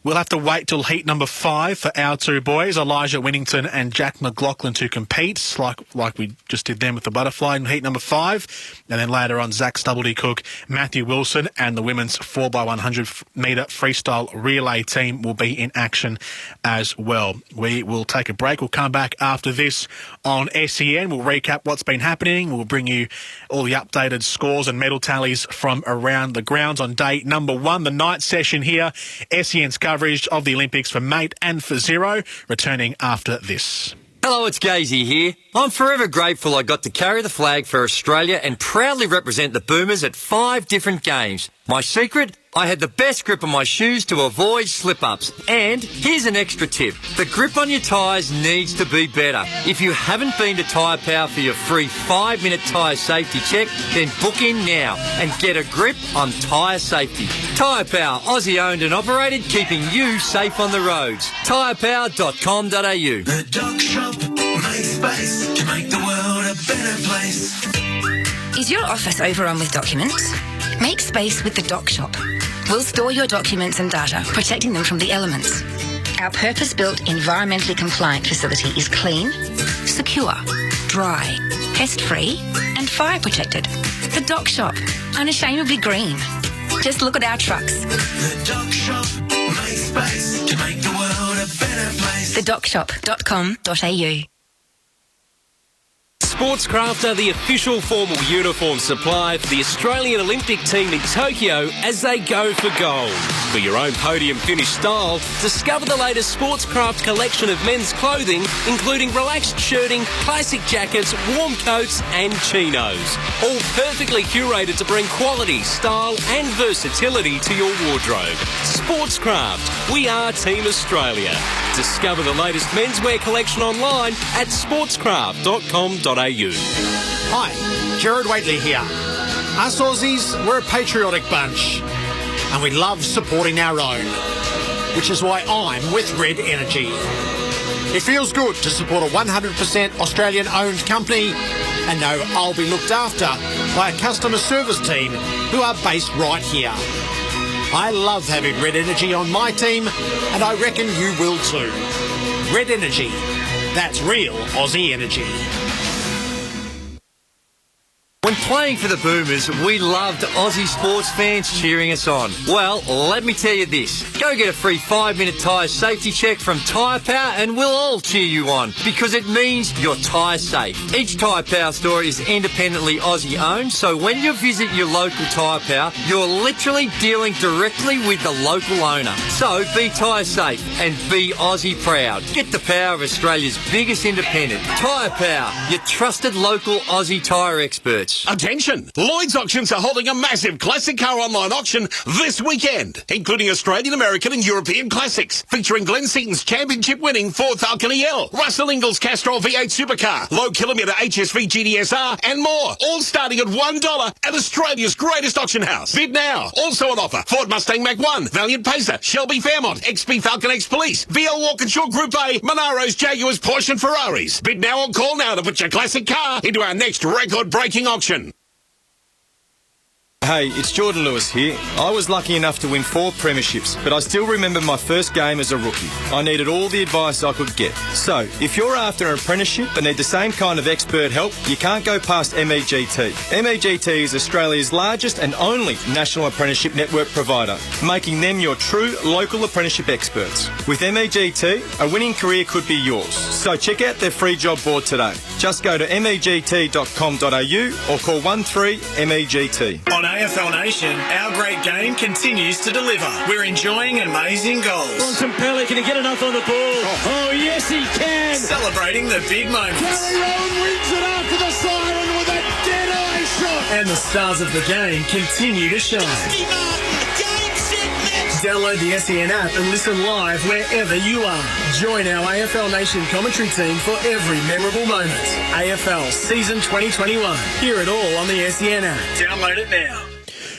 we'll have to wait till heat number 5 for our two boys, Elijah Winnington and Jack McLaughlin, to compete, like we just did then with the butterfly in heat number 5. And then later on, Zach Stubblety-Cook, Matthew Wilson, and the women's 4x100-metre freestyle relay team will be in action as well. We will take a break. We'll come back after this on SEN. We'll recap what's been happening. We'll bring you all the updated scores and medal tallies from around the grounds on day number 1, the night session here. SEN's coverage of the Olympics for Mate and for Zero, returning after this. Hello, it's Gazy here. I'm forever grateful I got to carry the flag for Australia and proudly represent the Boomers at 5 different games. My secret? I had the best grip on my shoes to avoid slip-ups. And here's an extra tip. The grip on your tyres needs to be better. If you haven't been to Tyre Power for your free 5-minute tyre safety check, then book in now and get a grip on tyre safety. Tyre Power, Aussie owned and operated, keeping you safe on the roads. tyrepower.com.au. The Doc Shop makes space to make the world a better place. Is your office overrun with documents? Make space with the Doc Shop. We'll store your documents and data, protecting them from the elements. Our purpose-built, environmentally compliant facility is clean, secure, dry, pest-free and fire-protected. The Doc Shop, unashamedly green. Just look at our trucks. The Doc Shop makes space to make the world a better place. thedocshop.com.au. Sportscraft are the official formal uniform supply for the Australian Olympic team in Tokyo as they go for gold. For your own podium finish style, discover the latest Sportscraft collection of men's clothing, including relaxed shirting, classic jackets, warm coats and chinos. All perfectly curated to bring quality, style and versatility to your wardrobe. Sportscraft, we are Team Australia. Discover the latest menswear collection online at sportscraft.com.au. Hi, Gerard Waitley here. Us Aussies, we're a patriotic bunch and we love supporting our own, which is why I'm with Red Energy. It feels good to support a 100% Australian-owned company and know I'll be looked after by a customer service team who are based right here. I love having Red Energy on my team and I reckon you will too. Red Energy, that's real Aussie energy. When playing for the Boomers, we loved Aussie sports fans cheering us on. Well, let me tell you this. Go get a free 5-minute tyre safety check from Tyre Power and we'll all cheer you on because it means you're tyre safe. Each Tyre Power store is independently Aussie owned, so when you visit your local Tyre Power, you're literally dealing directly with the local owner. So be tyre safe and be Aussie proud. Get the power of Australia's biggest independent. Tyre Power, your trusted local Aussie tyre experts. Attention! Lloyd's Auctions are holding a massive classic car online auction this weekend, including Australian, American and European classics, featuring Glenn Seaton's championship-winning Ford Falcon EL, Russell Ingall's Castrol V8 supercar, low-kilometre HSV GDSR and more, all starting at $1 at Australia's greatest auction house. Bid now. Also on offer, Ford Mustang Mach-1, Valiant Pacer, Shelby Fairmont, XP Falcon X Police, VL Walkinshaw Group A, Monaros, Jaguars, Porsche and Ferraris. Bid now or call now to put your classic car into our next record-breaking auction. Hey, it's Jordan Lewis here. I was lucky enough to win 4 premierships, but I still remember my first game as a rookie. I needed all the advice I could get. So, if you're after an apprenticeship and need the same kind of expert help, you can't go past MEGT. MEGT is Australia's largest and only national apprenticeship network provider, making them your true local apprenticeship experts. With MEGT, a winning career could be yours. So check out their free job board today. Just go to megt.com.au or call 13MEGT. On AFL Nation, our great game continues to deliver. We're enjoying amazing goals. Bontempelli, can he get enough on the ball? Oh, yes, he can. Celebrating the big moments. Gary Rowan wins it after the siren with a dead-eye shot. And the stars of the game continue to shine. Download the SEN app and listen live wherever you are. Join our AFL Nation commentary team for every memorable moment. AFL Season 2021. Hear it all on the SEN app. Download it now.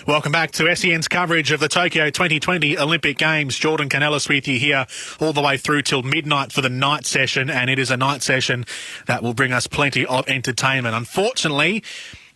Welcome back to SEN's coverage of the Tokyo 2020 Olympic Games. Jordan Canellis with you here all the way through till midnight for the night session, and it is a night session that will bring us plenty of entertainment. Unfortunately,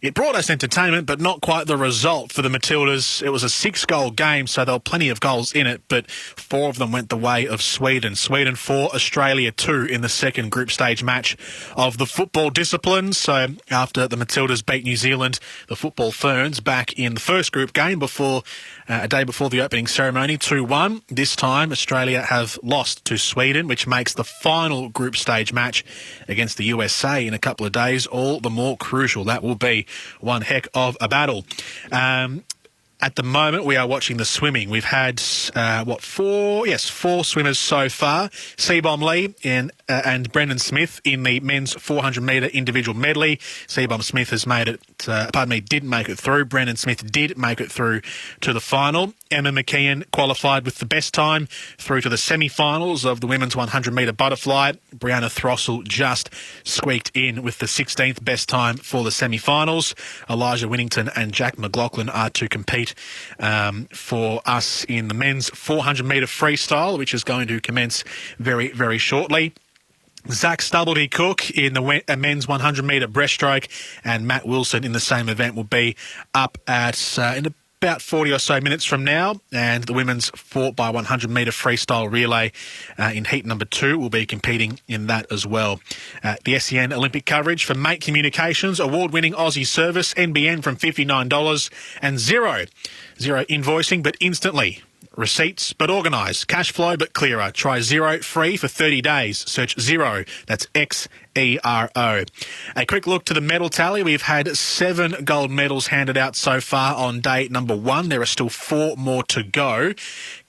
it brought us entertainment, but not quite the result for the Matildas. It was a 6-goal game, so there were plenty of goals in it, but 4 of them went the way of Sweden. Sweden 4, Australia 2 in the second group stage match of the football disciplines. So after the Matildas beat New Zealand, the football Ferns back in the first group game before a day before the opening ceremony, 2-1. This time, Australia have lost to Sweden, which makes the final group stage match against the USA in a couple of days all the more crucial. That will be one heck of a battle. At the moment, we are watching the swimming. We've had, 4 swimmers so far. Seabom Lee and Brendan Smith in the men's 400-metre individual medley. Seabom Smith has didn't make it through. Brendan Smith did make it through to the final. Emma McKeon qualified with the best time through to the semi-finals of the women's 100-metre butterfly. Brianna Throssell just squeaked in with the 16th best time for the semi-finals. Elijah Winnington and Jack McLaughlin are to compete for us in the men's 400-metre freestyle, which is going to commence very, very shortly. Zach Stubblety-Cook in the men's 100-metre breaststroke, and Matt Wilson in the same event will be up at in about 40 or so minutes from now, and the women's 4x100 metre freestyle relay in heat number 2 will be competing in that as well. The SEN Olympic coverage for Mate Communications, award-winning Aussie service, NBN from $59 and zero invoicing but instantly. Receipts but organised. Cash flow but clearer. Try Xero free for 30 days. Search Xero. That's Xero. A quick look to the medal tally. We've had 7 gold medals handed out so far on day number 1. There are still 4 more to go.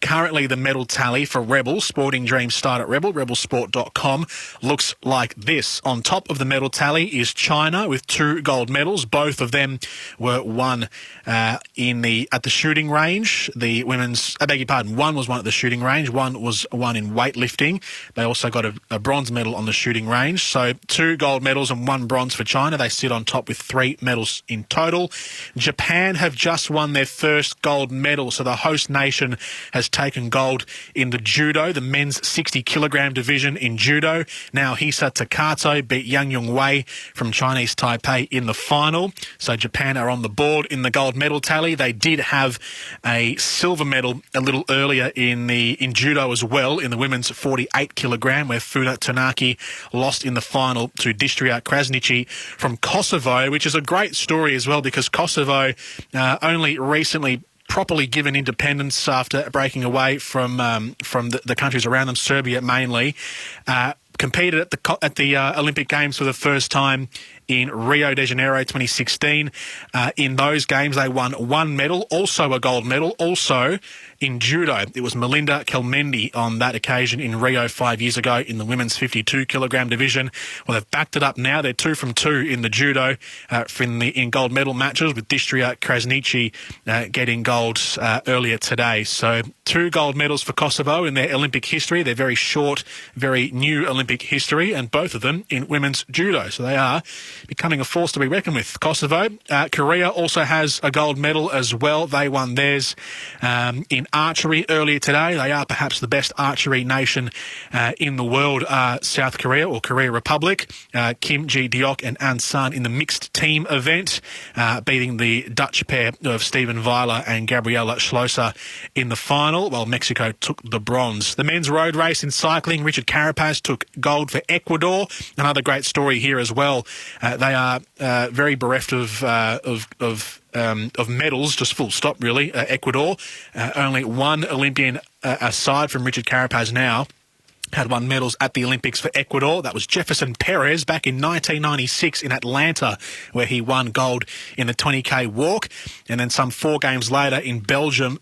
Currently, the medal tally for Rebel, Sporting Dreams start at Rebel, rebelsport.com, looks like this. On top of the medal tally is China with 2 gold medals. Both of them were won at the shooting range. The women's, one was won at the shooting range, one was won in weightlifting. They also got a bronze medal on the shooting range. So 2 gold medals and 1 bronze for China. They sit on top with 3 medals in total. Japan have just won their first gold medal. So the host nation has taken gold in the judo, the men's 60-kilogram division in judo. Now Hisa Takato beat Yang Yung-wei from Chinese Taipei in the final. So Japan are on the board in the gold medal tally. They did have a silver medal a little earlier in judo as well, in the women's 48-kilogram, where Funa Tanaki lost in the final to Distria Krasniqi from Kosovo, which is a great story as well, because Kosovo only recently properly given independence after breaking away from the countries around them, Serbia mainly, competed at the Olympic Games for the first time in Rio de Janeiro 2016. In those games, they won 1 medal, also a gold medal, also in judo. It was Melinda Kelmendi on that occasion in Rio 5 years ago in the women's 52-kilogram division. Well, they've backed it up now. They're 2 from 2 in the judo in gold medal matches, with Distria Krasniqi getting gold earlier today. So 2 gold medals for Kosovo in their Olympic history. They're very short, very new Olympic history, and both of them in women's judo. So they are becoming a force to be reckoned with. Kosovo. Korea also has a gold medal as well. They won theirs in archery earlier today. They are perhaps the best archery nation in the world, South Korea or Korea Republic. Kim Ji-deok and An San in the mixed team event, beating the Dutch pair of Steven Weiler and Gabriela Schlosser in the final, while Mexico took the bronze. The men's road race in cycling, Richard Carapaz took gold for Ecuador. Another great story here as well. They are very bereft of medals, just full stop really. Ecuador, only 1 Olympian aside from Richard Carapaz now had won medals at the Olympics for Ecuador. That was Jefferson Perez back in 1996 in Atlanta, where he won gold in the 20k walk. And then some 4 games later in Beijing,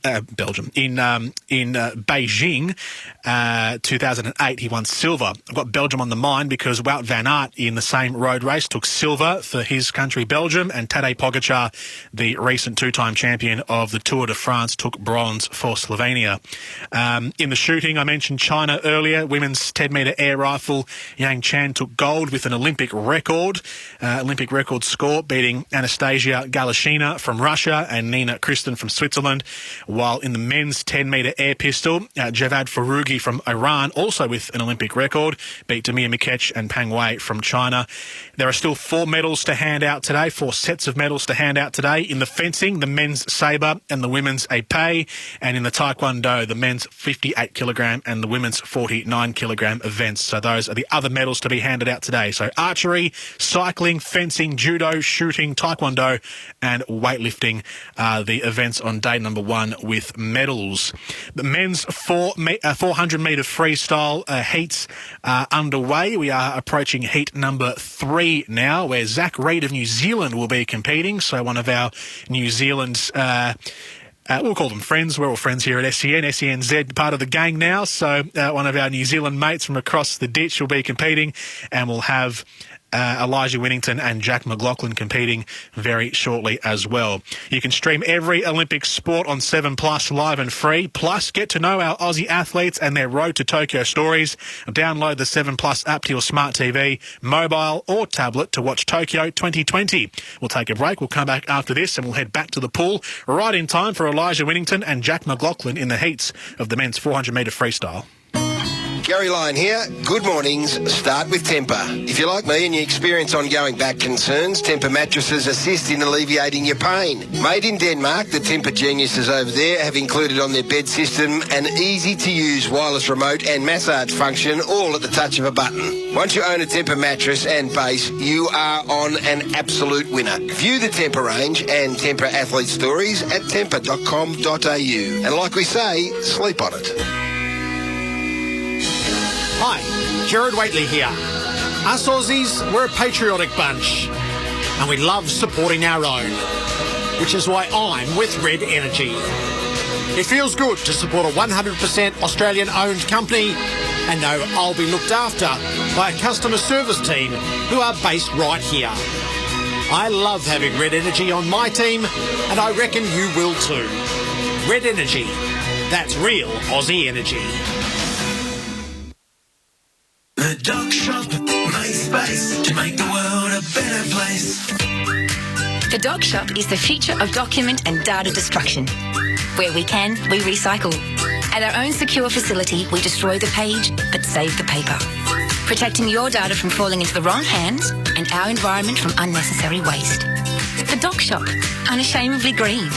2008, he won silver. I've got Belgium on the mind because Wout van Aert in the same road race took silver for his country, Belgium, and Tadej Pogacar, the recent 2-time champion of the Tour de France, took bronze for Slovenia. In the shooting, I mentioned China earlier. Women's 10-metre air rifle, Yang Chan took gold with an Olympic record score, beating Anastasia Galashina from Russia and Nina Kristen from Switzerland. While in the men's 10-metre air pistol, Javad Farugi from Iran, also with an Olympic record, beat Damir Mikech and Pang Wei from China. There are still 4 medals to hand out today, 4 sets of medals to hand out today. In the fencing, the men's sabre and the women's épée, and in the taekwondo, the men's 58 kilogram and the women's 49 kilogram events. So those are the other medals to be handed out today. So archery, cycling, fencing, judo, shooting, taekwondo and weightlifting are the events on day number 1 with medals. The men's 400-metre freestyle heats are underway. We are approaching heat number 3 now, where Zach Reid of New Zealand will be competing. So one of our New Zealand's we'll call them friends. We're all friends here at SEN. SENZ, part of the gang now. So one of our New Zealand mates from across the ditch will be competing, and we'll have Elijah Winnington and Jack McLaughlin competing very shortly as well. You can stream every Olympic sport on 7 Plus live and free. Plus, get to know our Aussie athletes and their road to Tokyo stories. Download the 7 Plus app to your smart TV, mobile or tablet to watch Tokyo 2020. We'll take a break. We'll come back after this and we'll head back to the pool right in time for Elijah Winnington and Jack McLaughlin in the heats of the men's 400-metre freestyle. Gary Lyon here. Good mornings. Start with Tempur. If you're like me and you experience ongoing back concerns, Tempur mattresses assist in alleviating your pain. Made in Denmark, the Tempur geniuses over there have included on their bed system an easy-to-use wireless remote and massage function, all at the touch of a button. Once you own a Tempur mattress and base, you are on an absolute winner. View the Tempur range and Tempur athlete stories at tempur.com.au. And like we say, sleep on it. Hi, Gerard Waitley here. Us Aussies, we're a patriotic bunch and we love supporting our own, which is why I'm with Red Energy. It feels good to support a 100% Australian-owned company and know I'll be looked after by a customer service team who are based right here. I love having Red Energy on my team and I reckon you will too. Red Energy, that's real Aussie energy. The Doc Shop makes space to make the world a better place. The Doc Shop is the future of document and data destruction. Where we can, we recycle. At our own secure facility, we destroy the page but save the paper, protecting your data from falling into the wrong hands and our environment from unnecessary waste. The Doc Shop, unashamedly green.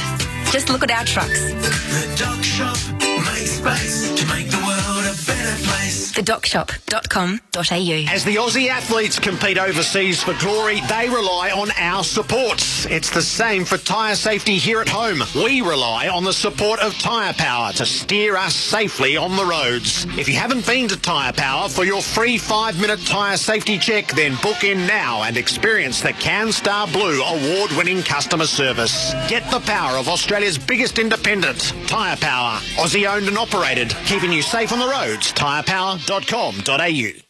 Just look at our trucks. The Doc Shop makes space to make the world a better place. thedocshop.com.au. As the Aussie athletes compete overseas for glory, they rely on our supports. It's the same for tyre safety here at home. We rely on the support of Tyre Power to steer us safely on the roads. If you haven't been to Tyre Power for your free 5-minute tyre safety check, then book in now and experience the CanStar Blue award-winning customer service. Get the power of Australia's biggest independent, Tyre Power. Aussie-owned and operated, keeping you safe on the roads. Tyrepower.com.au.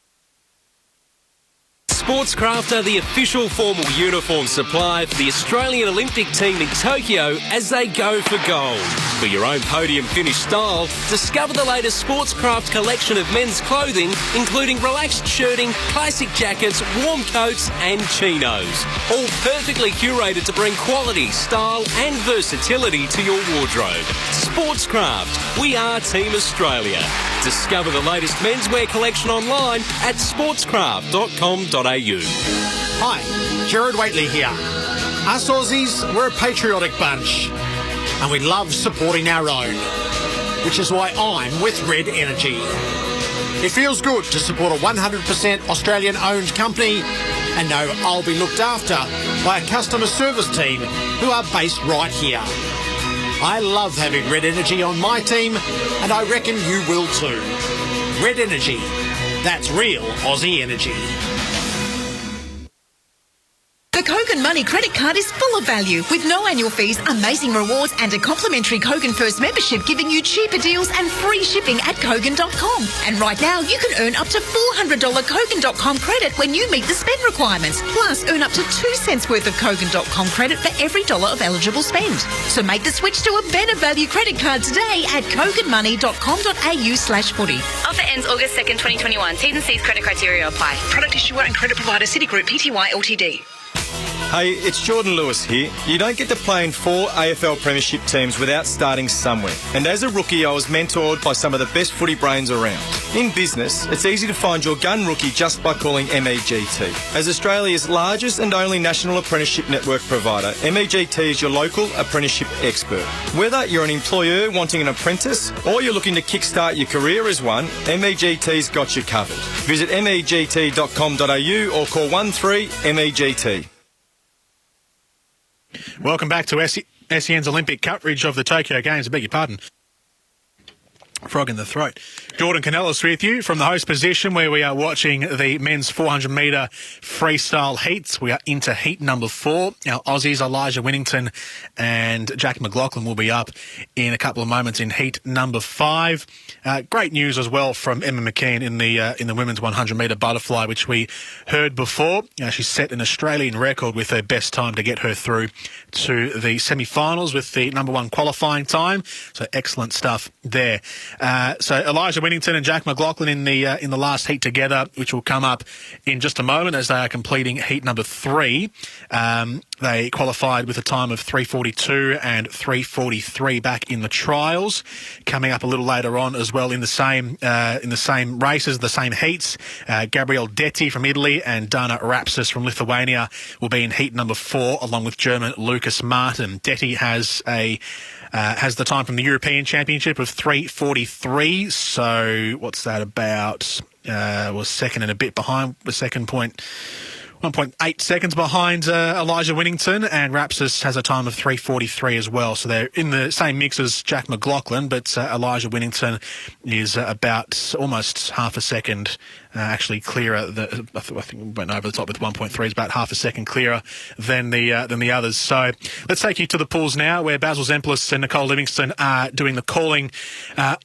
Sportscraft are the official formal uniform supply for the Australian Olympic team in Tokyo as they go for gold. For your own podium finish style, discover the latest Sportscraft collection of men's clothing, including relaxed shirting, classic jackets, warm coats and chinos. All perfectly curated to bring quality, style and versatility to your wardrobe. Sportscraft, we are Team Australia. Discover the latest menswear collection online at sportscraft.com.au. Hi, Gerard Waitley here. Us Aussies, we're a patriotic bunch and we love supporting our own, which is why I'm with Red Energy. It feels good to support a 100% Australian-owned company and know I'll be looked after by a customer service team who are based right here. I love having Red Energy on my team, and I reckon you will too. Red Energy. That's real Aussie energy. The Kogan Money credit card is full of value with no annual fees, amazing rewards and a complimentary Kogan First membership giving you cheaper deals and free shipping at Kogan.com. And right now you can earn up to $400 Kogan.com credit when you meet the spend requirements. Plus earn up to 2 cents worth of Kogan.com credit for every dollar of eligible spend. So make the switch to a better value credit card today at koganmoney.com.au/footy. Offer ends August 2nd, 2021. T's and C's credit criteria apply. Product issuer and credit provider Citigroup Pty Ltd. Hey, it's Jordan Lewis here. You don't get to play in 4 AFL Premiership teams without starting somewhere. And as a rookie, I was mentored by some of the best footy brains around. In business, it's easy to find your gun rookie just by calling MEGT. As Australia's largest and only national apprenticeship network provider, MEGT is your local apprenticeship expert. Whether you're an employer wanting an apprentice or you're looking to kickstart your career as one, MEGT's got you covered. Visit MEGT.com.au or call 13MEGT. Welcome back to SEN's Olympic coverage of the Tokyo Games. I beg your pardon. Frog in the throat. Jordan Canellis with you from the host position where we are watching the men's 400-metre freestyle heats. We are into heat number 4. Our Aussies, Elijah Winnington and Jack McLaughlin, will be up in a couple of moments in heat number 5. Great news as well from Emma McKeon in the women's 100-metre butterfly, which we heard before. She set an Australian record with her best time to get her through to the semi-finals with the number 1 qualifying time. So excellent stuff there. So Elijah Winnington and Jack McLaughlin in the last heat together, which will come up in just a moment as they are completing heat number 3. They qualified with a time of 3:42 and 3:43 back in the trials. Coming up a little later on as well in the same races, the same heats. Gabrielle Detti from Italy and Dana Rapsis from Lithuania will be in heat number 4, along with German Lucas Martin. Detti has the time from the European Championship of 3:43. So what's that about? Was second and a bit behind. The second 1.8 seconds behind Elijah Winnington, and Rapsis has a time of 3:43 as well. So they're in the same mix as Jack McLaughlin, but Elijah Winnington is about almost half a second actually clearer. I think we went over the top with 1.3. Is about half a second clearer than the others. So let's take you to the pools now, where Basil Zemplis and Nicole Livingston are doing the calling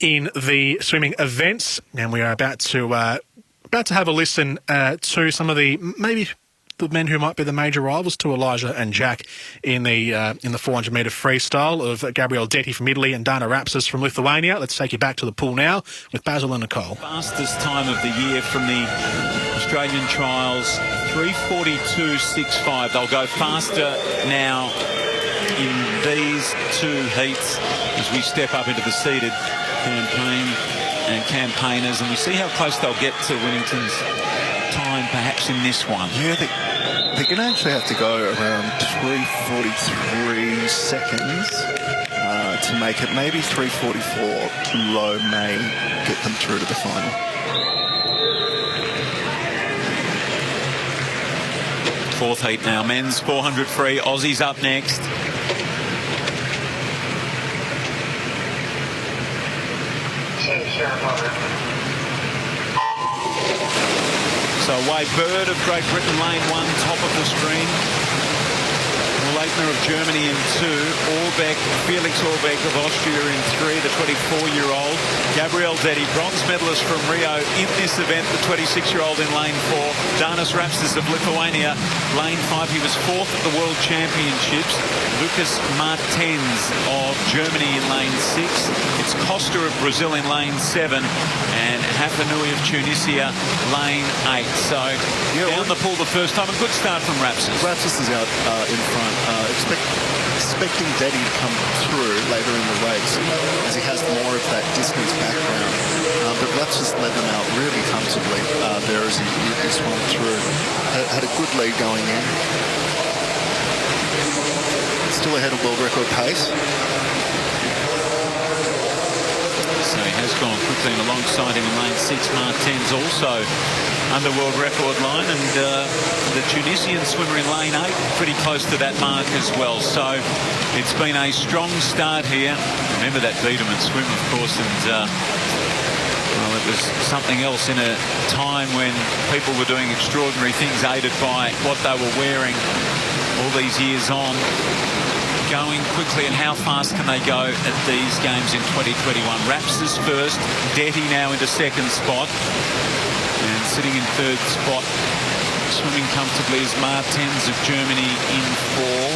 in the swimming events, and we are about to have a listen to some of the men who might be the major rivals to Elijah and Jack in the 400-metre freestyle of Gabrielle Detti from Italy and Dana Rapsis from Lithuania. Let's take you back to the pool now with Basil and Nicole. Fastest time of the year from the Australian trials, 3:42.65. They'll go faster now in these 2 heats as we step up into the seeded campaign and campaigners, and we see how close they'll get to Winnington's time perhaps in this one. Yeah, they're going to actually have to go around 3:43 seconds to make it. Maybe 3:44 low may get them through to the final. Fourth heat now, men's 400 free. Aussies up next. So away Bird of Great Britain, lane 1, top of the screen. Leitner of Germany in 2. Felix Orbeck of Austria in 3, the 24-year-old. Gabrielle Detti, bronze medalist from Rio in this event, the 26-year-old in lane 4. Danas Rapsis of Lithuania, lane 5. He was 4th at the World Championships. Lucas Martens of Germany in lane 6. It's Costa of Brazil in lane 7. And Hafanui of Tunisia, lane 8. So down the pool the first time. A good start from Rapsis. Rapsis is out in front. Expecting Detti to come through later in the race as he has more of that distance background. But Rapsis led them out really comfortably there as he swung through. Had a good lead going in. Still ahead of world record pace. So he has gone quickly, and alongside him in lane 6, Martens also under world record line, and the Tunisian swimmer in lane 8 pretty close to that mark as well. So it's been a strong start here. Remember that Biederman swim, of course, and well, it was something else in a time when people were doing extraordinary things, aided by what they were wearing all these years on. Going quickly, and how fast can they go at these games in 2021? Raps's first, Detty now into second spot, and sitting in third spot, swimming comfortably, is Martens of Germany in 4,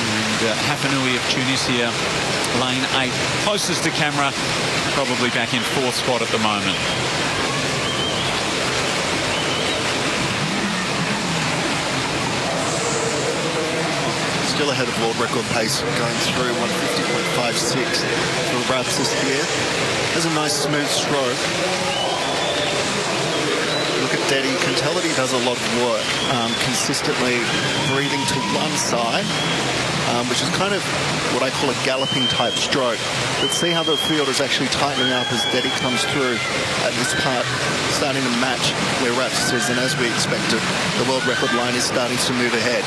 and Hafanui of Tunisia, lane 8. Closest to camera, probably back in 4th spot at the moment. Still ahead of world record pace, going through 150.56 for Rapsis here. Has a nice smooth stroke. Look at Detty. You can tell that he does a lot of work, consistently breathing to one side, which is kind of what I call a galloping type stroke. But see how the field is actually tightening up as Detty comes through at this part, starting to match where Rapsis is, and as we expected, the world record line is starting to move ahead.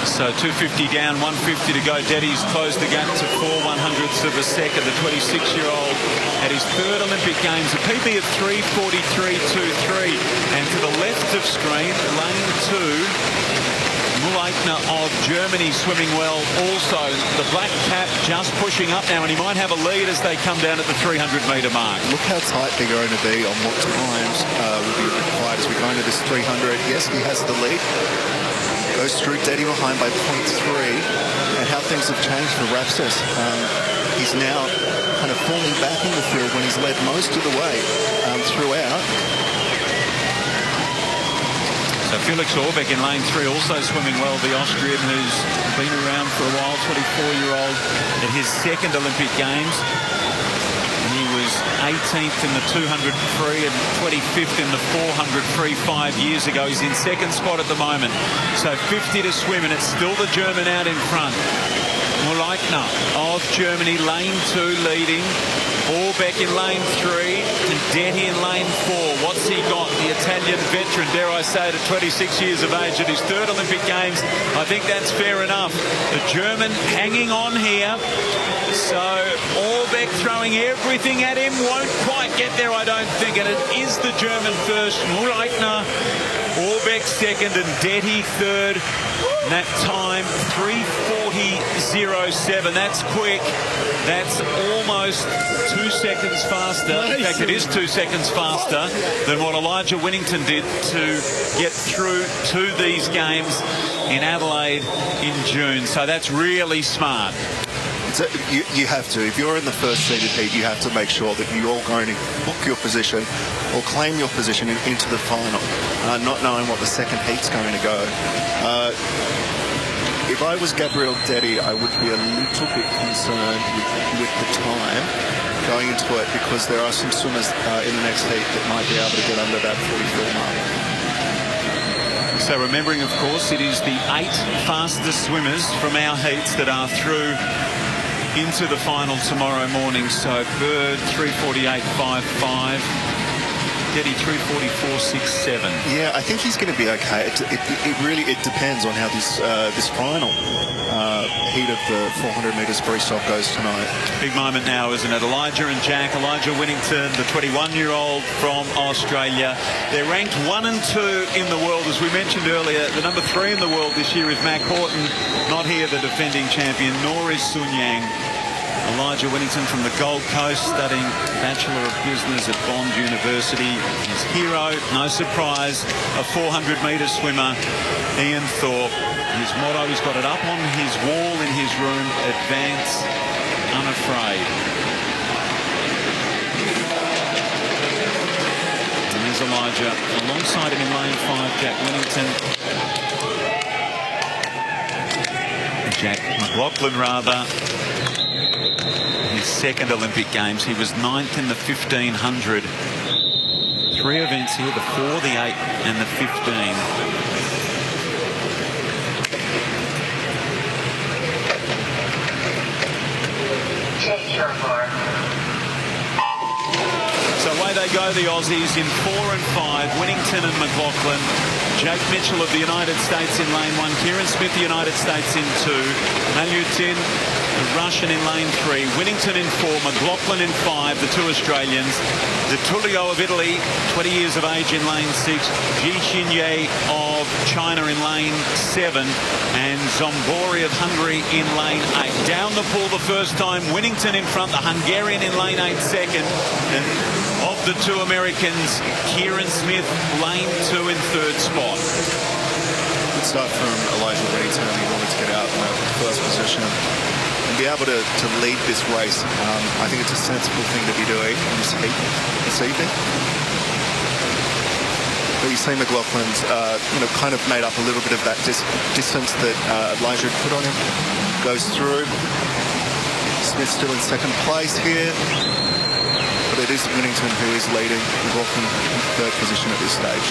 So 250 down, 150 to go. Detty's closed the gap to 4/100ths of a second. The 26-year-old at his 3rd Olympic Games, a PB of 3:43.23. And to the left of screen, lane 2, Mulleitner of Germany swimming well also. The black cap just pushing up now, and he might have a lead as they come down at the 300-metre mark. Look how tight they're going to be on what times will be required as we go into this 300. Yes, he has the lead. Goes through Detty behind by 0.3, and how things have changed for Rapsis. He's now kind of falling back in the field when he's led most of the way throughout. So Felix Orbeck in lane 3 also swimming well, the Austrian who's been around for a while, 24-year-old at his 2nd Olympic Games. He was 18th in the 200 free and 25th in the 400 free 5 years ago. He's in 2nd spot at the moment. So 50 to swim, and it's still the German out in front. Mulleitner of Germany, lane 2 leading. Orbeck in lane 3 and Detty in lane 4. What's he got? The Italian veteran, dare I say it, at 26 years of age at his 3rd Olympic Games. I think that's fair enough. The German hanging on here. So Orbeck throwing everything at him. Won't quite get there, I don't think. And it is the German first. Mulleitner, Orbeck 2nd, and Detty 3rd. And that time, 3:40.07. That's quick. That's almost 2 seconds faster. In fact, it is 2 seconds faster than what Elijah Winnington did to get through to these games in Adelaide in June. So that's really smart. So you have to. If you're in the first seeded heat, you have to make sure that you're going to book your position or claim your position into the final, not knowing what the second heat's going to go. If I was Gabriel Detty, I would be a little bit concerned with the time going into it, because there are some swimmers in the next heat that might be able to get under that 44 mark. So remembering, of course, it is the 8 fastest swimmers from our heats that are through into the final tomorrow morning. So Bird 3:48.55, Detty 3:44.67. Yeah, I think he's going to be okay. It really depends on how this final heat of the 400 metres freestyle goes tonight. Big moment now, isn't it? Elijah and Jack. Elijah Winnington, the 21-year-old from Australia. They're ranked 1 and 2 in the world, as we mentioned earlier. The number 3 in the world this year is Mac Horton. Not here, the defending champion, nor is Sun Yang. Elijah Winnington from the Gold Coast, studying Bachelor of Business at Bond University. His hero, no surprise, a 400-metre swimmer, Ian Thorpe. His motto, he's got it up on his wall in his room: advance unafraid. And there's Elijah. Alongside him in lane 5, Jack Winnington. Jack McLaughlin, rather. His 2nd Olympic Games. He was 9th in the 1500. 3 events here, the 4, the 8 and the 15. So away they go, the Aussies, in 4 and 5. Winnington and McLaughlin. Jake Mitchell of the United States in lane 1. Kieran Smith, the United States in 2. Malutin, the Russian in lane 3. Winnington in 4. McLaughlin in 5, the 2 Australians. De Tullio of Italy, 20 years of age, in lane 6. Ji Xinye of China in lane 7. And Zombori of Hungary in lane 8. Down the pool the first time, Winnington in front, the Hungarian in lane 8 second. And of the 2 Americans, Kieran Smith, lane 2 in 3rd spot. Good start from Elijah Winnington. He wanted to get out in the first position and be able to lead this race. I think it's a sensible thing to be doing in this heat this evening. But you see McLaughlin's, kind of made up a little bit of that distance that Elijah had put on him. Goes through. Smith still in 2nd place here. But it is Winnington who is leading. McLaughlin in 3rd position at this stage.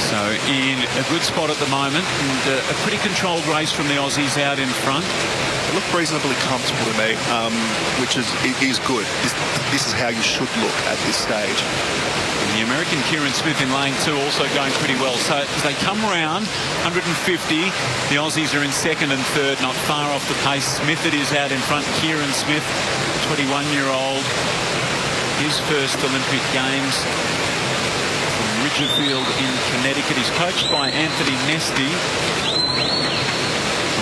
So in a good spot at the moment, and a pretty controlled race from the Aussies out in front. It looked reasonably comfortable to me, which is good. This is how you should look at this stage. And the American Kieran Smith in lane 2 also going pretty well. So as they come round, 150, the Aussies are in 2nd and 3rd, not far off the pace. Smith it is out in front. Kieran Smith, 21-year-old, his first Olympic Games. Ridgefield in Connecticut. He's coached by Anthony Nesty.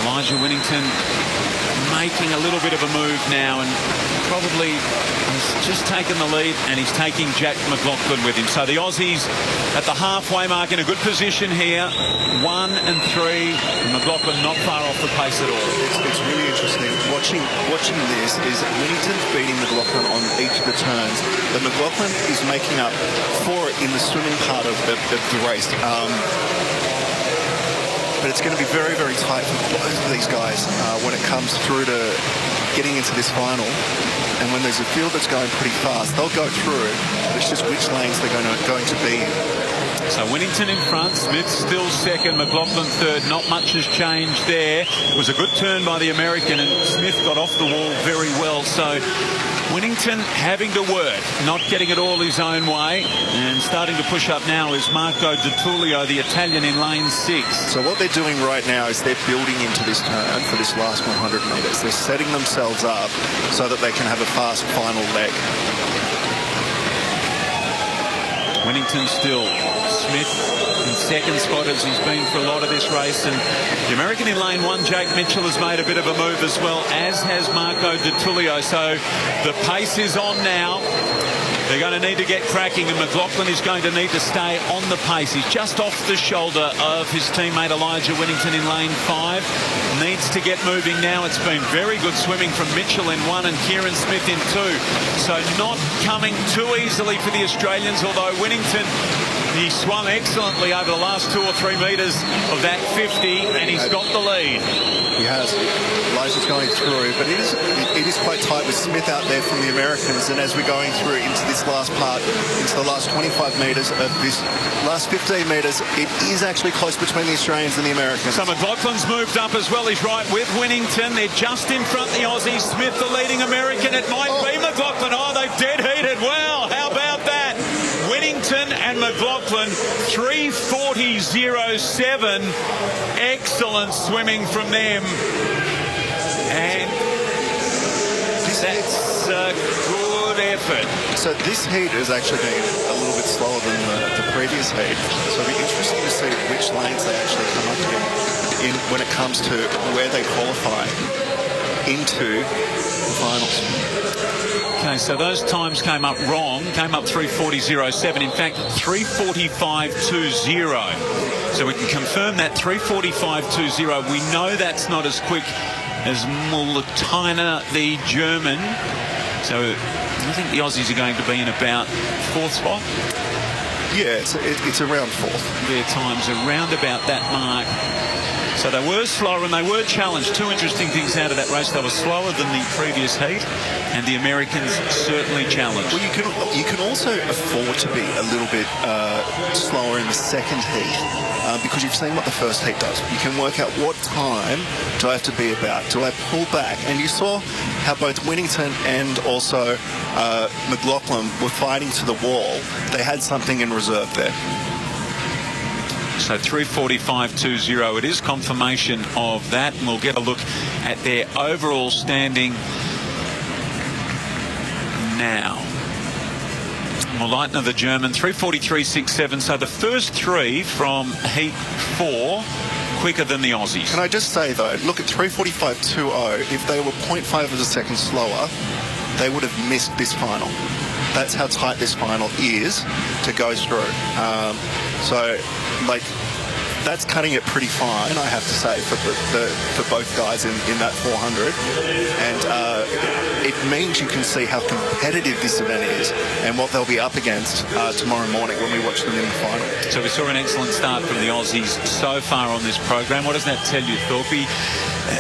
Elijah Winnington making a little bit of a move now, and probably has just taken the lead, and he's taking Jack McLaughlin with him. So the Aussies at the halfway mark in a good position here. 1 and 3. And McLaughlin not far off the pace at all. It's really interesting. Watching this is Winnington beating McLaughlin on each of the turns, but McLaughlin is making up for it in the swimming part of the race. But it's going to be very, very tight for both of these guys when it comes through to getting into this final. And when there's a field that's going pretty fast, they'll go through. But it's just which lanes they're going to be in. So Winnington in front, Smith still 2nd, McLaughlin 3rd. Not much has changed there. It was a good turn by the American, and Smith got off the wall very well. So Winnington having to work, not getting it all his own way, and starting to push up now is Marco De Tullio, the Italian, in lane 6. So what they're doing right now is they're building into this turn for this last 100 metres. They're setting themselves up so that they can have a fast final leg. Winnington still. Smith in 2nd spot as he's been for a lot of this race, and the American in lane 1, Jake Mitchell, has made a bit of a move as well, as has Marco De Tullio. So the pace is on now. They're going to need to get cracking, and McLaughlin is going to need to stay on the pace. He's just off the shoulder of his teammate Elijah Winnington in lane 5. Needs to get moving now. It's been very good swimming from Mitchell in 1 and Kieran Smith in 2. So not coming too easily for the Australians, although Winnington, he swum excellently over the last 2 or 3 metres of that 50, and he's got the lead. He has. Elijah's going through, but it is quite tight with Smith out there from the Americans, and as we're going through into this last part, into the last 25 metres of this last 15 metres, it is actually close between the Australians and the Americans. So McLaughlin's moved up as well. He's right with Winnington. They're just in front, the Aussies. Smith, the leading American. It might be McLaughlin. Oh, they've dead heated. Well, how about that? Winnington and McLaughlin, 3:40.07. Excellent swimming from them. And that's a good effort. So this heat has actually been a little bit slower than the previous heat. So it'll be interesting to see which lanes they actually come up in when it comes to where they qualify into the finals. Okay, so those times came up wrong, came up 3:40.07. In fact, 3:45.20. So we can confirm that 3:45.20. We know that's not as quick as Multina, the German. So I think the Aussies are going to be in about 4th spot. Yeah, it's around 4th. Their times around about that mark. So they were slower and they were challenged. 2 interesting things out of that race. They were slower than the previous heat, and the Americans certainly challenged. Well, you can also afford to be a little bit slower in the second heat because you've seen what the first heat does. You can work out what time do I have to be about. Do I pull back? And you saw how both Winnington and also McLaughlin were fighting to the wall. They had something in reserve there. So 3:45.20. It is confirmation of that, and we'll get a look at their overall standing now. Leitner, the German, 3:43.67. So the first three from Heat 4 quicker than the Aussies. Can I just say, though, look at 3:45.20. If they were 0.5 of a second slower, they would have missed this final. That's how tight this final is to go through. That's cutting it pretty fine, I have to say, for both guys in that 400. And it means you can see how competitive this event is and what they'll be up against tomorrow morning when we watch them in the final. So we saw an excellent start from the Aussies so far on this program. What does that tell you, Thorpe?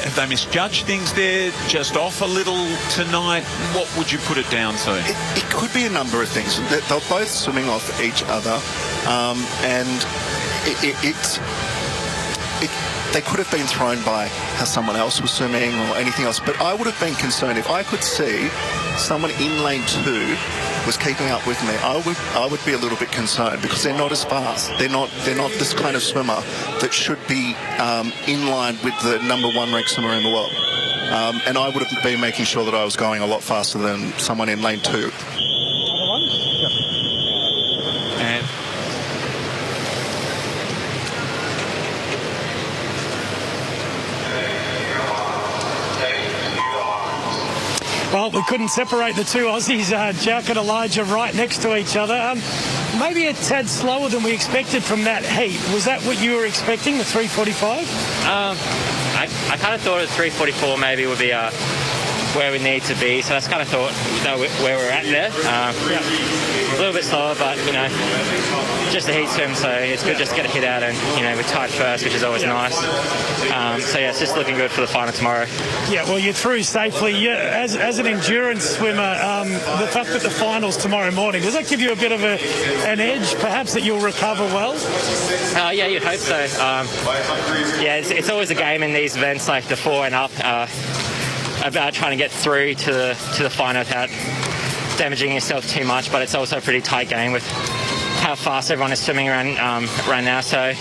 Have they misjudged things there? Just off a little tonight? What would you put it down to? It could be a number of things. They're both swimming off each other, and they could have been thrown by how someone else was swimming or anything else. But I would have been concerned if I could see someone in lane 2 was keeping up with me. I would be a little bit concerned because they're not as fast. They're not this kind of swimmer that should be in line with the #1 ranked swimmer in the world. And I would have been making sure that I was going a lot faster than someone in lane 2. And well, we couldn't separate the two Aussies, Jack and Elijah, right next to each other. Maybe a tad slower than we expected from that heat. Was that what you were expecting, the 3:45? I kind of thought at 3:44 maybe would be where we need to be. So that's kind of thought where we're at there. A little bit slower, but, just a heat swim, so it's good just to get a hit out and, we're tied first, which is always nice. It's just looking good for the final tomorrow. Yeah, well, you're through safely. Yeah, as an endurance swimmer, the fact that the final's tomorrow morning, does that give you a bit of an edge, perhaps, that you'll recover well? Yeah, you'd hope so. It's always a game in these events, like the 4 and up, about trying to get through to the final without damaging yourself too much, but it's also a pretty tight game with how fast everyone is swimming around now. So,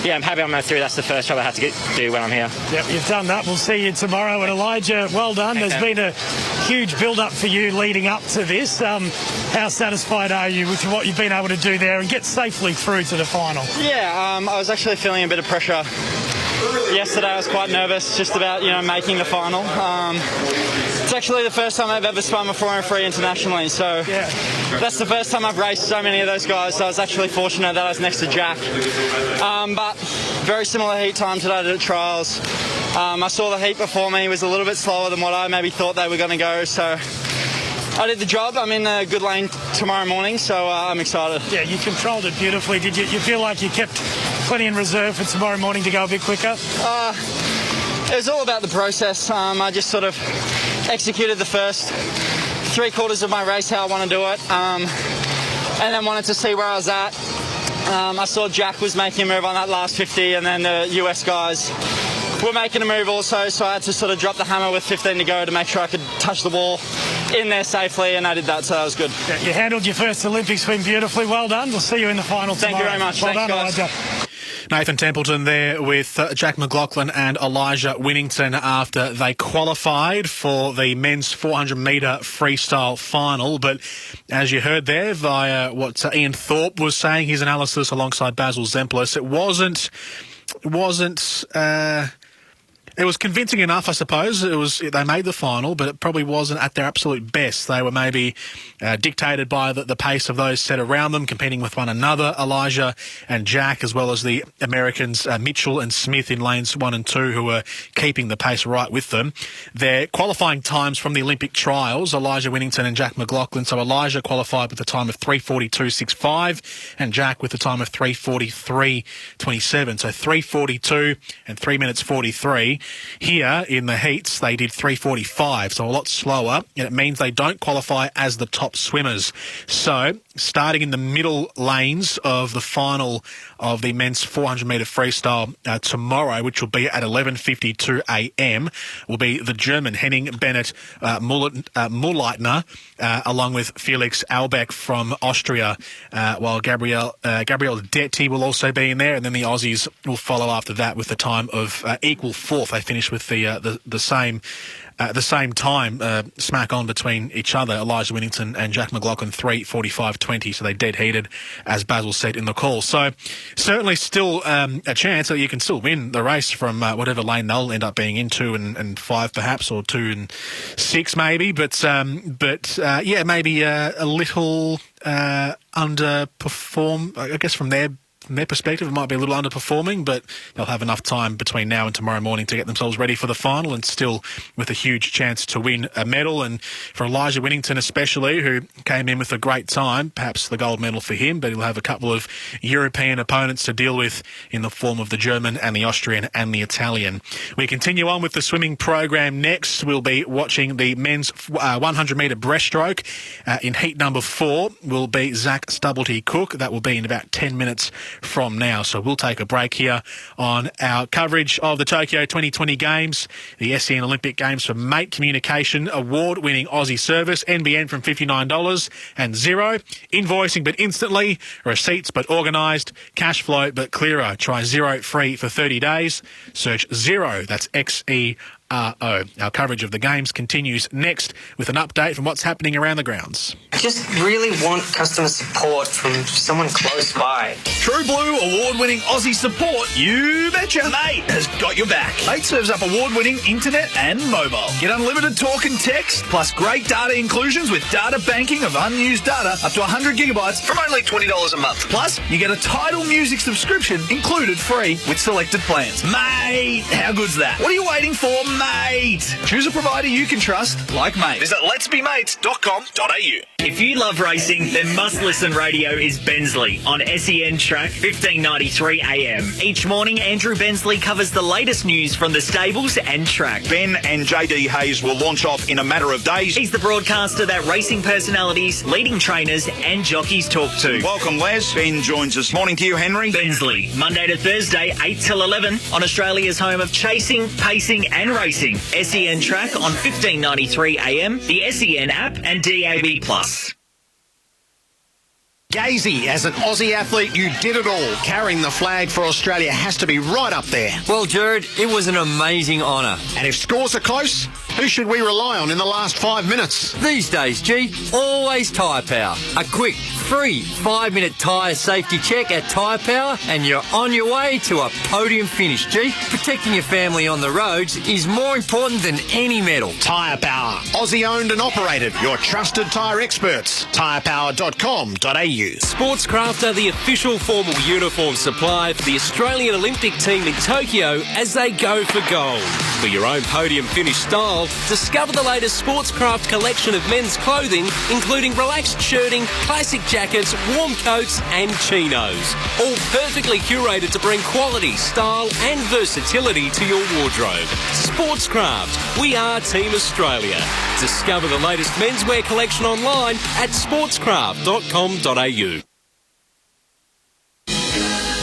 I'm happy I'm through. That's the first job I have to do when I'm here. Yep, you've done that. We'll see you tomorrow. And Elijah, well done. There's been a huge build-up for you leading up to this. How satisfied are you with what you've been able to do there and get safely through to the final? Yeah, I was actually feeling a bit of pressure. Yesterday I was quite nervous just about, making the final. It's actually the first time I've ever swum a 4 and 3 internationally, so that's the first time I've raced so many of those guys, so I was actually fortunate that I was next to Jack. But very similar heat time today to the trials. I saw the heat before me was a little bit slower than what I maybe thought they were going to go, so I did the job. I'm in a good lane tomorrow morning, so I'm excited. Yeah, you controlled it beautifully. Did you feel like you kept plenty in reserve for tomorrow morning to go a bit quicker? It was all about the process. I just sort of executed the first 3/4 of my race how I want to do it, and then wanted to see where I was at. I saw Jack was making a move on that last 50, and then the US guys were making a move also, so I had to sort of drop the hammer with 15 to go to make sure I could touch the wall in there safely, and I did that, so that was good. Yeah, you handled your first Olympic swim beautifully. Well done. We'll see you in the final tomorrow. Thank you very much. Well Thanks, done, guys. Elijah. Nathan Templeton there with Jack McLaughlin and Elijah Winnington after they qualified for the men's 400 metre freestyle final. But as you heard there via what Ian Thorpe was saying, his analysis alongside Basil Zemplis, it was convincing enough, I suppose. They made the final, but it probably wasn't at their absolute best. They were maybe dictated by the pace of those set around them, competing with one another, Elijah and Jack, as well as the Americans Mitchell and Smith in lanes 1 and 2, who were keeping the pace right with them. Their qualifying times from the Olympic trials, Elijah Winnington and Jack McLaughlin. So Elijah qualified with a time of 3:42.65 and Jack with a time of 3:43.27. So 3:42 and 3 minutes 43. Here in the heats, they did 3:45, so a lot slower, and it means they don't qualify as the top swimmers. So starting in the middle lanes of the final of the men's 400-metre freestyle tomorrow, which will be at 11:52 a.m., will be the German Henning Bennett Mulleitner, along with Felix Albeck from Austria, while Gabriel Detti will also be in there, and then the Aussies will follow after that with the time of equal fourth. They finish with the same. At the same time, smack on between each other, Elijah Winnington and Jack McLaughlin, 3:45.20, so they dead heated, as Basil said in the call. So certainly still a chance that you can still win the race from whatever lane they'll end up being in, 2 and 5 perhaps, or 2 and 6 maybe. But maybe a little underperform, I guess, from their perspective. It might be a little underperforming, but they'll have enough time between now and tomorrow morning to get themselves ready for the final, and still with a huge chance to win a medal. And for Elijah Winnington especially, who came in with a great time, perhaps the gold medal for him, but he'll have a couple of European opponents to deal with in the form of the German and the Austrian and the Italian. We continue on with the swimming program next. We'll be watching the men's 100-metre breaststroke. In heat number 4 will be Zach Stubblety-Cook. That will be in about 10 minutes from now. So we'll take a break here on our coverage of the Tokyo 2020 Games, the SEN Olympic Games, for Mate Communication, award-winning Aussie service, NBN from $59 and Xero, invoicing but instantly, receipts but organised, cash flow but clearer. Try Xero free for 30 days. Search Xero, that's XERO. Our coverage of the Games continues next with an update from what's happening around the grounds. I just really want customer support from someone close by. True Blue award-winning Aussie support, you betcha. Mate has got your back. Mate serves up award-winning internet and mobile. Get unlimited talk and text, plus great data inclusions with data banking of unused data up to 100 gigabytes from only $20 a month. Plus, you get a Tidal Music subscription included free with selected plans. Mate, how good's that? What are you waiting for, mate? Choose a provider you can trust, like Mate. Visit letsbemates.com.au. If you love racing, then Must Listen Radio is Bensley on SEN Track 1593 AM. Each morning, Andrew Bensley covers the latest news from the stables and track. Ben and JD Hayes will launch off in a matter of days. He's the broadcaster that racing personalities, leading trainers and jockeys talk to. Welcome, Les. Ben joins us. Morning to you, Henry. Bensley, Monday to Thursday, 8 till 11 on Australia's home of chasing, pacing and racing. SEN Track on 1593 AM, the SEN app and DAB+. Gazy, as an Aussie athlete, you did it all. Carrying the flag for Australia has to be right up there. Well, Jared, it was an amazing honour. And if scores are close, who should we rely on in the last 5 minutes? These days, G, always Tyre Power. A quick, free 5-minute tyre safety check at Tyre Power and you're on your way to a podium finish, G. Protecting your family on the roads is more important than any medal. Tyre Power, Aussie owned and operated. Your trusted tyre experts. tyrepower.com.au. Sportscraft are the official formal uniform supply for the Australian Olympic team in Tokyo as they go for gold. For your own podium finish style, discover the latest Sportscraft collection of men's clothing, including relaxed shirting, classic jackets, warm coats and chinos. All perfectly curated to bring quality, style and versatility to your wardrobe. Sportscraft, we are Team Australia. Discover the latest menswear collection online at sportscraft.com.au.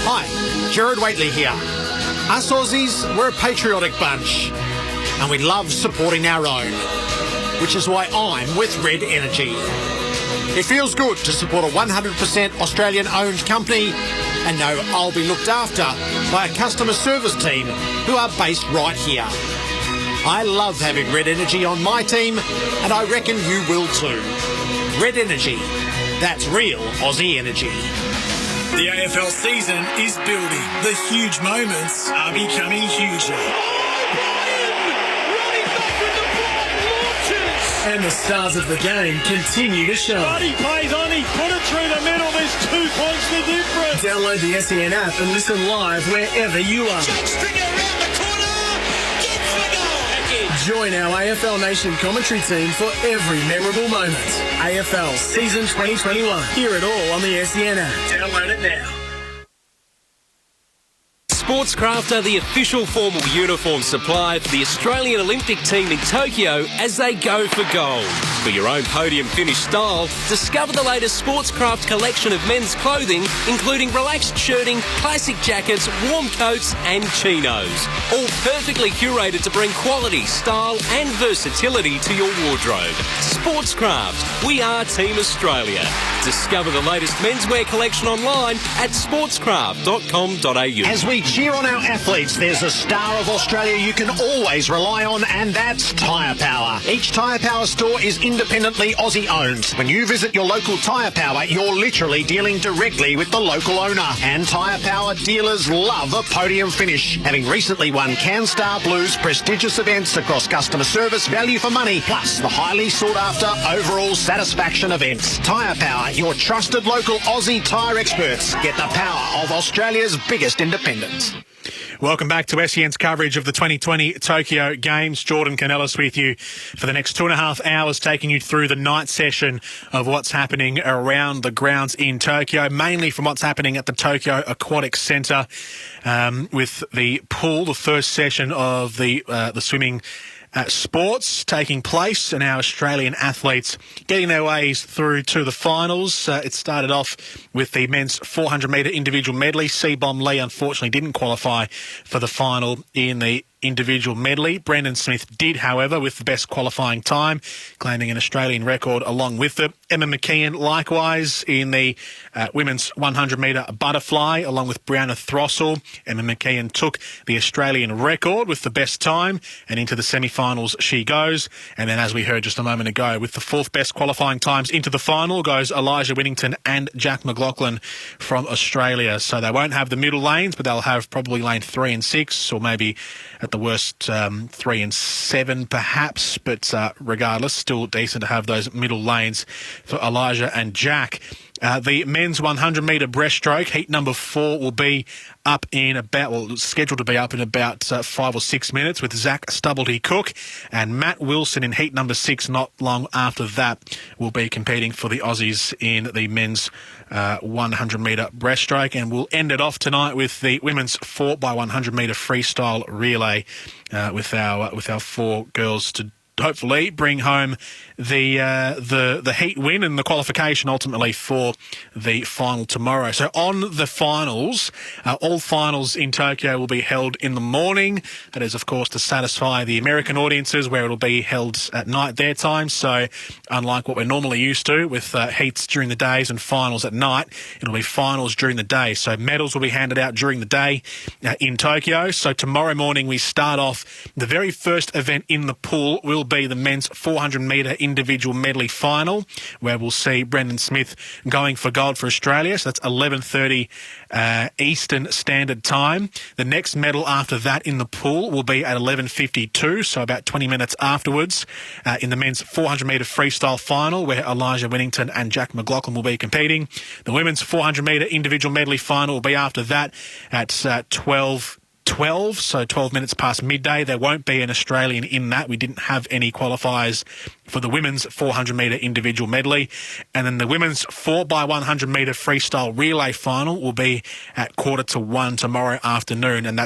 Hi, Jared Waitley here. Us Aussies, we're a patriotic bunch and we love supporting our own, which is why I'm with Red Energy. It feels good to support a 100% Australian-owned company and know I'll be looked after by a customer service team who are based right here. I love having Red Energy on my team and I reckon you will too. Red Energy. That's real Aussie energy. The AFL season is building. The huge moments are becoming huger. And the stars of the game continue to shine. Buddy plays on, he put it through the middle, there's 2 points the difference. Download the SEN app and listen live wherever you are. Join our AFL Nation commentary team for every memorable moment. AFL Season 2021. Hear it all on the SEN app. Download it now. Sportscraft are the official formal uniform supplier for the Australian Olympic team in Tokyo as they go for gold. For your own podium finish style, discover the latest Sportscraft collection of men's clothing, including relaxed shirting, classic jackets, warm coats and chinos. All perfectly curated to bring quality, style and versatility to your wardrobe. Sportscraft, we are Team Australia. Discover the latest menswear collection online at sportscraft.com.au. As we cheer on our athletes, there's a star of Australia you can always rely on, and that's Tyre Power. Each Tyre Power store is independently Aussie owned. When you visit your local Tyre Power, you're literally dealing directly with the local owner. And Tyre Power dealers love a podium finish, having recently won CanStar Blues prestigious events across customer service, value for money, plus the highly sought after overall satisfaction events. Tyre Power, your trusted local Aussie tyre experts. Get the power of Australia's biggest independents. Welcome back to SEN's coverage of the 2020 Tokyo Games. Jordan Canellis with you for the next 2.5 hours, taking you through the night session of what's happening around the grounds in Tokyo, mainly from what's happening at the Tokyo Aquatic Centre with the pool, the first session of the swimming sports taking place, and our Australian athletes getting their ways through to the finals. It started off with the men's 400-metre individual medley. C-Bomb Lee unfortunately didn't qualify for the final in the individual medley. Brendan Smith did, however, with the best qualifying time, claiming an Australian record along with it. Emma McKeon likewise in the women's 100-metre butterfly along with Brianna Throssell. Emma McKeon took the Australian record with the best time, and into the semi-finals she goes. And then, as we heard just a moment ago, with the fourth best qualifying times into the final goes Elijah Whittington and Jack McLaughlin from Australia. So they won't have the middle lanes, but they'll have probably lane 3 and 6, or maybe at the worst 3 and 7 perhaps, but regardless, still decent to have those middle lanes for Elijah and Jack. The men's 100-metre breaststroke, heat number 4, will be up in about, well, scheduled to be up in about 5 or 6 minutes with Zach Stubblety-Cook, and Matt Wilson in heat number 6 not long after that will be competing for the Aussies in the men's 100-metre breaststroke. And we'll end it off tonight with the women's 4x100-metre freestyle relay with our 4 girls to hopefully bring home the heat win and the qualification ultimately for the final tomorrow. So on the finals, all finals in Tokyo will be held in the morning. That is, of course, to satisfy the American audiences, where it'll be held at night their time. So unlike what we're normally used to with heats during the days and finals at night, it'll be finals during the day. So medals will be handed out during the day in Tokyo. So tomorrow morning we start off. The very first event in the pool will be the men's 400-metre individual medley final, where we'll see Brendan Smith going for gold for Australia. So that's 11:30 Eastern Standard Time. The next medal after that in the pool will be at 11:52, so about 20 minutes afterwards, in the men's 400-metre freestyle final, where Elijah Whittington and Jack McLaughlin will be competing. The women's 400-metre individual medley final will be after that at 12, so 12 minutes past midday. There won't be an Australian in that. We didn't have any qualifiers for the women's 400-metre individual medley. And then the women's 4x100-metre freestyle relay final will be at 1:45 tomorrow afternoon. And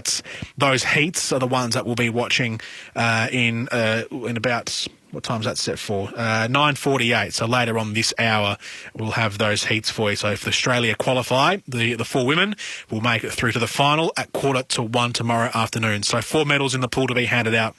those heats are the ones that we'll be watching in about... What time's that set for? 9:48. So later on this hour, we'll have those heats for you. So if Australia qualify, the 4 women will make it through to the final at 1:45 tomorrow afternoon. So 4 medals in the pool to be handed out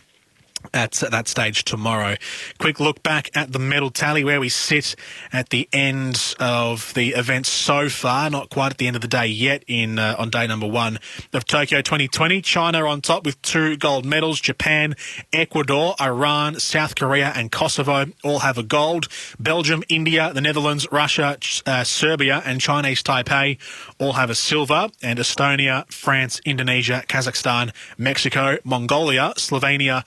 at that stage tomorrow. Quick look back at the medal tally, where we sit at the end of the event so far. Not quite at the end of the day yet on day number 1 of Tokyo 2020. China on top with 2 gold medals. Japan, Ecuador, Iran, South Korea and Kosovo all have a gold. Belgium, India, the Netherlands, Russia, Serbia and Chinese Taipei all have a silver. And Estonia, France, Indonesia, Kazakhstan, Mexico, Mongolia, Slovenia,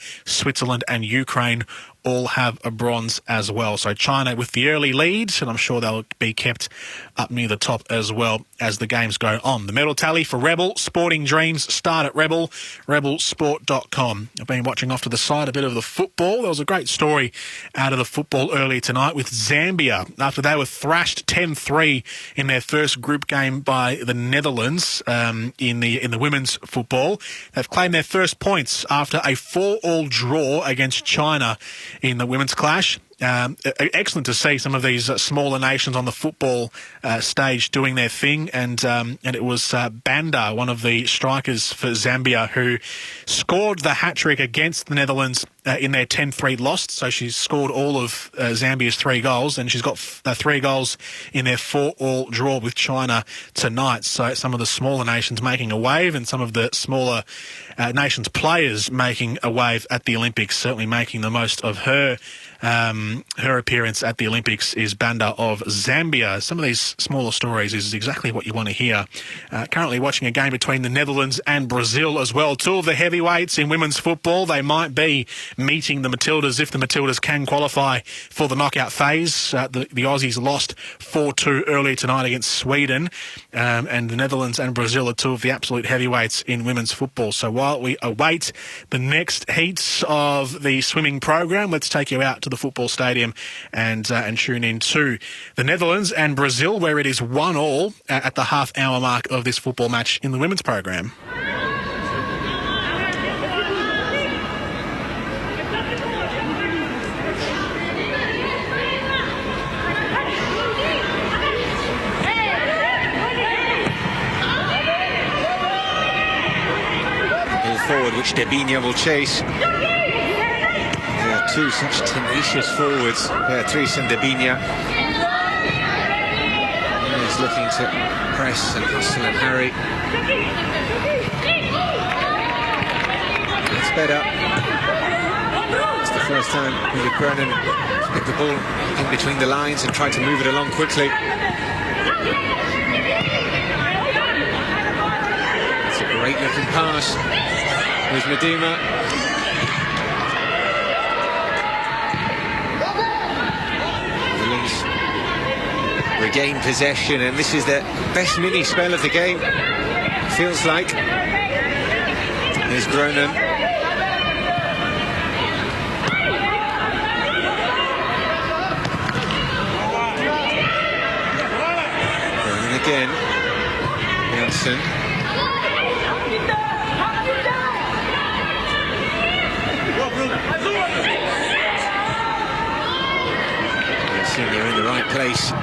Switzerland and Ukraine all have a bronze as well. So China with the early lead, and I'm sure they'll be kept up near the top as well as the games go on. The medal tally for Rebel Sporting Dreams start at rebelsport.com. I've been watching off to the side a bit of the football. There was a great story out of the football earlier tonight with Zambia after they were thrashed 10-3 in their first group game by the Netherlands in the women's football. They've claimed their first points after a 4-all draw against China in the women's clash. Excellent to see some of these smaller nations on the football stage doing their thing, and it was Banda, one of the strikers for Zambia, who scored the hat-trick against the Netherlands in their 10-3 loss. So she's scored all of Zambia's 3 goals, and she's got 3 goals in their 4-all draw with China tonight. So some of the smaller nations making a wave, and some of the smaller nations players making a wave at the Olympics, certainly making the most of her appearance at the Olympics is Banda of Zambia. Some of these smaller stories is exactly what you want to hear. Currently watching a game between the Netherlands and Brazil as well. 2 of the heavyweights in women's football. They might be meeting the Matildas if the Matildas can qualify for the knockout phase. The Aussies lost 4-2 earlier tonight against Sweden, and the Netherlands and Brazil are 2 of the absolute heavyweights in women's football. So while we await the next heats of the swimming program, let's take you out to the football stadium and tune in to the Netherlands and Brazil, where it is 1-1 at the half-hour mark of this football match in the women's program. Forward, which Debinha will chase. There are 2 such tenacious forwards, Beatriz and Debinha. He's looking to press and hustle and harry. It's better. It's the first time Willie Cronin picked the ball in between the lines and tried to move it along quickly. It's a great looking pass. There's Medema. Netherlands regain possession, and this is the best mini spell of the game, feels like. Here's Gronen. Gronen again. Janssen. They're in the right place to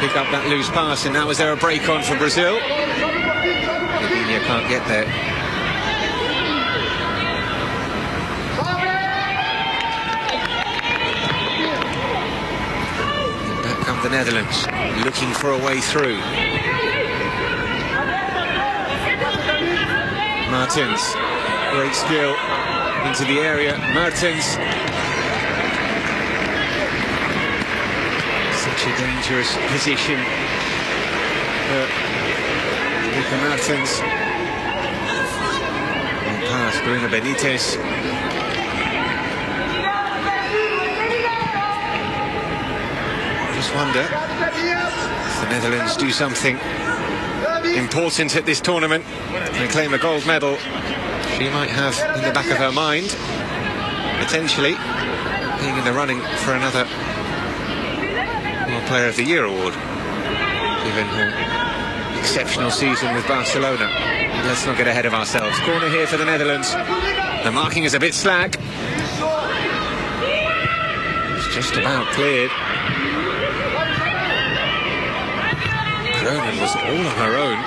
pick up that loose pass, and now was there a break on for Brazil? Debinha can't get there. And back come the Netherlands, looking for a way through. Martins, great skill into the area. Martins. Such a dangerous position for Luca Martins. And pass Bruno Benitez. Just wonder if the Netherlands do something important at this tournament and claim a gold medal. She might have in the back of her mind potentially being in the running for another Player of the Year award, given her exceptional season with Barcelona. Let's not get ahead of ourselves. Corner here for the Netherlands. The marking is a bit slack. It's just about cleared. Cronin was all on her own.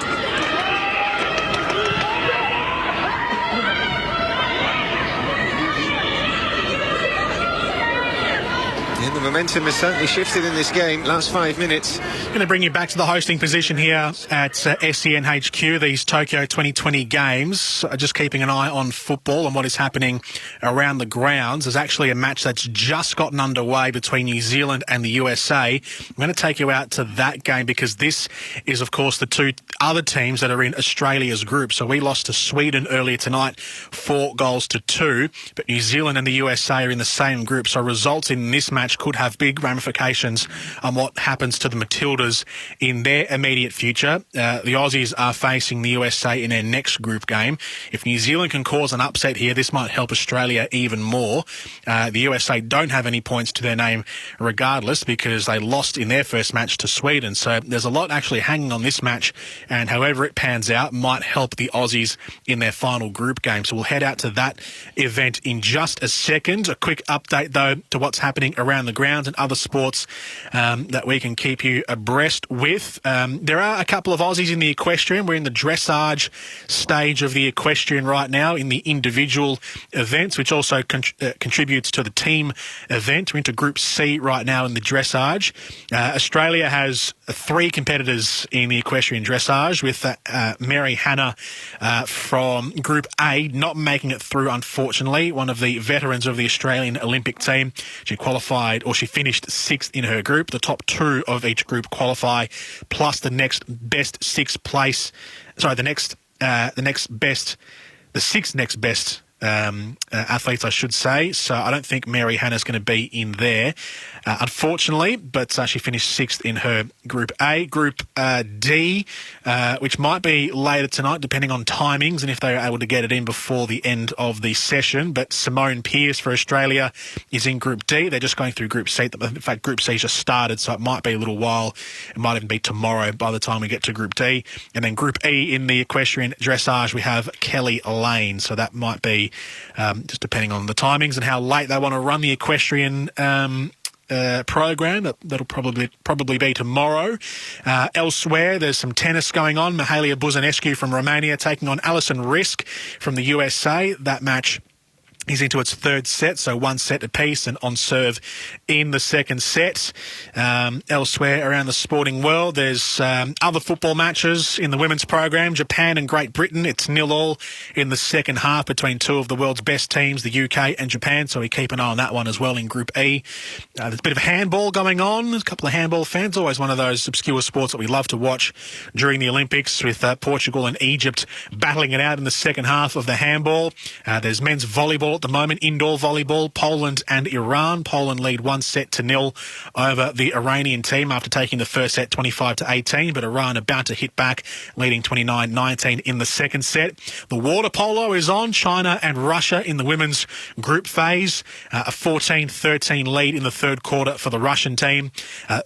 In the the momentum has certainly shifted in this game. Last 5 minutes. Going to bring you back to the hosting position here at SEN HQ, these Tokyo 2020 games. Just keeping an eye on football and what is happening around the grounds. There's actually a match that's just gotten underway between New Zealand and the USA. I'm going to take you out to that game because this is, of course, the two other teams that are in Australia's group. So we lost to Sweden earlier tonight, 4-2, but New Zealand and the USA are in the same group. So results in this match could have big ramifications on what happens to the Matildas in their immediate future. The Aussies are facing the USA in their next group game. If New Zealand can cause an upset here, this might help Australia even more. The USA don't have any points to their name regardless because they lost in their first match to Sweden. So there's a lot actually hanging on this match, and however it pans out might help the Aussies in their final group game. So we'll head out to that event in just a second. A quick update, though, to what's happening around the grounds and other sports that we can keep you abreast with. There are a couple of Aussies in the equestrian. We're in the dressage stage of the equestrian right now in the individual events, which also contributes to the team event. We're into Group C right now in the dressage. Australia has 3 competitors in the equestrian dressage, with Mary Hannah from Group A not making it through, unfortunately. One of the veterans of the Australian Olympic team. She finished 6th in her group. The top 2 of each group qualify, plus the next best 6th place. Sorry, the sixth next best athletes, I should say. So I don't think Mary Hannah's going to be in there, unfortunately, but she finished 6th in her Group A. Group D, which might be later tonight, depending on timings and if they're able to get it in before the end of the session. But Simone Pearce for Australia is in Group D. They're just going through Group C. In fact, Group C just started, so it might be a little while. It might even be tomorrow by the time we get to Group D. And then Group E in the equestrian dressage, we have Kelly Lane. So that might be just depending on the timings and how late they want to run the equestrian program. That'll probably be tomorrow. Elsewhere, there's some tennis going on. Mihaela Buzanescu from Romania taking on Alison Risk from the USA. That match is into its 3rd set, so 1 set apiece and on serve in the 2nd set. Elsewhere around the sporting world, there's other football matches in the women's program. Japan and Great Britain, it's 0-0 in the second half between 2 of the world's best teams, the UK and Japan, so we keep an eye on that one as well in Group E. There's a bit of handball going on. There's a couple of handball fans, always one of those obscure sports that we love to watch during the Olympics, with Portugal and Egypt battling it out in the second half of the handball. There's men's volleyball at the moment, indoor volleyball, Poland and Iran. Poland lead 1-0 over the Iranian team after taking the first set 25-18, but Iran about to hit back, leading 29-19 in the 2nd set. The water polo is on. China and Russia in the women's group phase. A 14-13 lead in the 3rd quarter for the Russian team.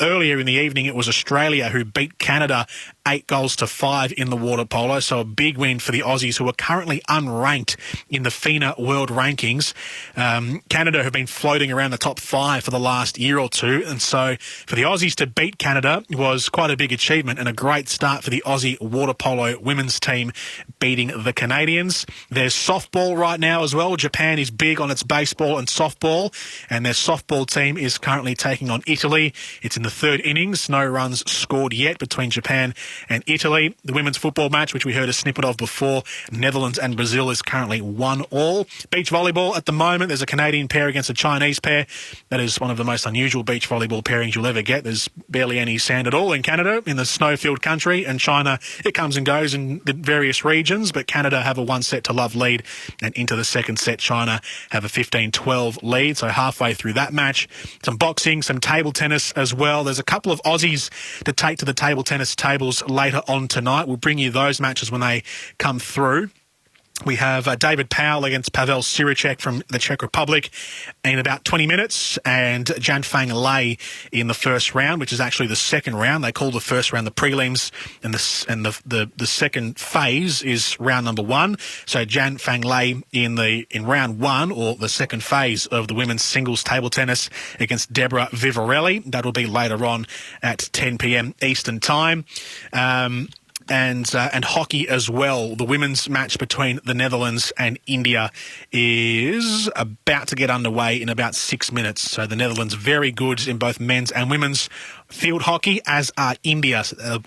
Earlier in the evening, it was Australia who beat Canada 8-5 in the water polo, so a big win for the Aussies, who are currently unranked in the FINA World Rankings. Canada have been floating around the top 5 for the last year or two, and so for the Aussies to beat Canada was quite a big achievement and a great start for the Aussie water polo women's team beating the Canadians. There's softball right now as well. Japan is big on its baseball and softball, and their softball team is currently taking on Italy. It's in the 3rd innings. No runs scored yet between Japan and Italy. The women's football match, which we heard a snippet of before, Netherlands and Brazil, is currently 1-1. Beach volleyball at the moment, there's a Canadian pair against a Chinese pair. That is one of the most unusual beach volleyball pairings you'll ever get. There's barely any sand at all in Canada, in the snow-filled country, and China, it comes and goes in the various regions, but Canada have a 1-0 lead, and into the 2nd set, China have a 15-12 lead, so halfway through that match. Some boxing, some table tennis as well. There's a couple of Aussies to take to the table tennis tables later on tonight. We'll bring you those matches when they come through. We have David Powell against Pavel Siricek from the Czech Republic in about 20 minutes, and Jianfeng Lei in the first round, which is actually the second round. They call the first round the prelims, and the second phase is round number 1. So Jianfeng Lei in round 1, or the second phase of the women's singles table tennis, against Deborah Vivarelli. That'll be later on at 10 p.m. Eastern Time. and hockey as well. The women's match between the Netherlands and India is about to get underway in about 6 minutes. So the Netherlands very good in both men's and women's field hockey, as are India.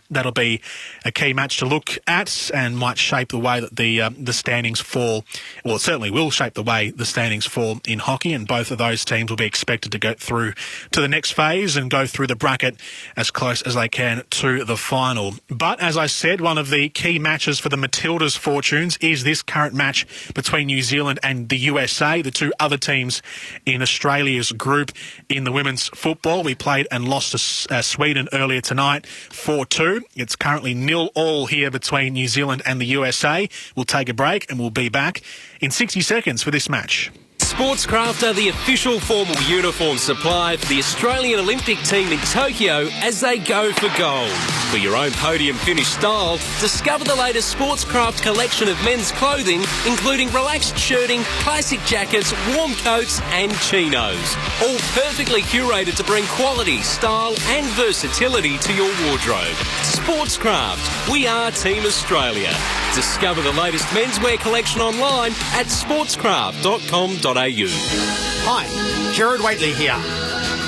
That'll be a key match to look at and might shape the way that the standings fall. Well, it certainly will shape the way the standings fall in hockey, and both of those teams will be expected to go through to the next phase and go through the bracket as close as they can to the final. But as I said, one of the key matches for the Matildas' fortunes is this current match between New Zealand and the USA, the two other teams in Australia's group in the women's football. We played and lost to Sweden earlier tonight, 4-2. It's currently 0-0 here between New Zealand and the USA. We'll take a break and we'll be back in 60 seconds for this match. Sportscraft are the official formal uniform supply for the Australian Olympic team in Tokyo as they go for gold. For your own podium finish style, discover the latest Sportscraft collection of men's clothing, including relaxed shirting, classic jackets, warm coats and chinos. All perfectly curated to bring quality, style and versatility to your wardrobe. Sportscraft, we are Team Australia. Discover the latest menswear collection online at sportscraft.com.au. Hi, Gerard Waitley here.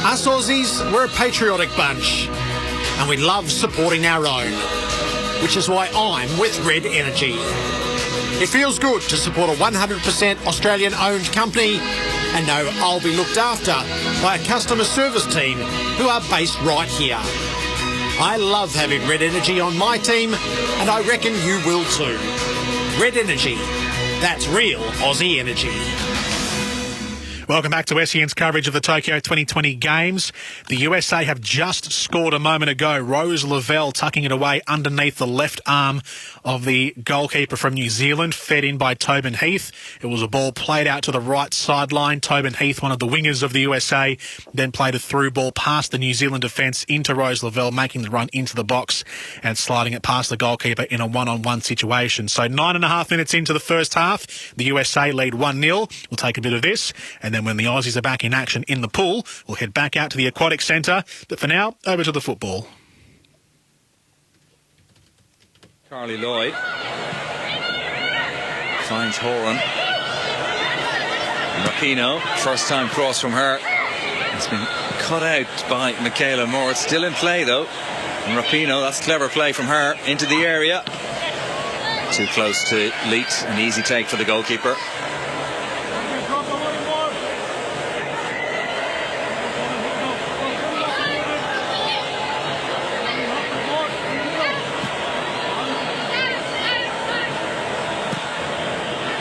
Us Aussies, we're a patriotic bunch and we love supporting our own, which is why I'm with Red Energy. It feels good to support a 100% Australian-owned company and know I'll be looked after by a customer service team who are based right here. I love having Red Energy on my team and I reckon you will too. Red Energy, that's real Aussie energy. Welcome back to SEN's coverage of the Tokyo 2020 Games. The USA have just scored a moment ago. Rose Lavelle tucking it away underneath the left arm of the goalkeeper from New Zealand, fed in by Tobin Heath. It was a ball played out to the right sideline. Tobin Heath, one of the wingers of the USA, then played a through ball past the New Zealand defence into Rose Lavelle, making the run into the box and sliding it past the goalkeeper in a one-on-one situation. So 9.5 minutes into the first half, the USA lead 1-0. We'll take a bit of this, and then when the Aussies are back in action in the pool, we'll head back out to the Aquatic Centre. But for now, over to the football. Carly Lloyd finds Horan. Rapinoe, first time cross from her. It's been cut out by Michaela Moore. It's still in play though. And Rapinoe, that's clever play from her into the area. Too close to Leet, an easy take for the goalkeeper.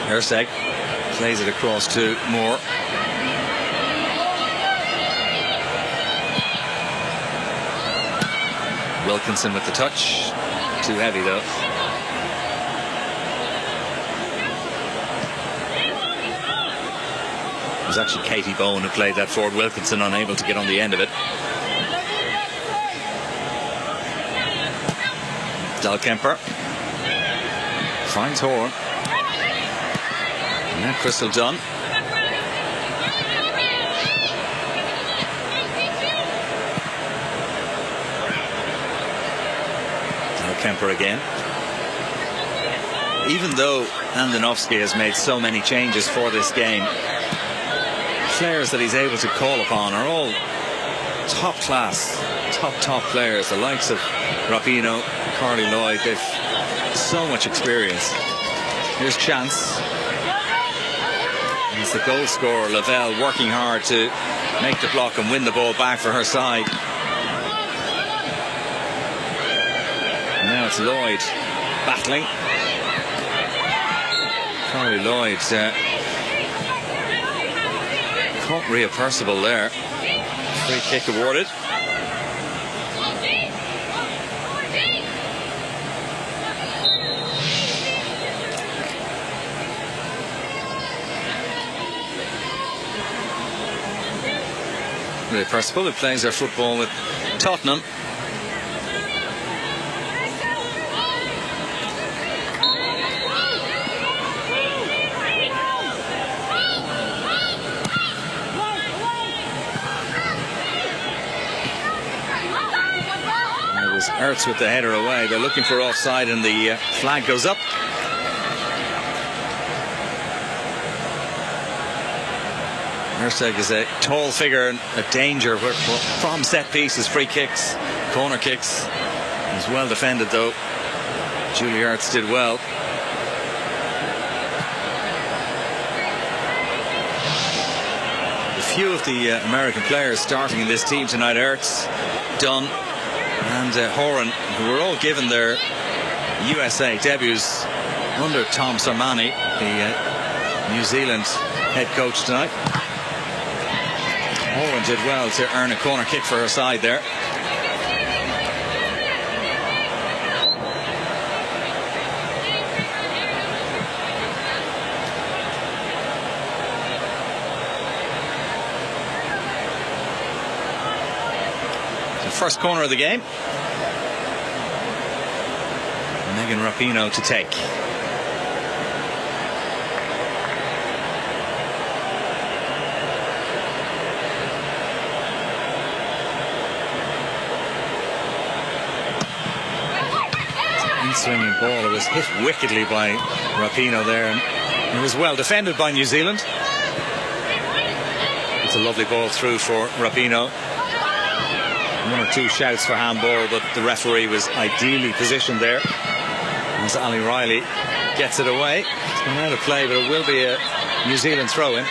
Herseg plays it across to Moore. Wilkinson with the touch. Too heavy though. It was actually Katie Bowen who played that forward. Wilkinson unable to get on the end of it. Dalkemper finds Horn. And now Crystal Dunn. Kemper again. Even though Andonovsky has made so many changes for this game, players that he's able to call upon are all top class, top players. The likes of Rapinoe, Carly Lloyd, they've so much experience. Here's Chance. It's the goal scorer Lavelle working hard to make the block and win the ball back for her side. Now it's Lloyd battling. Carly Lloyd caught Rhea Percival there. Free kick awarded. Rhea Percival, who plays her football with Tottenham. Ertz with the header away. They're looking for offside, and the flag goes up. Herzog is a tall figure and a danger from set pieces, free kicks, corner kicks. He's well defended though. Julie Ertz did well. A few of the American players starting in this team tonight: Ertz, Dunn and Horan, who were all given their USA debuts under Tom Sermanni, the New Zealand head coach tonight. Horan did well to earn a corner kick for her side there. The first corner of the game. Megan Rapinoe to take. Swinging ball. It was hit wickedly by Rapinoe there, and it was well defended by New Zealand. It's a lovely ball through for Rapinoe. One or two shouts for handball, but the referee was ideally positioned there as Ali Riley gets it away. It's been out of play, but it will be a New Zealand throw-in.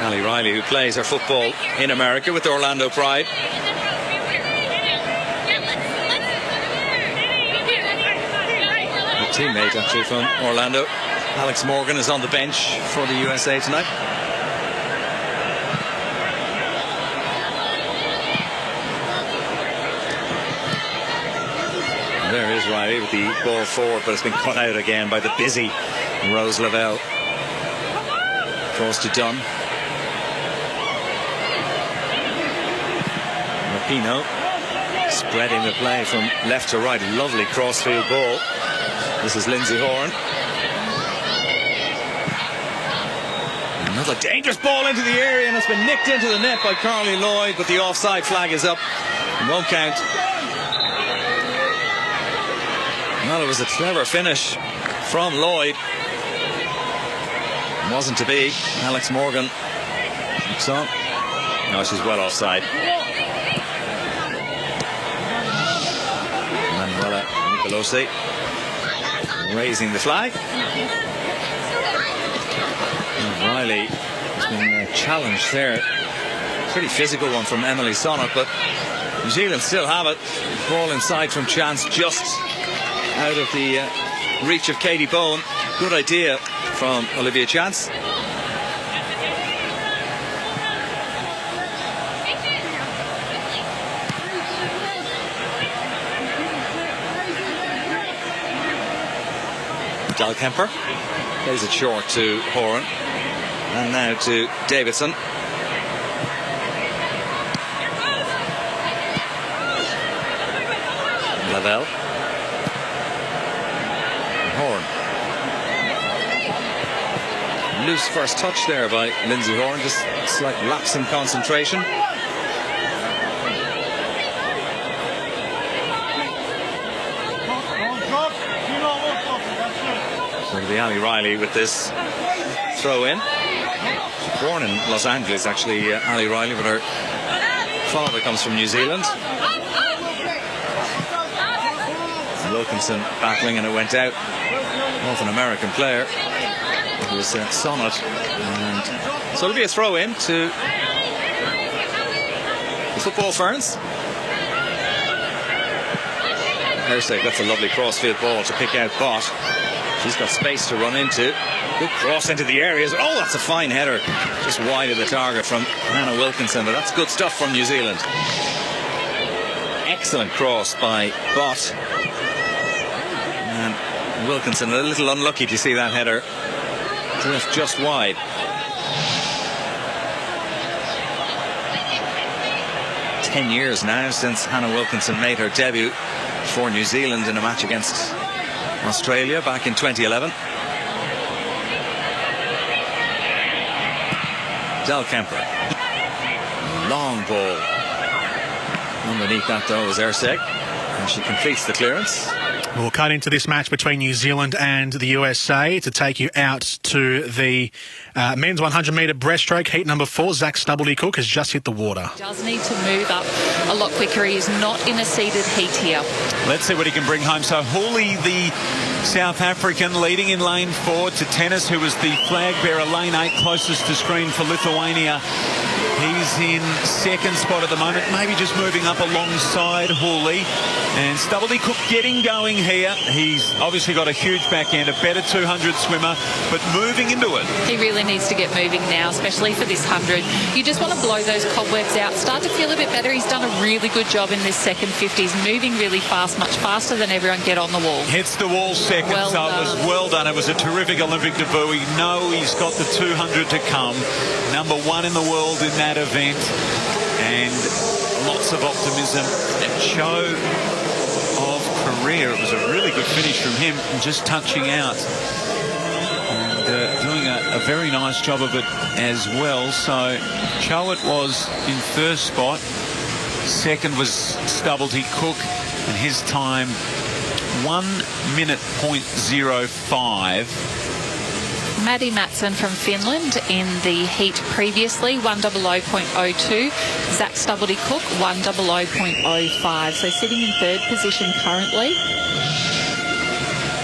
Ali Riley, who plays her football in America with the Orlando Pride. A teammate actually from Orlando. Alex Morgan is on the bench for the USA tonight. And there is Riley with the ball forward, but it's been cut out again by the busy Rose Lavelle. Cross to Dunn. Rapinoe spreading the play from left to right. Lovely crossfield ball. This is Lindsay Horan. Another dangerous ball into the area, and it's been nicked into the net by Carly Lloyd, but the offside flag is up. It won't count. Well, it was a clever finish from Lloyd. It wasn't to be. Alex Morgan looks on. No, she's well offside. Manuela Nicolosi raising the flag. And Riley has been challenged there. Pretty physical one from Emily Sonnett, but New Zealand still have it. Ball inside from Chance, just out of the reach of Katie Bowen. Good idea from Olivia Chance. Dalkemper plays it short to Horan, and now to Davidson. Lavelle. Horan. Loose first touch there by Lindsay Horan, just a slight lapse in concentration. So it'll be Ali Riley with this throw in. Born in Los Angeles, actually, Ali Riley, but her father comes from New Zealand. Wilkinson battling, and it went out. North an American player. It was Sonnett. And so it'll be a throw in to the Football Ferns. Herzog, that's a lovely crossfield ball to pick out Bott. She's got space to run into. Good cross into the areas. Oh, that's a fine header. Just wide of the target from Hannah Wilkinson, but that's good stuff from New Zealand. Excellent cross by Bott. And Wilkinson a little unlucky to see that header drift just wide. Ten years now since Hannah Wilkinson made her debut for New Zealand in a match against Australia back in 2011. Del Kemper. Long ball. Underneath that, though, is Ersek. And she completes the clearance. We'll cut into this match between New Zealand and the USA to take you out to the men's 100-metre breaststroke, heat number 4. Zach Stubblety-Cook has just hit the water. Does need to move up a lot quicker. He is not in a seeded heat here. Let's see what he can bring home. So Hooley, the South African, leading in lane 4 to Tennis, who was the flag bearer, lane 8, closest to screen for Lithuania. He's in second spot at the moment, maybe just moving up alongside Hooley. And Stubblety-Cook getting going here. He's obviously got a huge back end, a better 200 swimmer, but moving into it. He really needs to get moving now, especially for this 100. You just want to blow those cobwebs out, start to feel a bit better. He's done a really good job in this second 50. He's moving really fast, much faster than everyone. Get on the wall. Hits the wall second, it was well done. It was a terrific Olympic debut. We know he's got the 200 to come. Number 1 in the world in that event, and lots of optimism and show of career. It was a really good finish from him, and just touching out and doing a very nice job of it as well. So Choate was in first spot, second was Stubblety-Cook, and his time 1:05. Maddie Matson from Finland in the heat previously, 1:00.02. Zach Stubblety-Cook, 1:00.05. So sitting in third position currently.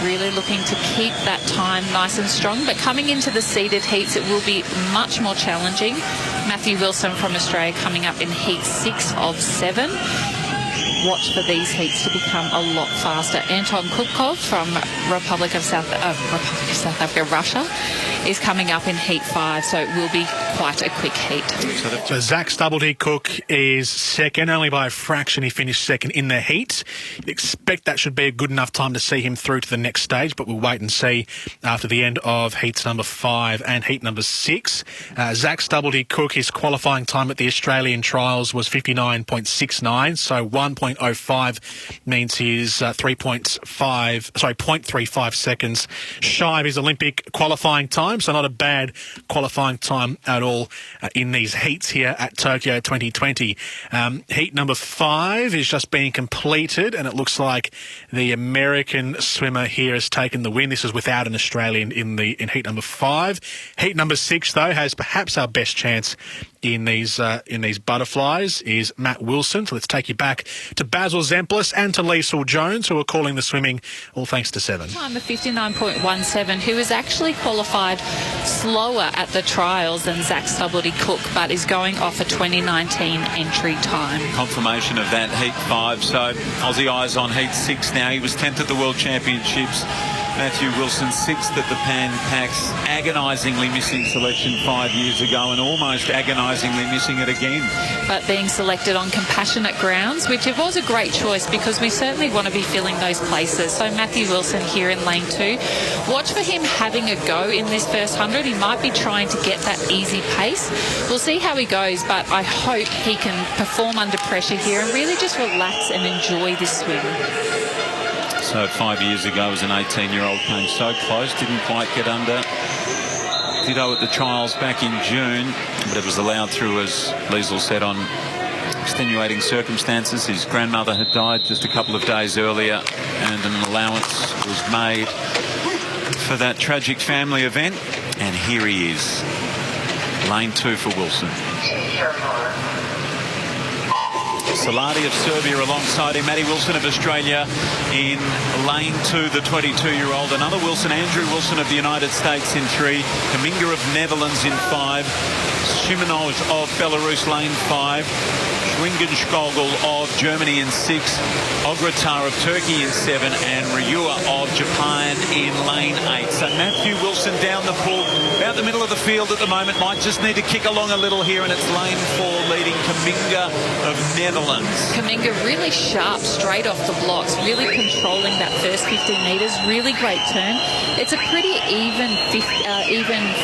Really looking to keep that time nice and strong. But coming into the seeded heats, it will be much more challenging. Matthew Wilson from Australia coming up in heat 6 of 7. Watch for these heats to become a lot faster. Anton Kupkov from Republic of South Africa, Russia, is coming up in heat 5, so it will be quite a quick heat. So Zach Stubblety-Cook is second, only by a fraction. He finished second in the heat. You'd expect that should be a good enough time to see him through to the next stage, but we'll wait and see after the end of heats number 5 and heat number 6. Zach Stubblety-Cook, his qualifying time at the Australian trials was 59.69, so 1.05 means he's 0.35 seconds shy of his Olympic qualifying time, so not a bad qualifying time at all in these heats here at Tokyo 2020. Heat number 5 is just being completed, and it looks like the American swimmer here has taken the win. This is without an Australian in heat number 5. Heat number 6, though, has perhaps our best chance in these butterflies is Matt Wilson. So let's take you back to Basil Zemplis and to Liesl Jones, who are calling the swimming, all thanks to 7. Time of 59.17, who was actually qualified slower at the trials than Zach Stubblety-Cook, but is going off a 2019 entry time. Confirmation of that heat 5. So Aussie eyes on heat 6 now. He was 10th at the World Championships. Matthew Wilson 6th at the Pan Pacs, agonisingly missing selection 5 years ago and almost agonisingly missing it again. But being selected on compassionate grounds, which it was a great choice because we certainly want to be filling those places. So Matthew Wilson here in lane 2. Watch for him having a go in this first 100. He might be trying to get that easy pace. We'll see how he goes, but I hope he can perform under pressure here and really just relax and enjoy this swim. So 5 years ago, as an 18-year-old, came so close, didn't quite get under. Ditto at the trials back in June, but it was allowed through, as Liesl said, on extenuating circumstances. His grandmother had died just a couple of days earlier, and an allowance was made for that tragic family event. And here he is, lane 2 for Wilson. Saladi of Serbia alongside him. Matty Wilson of Australia in lane 2, the 22-year-old. Another Wilson, Andrew Wilson of the United States in 3. Kaminga of Netherlands in 5. Shimonov of Belarus lane 5. Schwingenskogel of Germany in 6. Ogratar of Turkey in 7. And Ryua of Japan in lane 8. So Matthew Wilson down the pool, about the middle of the field at the moment. Might just need to kick along a little here, and it's lane 4 leading Kaminga of Netherlands. Kaminga really sharp straight off the blocks, really controlling that first 15 metres. Really great turn. It's a pretty even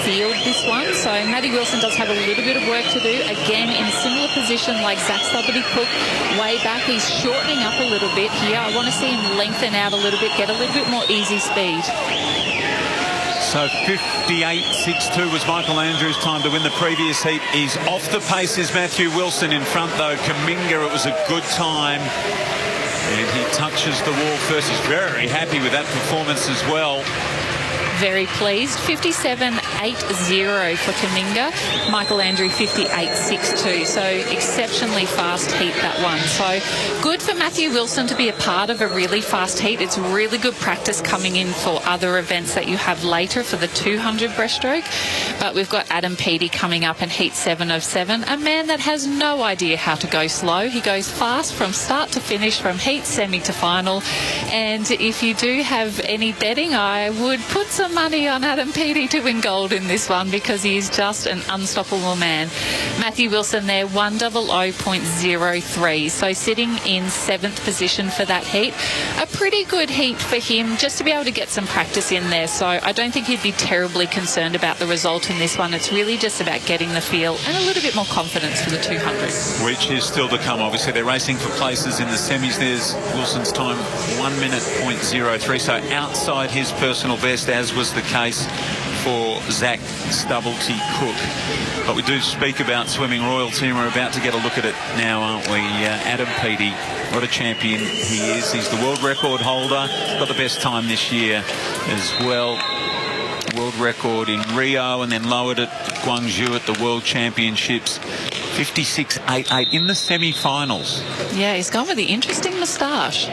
field, this one. So Matty Wilson does have a little bit of work to do. Again, in a similar position like Zach Stubblety-Cook way back. He's shortening up a little bit here. I want to see him lengthen out a little bit, get a little bit more easy speed. So 58.62 was Michael Andrews' time to win the previous heat. He's off the pace is Matthew Wilson. In front, though, Kaminga, it was a good time. And he touches the wall first. He's very happy with that performance as well. Very pleased. 57.80 for Kaminga. Michael Andrew 58.62. So exceptionally fast heat, that one. So good for Matthew Wilson to be a part of a really fast heat. It's really good practice coming in for other events that you have later for the 200 breaststroke. But we've got Adam Peaty coming up in heat 7 of 7. A man that has no idea how to go slow. He goes fast from start to finish, from heat, semi to final. And if you do have any betting, I would put some money on Adam Peaty to win gold in this one, because he is just an unstoppable man. Matthew Wilson there, 100.03. So sitting in 7th position for that heat. A pretty good heat for him, just to be able to get some practice in there. So I don't think he'd be terribly concerned about the result in this one. It's really just about getting the feel and a little bit more confidence for the 200. Which is still to come. Obviously, they're racing for places in the semis. There's Wilson's time, 1:03. So outside his personal best, as was the case for Zach Stubblety-Cook. But we do speak about swimming royalty, and we're about to get a look at it now, aren't we? Adam Peaty, what a champion he is. He's the world record holder. Got the best time this year as well. World record in Rio, and then lowered at Guangzhou at the World Championships. 56.88 in the semi-finals. Yeah, he's gone with the interesting moustache.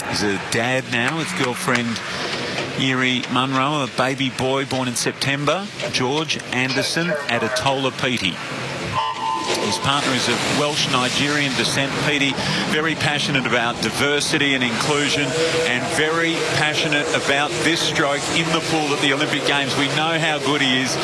He's a dad now with girlfriend Erie Munro, a baby boy born in September, George Anderson Adetola Peaty. His partner is of Welsh-Nigerian descent. Peaty, very passionate about diversity and inclusion, and very passionate about this stroke in the pool at the Olympic Games. We know how good he is,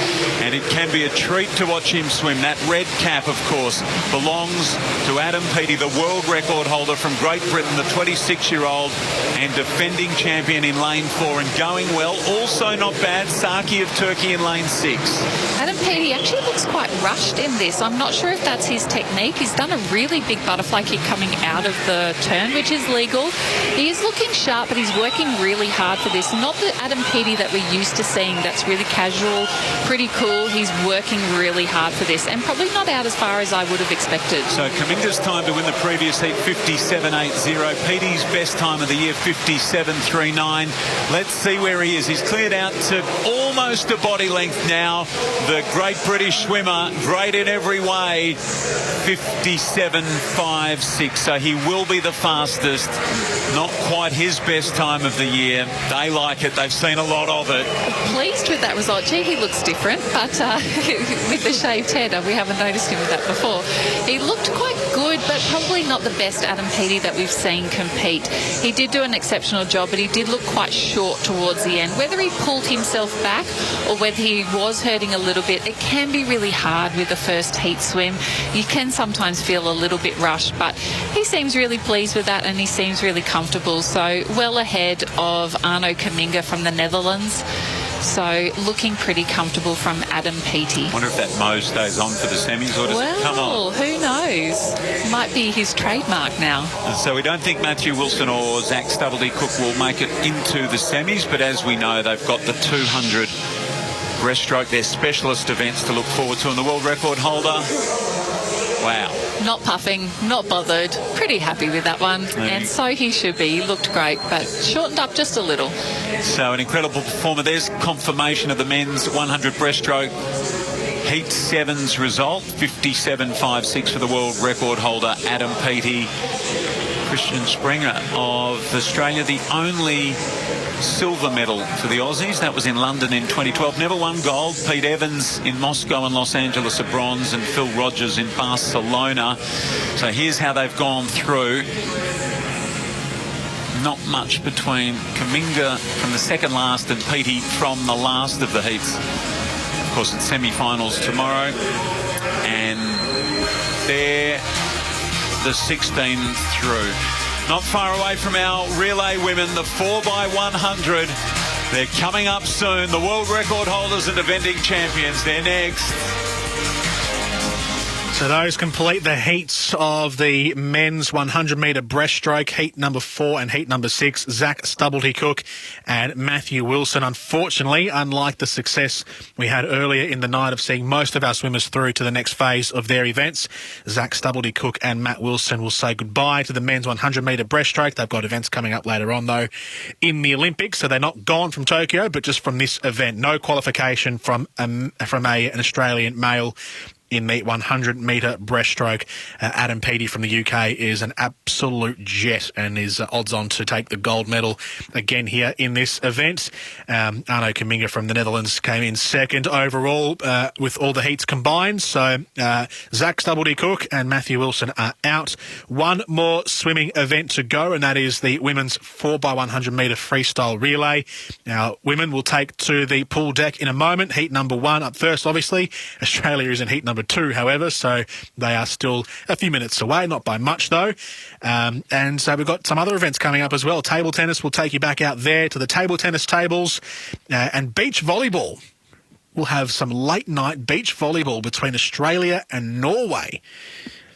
and it can be a treat to watch him swim. That red cap, of course, belongs to Adam Peaty, the world record holder from Great Britain, the 26-year-old and defending champion in lane 4, and going well. Also not bad, Saki of Turkey in lane 6. Adam Peaty actually looks quite rushed in this. I'm not sure if that's his technique. He's done a really big butterfly kick coming out of the turn, which is legal. He is looking sharp, but he's working really hard for this. Not the Adam Peaty that we're used to seeing. That's really casual, pretty cool. He's working really hard for this, and probably not out as far as I would have expected. So Kaminga's time to win the previous heat, 57.80. Peaty's best time of the year, 57.39. Let's see where he is. He's cleared out to almost a body length now. The great British swimmer, great in every way, 57.56. So he will be the fastest. Not quite his best time of the year. They like it. They've seen a lot of it. Pleased with that result. Gee, he looks different, but with the shaved head, we haven't noticed him with that before. He looked quite good, but probably not the best Adam Peaty that we've seen compete. He did do an exceptional job, but he did look quite short towards the end. Whether he pulled himself back or whether he was hurting a little bit, it can be really hard with the first heat swim. You can sometimes feel a little bit rushed, but he seems really pleased with that, and he seems really comfortable. So well ahead of Arno Kaminga from the Netherlands. So looking pretty comfortable from Adam Peaty. Wonder if that mo stays on for the semis, or does it come on? Well, who knows? Might be his trademark now. So we don't think Matthew Wilson or Zach Stubblety-Cook will make it into the semis, but as we know, they've got the 200 breaststroke, their specialist events to look forward to, and the world record holder, wow. Not puffing, not bothered, pretty happy with that one, and so he should be. He looked great, but shortened up just a little. So an incredible performer. There's confirmation of the men's 100 breaststroke Heat 7's result, 57.56 for the world record holder Adam Peaty. Christian Springer of Australia, the only silver medal for the Aussies. That was in London in 2012. Never won gold. Pete Evans in Moscow and Los Angeles a bronze, and Phil Rogers in Barcelona. So here's how they've gone through. Not much between Kaminga from the second last and Peaty from the last of the heats. Of course, it's semi-finals tomorrow, and they're the 16 through. Not far away from our relay women, the 4x100. They're coming up soon. The world record holders and defending champions. They're next. So those complete the heats of the men's 100-metre breaststroke, heat number 4 and heat number 6. Zach Stubblety-Cook and Matthew Wilson. Unfortunately, unlike the success we had earlier in the night of seeing most of our swimmers through to the next phase of their events, Zach Stubblety-Cook and Matt Wilson will say goodbye to the men's 100-metre breaststroke. They've got events coming up later on, though, in the Olympics, so they're not gone from Tokyo, but just from this event. No qualification from an Australian male in the 100-metre breaststroke. Adam Peaty from the UK is an absolute jet and is odds on to take the gold medal again here in this event. Arno Kaminga from the Netherlands came in second overall with all the heats combined. So Zach Stubblety-Cook and Matthew Wilson are out. One more swimming event to go, and that is the women's 4x100-metre freestyle relay. Now, women will take to the pool deck in a moment. Heat number 1 up first, obviously. Australia is in heat number 2, however, so they are still a few minutes away, not by much though. And so we've got some other events coming up as well. Table tennis will take you back out there to the table tennis tables, and beach volleyball. We'll have some late night beach volleyball between Australia and Norway.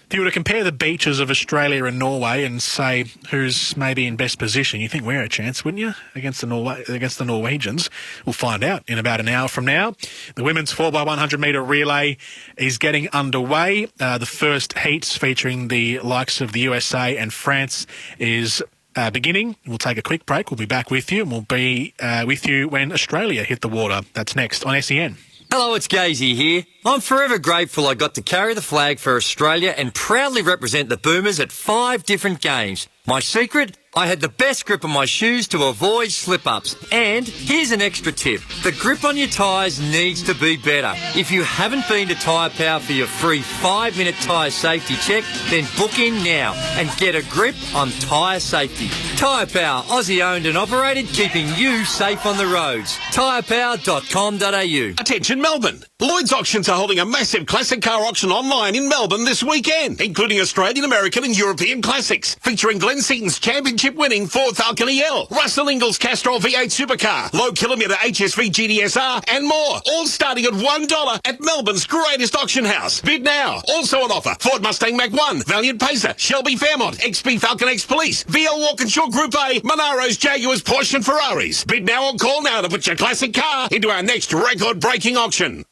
If you were to compare the beaches of Australia and Norway and say who's maybe in best position, you think we're a chance, wouldn't you, against the Norwegians? We'll find out in about an hour from now. The women's 4x100-metre relay is getting underway. The first heats featuring the likes of the USA and France is beginning. We'll take a quick break. We'll be back with you, and we'll be with you when Australia hit the water. That's next on SEN. Hello, it's Gazy here. I'm forever grateful I got to carry the flag for Australia and proudly represent the Boomers at 5 different games. My secret? I had the best grip on my shoes to avoid slip-ups. And here's an extra tip. The grip on your tyres needs to be better. If you haven't been to Tyre Power for your free 5-minute tyre safety check, then book in now and get a grip on tyre safety. Tyre Power, Aussie owned and operated, keeping you safe on the roads. tyrepower.com.au. Attention Melbourne! Lloyd's Auctions are holding a massive classic car auction online in Melbourne this weekend, including Australian, American and European classics, featuring Glenn Seaton's championship-winning Ford Falcon EL, Russell Ingall's Castrol V8 supercar, low-kilometre HSV GTSR and more, all starting at $1 at Melbourne's greatest auction house. Bid now. Also on offer, Ford Mustang Mach-1, Valiant Pacer, Shelby Fairmont, XP Falcon X Police, VL Walkinshaw Group A, Monaros, Jaguars, Porsche and Ferraris. Bid now or call now to put your classic car into our next record-breaking auction.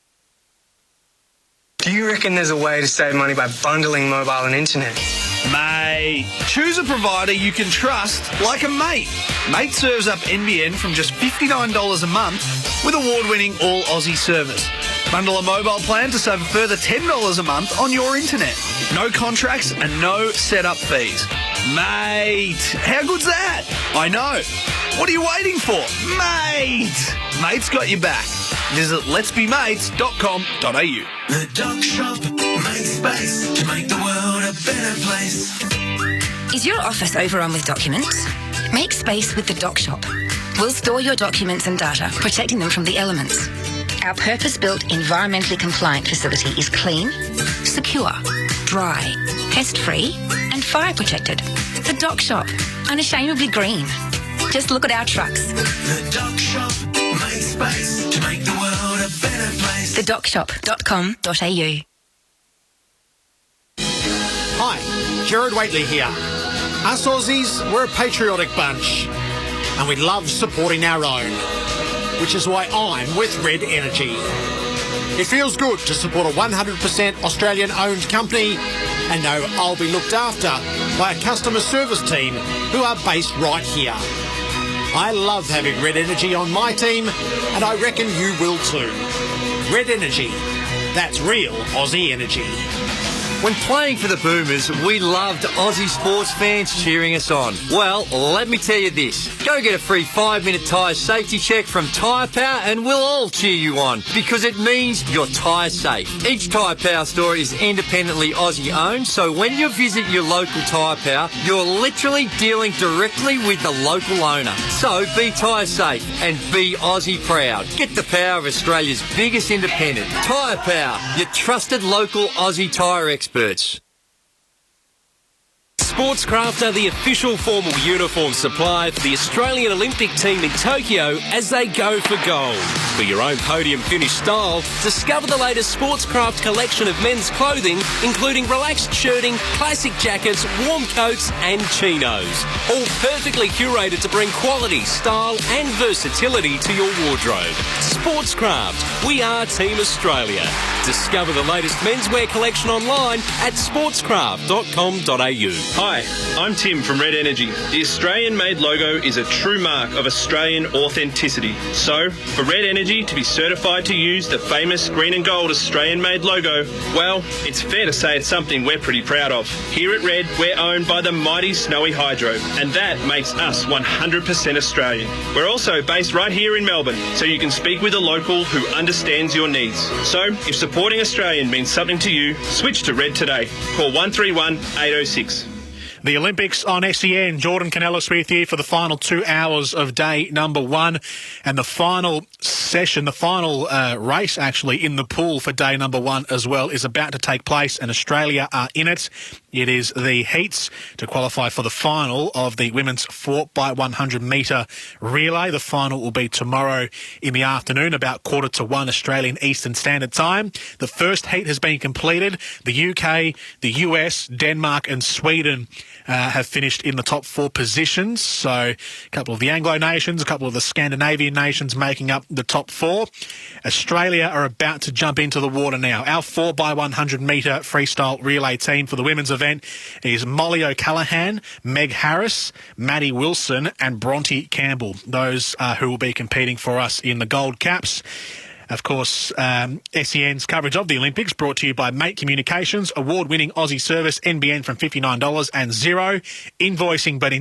Do you reckon there's a way to save money by bundling mobile and internet? Mate, choose a provider you can trust like a Mate. Mate serves up NBN from just $59 a month with award-winning all-Aussie service. Bundle a mobile plan to save a further $10 a month on your internet. No contracts and no setup fees. Mate, how good's that? I know. What are you waiting for? Mate! Mate's got your back. Visit letsbemates.com.au. The Doc Shop makes space to make the world a better place. Is your office overrun with documents? Make space with the Doc Shop. We'll store your documents and data, protecting them from the elements. Our purpose-built, environmentally compliant facility is clean, secure, dry, pest-free and fire-protected. The Doc Shop, unashamedly green. Just look at our trucks. The Doc Shop makes space to make the world a better place. thedocshop.com.au. Hi, Gerard Waitley here. Us Aussies, we're a patriotic bunch and we love supporting our own, which is why I'm with Red Energy. It feels good to support a 100% Australian-owned company and know I'll be looked after by a customer service team who are based right here. I love having Red Energy on my team, and I reckon you will too. Red Energy, that's real Aussie energy. When playing for the Boomers, we loved Aussie sports fans cheering us on. Well, let me tell you this. Go get a free 5-minute tyre safety check from Tyre Power and we'll all cheer you on because it means you're tyre safe. Each Tyre Power store is independently Aussie owned, so when you visit your local Tyre Power, you're literally dealing directly with the local owner. So be tyre safe and be Aussie proud. Get the power of Australia's biggest independent. Tyre Power, your trusted local Aussie tyre experts. Sportscraft are the official formal uniform supply for the Australian Olympic team in Tokyo as they go for gold. For your own podium finish style, discover the latest Sportscraft collection of men's clothing, including relaxed shirting, classic jackets, warm coats and chinos. All perfectly curated to bring quality, style and versatility to your wardrobe. Sportscraft, we are Team Australia. Discover the latest menswear collection online at sportscraft.com.au. Hi, I'm Tim from Red Energy. The Australian-made logo is a true mark of Australian authenticity. So, for Red Energy to be certified to use the famous green and gold Australian-made logo, well, it's fair to say it's something we're pretty proud of. Here at Red, we're owned by the mighty Snowy Hydro, and that makes us 100% Australian. We're also based right here in Melbourne, so you can speak with a local who understands your needs. So, if supporting Australian means something to you, switch to Red today. Call 131 806. The Olympics on SEN. Jordan Canellis with you for the final 2 hours of day number 1. And the final session, the final race actually in the pool for day number 1 as well is about to take place, and Australia are in it. It is the heats to qualify for the final of the women's 4x100 metre relay. The final will be tomorrow in the afternoon, about 1:45 Australian Eastern Standard Time. The first heat has been completed. The UK, the US, Denmark and Sweden have finished in the top 4 positions. So a couple of the Anglo nations, a couple of the Scandinavian nations making up the top 4. Australia are about to jump into the water now. Our 4x100 metre freestyle relay team for the women's event is Molly O'Callaghan, Meg Harris, Maddie Wilson and Bronte Campbell. Those who will be competing for us in the gold caps. Of course, SEN's coverage of the Olympics brought to you by Mate Communications, award-winning Aussie service, NBN from $59 and Xero, invoicing but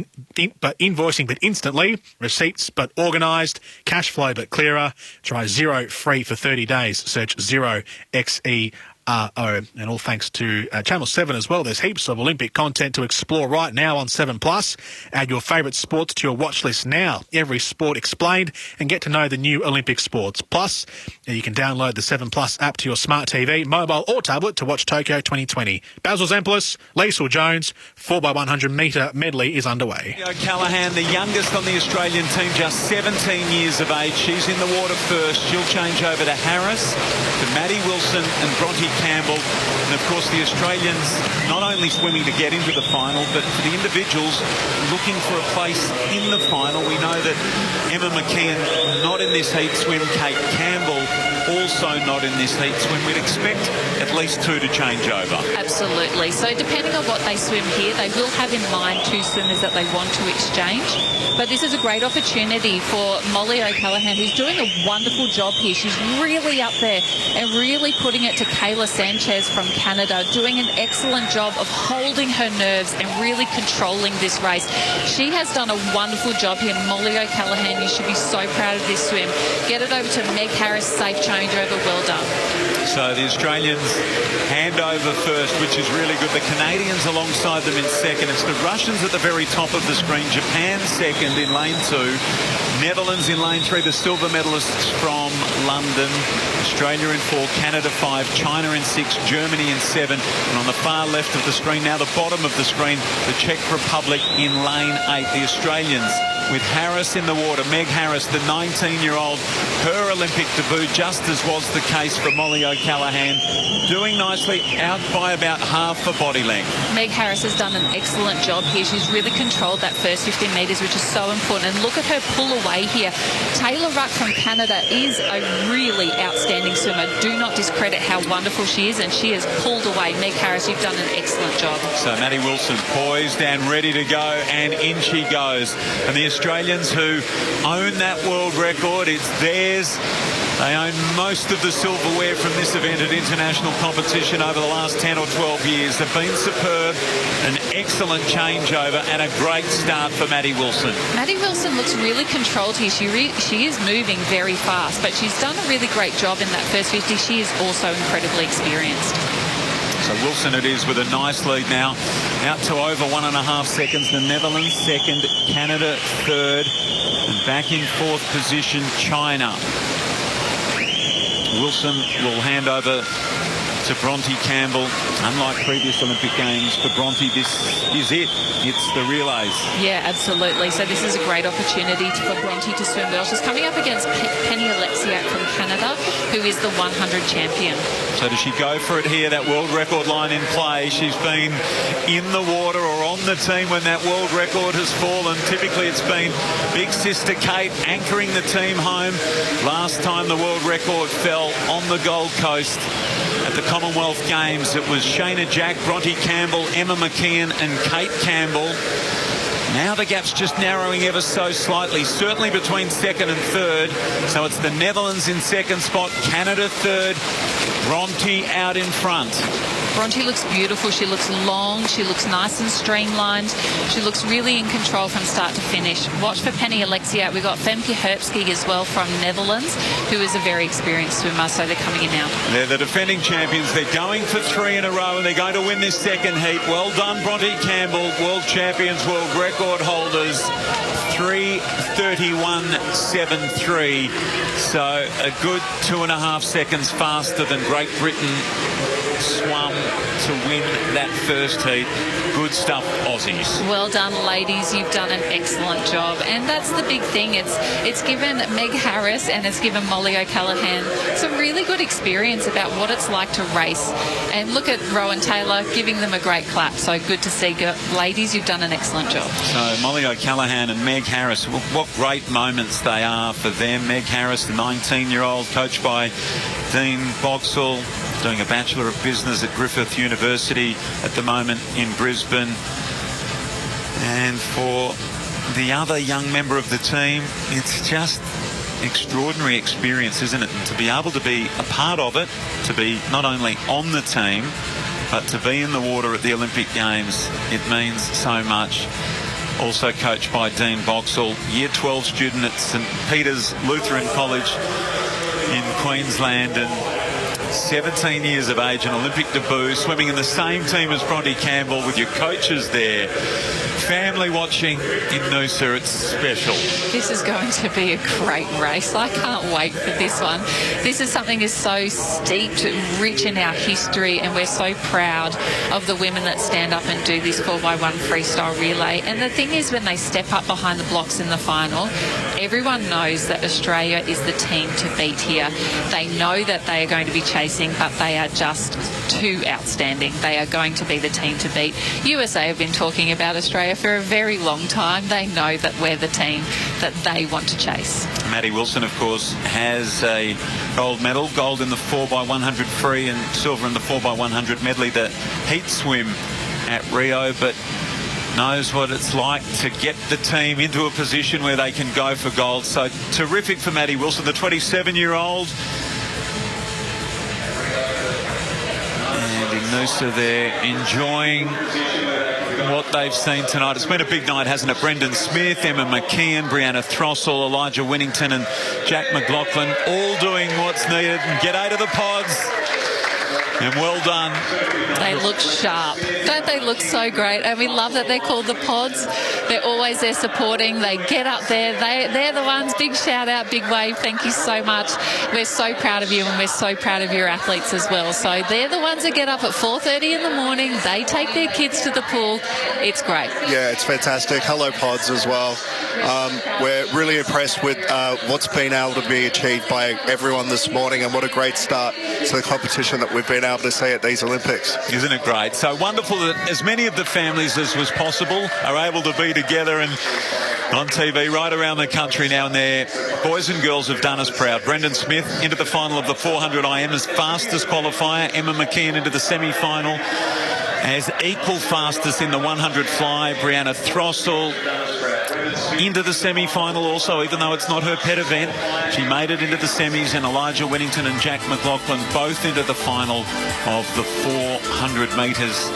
instantly, receipts but organised, cash flow but clearer. Try Xero free for 30 days. Search Xero XERO. And all thanks to Channel 7 as well. There's heaps of Olympic content to explore right now on 7+. Add your favourite sports to your watch list now. Every sport explained, and get to know the new Olympic sports. Plus, you can download the 7+ app to your smart TV, mobile or tablet to watch Tokyo 2020. Basil Zemplis, Liesl Jones, 4x100 metre medley is underway. O'Callaghan, the youngest on the Australian team, just 17 years of age. She's in the water first. She'll change over to Harris, to Maddie Wilson and Bronte Campbell. And of course the Australians not only swimming to get into the final, but for the individuals looking for a place in the final. We know that Emma McKeon not in this heat swim, Kate Campbell also not in this heat swim. We'd expect at least 2 to change over. Absolutely. So depending on what they swim here, they will have in mind 2 swimmers that they want to exchange. But this is a great opportunity for Molly O'Callaghan, who's doing a wonderful job here. She's really up there and really putting it to Kayla Sanchez from Canada, doing an excellent job of holding her nerves and really controlling this race. She has done a wonderful job here. Molly O'Callaghan, you should be so proud of this swim. Get it over to Meg Harris, safe changeover. Well done. So the Australians hand over first, which is really good. The Canadians alongside them in second. It's the Russians at the very top of the screen. Japan second in lane 2. Netherlands in lane 3, the silver medalists from London. Australia in 4, Canada 5, China in 6, Germany in 7. And on the far left of the screen, now the bottom of the screen, the Czech Republic in lane 8. The Australians with Harris in the water. Meg Harris, the 19-year-old, her Olympic debut, just as was the case for Molly O'Callaghan, doing nicely, out by about half a body length. Meg Harris has done an excellent job here. She's really controlled that first 15 metres, which is so important. And look at her pull away here. Taylor Ruck from Canada is a really outstanding swimmer. Do not discredit how wonderful she is, and she has pulled away. Meg Harris, you've done an excellent job. So Maddie Wilson poised and ready to go, and in she goes. And the Australians who own that world record, it's theirs. They own most of the silverware from this event at international competition over the last 10 or 12 years. They've been superb, an excellent changeover and a great start for Maddie Wilson. Maddie Wilson looks really controlled here. She is moving very fast, but she's done a really great job in that first 50. She is also incredibly experienced. So Wilson it is with a nice lead now, out to over 1.5 seconds. The Netherlands second, Canada third, and back in fourth position, China. Wilson will hand over to Bronte Campbell. Unlike previous Olympic Games, for Bronte, this is it. It's the relays. Yeah, absolutely. So this is a great opportunity for Bronte to swim well. She's coming up against Penny Alexiak from Canada, who is the 100 champion. So does she go for it here? That world record line in play. She's been in the water or on the team when that world record has fallen. Typically it's been big sister Kate anchoring the team home. Last time the world record fell on the Gold Coast at the Commonwealth Games, it was Shayna Jack, Bronte Campbell, Emma McKeon and Kate Campbell. Now the gap's just narrowing ever so slightly, certainly between second and third. So it's the Netherlands in second spot, Canada third, Bronte out in front. Bronte looks beautiful. She looks long. She looks nice and streamlined. She looks really in control from start to finish. Watch for Penny Alexiak. We've got Femke Herbstke as well from Netherlands, who is a very experienced swimmer, so they're coming in now. They're the defending champions. They're going for 3 in a row, and they're going to win this second heat. Well done, Bronte Campbell, world champions, world record holders. 3:31.73. So a good 2.5 seconds faster than Great Britain swum to win that first heat. Good stuff, Aussies. Well done, ladies. You've done an excellent job. And that's the big thing. It's given Meg Harris and it's given Molly O'Callaghan some really good experience about what it's like to race. And look at Rowan Taylor giving them a great clap. So good to see. Ladies, you've done an excellent job. So Molly O'Callaghan and Meg Harris, what great moments they are for them. Meg Harris, the 19-year-old, coached by Dean Boxall, doing a Bachelor of Business at Griffith University at the moment in Brisbane. And for the other young member of the team, it's just extraordinary experience, isn't it? And to be able to be a part of it, to be not only on the team, but to be in the water at the Olympic Games, it means so much. Also coached by Dean Boxall, Year 12 student at St Peter's Lutheran College in Queensland, and 17 years of age, an Olympic debut, swimming in the same team as Bronte Campbell with your coaches there. Family watching in Noosa, it's special. This is going to be a great race. I can't wait for this one. This is something that's so steeped, rich in our history, and we're so proud of the women that stand up and do this 4x1 freestyle relay. And the thing is, when they step up behind the blocks in the final, everyone knows that Australia is the team to beat here. They know that they are going to be chasing, but they are just too outstanding. They are going to be the team to beat. USA have been talking about Australia for a very long time. They know that we're the team that they want to chase. Maddie Wilson, of course, has a gold medal, gold in the 4x100 free and silver in the 4x100 medley, the heat swim at Rio, but knows what it's like to get the team into a position where they can go for gold. So terrific for Maddie Wilson, the 27-year-old. And in Noosa there, enjoying what they've seen tonight. It's been a big night, hasn't it? Brendan Smith, Emma McKeon, Brianna Throssell, Elijah Winnington and Jack McLaughlin all doing what's needed. And get 8 of the pods. And well done. They look sharp. Don't they look so great? And we love that they're called the pods. They're always there supporting. They get up there. They're the ones. Big shout out, big wave. Thank you so much. We're so proud of you, and we're so proud of your athletes as well. So they're the ones that get up at 4:30 in the morning. They take their kids to the pool. It's great. Yeah, it's fantastic. Hello, pods as well. We're really impressed with what's been able to be achieved by everyone this morning, and what a great start to the competition that we've been able to see at these Olympics. Isn't it great? So wonderful that as many of the families as was possible are able to be together and on TV right around the country now, and their boys and girls have done us proud. Brendan Smith into the final of the 400 IM as fastest qualifier. Emma McKeon into the semi-final as equal fastest in the 100 fly. Brianna Throssell into the semi-final also, even though it's not her pet event. She made it into the semis, and Elijah Winnington and Jack McLaughlin both into the final of the 400 metres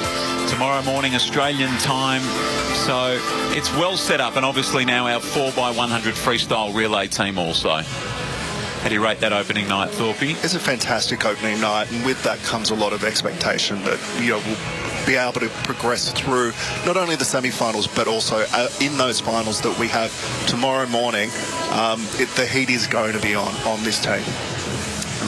tomorrow morning Australian time. So it's well set up, and obviously now our 4x100 freestyle relay team also. How do you rate that opening night, Thorpe? It's a fantastic opening night, and with that comes a lot of expectation that, you know, we'll be able to progress through not only the semi-finals but also in those finals that we have tomorrow morning. The heat is going to be on this team.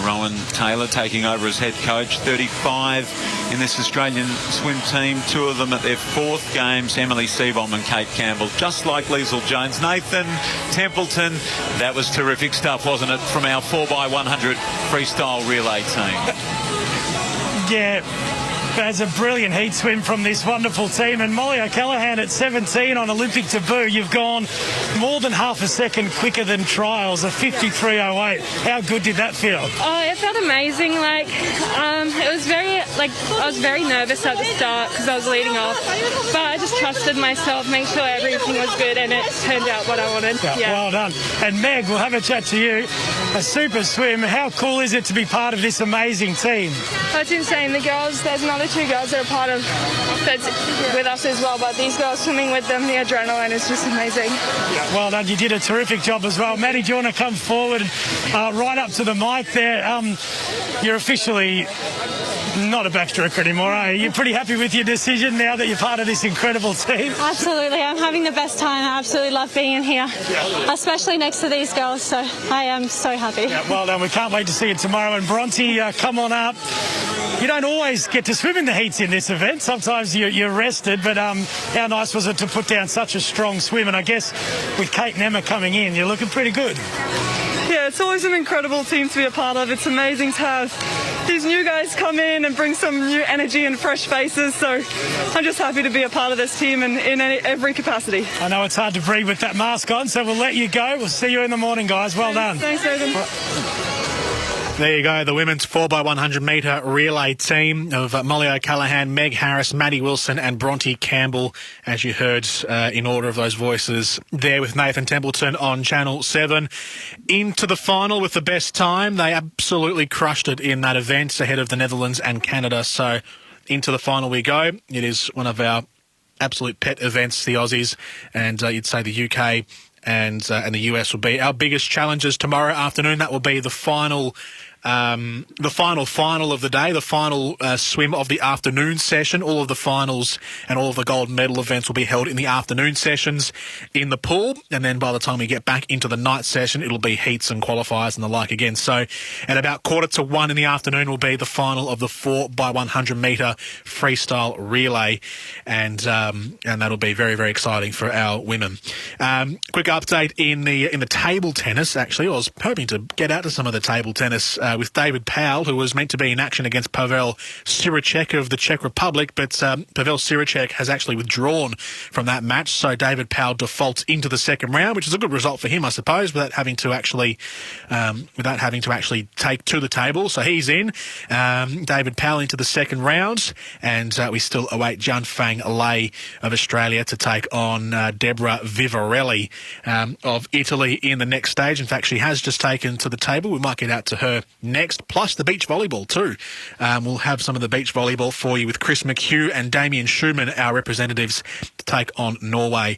Rowan Taylor taking over as head coach. 35 in this Australian swim team. 2 of them at their 4th games. Emily Seabohm and Kate Campbell, just like Liesl Jones. Nathan Templeton, that was terrific stuff, wasn't it, from our 4x100 freestyle relay team? Yeah. There's a brilliant heat swim from this wonderful team. And Molly O'Callaghan at 17 on Olympic debut, you've gone more than half a second quicker than trials, a 53.08. How good did that feel? Oh, it felt amazing. It was I was very nervous at the start because I was leading off, but I just trusted myself, make sure everything was good, and it turned out what I wanted. Yeah. Well done. And Meg, we'll have a chat to you. A super swim. How cool is it to be part of this amazing team? Oh, it's insane. The girls, there's another 2 girls that are part of that's with us as well, but these girls swimming with them, the adrenaline is just amazing. Yeah, well done. You did a terrific job as well. Maddie, do you want to come forward right up to the mic there? You're officially not a backstroker anymore, are you? You're pretty happy with your decision now that you're part of this incredible team? Absolutely. I'm having the best time. I absolutely love being in here, especially next to these girls, so I am so happy. Yeah, well done. We can't wait to see you tomorrow. And Bronte, come on up. You don't always get to swim in the heats in this event. Sometimes you're rested, but how nice was it to put down such a strong swim? And I guess with Kate and Emma coming in, you're looking pretty good. Yeah, it's always an incredible team to be a part of. It's amazing to have these new guys come in and bring some new energy and fresh faces. So I'm just happy to be a part of this team in every capacity. I know it's hard to breathe with that mask on, so we'll let you go. We'll see you in the morning, guys. Well done. Thanks, Nathan. There you go, the women's 4x100 metre relay team of Molly O'Callaghan, Meg Harris, Maddie Wilson and Bronte Campbell, as you heard in order of those voices there with Nathan Templeton on Channel 7. Into the final with the best time. They absolutely crushed it in that event ahead of the Netherlands and Canada. So into the final we go. It is one of our absolute pet events, the Aussies, and you'd say the UK and the US will be our biggest challenges tomorrow afternoon. That will be the final final of the day, the final swim of the afternoon session. All of the finals and all of the gold medal events will be held in the afternoon sessions in the pool, and then by the time we get back into the night session, it'll be heats and qualifiers and the like again. So at about 1:45 in the afternoon will be the final of the 4x100 metre freestyle relay, and that'll be very, very exciting for our women. Quick update in the table tennis. Actually, I was hoping to get out to some of the table tennis with David Powell, who was meant to be in action against Pavel Siricek of the Czech Republic, but Pavel Siricek has actually withdrawn from that match, so David Powell defaults into the second round, which is a good result for him, I suppose, without having to actually take to the table. So he's in. David Powell into the second round, and we still await Jianfang Lei of Australia to take on Deborah Vivarelli of Italy in the next stage. In fact, she has just taken to the table. We might get out to her next, plus the beach volleyball too. We'll have some of the beach volleyball for you with Chris McHugh and Damien Schumann, our representatives, to take on Norway.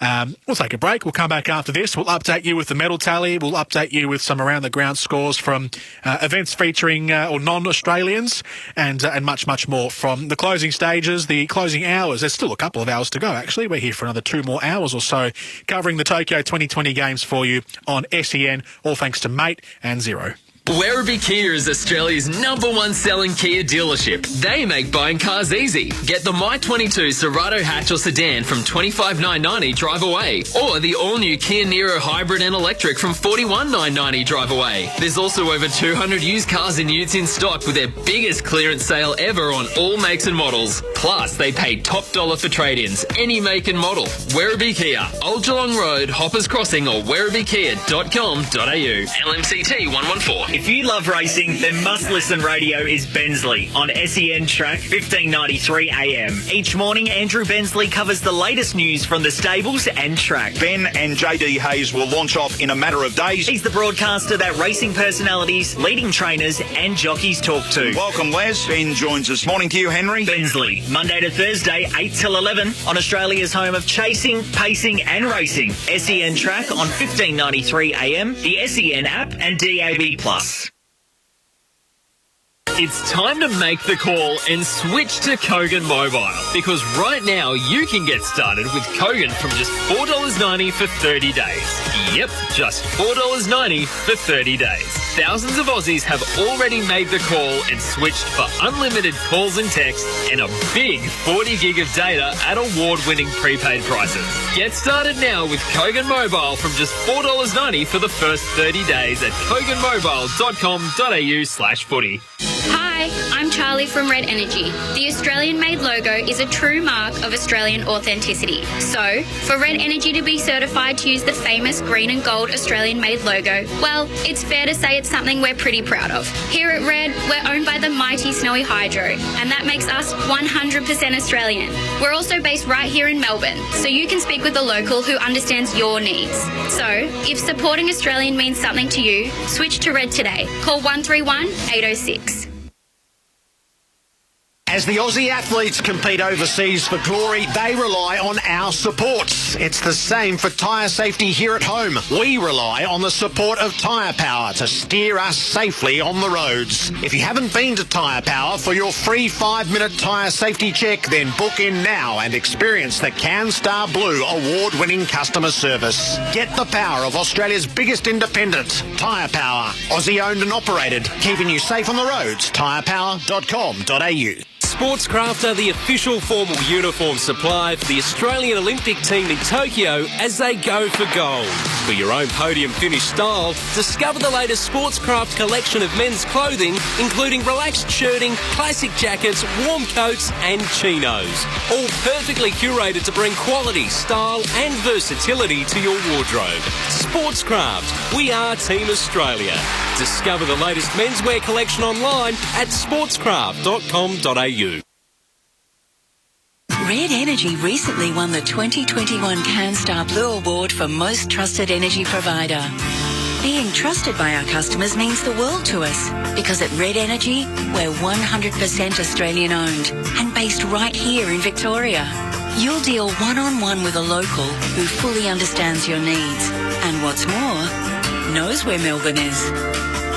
We'll take a break. We'll come back after this. We'll update you with the medal tally. We'll update you with some around-the-ground scores from events featuring or non-Australians and much, much more from the closing stages, the closing hours. There's still a couple of hours to go, actually. We're here for another 2 more hours or so, covering the Tokyo 2020 Games for you on SEN, all thanks to Mate and Zero. Werribee Kia is Australia's #1 selling Kia dealership. They make buying cars easy. Get the My22 Cerato hatch or sedan from $25,990 drive away, or the all-new Kia Niro hybrid and electric from $41,990 drive away. There's also over 200 used cars and utes in stock with their biggest clearance sale ever on all makes and models. Plus, they pay top dollar for trade-ins, any make and model. Werribee Kia, Old Geelong Road, Hoppers Crossing, or werribeekia.com.au. LMCT 114. If you love racing, then must-listen radio is Bensley on SEN Track 1593 AM. Each morning, Andrew Bensley covers the latest news from the stables and track. Ben and JD Hayes will launch off in a matter of days. He's the broadcaster that racing personalities, leading trainers and jockeys talk to. Welcome, Les. Ben joins us. Morning to you, Henry. Bensley, Monday to Thursday, 8 till 11 on Australia's home of chasing, pacing and racing. SEN Track on 1593 AM, the SEN app and DAB+. It's time to make the call and switch to Kogan Mobile, because right now you can get started with Kogan from just $4.90 for 30 days. Yep, just $4.90 for 30 days. thousands of Aussies have already made the call and switched for unlimited calls and texts and a big 40 gig of data at award-winning prepaid prices. Get started now with Kogan Mobile from just $4.90 for the first 30 days at koganmobile.com.au/footy. Hi, I'm Charlie from Red Energy. The Australian-made logo is a true mark of Australian authenticity. So, for Red Energy to be certified to use the famous green and gold Australian-made logo, well, it's fair to say it's something we're pretty proud of. Here at Red, we're owned by the mighty Snowy Hydro, and that makes us 100% Australian. We're also based right here in Melbourne, so you can speak with a local who understands your needs. So, if supporting Australian means something to you, switch to Red today. Call 131 806. As the Aussie athletes compete overseas for glory, they rely on our supports. It's the same for tyre safety here at home. We rely on the support of Tyre Power to steer us safely on the roads. If you haven't been to Tyre Power for your free 5-minute tyre safety check, then book in now and experience the CanStar Blue award-winning customer service. Get the power of Australia's biggest independent, Tyre Power. Aussie-owned and operated, keeping you safe on the roads. tyrepower.com.au. Sportscraft are the official formal uniform supply for the Australian Olympic team in Tokyo as they go for gold. For your own podium finish style, discover the latest Sportscraft collection of men's clothing, including relaxed shirting, classic jackets, warm coats and chinos. All perfectly curated to bring quality, style and versatility to your wardrobe. Sportscraft, we are Team Australia. Discover the latest menswear collection online at sportscraft.com.au. Red Energy recently won the 2021 CanStar Blue Award for Most Trusted Energy Provider. Being trusted by our customers means the world to us, because at Red Energy, we're 100% Australian owned and based right here in Victoria. You'll deal one-on-one with a local who fully understands your needs and, what's more, knows where Melbourne is.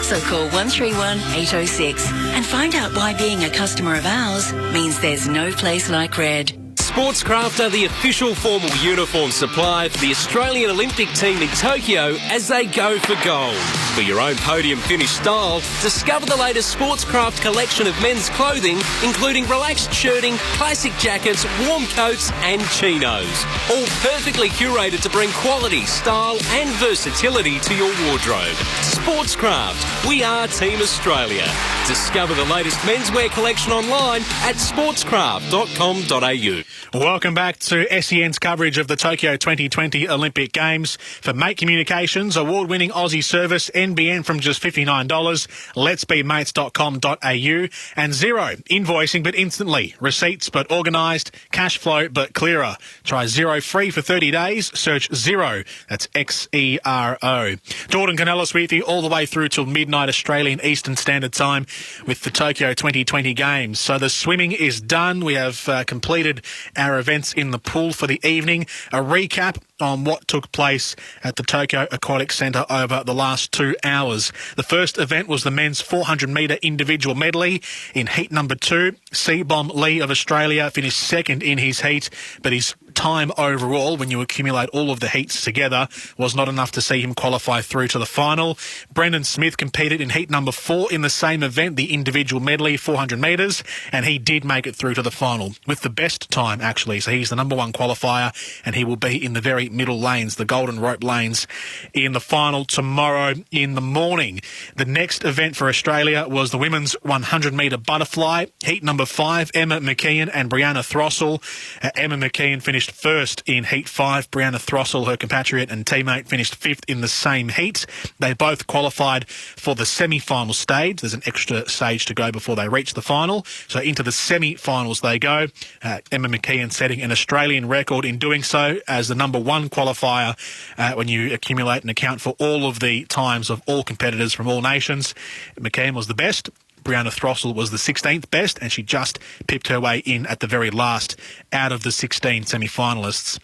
So call 131 806 and find out why being a customer of ours means there's no place like Red. Sportscraft are the official formal uniform supply for the Australian Olympic team in Tokyo as they go for gold. For your own podium finish style, discover the latest Sportscraft collection of men's clothing, including relaxed shirting, classic jackets, warm coats and chinos. All perfectly curated to bring quality, style and versatility to your wardrobe. Sportscraft, we are Team Australia. Discover the latest menswear collection online at sportscraft.com.au. Welcome back to SEN's coverage of the Tokyo 2020 Olympic Games. For Mate Communications, award-winning Aussie service, NBN from just $59, letsbemates.com.au, and Xero, invoicing but instantly, receipts but organised, cash flow but clearer. Try Xero free for 30 days, search Xero, that's Xero. Jordan Canellis with you all the way through till midnight Australian Eastern Standard Time with the Tokyo 2020 Games. So the swimming is done. We have completed our events in the pool for the evening. A recap on what took place at the Tokyo Aquatic Centre over the last 2 hours. The first event was the men's 400-metre individual medley. In heat number 2, Seabomb Lee of Australia finished second in his heat, but his time overall, when you accumulate all of the heats together, was not enough to see him qualify through to the final. Brendan Smith competed in heat number 4 in the same event, the individual medley, 400 metres, and he did make it through to the final with the best time, actually. So he's the number 1 qualifier, and he will be in the very middle lanes, the golden rope lanes, in the final tomorrow in the morning. The next event for Australia was the women's 100-metre butterfly. Heat number 5, Emma McKeon and Brianna Throssell. Emma McKeon finished first in heat 5. Brianna Throssell, her compatriot and teammate, finished 5th in the same heat. They both qualified for the semi-final stage. There's an extra stage to go before they reach the final. So into the semi-finals they go. Emma McKeon setting an Australian record in doing so as the number 1 qualifier when you accumulate and account for all of the times of all competitors from all nations. McKeon was the best. Brianna Throssell was the 16th best, and she just pipped her way in at the very last out of the 16 semi-finalists.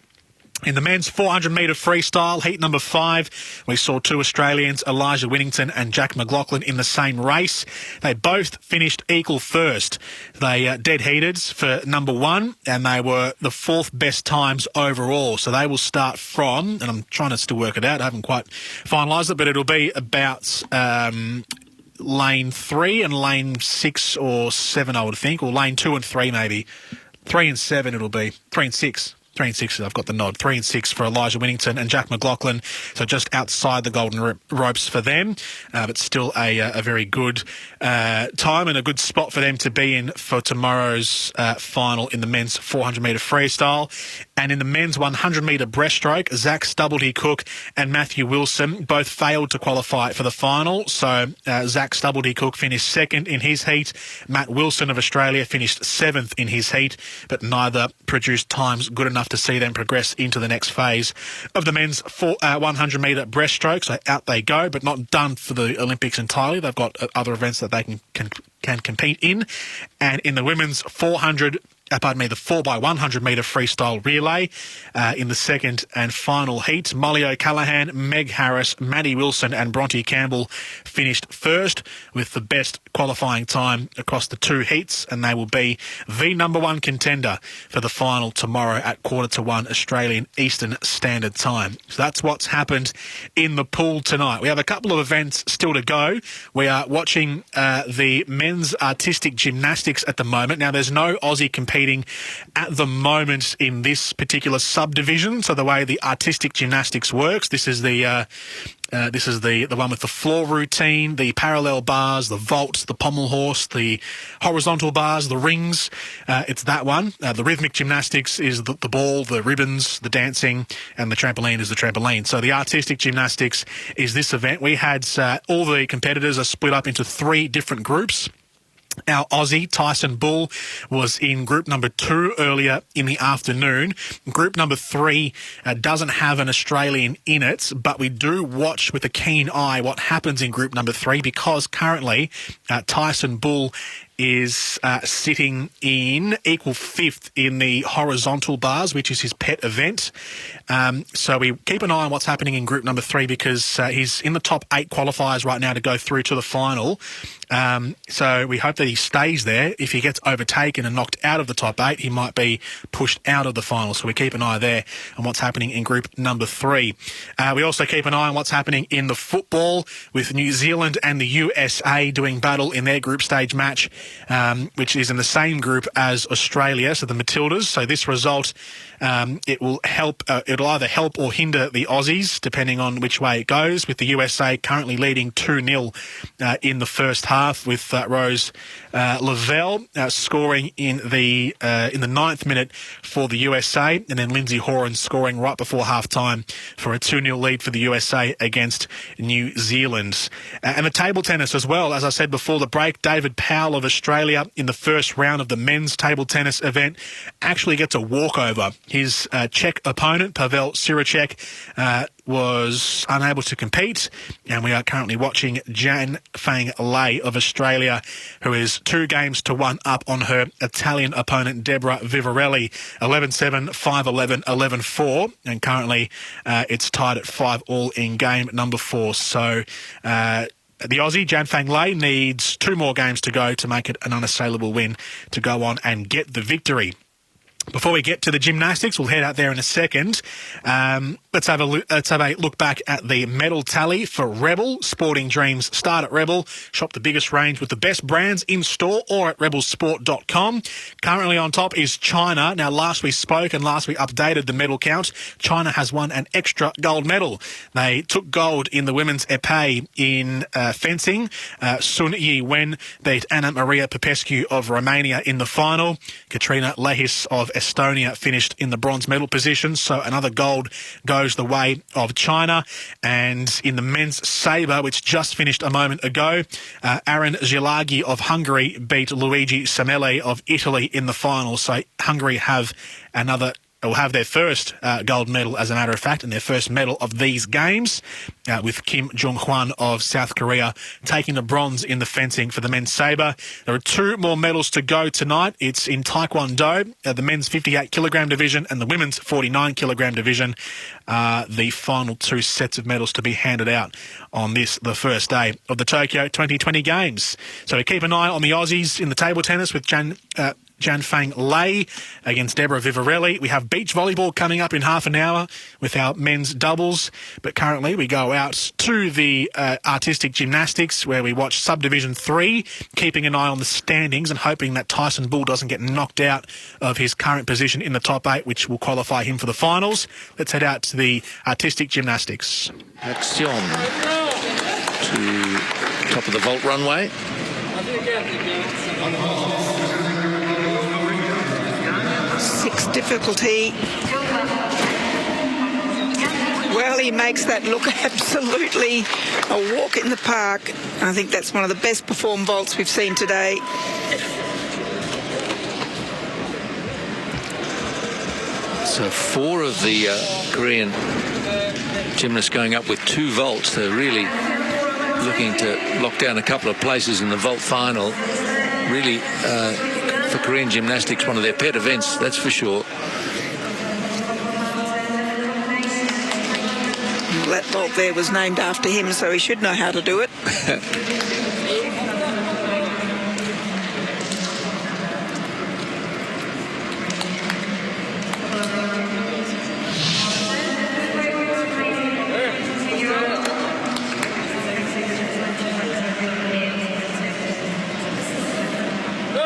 In the men's 400-metre freestyle, heat number 5, we saw 2 Australians, Elijah Winnington and Jack McLaughlin, in the same race. They both finished equal first. They dead heated for number 1, and they were the 4th best times overall. So they will start from, and I'm trying to still work it out, I haven't quite finalised it, but it'll be about lane 3 and lane 6 or 7, I would think, or lane 2 and 3 maybe. 3 and 7 it'll be. 3 and 6. 3 and 6, I've got the nod. 3 and 6 for Elijah Winnington and Jack McLaughlin. So just outside the golden ropes for them, but still a very good time and a good spot for them to be in for tomorrow's final in the men's 400-metre freestyle. And in the men's 100-metre breaststroke, Zach Stubblety-Cook and Matthew Wilson both failed to qualify for the final. So Zach Stubblety-Cook finished 2nd in his heat. Matt Wilson of Australia finished 7th in his heat, but neither produced times good enough to see them progress into the next phase of the men's 100-metre breaststroke. So out they go, but not done for the Olympics entirely. They've got other events that they can compete in. And in the women's the 4x100-metre freestyle relay, in the second and final heat, Molly O'Callaghan, Meg Harris, Maddie Wilson and Bronte Campbell finished first with the best qualifying time across the 2 heats, and they will be the number 1 contender for the final tomorrow at 1:45 Australian Eastern Standard Time. So that's what's happened in the pool tonight. We have a couple of events still to go. We are watching the men's artistic gymnastics at the moment. Now, there's no Aussie competing at the moment in this particular subdivision. So the way the artistic gymnastics works, this is the one with the floor routine, the parallel bars, the vaults, the pommel horse, the horizontal bars, the rings. It's that one. The rhythmic gymnastics is the ball, the ribbons, the dancing, and the trampoline is the trampoline. So the artistic gymnastics is this event. We had all the competitors are split up into 3 different groups. Our Aussie, Tyson Bull, was in group number 2 earlier in the afternoon. Group number 3 doesn't have an Australian in it, but we do watch with a keen eye what happens in group number 3 because currently Tyson Bull is sitting in equal 5th in the horizontal bars, which is his pet event. So we keep an eye on what's happening in group number 3 because he's in the top 8 qualifiers right now to go through to the final. So we hope that he stays there. If he gets overtaken and knocked out of the top 8, he might be pushed out of the final. So we keep an eye there on what's happening in group number 3. We also keep an eye on what's happening in the football with New Zealand and the USA doing battle in their group stage match, which is in the same group as Australia, so the Matildas. So this result, it will help. It'll either help or hinder the Aussies, depending on which way it goes. With the USA currently leading 2-0 in the first half, with Rose Lavelle scoring in the 9th minute for the USA, and then Lindsay Horan scoring right before half time for a 2-0 lead for the USA against New Zealand. And the table tennis as well. As I said before the break, David Powell of Australia in the first round of the men's table tennis event actually gets a walkover. His Czech opponent, Pavel Siracek, was unable to compete, and we are currently watching Jan Fang Lei of Australia, who is 2 games to 1 up on her Italian opponent, Deborah Vivarelli, 11-7, 5-11, 11-4, and currently it's tied at 5-all in game number 4. So the Aussie, Jan Fang Lei, needs 2 more games to go to make it an unassailable win to go on and get the victory. Before we get to the gymnastics, we'll head out there in a second. Let's have a look back at the medal tally for Rebel. Sporting dreams start at Rebel. Shop the biggest range with the best brands in store or at rebelsport.com. Currently on top is China. Now, last we spoke and last we updated the medal count, China has won an extra gold medal. They took gold in the women's épée in fencing. Sun Yi Wen beat Anna Maria Popescu of Romania in the final. Katrina Lehis of Estonia finished in the bronze medal position, so another gold goes the way of China. And in the men's sabre, which just finished a moment ago, Aaron Gilagi of Hungary beat Luigi Samele of Italy in the final, so Hungary have another will have their first gold medal, as a matter of fact, and their first medal of these games, with Kim Jong-hwan of South Korea taking the bronze in the fencing for the men's sabre. There are 2 more medals to go tonight. It's in Taekwondo, the men's 58-kilogram division and the women's 49-kilogram division. The final 2 sets of medals to be handed out on this, the first day of the Tokyo 2020 Games. So we keep an eye on the Aussies in the table tennis with Janfang Lei against Deborah Vivarelli. We have beach volleyball coming up in half an hour with our men's doubles. But currently we go out to the artistic gymnastics, where we watch Subdivision 3, keeping an eye on the standings and hoping that Tyson Bull doesn't get knocked out of his current position in the top 8, which will qualify him for the finals. Let's head out to the artistic gymnastics. Action to top of the vault runway. Sixth difficulty. Well, he makes that look absolutely a walk in the park. I think that's one of the best performed vaults we've seen today. So 4 of the Korean gymnasts going up with 2 vaults. They're really looking to lock down a couple of places in the vault final. Really, for Korean gymnastics, one of their pet events, that's for sure. That vault there was named after him, so he should know how to do it.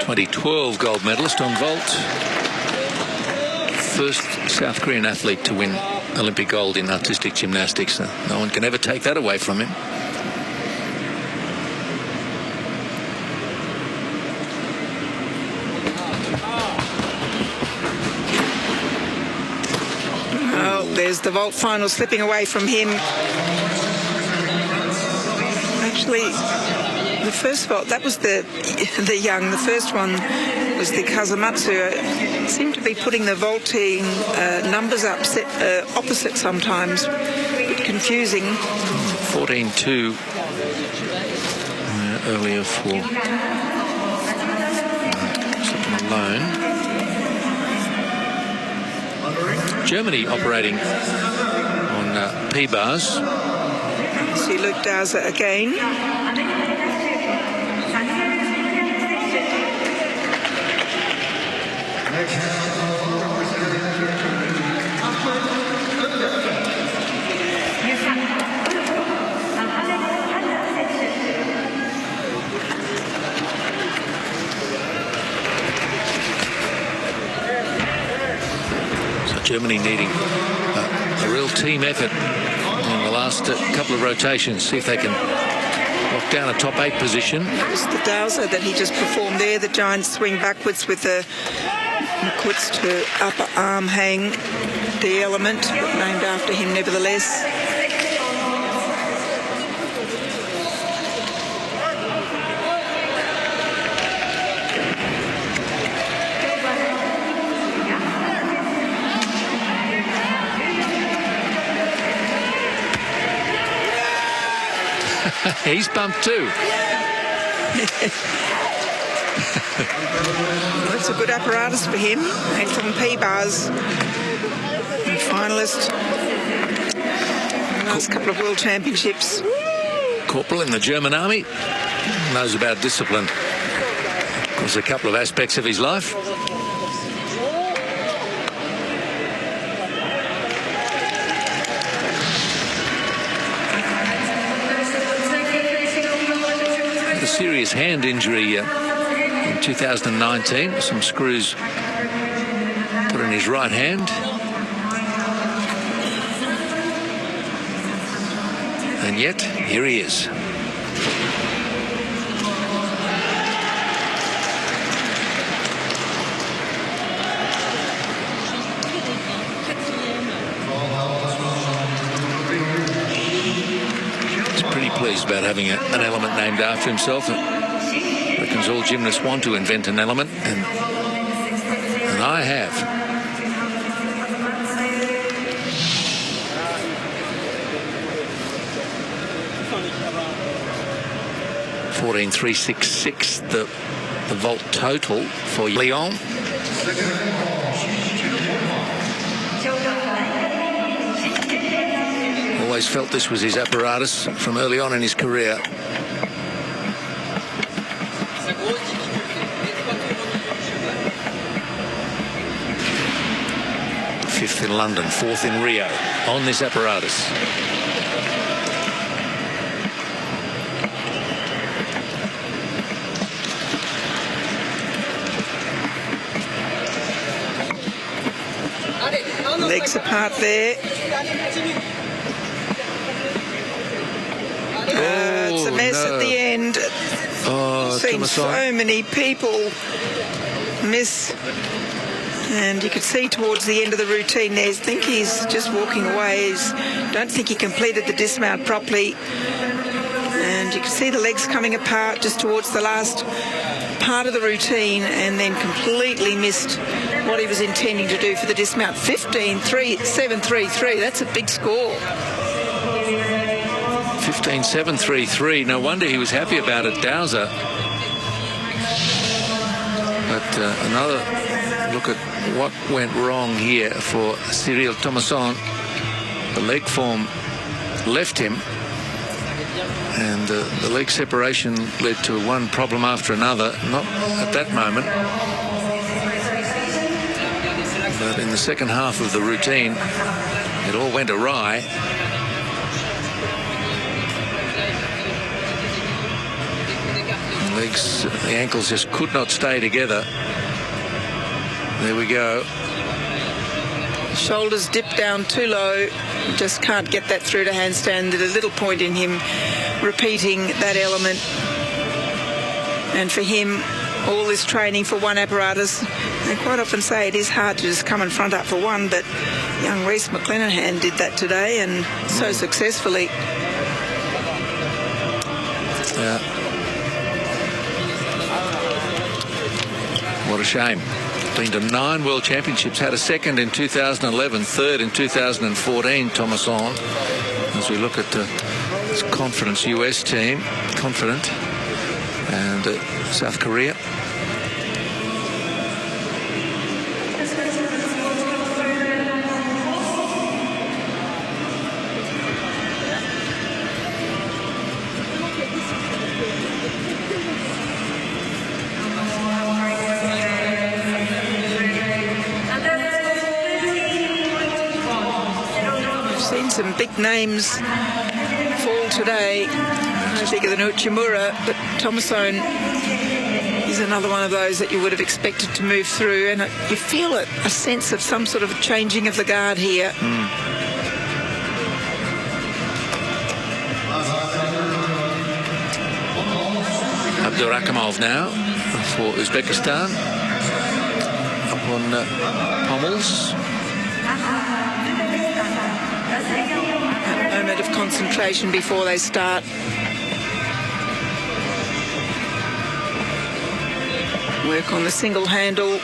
.2012 gold medalist on vault. First South Korean athlete to win Olympic gold in artistic gymnastics. No one can ever take that away from him. Oh, there's the vault final slipping away from him. Actually, the first vault, that was the young. The first one was the Kazumatsu. Seemed to be putting the vaulting numbers up opposite sometimes. A bit confusing. 14-2 earlier for Malone. Germany operating on P-bars. See Luke Dowser again. Germany needing a real team effort in the last couple of rotations. See if they can lock down a top 8 position. It's the Dowser that he just performed there. The giant swing backwards with the quits to upper arm hang. The element, named after him nevertheless. He's bumped too. That's a good apparatus for him. And from P-bars, finalist. Last couple of World Championships. Corporal in the German Army. Knows about discipline. There's a couple of aspects of his life. A serious hand injury in 2019. Some screws put in his right hand. And yet, here he is. He's pretty pleased about having an element named after himself. Reckons all gymnasts want to invent an element, and I have. 14.366 the vault total for Leon. Always felt this was his apparatus from early on in his career. Fifth in London, fourth in Rio on this apparatus. Legs apart there. It's a mess at the end. Seen so many people miss. And you could see towards the end of the routine there, I think he's just walking away. Don't think he completed the dismount properly. And you can see the legs coming apart just towards the last part of the routine, and then completely missed what he was intending to do for the dismount. 15.733, that's a big score. 15.733, no wonder he was happy about it, Dowser. But another look at what went wrong here for Cyril Thomasson. The leg form left him, and the leg separation led to one problem after another. Not at that moment, but in the second half of the routine, it all went awry. The ankles just could not stay together. There we go. Shoulders dipped down too low. Just can't get that through to handstand. There's a little point in him repeating that element. And for him, all this training for one apparatus. I quite often say it is hard to just come and front up for one, but young Reece McClenaghan did that today, and so successfully. Yeah. What a shame. Been to 9 World Championships, had a second in 2011, third in 2014, Thomasson. As we look at this Confidence US team, confident, and South Korea. Some big names fall today, no bigger than Uchimura, but Thomasson is another one of those that you would have expected to move through, and you feel a sense of some sort of changing of the guard here. Abdurakhimov now for Uzbekistan up on pommels. A moment of concentration before they start. Work on the single handle.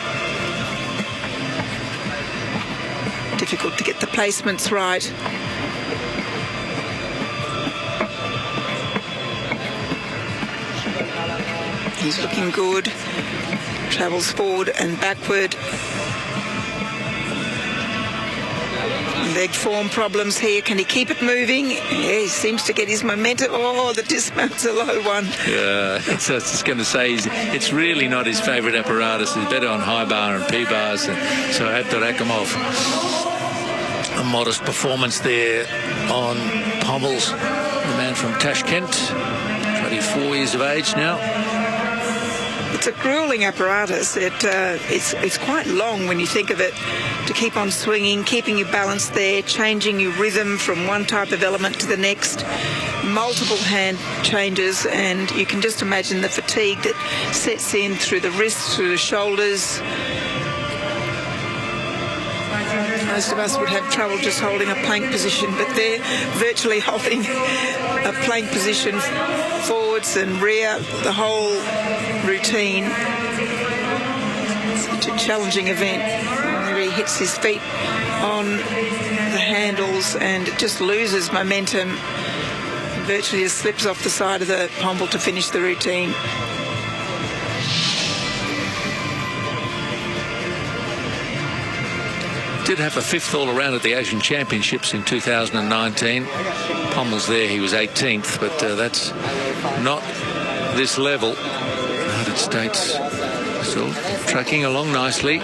Difficult to get the placements right. He's looking good. Travels forward and backward. Leg form problems here. Can he keep it moving? Yeah, he seems to get his momentum. Oh, the dismount's a low one. Yeah, I was just going to say it's really not his favourite apparatus. He's better on high bar and P bars. So Abdurakhimov, a modest performance there on pommels. The man from Tashkent, 24 years of age now. It's a grueling apparatus. It's quite long when you think of it, to keep on swinging, keeping you balanced there, changing your rhythm from one type of element to the next, multiple hand changes, and you can just imagine the fatigue that sets in through the wrists, through the shoulders. Most of us would have trouble just holding a plank position, but they're virtually holding a plank position forwards and rear, the whole routine. Such a challenging event. Where he hits his feet on the handles and it just loses momentum. virtually just slips off the side of the pommel to finish the routine. Did have a 5th all-around at the Asian Championships in 2019. Pommel's there, he was 18th, but that's not this level. United States still tracking along nicely.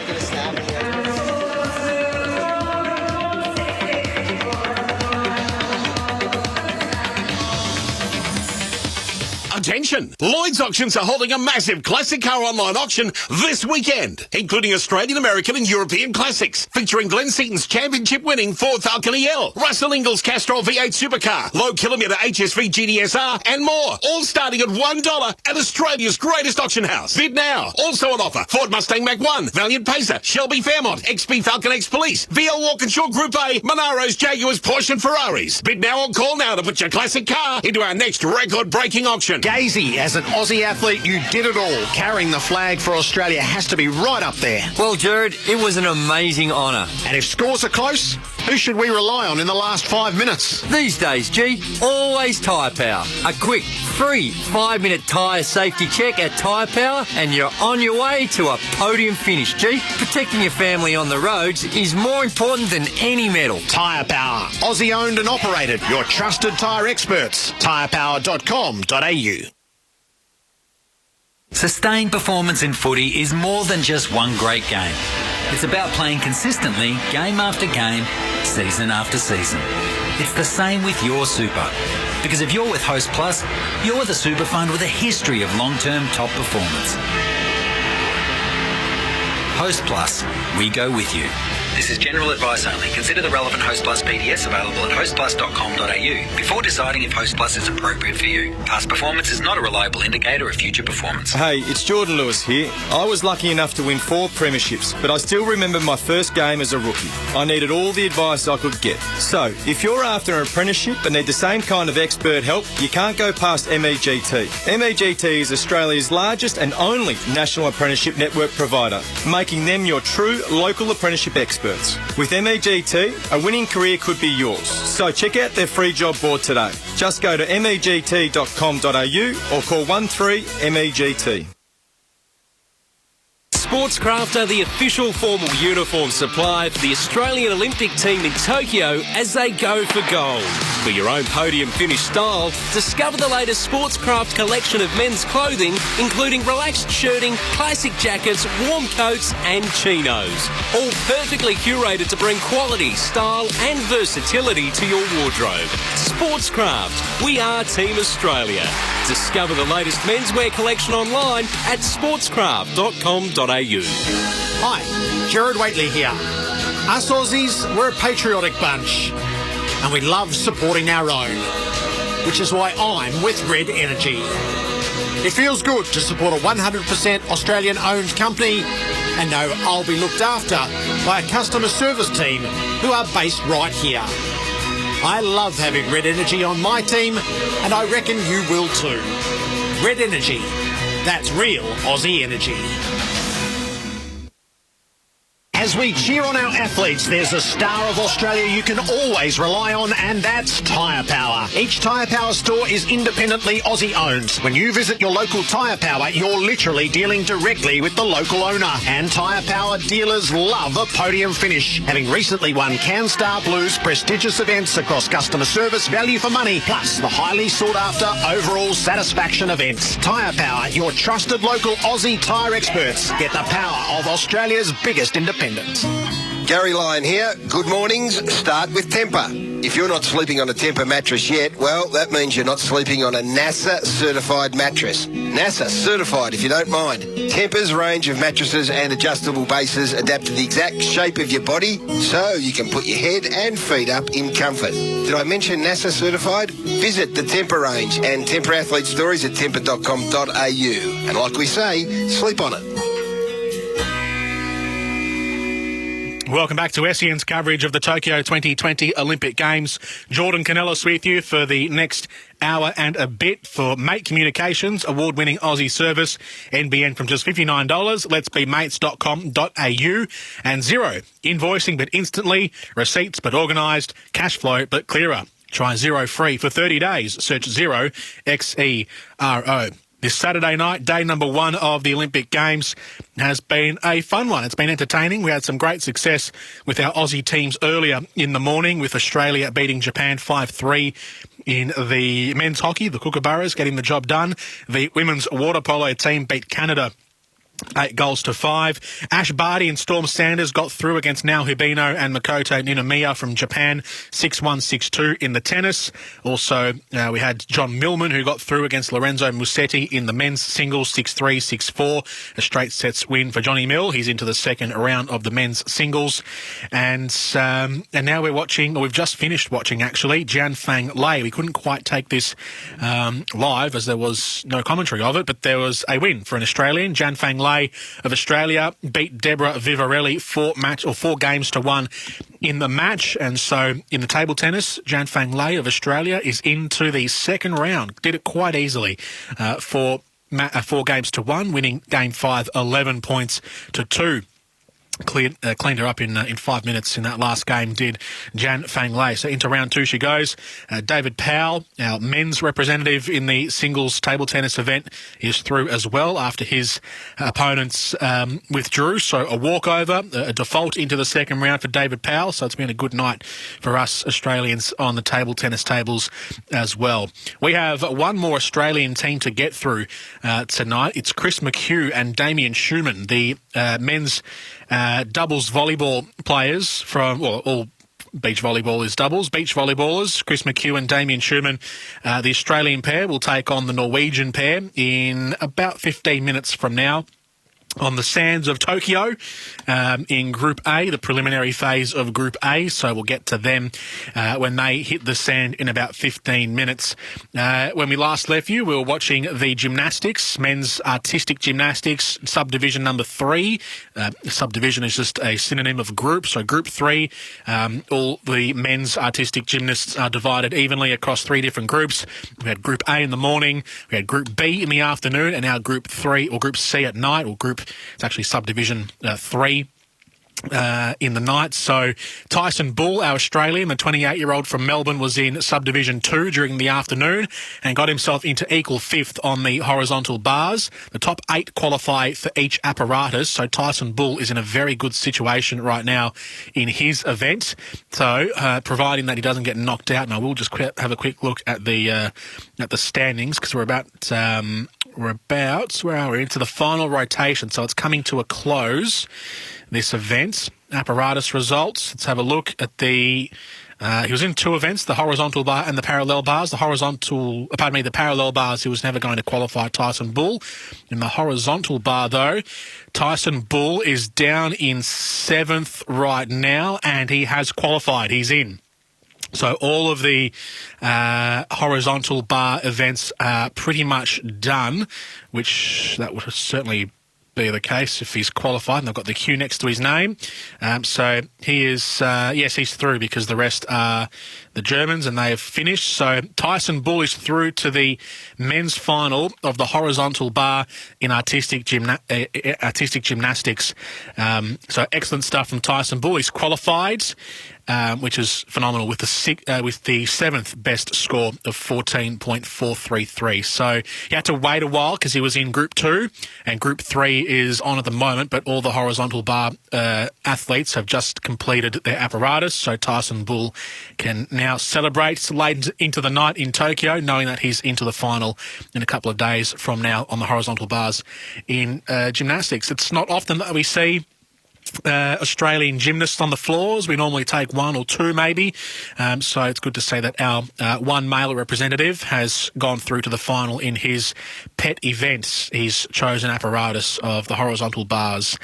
Attention! Lloyd's Auctions are holding a massive classic car online auction this weekend, including Australian, American and European classics, featuring Glenn Seaton's championship-winning Ford Falcon EL, Russell Ingall's Castrol V8 supercar, low-kilometre HSV GDSR and more, all starting at $1 at Australia's greatest auction house. Bid now. Also on offer, Ford Mustang Mach-1, Valiant Pacer, Shelby Fairmont, XP Falcon X Police, VL Walkinshaw Group A, Monaros, Jaguars, Porsche and Ferraris. Bid now or call now to put your classic car into our next record-breaking auction. Gazy, as an Aussie athlete, you did it all. Carrying the flag for Australia has to be right up there. Well, Jared, it was an amazing honour. And if scores are close, who should we rely on in the last 5 minutes? These days, G, always Tyre Power. A quick, free 5-minute tyre safety check at Tyre Power and you're on your way to a podium finish, G. Protecting your family on the roads is more important than any medal. Tyre Power, Aussie owned and operated. Your trusted tyre experts. tyrepower.com.au. Sustained performance in footy is more than just one great game. It's about playing consistently, game after game, season after season. It's the same with your super. Because if you're with Host Plus, you're with a super fund with a history of long-term top performance. Host Plus, we go with you. This is general advice only. Consider the relevant Host Plus PDS available at hostplus.com.au before deciding if Host Plus is appropriate for you. Past performance is not a reliable indicator of future performance. Hey, it's Jordan Lewis here. I was lucky enough to win 4 premierships, but I still remember my first game as a rookie. I needed all the advice I could get. So, if you're after an apprenticeship and need the same kind of expert help, you can't go past MEGT. MEGT is Australia's largest and only national apprenticeship network provider, making them your true local apprenticeship experts. With MEGT, a winning career could be yours. So check out their free job board today. Just go to MEGT.com.au or call 13MEGT. Sportscraft are the official formal uniform supply for the Australian Olympic team in Tokyo as they go for gold. For your own podium finish style, discover the latest Sportscraft collection of men's clothing, including relaxed shirting, classic jackets, warm coats and chinos. All perfectly curated to bring quality, style and versatility to your wardrobe. Sportscraft, we are Team Australia. Discover the latest menswear collection online at sportscraft.com.au. Hi, Jared Waitley here. Us Aussies, we're a patriotic bunch and we love supporting our own, which is why I'm with Red Energy. It feels good to support a 100% Australian-owned company and know I'll be looked after by a customer service team who are based right here. I love having Red Energy on my team and I reckon you will too. Red Energy, that's real Aussie energy. As we cheer on our athletes, there's a star of Australia you can always rely on, and that's Tyre Power. Each Tyre Power store is independently Aussie owned. When you visit your local Tyre Power, you're literally dealing directly with the local owner. And Tyre Power dealers love a podium finish, having recently won CanStar Blues prestigious events across customer service, value for money, plus the highly sought after overall satisfaction events. Tyre Power, your trusted local Aussie tyre experts. Get the power of Australia's biggest independent. Gary Lyon here. Good mornings. Start with Temper. If you're not sleeping on a Temper mattress yet, well, that means you're not sleeping on a NASA-certified mattress. NASA-certified, if you don't mind. Temper's range of mattresses and adjustable bases adapt to the exact shape of your body so you can put your head and feet up in comfort. Did I mention NASA-certified? Visit the Temper range and Temper athlete stories at temper.com.au. And like we say, sleep on it. Welcome back to SEN's coverage of the Tokyo 2020 Olympic Games. Jordan Canellis with you for the next hour and a bit for Mate Communications, award-winning Aussie service, NBN from just $59, letsbemates.com.au, and Xero, invoicing but instantly, receipts but organised, cash flow but clearer. Try Zero free for 30 days. Search Zero, Xero. This Saturday night, day number 1 of the Olympic Games, has been a fun one. It's been entertaining. We had some great success with our Aussie teams earlier in the morning, with Australia beating Japan 5-3 in the men's hockey. The Kookaburras getting the job done. The women's water polo team beat Canada 8-5. Ash Barty and Storm Sanders got through against Nao Hibino and Makoto Ninomiya from Japan, 6-1, 6-2 in the tennis. Also, we had John Millman, who got through against Lorenzo Musetti in the men's singles, 6-3, 6-4. A straight sets win for Johnny Mill. He's into the second round of the men's singles. And now we've just finished watching, actually, Jianfeng Lei. We couldn't quite take this live as there was no commentary of it, but there was a win for an Australian. Jianfeng Lei of Australia beat Deborah Vivarelli 4-1 in the match. And so in the table tennis, Jianfeng Lei of Australia is into the second round. Did it quite easily, 4-1, winning game 5, 11 points to 2. Cleaned her up in 5 minutes in that last game, did Jianfeng Lei. So into round 2 she goes. David Powell, our men's representative in the singles table tennis event, is through as well after his opponents withdrew. So a walkover, a default into the second round for David Powell. So it's been a good night for us Australians on the table tennis tables as well. We have one more Australian team to get through tonight. It's Chris McHugh and Damien Schumann, the men's doubles volleyball players from, all beach volleyball is doubles. Beach volleyballers, Chris McHugh and Damien Schumann, the Australian pair will take on the Norwegian pair in about 15 minutes from now on the sands of Tokyo in Group A, the preliminary phase of Group A. So we'll get to them when they hit the sand in about 15 minutes. When we last left you, we were watching the gymnastics, men's artistic gymnastics, subdivision number 3. Subdivision is just a synonym of group. So Group 3, all the men's artistic gymnasts are divided evenly across 3 different groups. We had Group A in the morning, we had Group B in the afternoon, and now Group 3 or Group C at night, or it's actually subdivision 3 in the night. So Tyson Bull, our Australian, the 28-year-old from Melbourne, was in subdivision 2 during the afternoon and got himself into equal 5th on the horizontal bars. The top 8 qualify for each apparatus, so Tyson Bull is in a very good situation right now in his event. So providing that he doesn't get knocked out, and I will just have a quick look at the standings, because we're into the final rotation, so it's coming to a close, this event. Apparatus results. Let's have a look at the... he was in 2 events, the horizontal bar and the parallel bars. The parallel bars, he was never going to qualify, Tyson Bull. In the horizontal bar, though, Tyson Bull is down in 7th right now, and he has qualified. He's in. So all of the horizontal bar events are pretty much done, which that would certainly be the case if he's qualified, and they've got the Q next to his name. So he is, yes, he's through, because the rest are the Germans and they have finished. So Tyson Bull is through to the men's final of the horizontal bar in artistic gymnastics. So excellent stuff from Tyson Bull. He's qualified, which is phenomenal, with the 7th best score of 14.433. So he had to wait a while because he was in Group 2, and Group 3 is on at the moment, but all the horizontal bar athletes have just completed their apparatus, so Tyson Bull can now celebrate late into the night in Tokyo, knowing that he's into the final in a couple of days from now on the horizontal bars in gymnastics. It's not often that we see Australian gymnasts on the floors. We normally take 1 or 2 maybe. So it's good to see that our one male representative has gone through to the final in his pet event. He's chosen apparatus of the horizontal bars.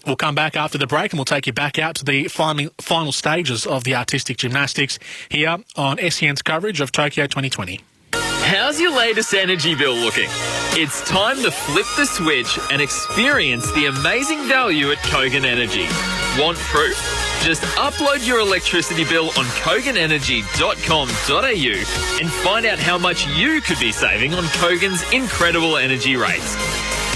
We'll come back after the break and we'll take you back out to the final stages of the artistic gymnastics here on SEN's coverage of Tokyo 2020. How's your latest energy bill looking? It's time to flip the switch and experience the amazing value at Kogan Energy. Want proof? Just upload your electricity bill on koganenergy.com.au and find out how much you could be saving on Kogan's incredible energy rates.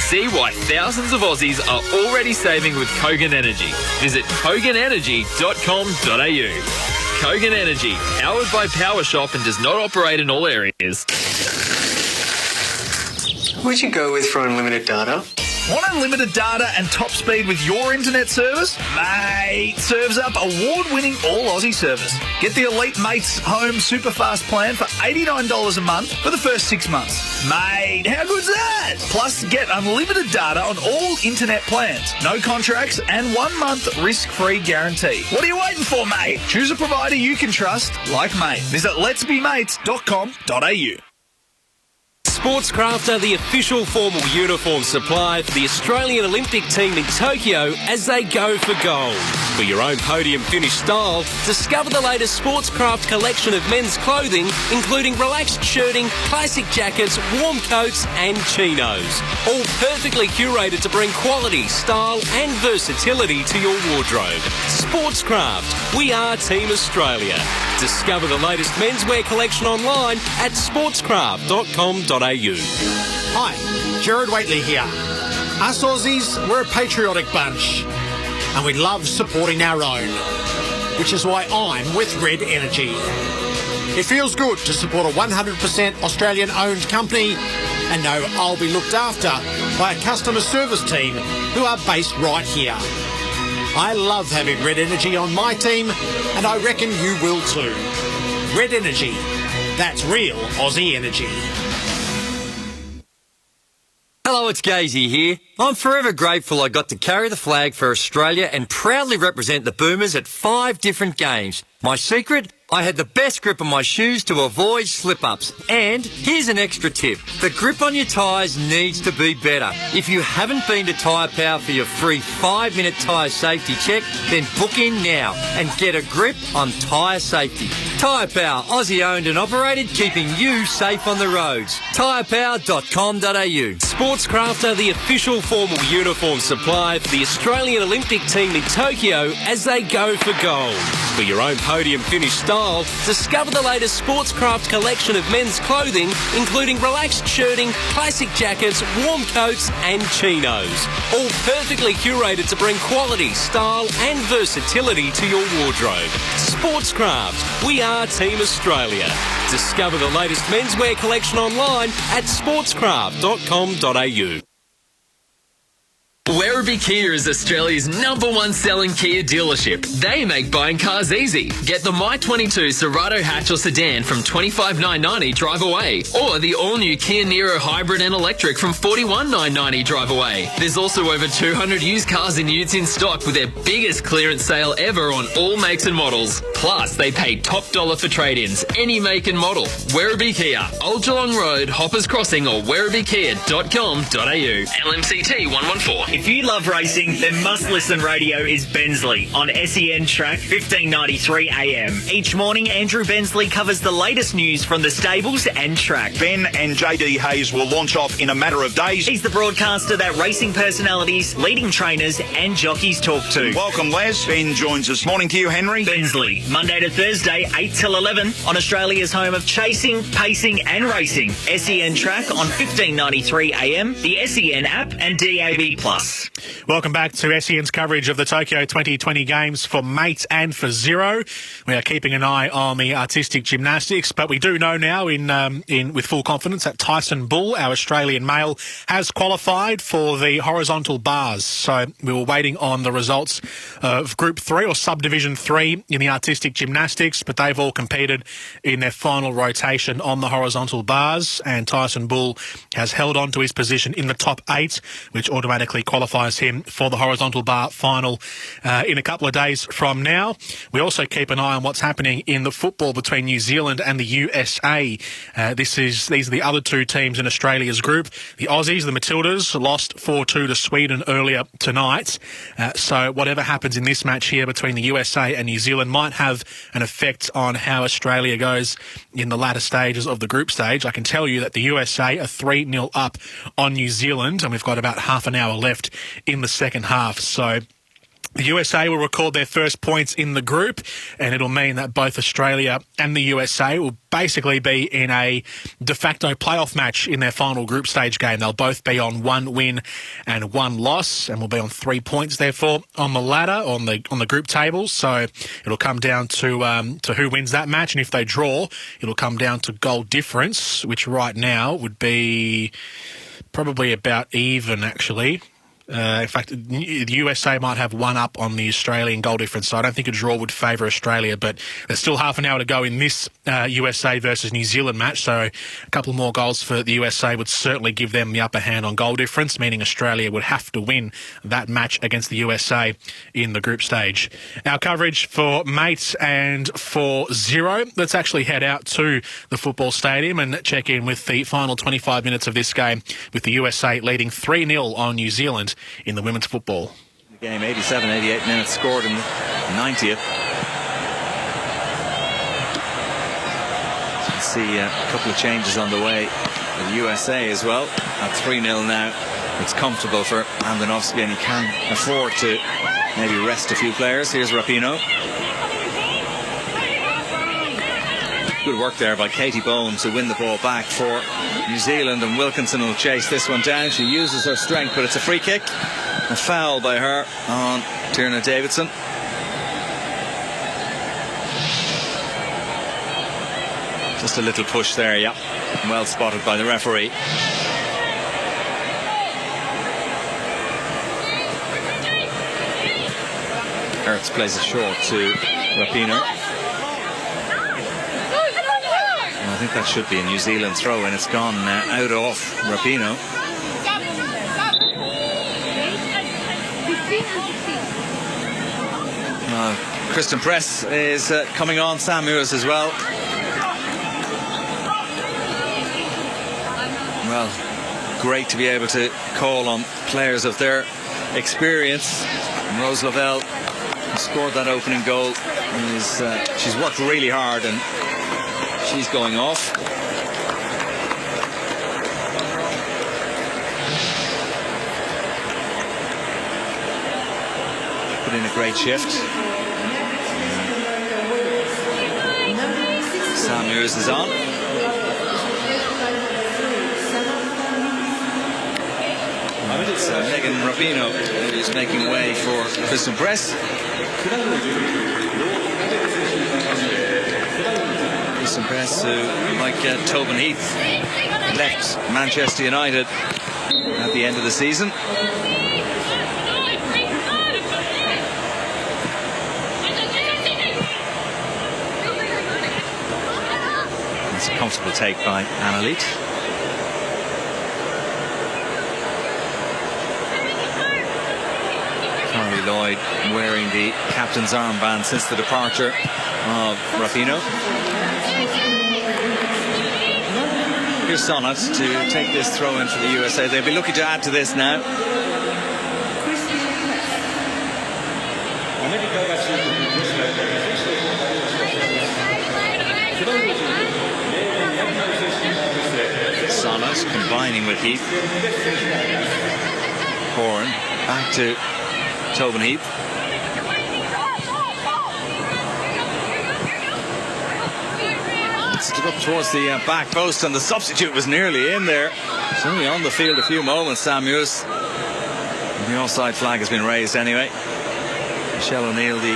See why thousands of Aussies are already saving with Kogan Energy. Visit koganenergy.com.au. Kogan Energy, powered by Power Shop and does not operate in all areas. Would you go with for unlimited data? Want unlimited data and top speed with your internet service? Mate, Serves Up award-winning all Aussie service. Get the Elite Mates Home Super Fast plan for $89 a month for the first 6 months. Mate, how good's that? Plus, get unlimited data on all internet plans. No contracts and 1 month risk-free guarantee. What are you waiting for, mate? Choose a provider you can trust, like Mate. Visit letsbemates.com.au. Sportscraft are the official formal uniform supply for the Australian Olympic team in Tokyo as they go for gold. For your own podium finish style, discover the latest Sportscraft collection of men's clothing, including relaxed shirting, classic jackets, warm coats and chinos. All perfectly curated to bring quality, style and versatility to your wardrobe. Sportscraft, we are Team Australia. Discover the latest menswear collection online at sportscraft.com.au. Hi, Gerard Waitley here. Us Aussies, we're a patriotic bunch and we love supporting our own, which is why I'm with Red Energy. It feels good to support a 100% Australian-owned company and know I'll be looked after by a customer service team who are based right here. I love having Red Energy on my team and I reckon you will too. Red Energy, that's real Aussie energy. Hello, it's Gazy here. I'm forever grateful I got to carry the flag for Australia and proudly represent the Boomers at 5 different games. My secret? I had the best grip on my shoes to avoid slip-ups. And here's an extra tip. The grip on your tyres needs to be better. If you haven't been to Tyre Power for your free 5-minute tyre safety check, then book in now and get a grip on tyre safety. Tyre Power, Aussie owned and operated, keeping you safe on the roads. tyrepower.com.au. Sportscraft are the official formal uniform supply for the Australian Olympic team in Tokyo as they go for gold. For your own podium finish style, discover the latest Sportscraft collection of men's clothing, including relaxed shirting, classic jackets, warm coats and chinos. All perfectly curated to bring quality, style and versatility to your wardrobe. Sportscraft, we are Team Australia. Discover the latest menswear collection online at sportscraft.com.au. Werribee Kia is Australia's #1 selling Kia dealership. They make buying cars easy. Get the My22 Serato hatch or sedan from $25,990 drive away, or the all-new Kia Niro hybrid and electric from $41,990 drive away. There's also over 200 used cars and utes in stock with their biggest clearance sale ever on all makes and models. Plus, they pay top dollar for trade-ins, any make and model. Werribee Kia, Old Geelong Road, Hoppers Crossing or werribeekia.com.au. LMCT 114. If you love racing, then must-listen radio is Bensley on SEN Track 1593 AM. Each morning, Andrew Bensley covers the latest news from the stables and track. Ben and JD Hayes will launch off in a matter of days. He's the broadcaster that racing personalities, leading trainers and jockeys talk to. Welcome, Les. Ben joins us. Morning to you, Henry. Bensley, Monday to Thursday, 8 till 11 on Australia's home of chasing, pacing and racing. SEN Track on 1593 AM, the SEN app and DAB+. Welcome back to SEN's coverage of the Tokyo 2020 Games for Mate and for Zero. We are keeping an eye on the artistic gymnastics, but we do know now with full confidence that Tyson Bull, our Australian male, has qualified for the horizontal bars. So we were waiting on the results of Group 3 or Subdivision 3 in the artistic gymnastics, but they've all competed in their final rotation on the horizontal bars, and Tyson Bull has held on to his position in the top 8, which automatically qualifies him for the horizontal bar final in a couple of days from now. We also keep an eye on what's happening in the football between New Zealand and the USA. These are the other 2 teams in Australia's group. The Aussies, the Matildas, lost 4-2 to Sweden earlier tonight. So whatever happens in this match here between the USA and New Zealand might have an effect on how Australia goes in the latter stages of the group stage. I can tell you that the USA are 3-0 up on New Zealand, and we've got about half an hour left in the second half. So The USA will record their first points in the group, and it'll mean that both Australia and the USA will basically be in a de facto playoff match in their final group stage game. They'll both be on 1 win and 1 loss, and will be on 3 points, therefore, on the ladder, on the group table. So it'll come down to who wins that match, and if they draw, it'll come down to goal difference, which right now would be probably about even, actually. In fact, the USA might have 1 up on the Australian goal difference, so I don't think a draw would favour Australia, but there's still half an hour to go in this USA versus New Zealand match, so a couple more goals for the USA would certainly give them the upper hand on goal difference, meaning Australia would have to win that match against the USA in the group stage. Our coverage for Mate and for Zero, let's actually head out to the football stadium and check in with the final 25 minutes of this game, with the USA leading 3-0 on New Zealand in the women's football. The game, 87, 88 minutes scored in the 90th. You can see a couple of changes on the way for the USA as well. At 3-0 now, it's comfortable for Andonovski, and he can afford to maybe rest a few players. Here's Rapinoe. Good work there by Katie Bone to win the ball back for New Zealand, and Wilkinson will chase this one down. She uses her strength, but it's a free kick. A foul by her on Tierna Davidson. Just a little push there, yeah. Well spotted by the referee. Ertz plays it short to Rapinoe. I think that should be a New Zealand throw, and it's gone out off Rapinoe. Kristen Press is coming on, Sam Mears as well. Well, great to be able to call on players of their experience. Rose Lavelle, who scored that opening goal, she's worked really hard, and she's going off. Put in a great shift. Sam Mears is on. It's Megan Rapinoe is making way for Kristen Press. Kristen Press, who, like Tobin Heath, left Manchester United at the end of the season. It's a comfortable take by Anna Leet. Carly Lloyd wearing the captain's armband since the departure of Rapinoe. Here's Sonnet to take this throw in for the USA. They'll be looking to add to this now. Sonnet combining with Heath. Horan back to Tobin Heath. Up towards the back post, and the substitute was nearly in there. It's only on the field a few moments, Sam Mears. The offside flag has been raised anyway. Michelle O'Neill, the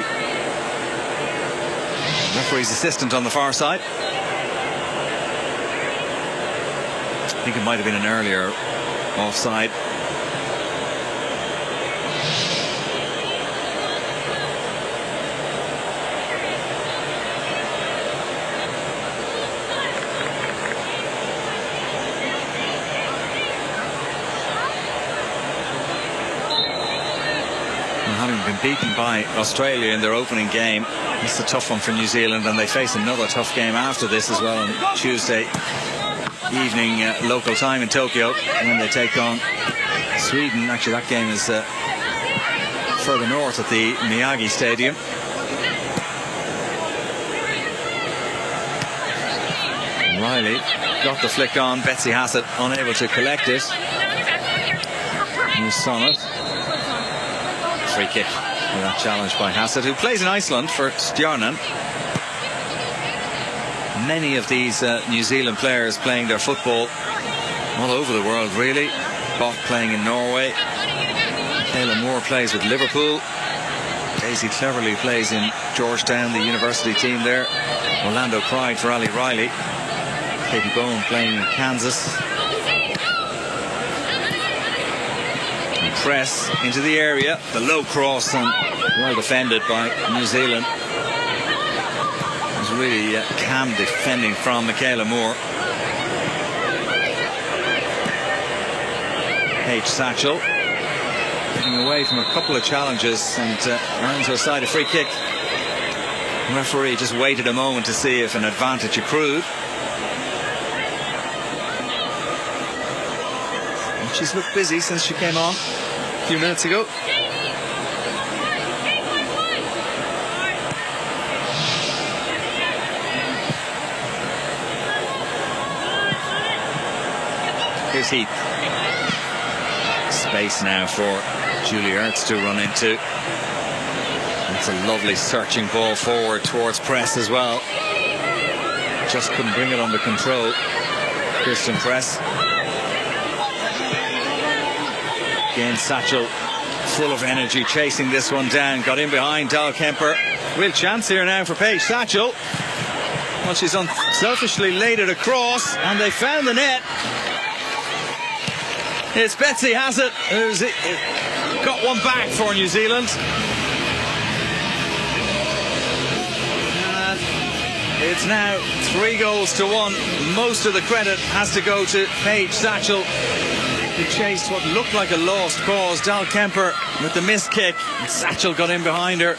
referee's assistant on the far side. I think it might have been an earlier offside. Having been beaten by Australia in their opening game, it's a tough one for New Zealand, and they face another tough game after this as well on Tuesday evening local time in Tokyo, when they take on Sweden. Actually, that game is further north at the Miyagi Stadium. Riley got the flick on. Betsy Hassett unable to collect it. Here's Sonnet. Free kick. That challenge by Hassett, who plays in Iceland for Stjarnan. Many of these New Zealand players playing their football all over the world, really. Bach playing in Norway. Kayla Moore plays with Liverpool. Daisy Cleverly plays in Georgetown, the university team there. Orlando Pride for Ali Riley. Katie Bone playing in Kansas. And press into the area. The low cross and well defended by New Zealand. It was really calm defending from Michaela Moore. Paige Satchel getting away from a couple of challenges and earns her side a free kick. The referee just waited a moment to see if an advantage accrued. And she's looked busy since she came on a few minutes ago. Here's Heath. Space now for Julie Ertz to run into. It's a lovely searching ball forward towards press as well. Just couldn't bring it under control. Kirsten Press. Again, Satchel full of energy chasing this one down. Got in behind Dal Kemper. Real chance here now for Paige Satchel. Well, she's unselfishly laid it across and they found the net. It's Betsy Hassett who's got one back for New Zealand. And it's now 3-1. Most of the credit has to go to Paige Satchel, who chased what looked like a lost cause. Dal Kemper with the missed kick. And Satchel got in behind her.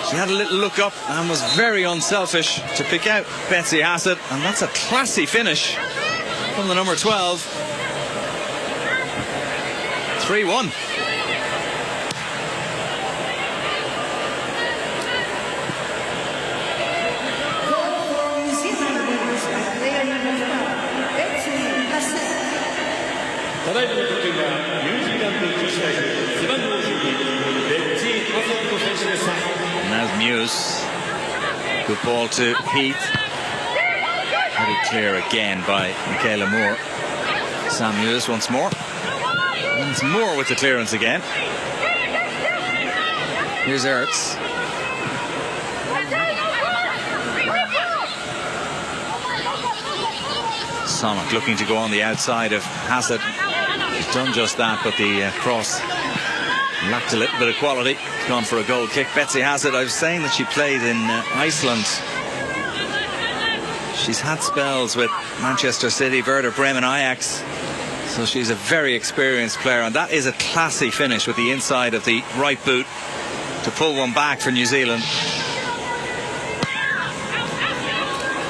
She had a little look up and was very unselfish to pick out Betsy Hassett. And that's a classy finish from the number 12. 3-1. Now Muse. Good ball to Heath. Headed clear again by Michaela Moore. Sam Muse once more. Once more with the clearance again. Here's Ertz. Sonic looking to go on the outside of Hassett. He's done just that, but the cross lacked a little bit of quality. Gone for a goal kick. Betsy Hassett, I was saying that she played in Iceland. She's had spells with Manchester City, Werder Bremen, Ajax. So she's a very experienced player, and that is a classy finish with the inside of the right boot to pull one back for New Zealand.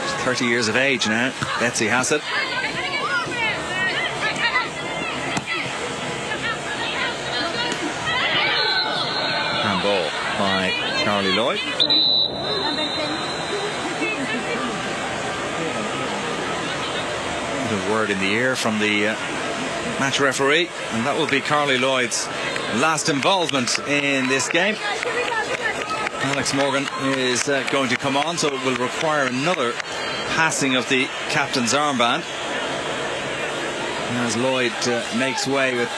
She's 30 years of age now, Betsy Hassett. Handball by Carly Lloyd. A word in the ear from the match referee, and that will be Carly Lloyd's last involvement in this game. Alex Morgan is going to come on, so it will require another passing of the captain's armband as Lloyd makes way with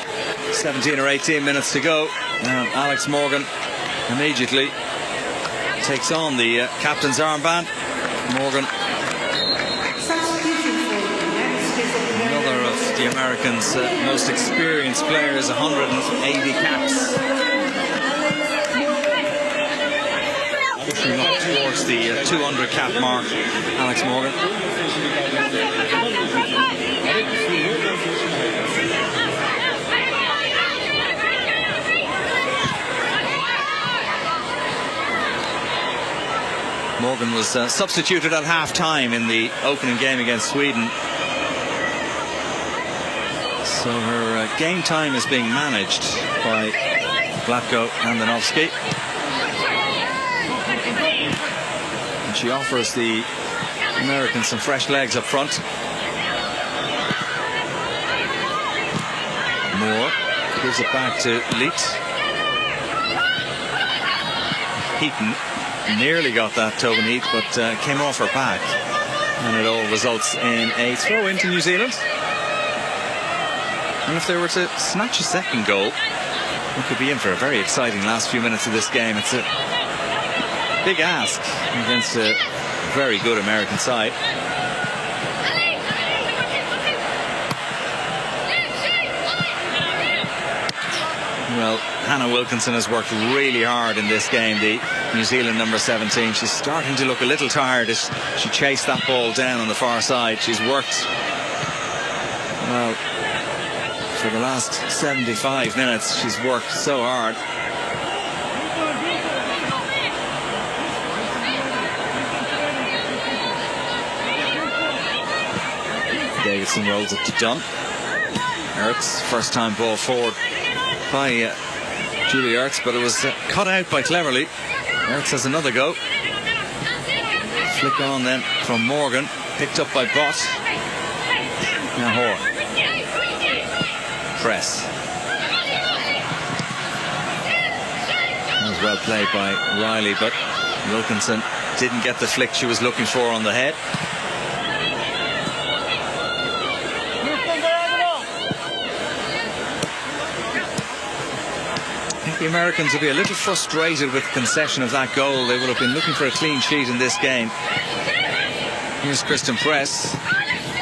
17 or 18 minutes to go. And Alex Morgan immediately takes on the captain's armband. Morgan, another of the Americans' most experienced players, 180 caps. Pushing up towards the 200 cap mark, Alex Morgan. Morgan was substituted at half-time in the opening game against Sweden. So her game time is being managed by Vlatko Andonovski. And she offers the Americans some fresh legs up front. Moore gives it back to Leet. Heaton nearly got that Tobin Heath, but came off her back. And it all results in a throw into New Zealand. And if they were to snatch a second goal, we could be in for a very exciting last few minutes of this game. It's a big ask against a very good American side. Well, Hannah Wilkinson has worked really hard in this game, the New Zealand number 17. She's starting to look a little tired as she chased that ball down on the far side. She's worked, well, for the last 75 minutes. She's worked so hard. Davidson rolls it to Dunn. Ertz, first time ball forward by Julie Ertz, but it was cut out by Cleverly. Ertz has another go. Flick on then from Morgan, picked up by Bott. Now Hoare. Press. That was well played by Riley, but Wilkinson didn't get the flick she was looking for on the head. The Americans will be a little frustrated with the concession of that goal. They would have been looking for a clean sheet in this game. Here's Kristen Press.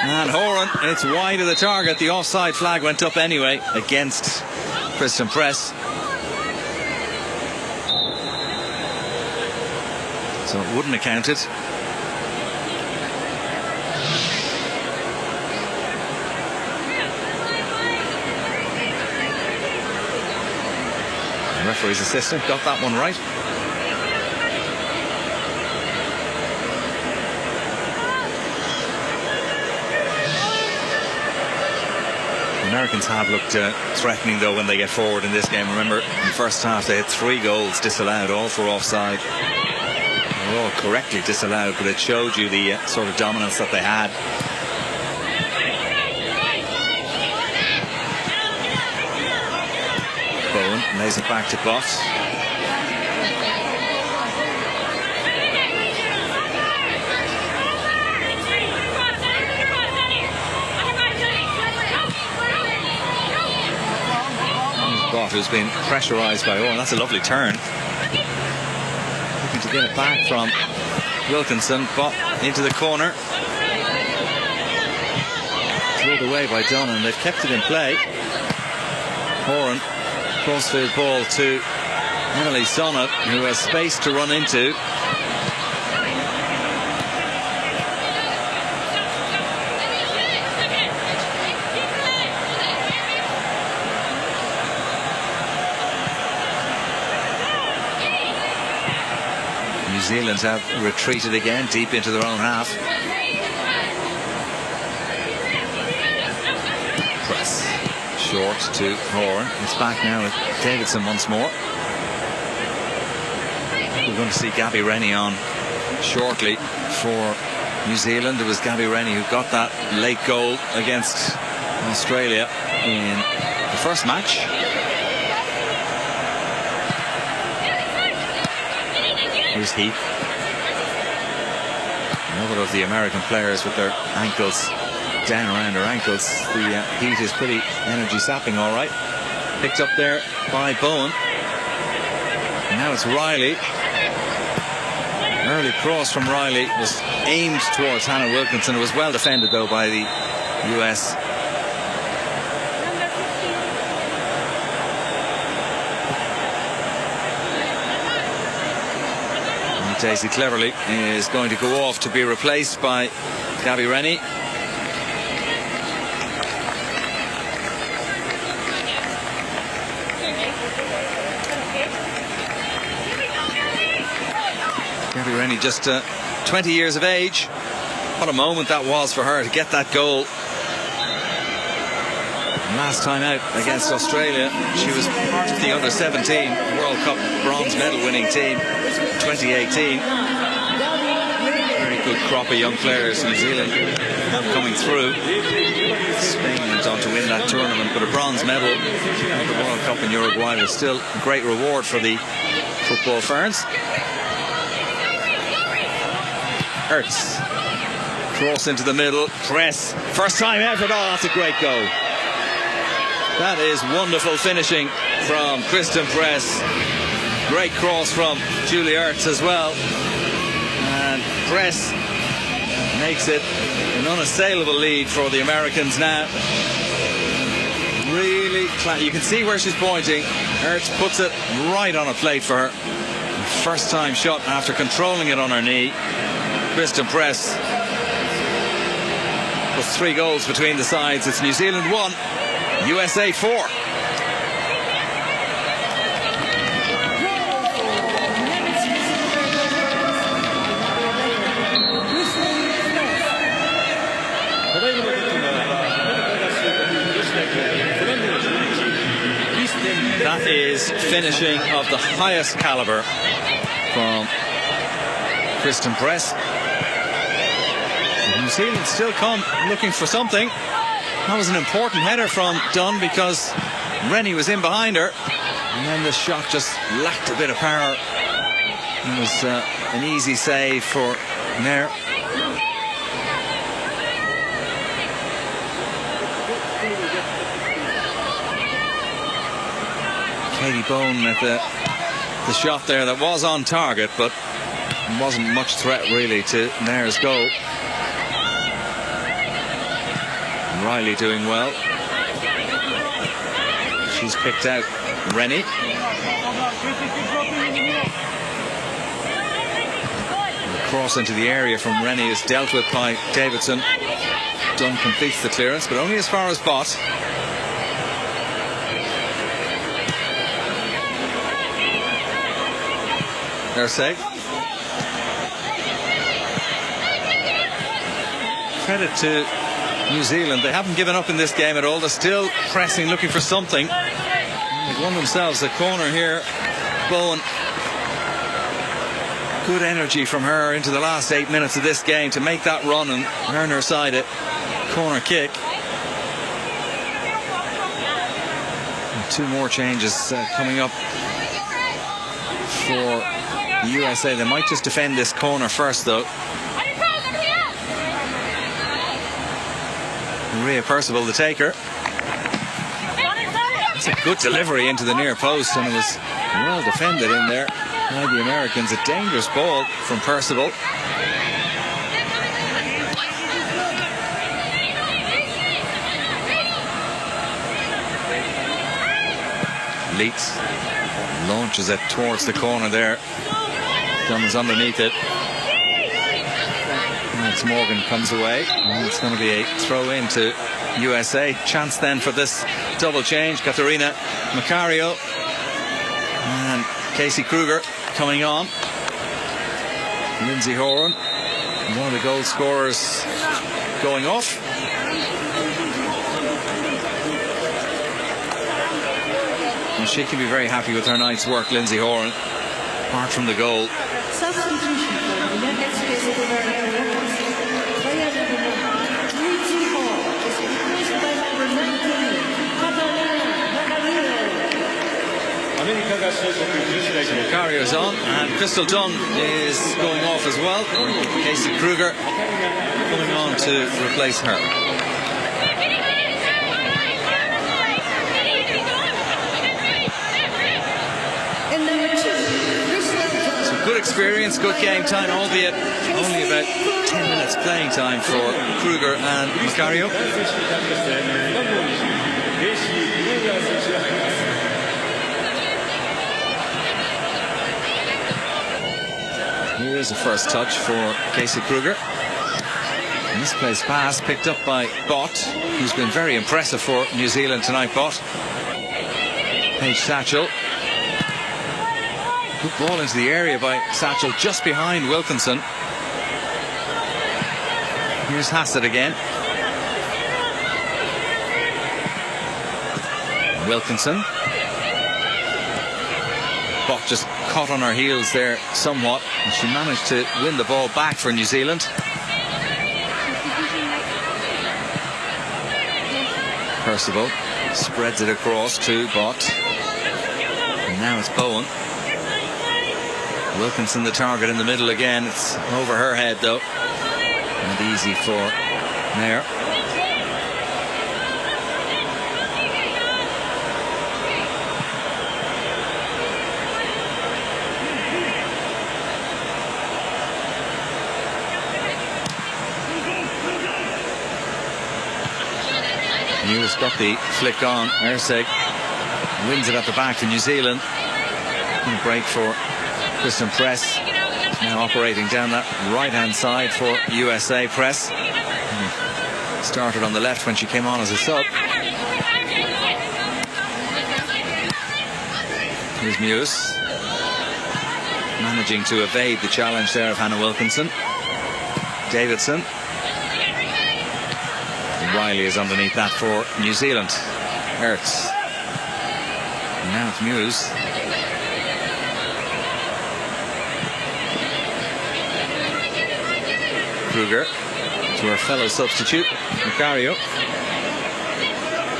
And Horan, it's wide of the target. The offside flag went up anyway against Kristen Press. So it wouldn't have counted. Referee's assistant got that one right. The Americans have looked threatening though when they get forward in this game. Remember, in the first half they had 3 goals disallowed, all for offside. They were all correctly disallowed, but it showed you the sort of dominance that they had. Bowen lays it back to Bott. Bott, who's been pressurised by Owen. That's a lovely turn. Looking to get it back from Wilkinson. Bott into the corner. Pulled away by Dunn, and they've kept it in play. Horan. Crossfield ball to Emily Sonnet, who has space to run into. New Zealand have retreated again deep into their own half. Press. Short to Horan. It's back now with Davidson once more. We're going to see Gabby Rennie on shortly for New Zealand. It was Gabby Rennie who got that late goal against Australia in the first match. Here's Heath. Another of the American players with their ankles down around her ankles. The heat is pretty energy sapping, all right. Picked up there by Bowen. And now it's Riley. Early cross from Riley was aimed towards Hannah Wilkinson. It was well defended though by the US. And Daisy Cleverly is going to go off to be replaced by Gabby Rennie. Gabby Rennie, just 20 years of age. What a moment that was for her to get that goal. And last time out against Australia, she was part of the under-17 World Cup bronze medal winning team 2018. Very good crop of young players New Zealand have coming through. Spain went on to win that tournament, but a bronze medal at the World Cup in Uruguay was still a great reward for the football ferns. Ertz. Cross into the middle. Press. First time ever. Oh, that's a great goal. That is wonderful finishing from Christian Press. Great cross from Julie Ertz as well. And Press makes it an unassailable lead for the Americans now. Really, you can see where she's pointing. Ertz puts it right on a plate for her. First time shot after controlling it on her knee. Christian Press puts 3 goals between the sides. It's New Zealand 1, USA 4. That is finishing of the highest caliber from Christian Press. New Zealand still come looking for something. That was an important header from Dunn because Rennie was in behind her, and then the shot just lacked a bit of power. It was an easy save for Nair. Katie Bone at the shot there that was on target, but wasn't much threat really to Nair's goal. Riley doing well. She's picked out Rennie. The cross into the area from Rennie is dealt with by Davidson. Dunn completes the clearance, but only as far as Bott. They're safe. Credit to New Zealand. They haven't given up in this game at all. They're still pressing, looking for something. They've won themselves a corner here. Bowen. Good energy from her into the last 8 minutes of this game to make that run and earn her side a corner kick. And 2 more changes coming up for the USA. They might just defend this corner first, though. Maria Percival, the taker. It's a good delivery into the near post, and it was well defended in there by the Americans. A dangerous ball from Percival. Leeds launches it towards the corner there. Dunn underneath it. Morgan comes away, and it's going to be a throw in to USA. Chance then for this double change. Katarina Macario and Casey Kruger coming on. Lindsay Horan, one of the goal scorers, going off. And she can be very happy with her night's work, Lindsay Horan, apart from the goal. Macario's on, and Crystal Dunn is going off as well. Casey Kruger coming on to replace her. So good experience, good game time, albeit only about 10 minutes playing time for Kruger and Macario. Here's the first touch for Casey Kruger. Misplaced pass picked up by Bott, who's been very impressive for New Zealand tonight. Bott. Paige Satchel. Good ball into the area by Satchel, just behind Wilkinson. Here's Hassett again. Wilkinson. Bott just caught on her heels there somewhat, and she managed to win the ball back for New Zealand. Percival spreads it across to Bott, and now it's Bowen. Wilkinson the target in the middle again. It's over her head though. Not easy for Mayer. Hughes got the flick on. Erseg wins it at the back to New Zealand. And a break for Kristen Press. Now operating down that right-hand side for USA Press. Started on the left when she came on as a sub. Here's Muse. Managing to evade the challenge there of Hannah Wilkinson. Davidson. Riley is underneath that for New Zealand. Ertz. And now it's Muse. Kruger to her fellow substitute, Macario.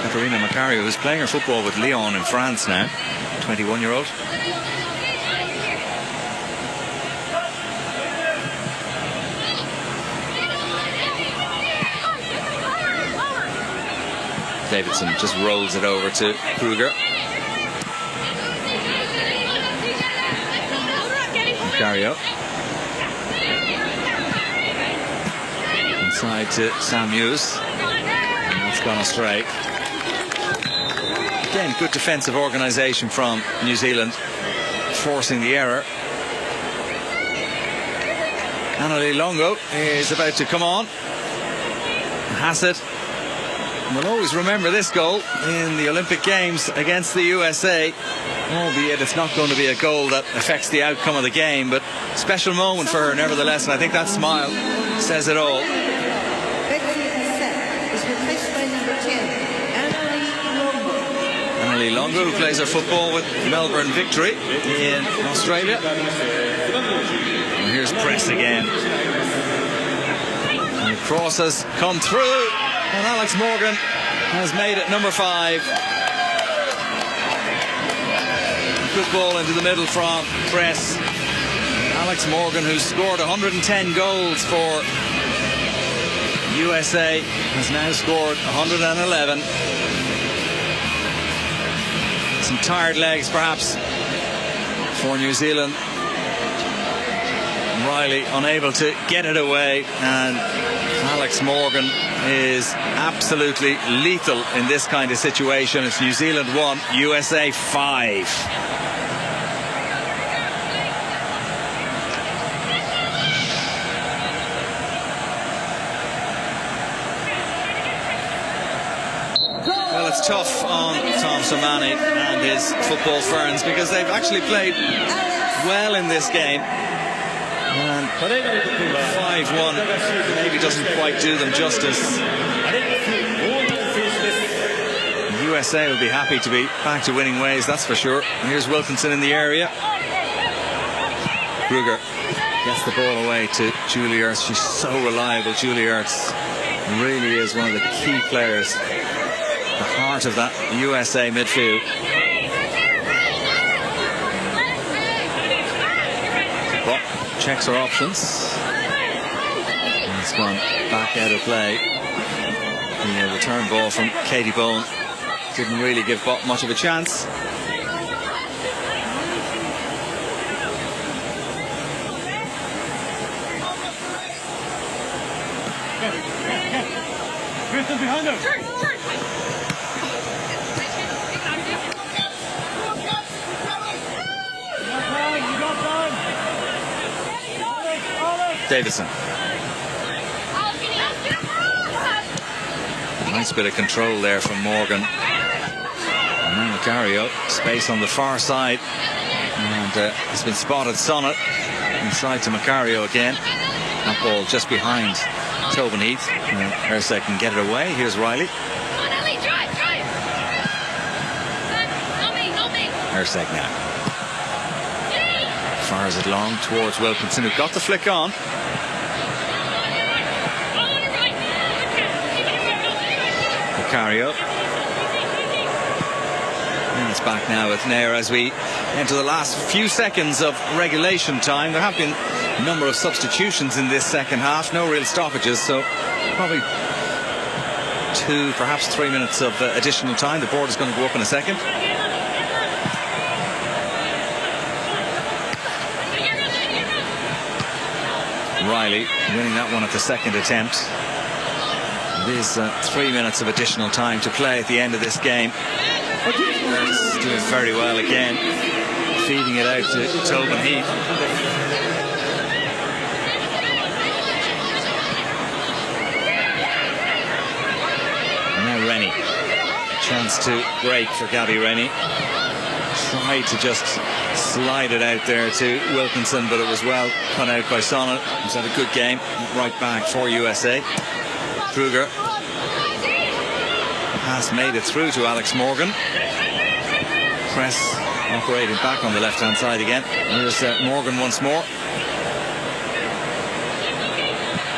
Katerina Macario, who's playing her football with Lyon in France now. 21-year-old. Davidson just rolls it over to Kruger. Macario. Inside to Sam Hughes. And that's gone astray. Again, good defensive organisation from New Zealand, forcing the error. Annalie Longo is about to come on. Hassett. We'll always remember this goal in the Olympic Games against the USA, albeit it's not going to be a goal that affects the outcome of the game, but special moment for her nevertheless, and I think that smile says it all. Annalie Longo, who plays her football with Melbourne Victory in Australia. And here's Press again. And the crosses come through. And Alex Morgan has made it number 5. Good ball into the middle from Press. Alex Morgan, who's scored 110 goals for USA, has now scored 111. Some tired legs perhaps for New Zealand. Riley unable to get it away, and Alex Morgan is absolutely lethal in this kind of situation. It's New Zealand 1, USA 5. Well, it's tough on Tom Somani and his football ferns because they've actually played well in this game. And 5-1 maybe doesn't quite do them justice. USA will be happy to be back to winning ways, that's for sure. And here's Wilkinson in the area. Kruger gets the ball away to Julie Ertz. She's so reliable. Julie Ertz really is one of the key players, the heart of that USA midfield. Checks her options. And it's gone back out of play. The return ball from Katie Bone didn't really give much of a chance. Behind her. Davison. Nice bit of control there from Morgan. And now Macario, space on the far side. And has been spotted Sonnet. Inside to Macario again. That ball just behind Tobin Heath. Erseg can get it away. Here's Riley. Erseg now. Fires it long towards Wilkinson, who got the flick on. Macario. And It's back now with Nair as we enter the last few seconds of regulation time. There have been a number of substitutions in this second half. No real stoppages, so probably 2, perhaps 3 minutes of additional time. The board is going to go up in a second. Riley winning that one at the second attempt. It is 3 minutes of additional time to play at the end of this game. He's doing very well again, feeding it out to Tobin Heath. Now Rennie, chance to break for Gabby Rennie. Tried to just slide it out there to Wilkinson, but it was well cut out by Sonnet. He's had a good game, right back for USA. Kruger. Pass made it through to Alex Morgan. Press operating back on the left-hand side again. There's Morgan once more.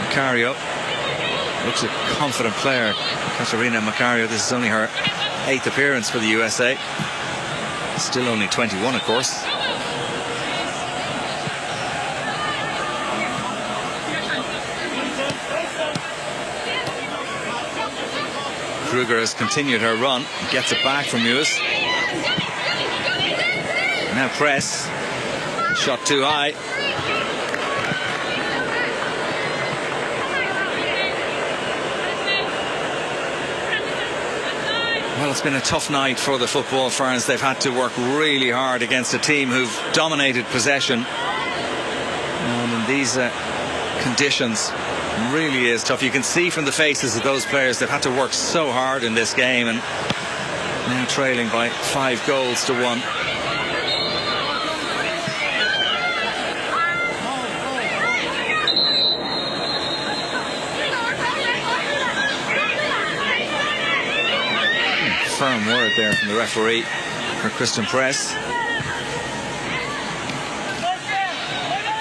Macario looks a confident player. Katarina Macario, this is only her 8th appearance for the USA. Still only 21, of course. Kruger has continued her run, gets it back from Lewis. Now press, shot too high. Well, it's been a tough night for the football Ferns. They've had to work really hard against a team who've dominated possession. And in these conditions, really is tough. You can see from the faces of those players they've had to work so hard in this game, and now trailing by 5 goals to 1. Firm word there from the referee for Kristen Press.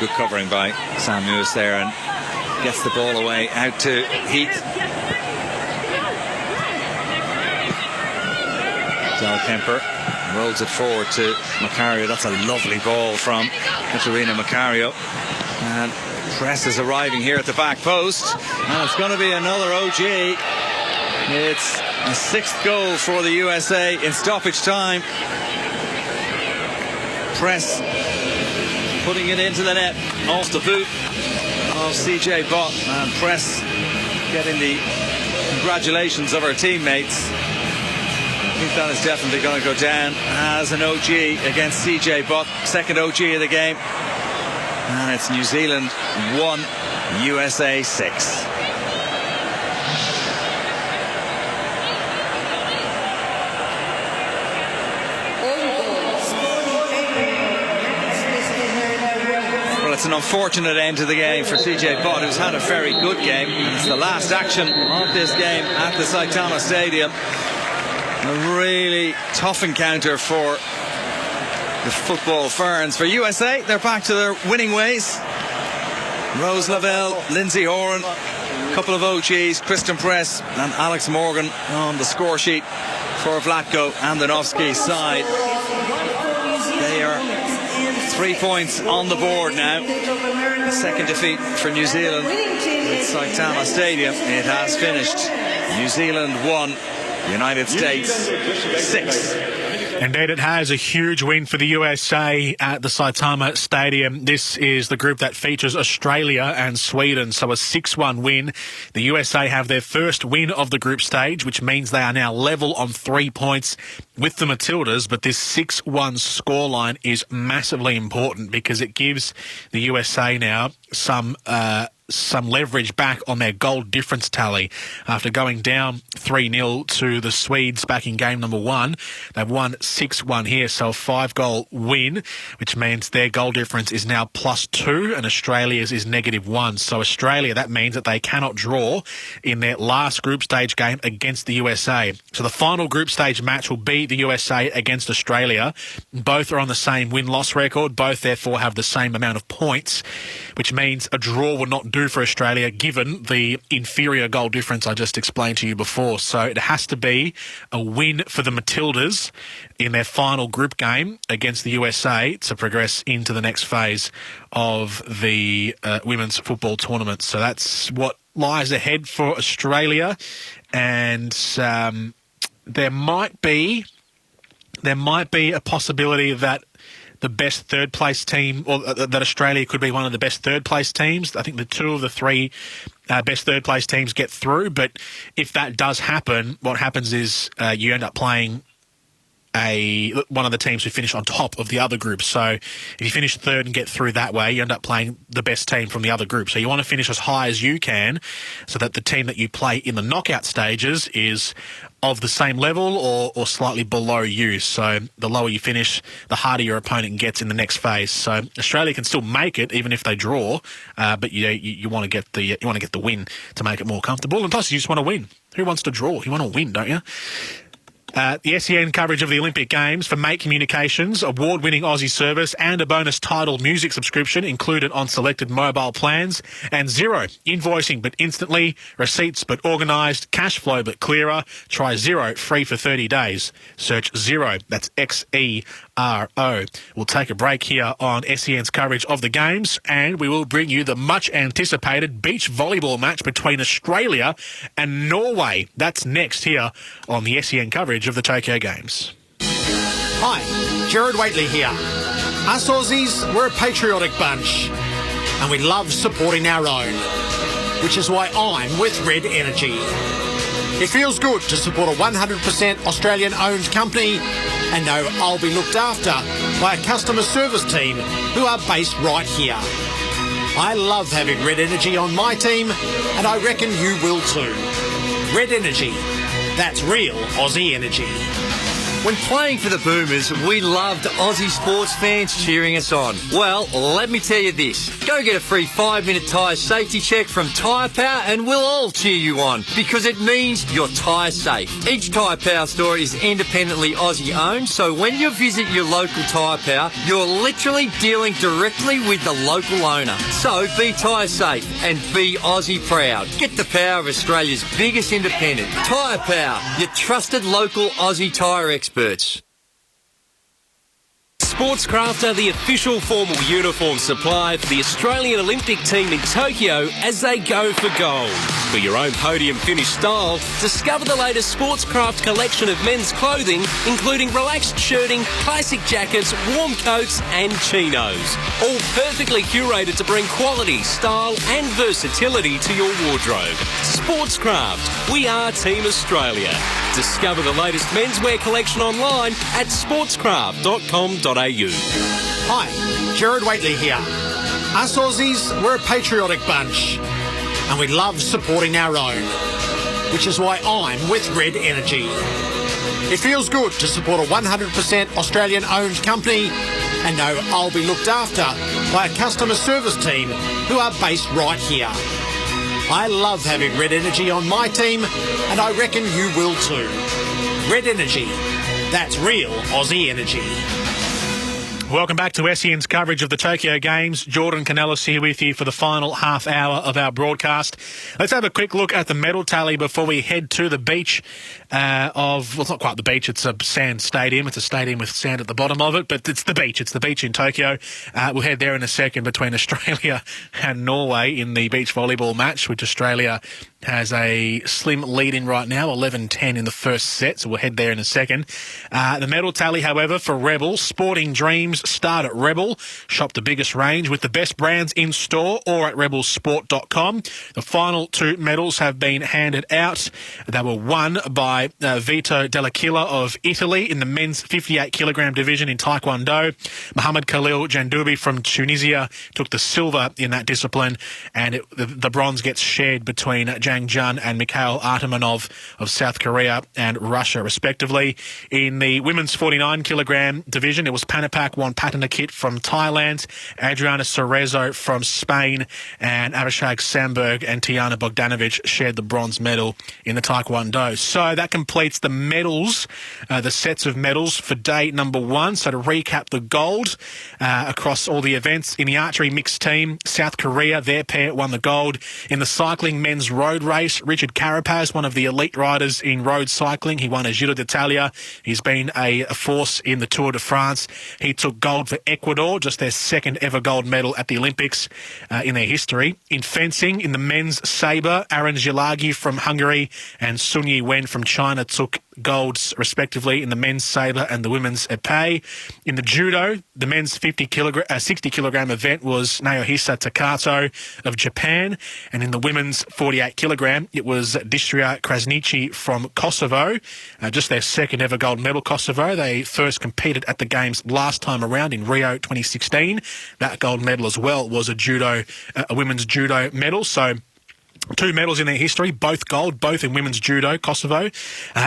Good covering by Sam Lewis there, and gets the ball away out to Heath. Del Kemper rolls it forward to Macario. That's a lovely ball from Katarina Macario. And Press is arriving here at the back post. And it's going to be another OG. It's a 6th goal for the USA in stoppage time. Press putting it into the net off the boot of CJ Bott, and Press getting the congratulations of her teammates. I think that is definitely going to go down as an OG against CJ Bott, 2nd OG of the game. And it's New Zealand 1, USA 6. It's an unfortunate end to the game for CJ Bott, who's had a very good game. It's the last action of this game at the Saitama Stadium. A really tough encounter for the football Ferns. For USA, they're back to their winning ways. Rose Lavelle, Lindsay Horan, a couple of OGs, Kristen Press and Alex Morgan on the score sheet for Vlatko and the Novsky side. They are 3 points on the board now. The 2nd defeat for New Zealand at Saitama Stadium. It has finished. New Zealand 1, United States 6. Indeed, it has a huge win for the USA at the Saitama Stadium. This is the group that features Australia and Sweden, so a 6-1 win. The USA have their first win of the group stage, which means they are now level on 3 points with the Matildas, but this 6-1 scoreline is massively important because it gives the USA now some leverage back on their goal difference tally. After going down 3-0 to the Swedes back in game number 1, they've won 6-1 here, so a 5-goal win, which means their goal difference is now +2 and Australia's is -1. So Australia, that means that they cannot draw in their last group stage game against the USA. So the final group stage match will be the USA against Australia. Both are on the same win-loss record. Both, therefore, have the same amount of points, which means a draw will not do for Australia given the inferior goal difference I just explained to you before. So it has to be a win for the Matildas in their final group game against the USA to progress into the next phase of the women's football tournament. So that's what lies ahead for Australia, and there might be a possibility that the best third place team, or that Australia could be one of the best third place teams. I think the two of the three best third place teams get through, but if that does happen, what happens is you end up playing one of the teams who finish on top of the other group. So if you finish third and get through that way, you end up playing the best team from the other group. So you want to finish as high as you can so that the team that you play in the knockout stages is of the same level or slightly below you. So the lower you finish, the harder your opponent gets in the next phase. So Australia can still make it even if they draw, but you want to get the win to make it more comfortable. And plus, you just want to win. Who wants to draw? You want to win, don't you? The SEN coverage of the Olympic Games for Mate Communications, award-winning Aussie service and a bonus Tidal music subscription included on selected mobile plans, and Xero, invoicing but instantly, receipts but organised, cash flow but clearer. Try Xero free for 30 days. Search Xero, that's Xero. We'll take a break here on SEN's coverage of the Games, and we will bring you the much-anticipated beach volleyball match between Australia and Norway. That's next here on the SEN coverage of the Tokyo Games. Hi, Gerard Waitley here. Us Aussies, we're a patriotic bunch and we love supporting our own, which is why I'm with Red Energy. It feels good to support a 100% Australian-owned company and know I'll be looked after by a customer service team who are based right here. I love having Red Energy on my team, and I reckon you will too. Red Energy. That's real Aussie energy. When playing for the Boomers, we loved Aussie sports fans cheering us on. Well, let me tell you this. Go get a free 5-minute tyre safety check from Tyre Power and we'll all cheer you on because it means you're tyre safe. Each Tyre Power store is independently Aussie owned, so when you visit your local Tyre Power, you're literally dealing directly with the local owner. So be tyre safe and be Aussie proud. Get the power of Australia's biggest independent. Tyre Power, your trusted local Aussie tyre experts. Sportscraft are the official formal uniform supply for the Australian Olympic team in Tokyo as they go for gold. For your own podium finish style, discover the latest Sportscraft collection of men's clothing, including relaxed shirting, classic jackets, warm coats and chinos. All perfectly curated to bring quality, style and versatility to your wardrobe. Sportscraft, we are Team Australia. Discover the latest menswear collection online at sportscraft.com.au. Hi, Gerard Waitley here. Us Aussies, we're a patriotic bunch and we love supporting our own, which is why I'm with Red Energy. It feels good to support a 100% Australian-owned company and know I'll be looked after by a customer service team who are based right here. I love having Red Energy on my team, and I reckon you will too. Red Energy. That's real Aussie energy. Welcome back to SEN's coverage of the Tokyo Games. Jordan Canellis here with you for the final half hour of our broadcast. Let's have a quick look at the medal tally before we head to the beach well, it's not quite the beach, it's a sand stadium. It's a stadium with sand at the bottom of it, but it's the beach. It's the beach in Tokyo. We'll head there in a second between Australia and Norway in the beach volleyball match, which Australia has a slim lead in right now, 11-10 in the first set, so we'll head there in a second. The medal tally, however, for Rebel, Sporting Dreams start at Rebel. Shop the biggest range with the best brands in store or at rebelsport.com. The final two medals have been handed out. They were won by Vito Dell'Aquila of Italy in the men's 58-kilogram division in Taekwondo. Mohamed Khalil Jandoubi from Tunisia took the silver in that discipline, and the bronze gets shared between Jandoubi Yang Jun and Mikhail Artemonov of South Korea and Russia, respectively. In the women's 49-kilogram division, it was Panapak Wonpatanakit from Thailand, Adriana Cerezo from Spain, and Abhishek Sandberg and Tiana Bogdanovic shared the bronze medal in the Taekwondo. So that completes the medals, the sets of medals for day number 1. So to recap the gold across all the events, in the archery mixed team, South Korea, their pair won the gold. In the cycling men's road race, Richard Carapaz, one of the elite riders in road cycling, he won a Giro d'Italia. He's been a force in the Tour de France. He took gold for Ecuador, just their second ever gold medal at the Olympics in their history. In fencing, in the men's sabre, Aaron Gilagi from Hungary and Sun Yi Wen from China took golds respectively in the men's sabre and the women's epee. In the judo, the men's 60-kilogram event was Naohisa Takato of Japan, and in the women's 48-kilogram, it was Distria Krasniqi from Kosovo, just their second ever gold medal. Kosovo, they first competed at the Games last time around in Rio 2016. That gold medal as well was a women's judo medal. So 2 medals in their history, both gold, both in women's judo, Kosovo.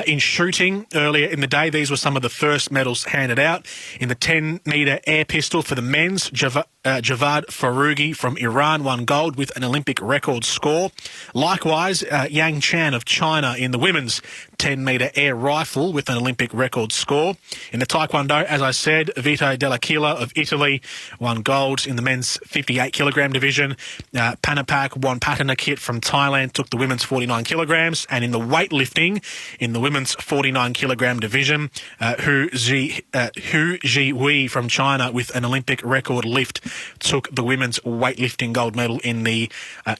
In shooting, earlier in the day, these were some of the first medals handed out. In the 10-metre air pistol for the men's, Javad Farougi from Iran won gold with an Olympic record score. Likewise, Yang Chan of China in the women's 10-metre air rifle with an Olympic record score. In the Taekwondo, as I said, Vito Dell'Aquila of Italy won gold in the men's 58-kilogram division. Panapak Wonpatanakit from Thailand took the women's 49 kilograms. And in the weightlifting, in the women's 49-kilogram division, Hu Jihui from China with an Olympic record lift took the women's weightlifting gold medal in the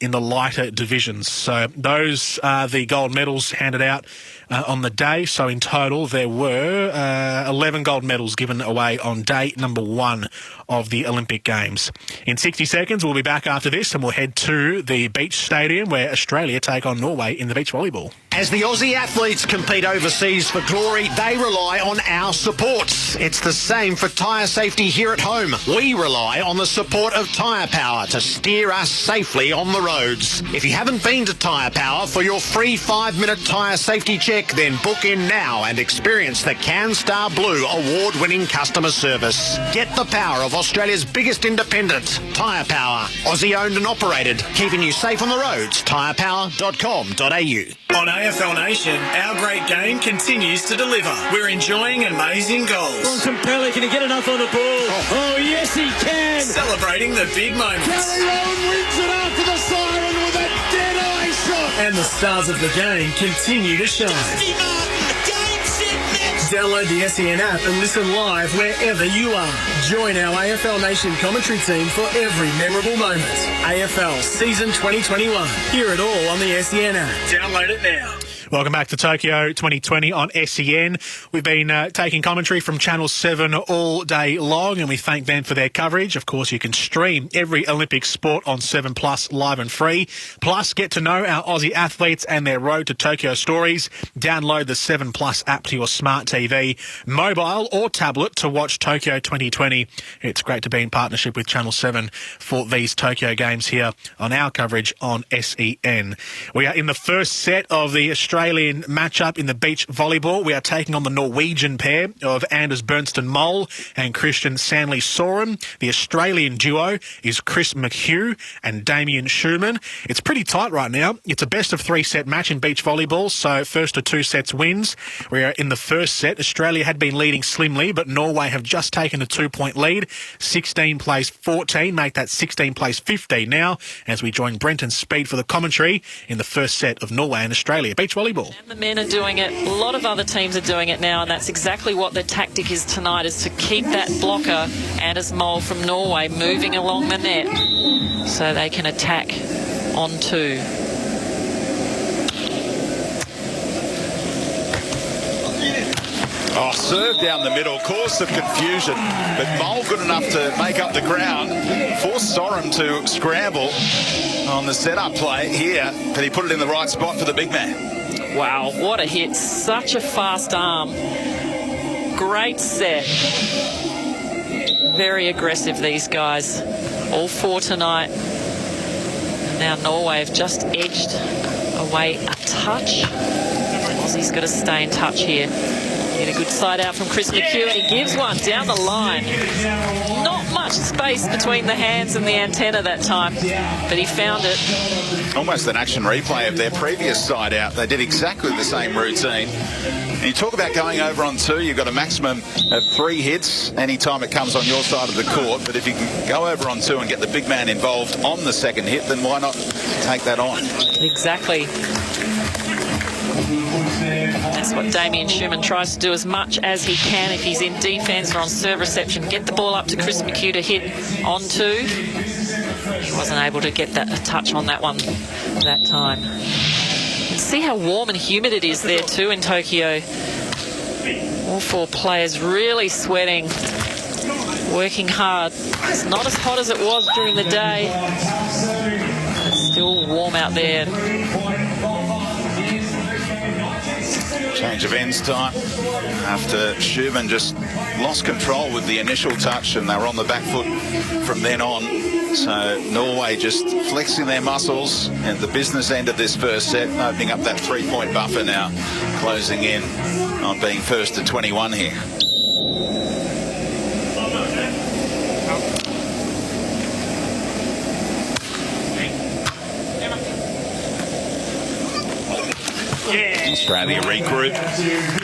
lighter divisions. So those are the gold medals handed out on the day. So in total, there were 11 gold medals given away on day number 1 of the Olympic Games. In 60 seconds, we'll be back after this and we'll head to the beach stadium where Australia take on Norway in the beach volleyball. As the Aussie athletes compete overseas for glory, they rely on our supports. It's the same for tyre safety here at home. We rely on the support of Tyre Power to steer us safely on the roads. If you haven't been to Tyre Power for your free 5-minute tyre safety check, then book in now and experience the CanStar Blue award-winning customer service. Get the power of Australia's biggest independent, Tyre Power. Aussie-owned and operated, keeping you safe on the roads. tyrepower.com.au. On AFL Nation, our great game continues to deliver. We're enjoying amazing goals. Bontempelli, can he get enough on the ball? Oh, yes, he can. Celebrating the big moments. Gary Rowan wins it after the siren with a dead-eye shot. And the stars of the game continue to shine. Download the SEN app and listen live wherever you are. Join our AFL Nation commentary team for every memorable moment. AFL Season 2021. Hear it all on the SEN app. Download it now. Welcome back to Tokyo 2020 on SEN. We've been taking commentary from Channel 7 all day long, and we thank them for their coverage. Of course, you can stream every Olympic sport on 7 Plus live and free. Plus, get to know our Aussie athletes and their road to Tokyo stories. Download the 7 Plus app to your smart TV, mobile or tablet to watch Tokyo 2020. It's great to be in partnership with Channel 7 for these Tokyo Games here on our coverage on SEN. We are in the first set of the Australian matchup in the beach volleyball. We are taking on the Norwegian pair of Anders Bernsten Mole and Christian Sanley Soren. The Australian duo is Chris McHugh and Damien Schumann. It's pretty tight right now. It's a best of 3 set match in beach volleyball, so first of 2 sets wins. We are in the first set. Australia had been leading slimly, but Norway have just taken a 2-point lead. 16 plays 14, make that 16 plays 15 now, as we join Brenton Speed for the commentary in the first set of Norway and Australia beach volleyball. And the men are doing it. A lot of other teams are doing it now, and that's exactly what the tactic is tonight, is to keep that blocker, Anders Mole from Norway, moving along the net so they can attack on 2. Oh, serve down the middle, caused some confusion, but Mole good enough to make up the ground, forced Sorum to scramble on the setup play here, but he put it in the right spot for the big man. Wow, what a hit. Such a fast arm. Great set. Very aggressive, these guys. All 4 tonight. And now Norway have just edged a away a touch. Aussie's got to stay in touch here. Get a good side out from Chris McHugh, and he gives one down the line. Not much space between the hands and the antenna that time, but he found it. Almost an action replay of their previous side out. They did exactly the same routine. And you talk about going over on 2, you've got a maximum of 3 hits anytime it comes on your side of the court. But if you can go over on 2 and get the big man involved on the second hit, then why not take that on? Exactly. That's what Damien Schumann tries to do as much as he can if he's in defence or on serve reception. Get the ball up to Chris McHugh to hit on 2. He wasn't able to get that a touch on that one that time. And see how warm and humid it is there too in Tokyo. All 4 players really sweating, working hard. It's not as hot as it was during the day. It's still warm out there. Change of ends time after Schumann just lost control with the initial touch, and they were on the back foot from then on. So Norway just flexing their muscles at the business end of this first set, opening up that 3-point buffer now, closing in on being first to 21 here. Australia regroup.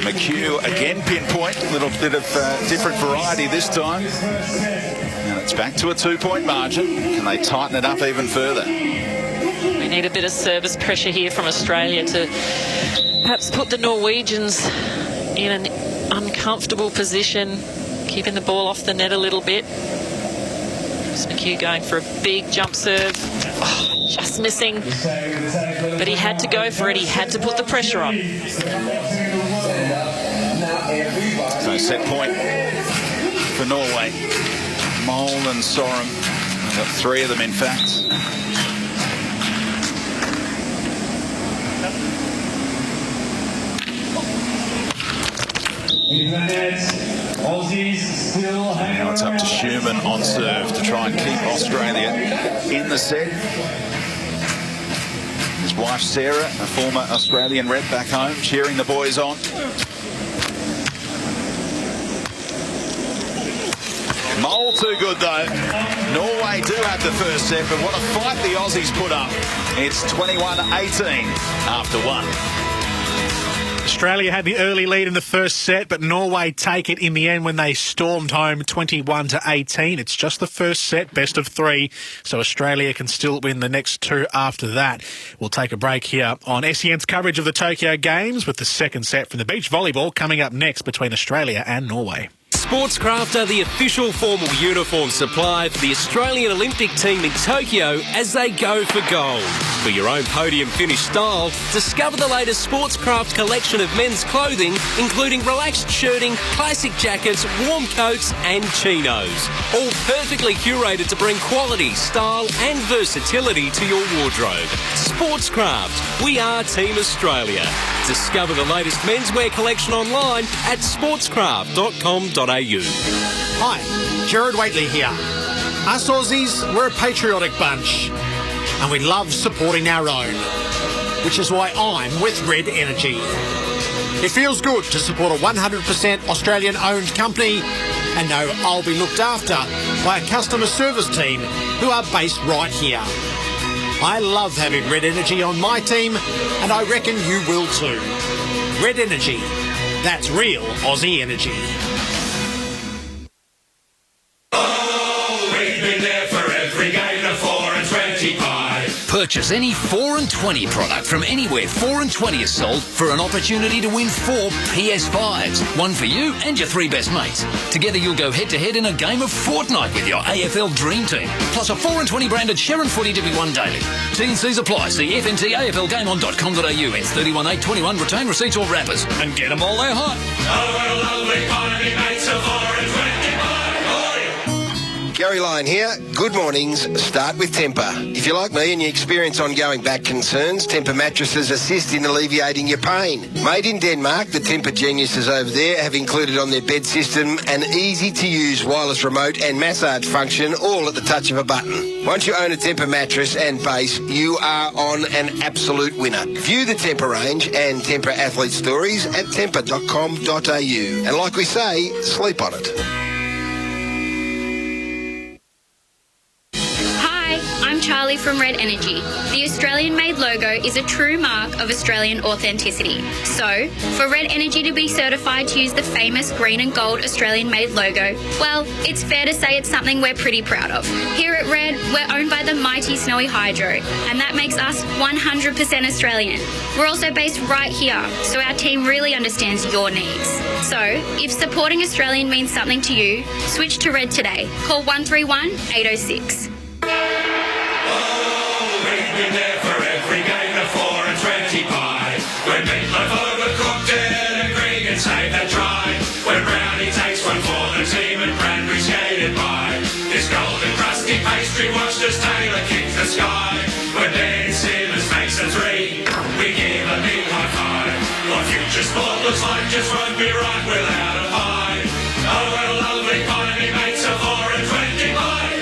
McHugh again pinpoint, a little bit of different variety this time. And it's back to a 2-point margin. Can they tighten it up even further? We need a bit of service pressure here from Australia to perhaps put the Norwegians in an uncomfortable position, keeping the ball off the net a little bit. Chris McHugh going for a big jump serve. Oh, just missing. But he had to go for it. He had to put the pressure on. So set point for Norway. Mole and Sorum. We've got 3 of them, in fact. Now it's up to Schumann on serve to try and keep Australia in the set. His wife Sarah, a former Australian rep back home, cheering the boys on. Mole too good though. Norway do have the first set, but what a fight the Aussies put up. It's 21-18 after 1. Australia had the early lead in the first set, but Norway take it in the end when they stormed home 21-18. It's just the first set, best of 3, so Australia can still win the next 2 after that. We'll take a break here on SEN's coverage of the Tokyo Games with the second set from the beach volleyball coming up next between Australia and Norway. Sportscraft are the official formal uniform supply for the Australian Olympic team in Tokyo as they go for gold. For your own podium finish style, discover the latest Sportscraft collection of men's clothing, including relaxed shirting, classic jackets, warm coats and chinos. All perfectly curated to bring quality, style and versatility to your wardrobe. Sportscraft, we are Team Australia. Discover the latest menswear collection online at sportscraft.com.au. Hi, Gerard Waitley here. Us Aussies, we're a patriotic bunch and we love supporting our own, which is why I'm with Red Energy. It feels good to support a 100% Australian-owned company and know I'll be looked after by a customer service team who are based right here. I love having Red Energy on my team and I reckon you will too. Red Energy, that's real Aussie energy. Purchase any 4 and 20 product from anywhere 4 and 20 is sold for an opportunity to win 4 PS5s. One for you and your 3 best mates. Together you'll go head-to-head in a game of Fortnite with your AFL Dream Team. Plus a 4 and 20 branded Sharon Footy to be won daily. T&Cs apply. See FNTAFLGameOn.com.au. It's 31/8/21. Retain receipts or wrappers. And get them all they're hot. Gary Lyon here. Good mornings. Start with Tempur. If you're like me and you experience ongoing back concerns, Tempur mattresses assist in alleviating your pain. Made in Denmark, the Tempur geniuses over there have included on their bed system an easy-to-use wireless remote and massage function, all at the touch of a button. Once you own a Tempur mattress and base, you are on an absolute winner. View the Tempur range and Tempur athlete stories at tempur.com.au. And like we say, sleep on it. I'm Charlie from Red Energy. The Australian-made logo is a true mark of Australian authenticity. So, for Red Energy to be certified to use the famous green and gold Australian-made logo, well, it's fair to say it's something we're pretty proud of. Here at Red, we're owned by the mighty Snowy Hydro, and that makes us 100% Australian. We're also based right here, so our team really understands your needs. So, if supporting Australian means something to you, switch to Red today. Call 131 806. We've been there for every game, the 4 and 20 pie. When meatloaf overcooked it and Greg and saved that try. When Brownie takes one for the team and Bradbury skated by. This golden crusty pastry watched as Taylor kicks the sky. When Dan Simmons makes a 3, we give a big high five. What future sport looks like just won't be right without a pie. Oh, what a lovely pie, he makes a 4 and 20 pie.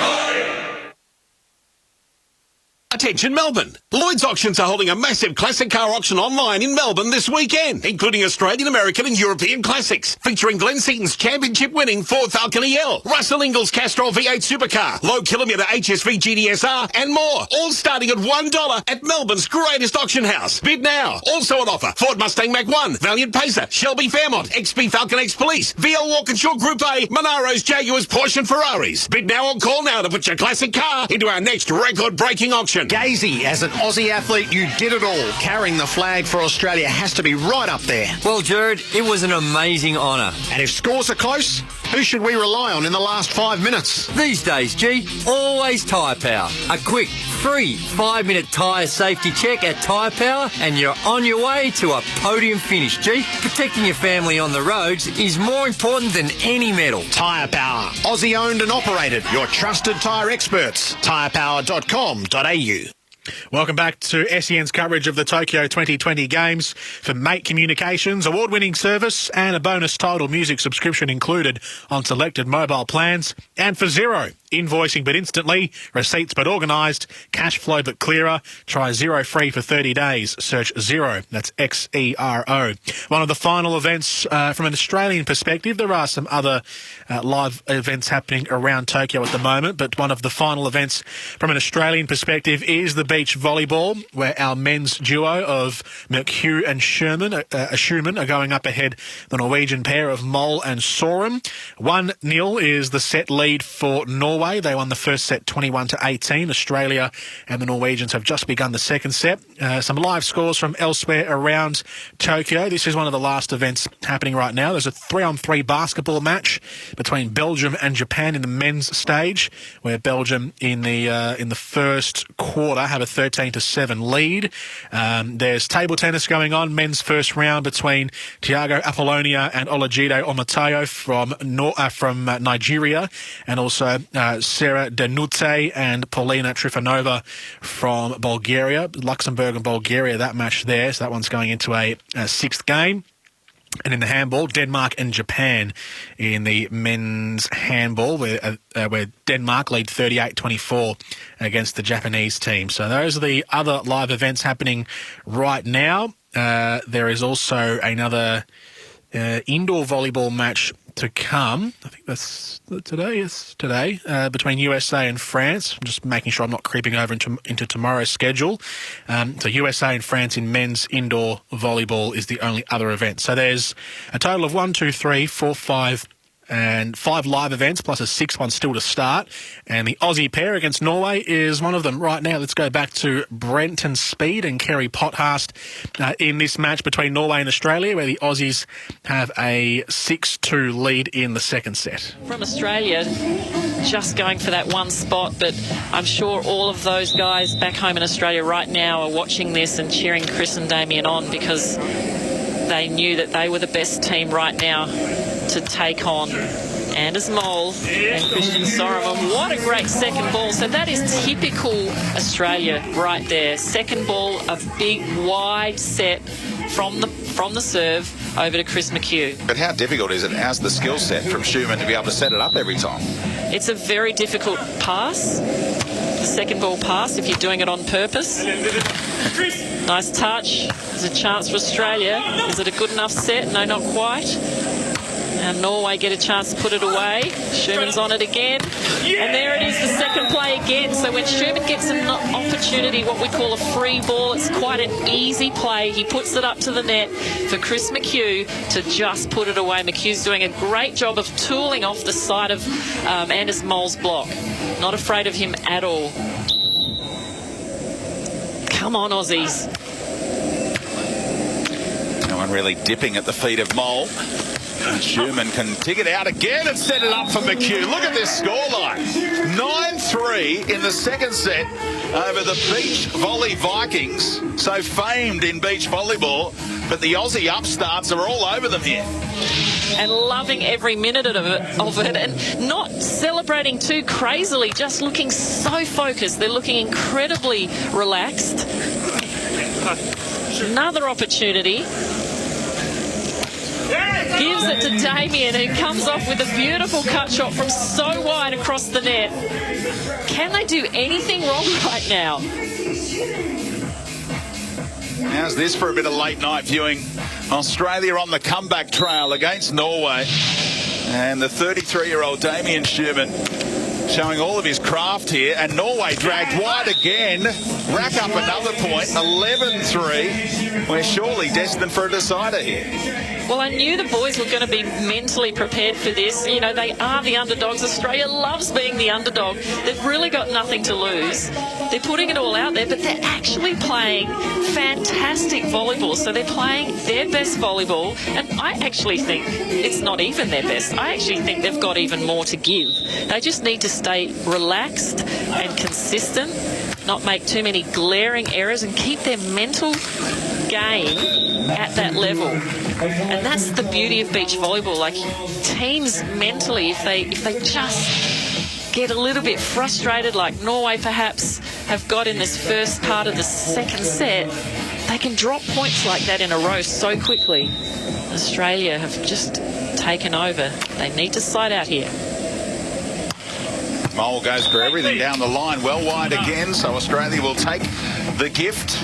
Attention Melbourne! Lloyd's Auctions are holding a massive classic car auction online in Melbourne this weekend, including Australian, American and European classics, featuring Glenn Seaton's championship-winning Ford Falcon EL, Russell Ingall's Castrol V8 supercar, low-kilometre HSV GDSR and more, all starting at $1 at Melbourne's greatest auction house. Bid now. Also on offer, Ford Mustang Mach-1, Valiant Pacer, Shelby Fairmont, XP Falcon X Police, VL Walkinshaw Group A, Monaros, Jaguars, Porsche and Ferraris. Bid now or call now to put your classic car into our next record-breaking auction. Gazy, as an Aussie athlete, you did it all. Carrying the flag for Australia has to be right up there. Well, Jared, it was an amazing honour. And if scores are close, who should we rely on in the last 5 minutes? These days, G, always Tyre Power. A quick, free 5-minute tyre safety check at Tyre Power and you're on your way to a podium finish, G. Protecting your family on the roads is more important than any medal. Tyre Power, Aussie owned and operated. Your trusted tyre experts. tyrepower.com.au. Welcome back to SEN's coverage of the Tokyo 2020 Games. For Mate Communications, award-winning service and a bonus Tidal music subscription included on selected mobile plans. And for Xero, invoicing but instantly, receipts but organised, cash flow but clearer. Try Xero free for 30 days. Search Xero. That's Xero. One of the final events from an Australian perspective. There are some other live events happening around Tokyo at the moment, but one of the final events from an Australian perspective is the beach volleyball, where our men's duo of McHugh and Schumann are going up ahead the Norwegian pair of Mole and Sorum. 1-0 is the set lead for Norway. They won the first set 21-18. Australia and the Norwegians have just begun the second set. Some live scores from elsewhere around Tokyo. This is one of the last events happening right now. There's a 3-on-3 basketball match between Belgium and Japan in the men's stage, where Belgium in the first quarter have a 13-7 lead. There's table tennis going on. Men's first round between Thiago Apollonia and Olajide Omatayo from Nigeria, and also Sarah Danute and Paulina Trifonova from Bulgaria. Luxembourg and Bulgaria, that match there. So that one's going into a sixth game. And in the handball, Denmark and Japan in the men's handball, where Denmark lead 38-24 against the Japanese team. So those are the other live events happening right now. There is also another indoor volleyball match to come. I think that's today. It's today between USA and France. I'm just making sure I'm not creeping over into tomorrow's schedule. So USA and France in men's indoor volleyball is the only other event. So there's a total of 5 live events, plus a sixth one still to start. And the Aussie pair against Norway is one of them right now. Let's go back to Brenton Speed and Kerry Pothast in this match between Norway and Australia, where the Aussies have a 6-2 lead in the second set. From Australia, just going for that one spot, but I'm sure all of those guys back home in Australia right now are watching this and cheering Chris and Damien on, because they knew that they were the best team right now to take on Anders Mole and Christian Sorum. And what a great second ball. So that is typical Australia right there. Second ball, a big wide set from the serve over to Chris McHugh. But how difficult is it? How's the skill set from Schumann to be able to set it up every time? It's a very difficult pass. The second ball pass, if you're doing it on purpose. Nice touch. There's a chance for Australia. Is it a good enough set? No, not quite. And Norway get a chance to put it away. Schumann's on it again. And there it is, the second play again. So when Schumann gets an opportunity, what we call a free ball, it's quite an easy play. He puts it up to the net for Chris McHugh to just put it away. McHugh's doing a great job of tooling off the side of Anders Mole's block. Not afraid of him at all. Come on, Aussies. No one really dipping at the feet of Mole. And Schumann can dig it out again and set it up for McHugh. Look at this scoreline. 9-3 in the second set over the Beach Volley Vikings. So famed in beach volleyball, but the Aussie upstarts are all over them here. And loving every minute of it and not celebrating too crazily, just looking so focused. They're looking incredibly relaxed. Another opportunity. Gives it to Damien, who comes off with a beautiful cut shot from so wide across the net. Can they do anything wrong right now? How's this for a bit of late night viewing? Australia on the comeback trail against Norway. And the 33-year-old Damien Schumann showing all of his craft here. And Norway dragged wide again. Rack up another point. 11-3. We're surely destined for a decider here. Well, I knew the boys were going to be mentally prepared for this. You know, they are the underdogs. Australia loves being the underdog. They've really got nothing to lose. They're putting it all out there, but they're actually playing fantastic volleyball. So they're playing their best volleyball, and I actually think it's not even their best. I actually think they've got even more to give. They just need to stay relaxed and consistent, not make too many glaring errors, and keep their mental game at that level. And that's the beauty of beach volleyball. Like, teams mentally, if they just get a little bit frustrated, like Norway perhaps have got in this first part of the second set, they can drop points like that in a row so quickly. Australia have just taken over. They need to slide out here. Mole goes for everything down the line, well wide again, so Australia will take the gift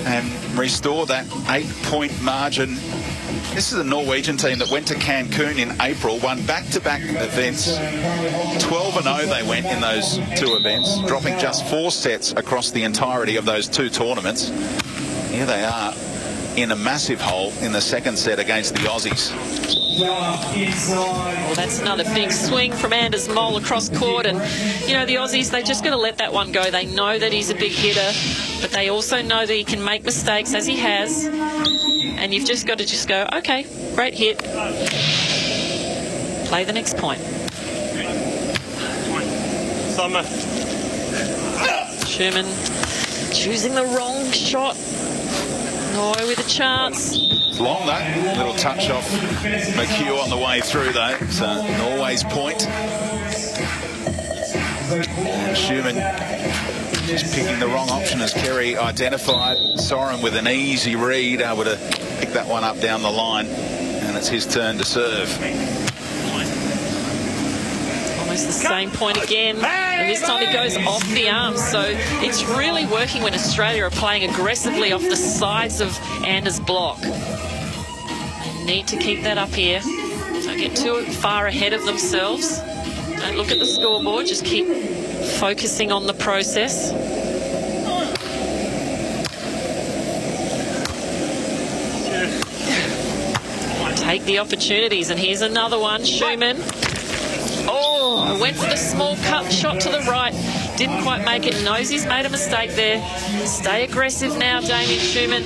and restore that 8-point margin. This is a Norwegian team that went to Cancun in April, won back-to-back events. 12-0 they went in those two events, dropping just 4 sets across the entirety of those 2 tournaments. Here they are in a massive hole in the second set against the Aussies. Well, that's another big swing from Anders Mole across court, and you know, the Aussies, they're just going to let that one go. They know that he's a big hitter, but they also know that he can make mistakes, as he has, and you've just got to go, okay, great hit, play the next point. Schumann choosing the wrong shot. Norway with a chance. It's long though. Little touch off McHugh on the way through though. So Norway's point. And Schumann just picking the wrong option as Kerry identified. Sorum with an easy read, able to pick that one up down the line. And it's his turn to serve. Almost the same point again, and this time he goes off the arm. So it's really working when Australia are playing aggressively off the sides of Anders' block. They need to keep that up here. Don't get too far ahead of themselves. Don't look at the scoreboard, just keep focusing on the process. Take the opportunities, and here's another one. Schumann. Oh, went for the small cut shot to the right. Didn't quite make it. Knows he's made a mistake there. Stay aggressive now, Damien Schumann.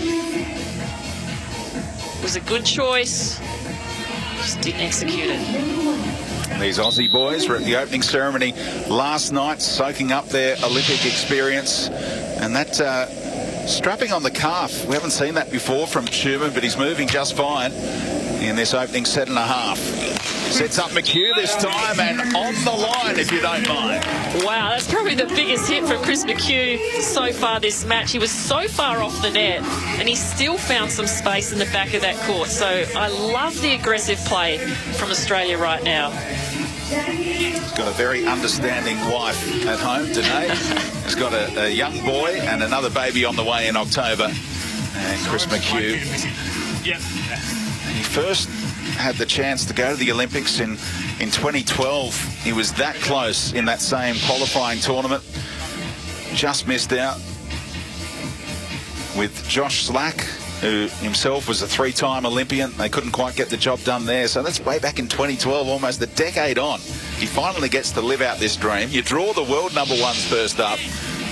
It was a good choice. Just didn't execute it. These Aussie boys were at the opening ceremony last night, soaking up their Olympic experience. And that strapping on the calf. We haven't seen that before from Schumann, but he's moving just fine in this opening set and a half. Sets up McHugh this time and on the line, if you don't mind. Wow, that's probably the biggest hit from Chris McHugh so far this match. He was so far off the net and he still found some space in the back of that court. So I love the aggressive play from Australia right now. He's got a very understanding wife at home today. He's got a young boy and another baby on the way in October. And Chris McHugh, he first had the chance to go to the Olympics in 2012. He was that close in that same qualifying tournament. Just missed out with Josh Slack, who himself was a 3-time Olympian. They couldn't quite get the job done there. So that's way back in 2012, almost a decade on. He finally gets to live out this dream. You draw the world #1s first up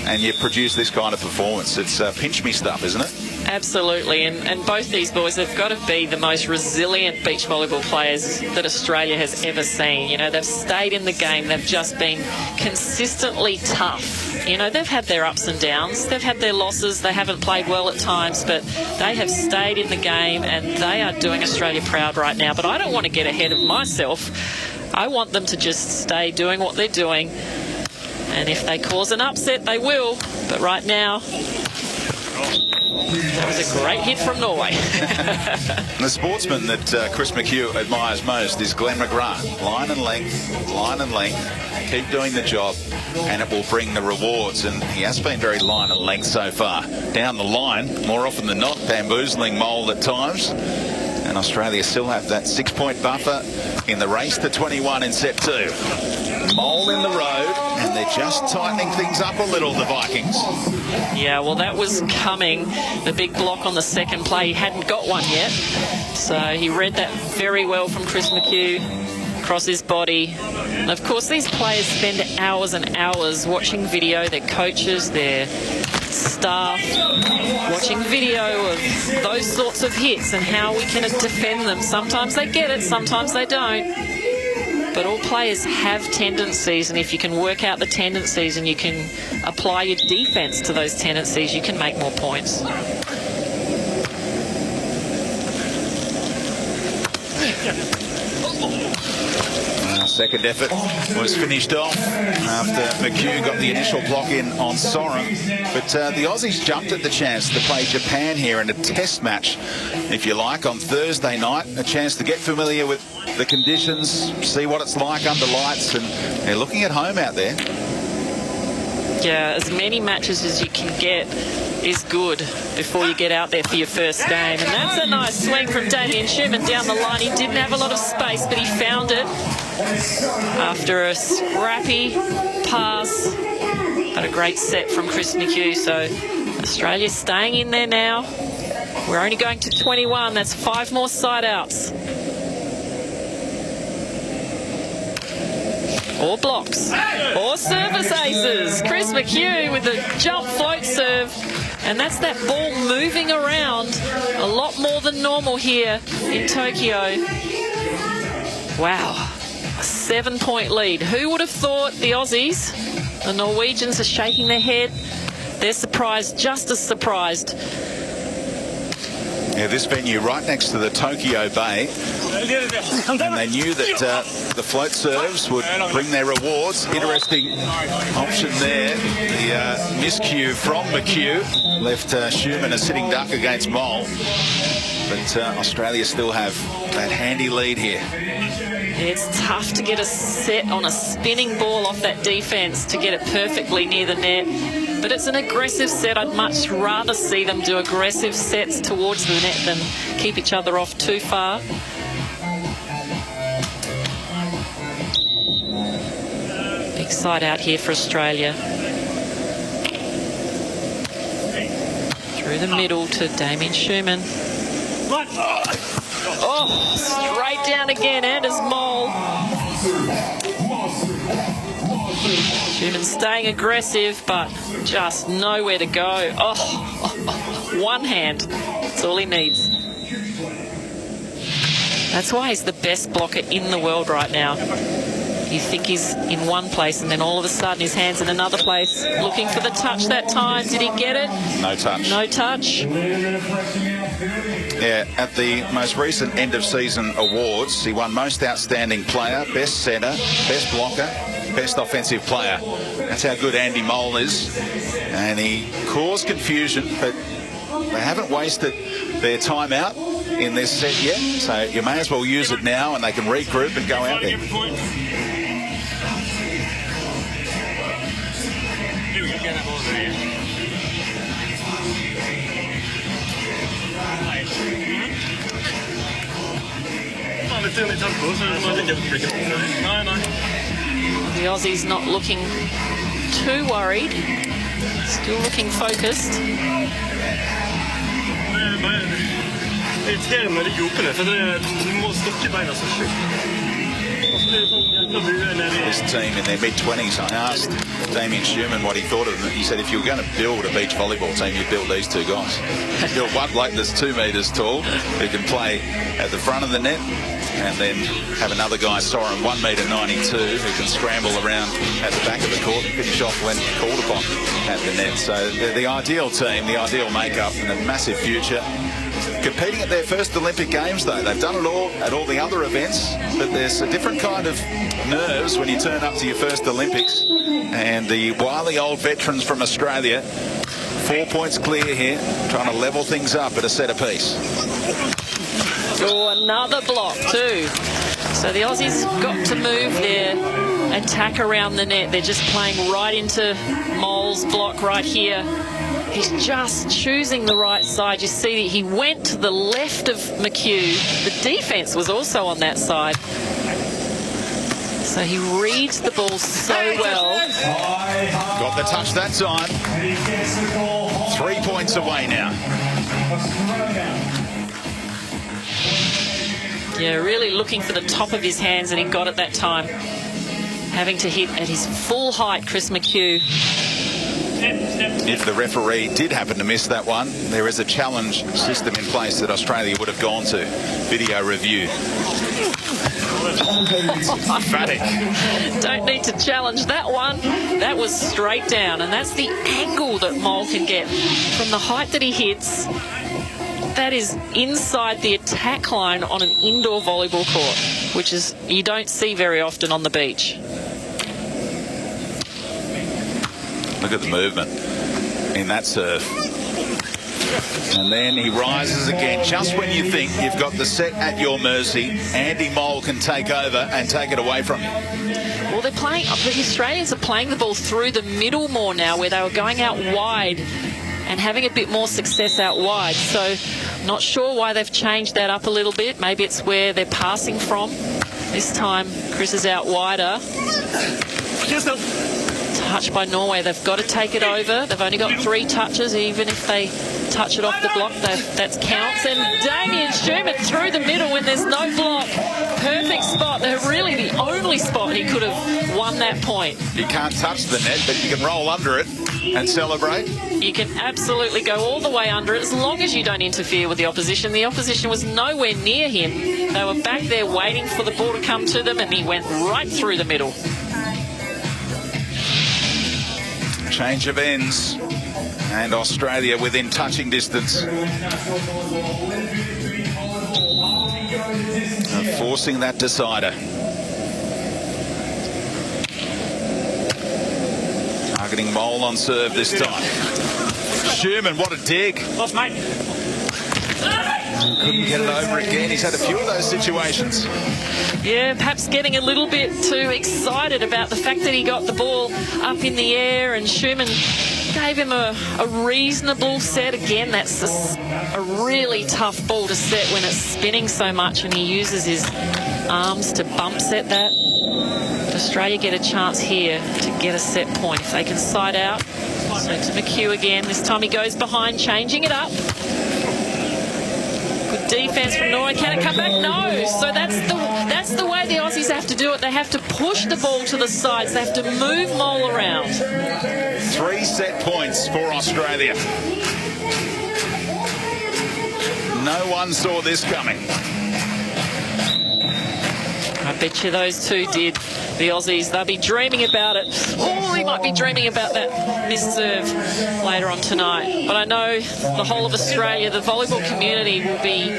and you produce this kind of performance. It's pinch me stuff, isn't it? Absolutely, and both these boys have got to be the most resilient beach volleyball players that Australia has ever seen. You know, they've stayed in the game. They've just been consistently tough. You know, they've had their ups and downs. They've had their losses. They haven't played well at times, but they have stayed in the game and they are doing Australia proud right now. But I don't want to get ahead of myself. I want them to just stay doing what they're doing. And if they cause an upset, they will. But right now, that was a great hit from Norway. The sportsman that Chris McHugh admires most is Glenn McGrath. Line and length. Keep doing the job and it will bring the rewards. And he has been very line and length so far. Down the line, more often than not, bamboozling Mole at times. And Australia still have that 6-point buffer in the race to 21 in set 2. Mole in the road, and they're just tightening things up a little, the Vikings. Yeah, well, that was coming. The big block on the second play, he hadn't got one yet. So he read that very well from Chris McHugh across his body. And of course, these players spend hours and hours watching video, their coaches, their staff, watching video of those sorts of hits and how we can defend them. Sometimes they get it, sometimes they don't. But all players have tendencies, and if you can work out the tendencies and you can apply your defence to those tendencies, you can make more points. Second effort was finished off after McHugh got the initial block in on Soren. But the Aussies jumped at the chance to play Japan here in a test match, if you like, on Thursday night. A chance to get familiar with the conditions, see what it's like under lights, and they're looking at home out there. Yeah, as many matches as you can get is good before you get out there for your first game. And that's a nice swing from Damien Schumann down the line. He didn't have a lot of space, but he found it after a scrappy pass. But a great set from Chris McHugh. So Australia's staying in there now. We're only going to 21. That's 5 more side outs. Or blocks. Or service aces. Chris McHugh with the jump float serve. And that's that ball moving around a lot more than normal here in Tokyo. Wow. A 7-point lead. Who would have thought the Aussies, the Norwegians are shaking their head. They're surprised, just as surprised. Yeah, this venue right next to the Tokyo Bay. And they knew that the float serves would bring their rewards. Interesting option there. The miscue from McHugh left Schumann a sitting duck against Mole. But Australia still have that handy lead here. It's tough to get a set on a spinning ball off that defence to get it perfectly near the net. But it's an aggressive set. I'd much rather see them do aggressive sets towards the net than keep each other off too far. Big side out here for Australia. Through the middle to Damien Schumann. Oh, straight down again, Anders Mole. Schumann staying aggressive, but just nowhere to go. Oh, one hand. That's all he needs. That's why he's the best blocker in the world right now. You think he's in one place, and then all of a sudden his hand's in another place, looking for the touch that time. Did he get it? No touch. No touch. Yeah, at the most recent end-of-season awards, he won Most Outstanding Player, Best Centre, Best Blocker, Best Offensive Player. That's how good Andy Mole is. And he caused confusion, but they haven't wasted their time out in this set yet, so you may as well use it now and they can regroup and go out there. The Aussies not looking too worried, still looking focused. This team in their mid-20s, I asked Damien Schumann what he thought of them. He said if you were going to build a beach volleyball team, you'd build these two guys. Build one bloke that's 2 metres tall who can play at the front of the net, and then have another guy, Soren, 1 metre 92, who can scramble around at the back of the court and finish off when called upon at the net. So they're the ideal team, the ideal makeup, and a massive future. Competing at their first Olympic Games, though. They've done it all at all the other events, but there's a different kind of nerves when you turn up to your first Olympics. And the wily old veterans from Australia, 4 points clear here, trying to level things up at a set apiece. Oh, another block too. So the Aussies got to move their attack around the net. They're just playing right into Mole's block right here. He's just choosing the right side. You see that he went to the left of McHugh. The defence was also on that side. So he reads the ball so well. Got the touch that time. 3 points away now. Yeah, really looking for the top of his hands, and he got it that time. Having to hit at his full height, Chris McHugh. If the referee did happen to miss that one, there is a challenge system in place that Australia would have gone to. Video review. Emphatic. Don't need to challenge that one. That was straight down, and that's the angle that Mole can get from the height that he hits. That is inside the attack line on an indoor volleyball court, which is you don't see very often on the beach. Look at the movement in that serve. And then he rises again. Just when you think you've got the set at your mercy, Andy Mole can take over and take it away from you. Well, they're playing, the Australians are playing the ball through the middle more now, where they were going out wide and having a bit more success out wide. So not sure why they've changed that up a little bit. Maybe it's where they're passing from. This time Chris is out wider. Touch by Norway. They've got to take it over. They've only got 3 touches. Even if they touch it off the block, that counts. And Damien Schumann through the middle when there's no block. Perfect spot. They're really the only spot he could have won that point. You can't touch the net, but you can roll under it and celebrate. You can absolutely go all the way under it as long as you don't interfere with the opposition. The opposition was nowhere near him. They were back there waiting for the ball to come to them, and he went right through the middle. Change of ends, and Australia within touching distance. Forcing that decider. Targeting Mole on serve this time. Schumann, what a dig. Off, mate. Couldn't get it over again. He's had a few of those situations. Yeah, perhaps getting a little bit too excited about the fact that he got the ball up in the air, and Schumann gave him a reasonable set. Again, that's a really tough ball to set when it's spinning so much, and he uses his arms to bump set that. Australia get a chance here to get a set point if they can side out. So to McHugh again. This time he goes behind, changing it up. Good defence from Norway. Can it come back? No. So that's the way the Aussies have to do it. They have to push the ball to the sides. They have to move Mole around. 3 set points for Australia. No one saw this coming. I Bet you those two did. The Aussies, they'll be dreaming about it. Oh, they might be dreaming about that missed serve later on tonight. But I know the whole of Australia, the volleyball community will be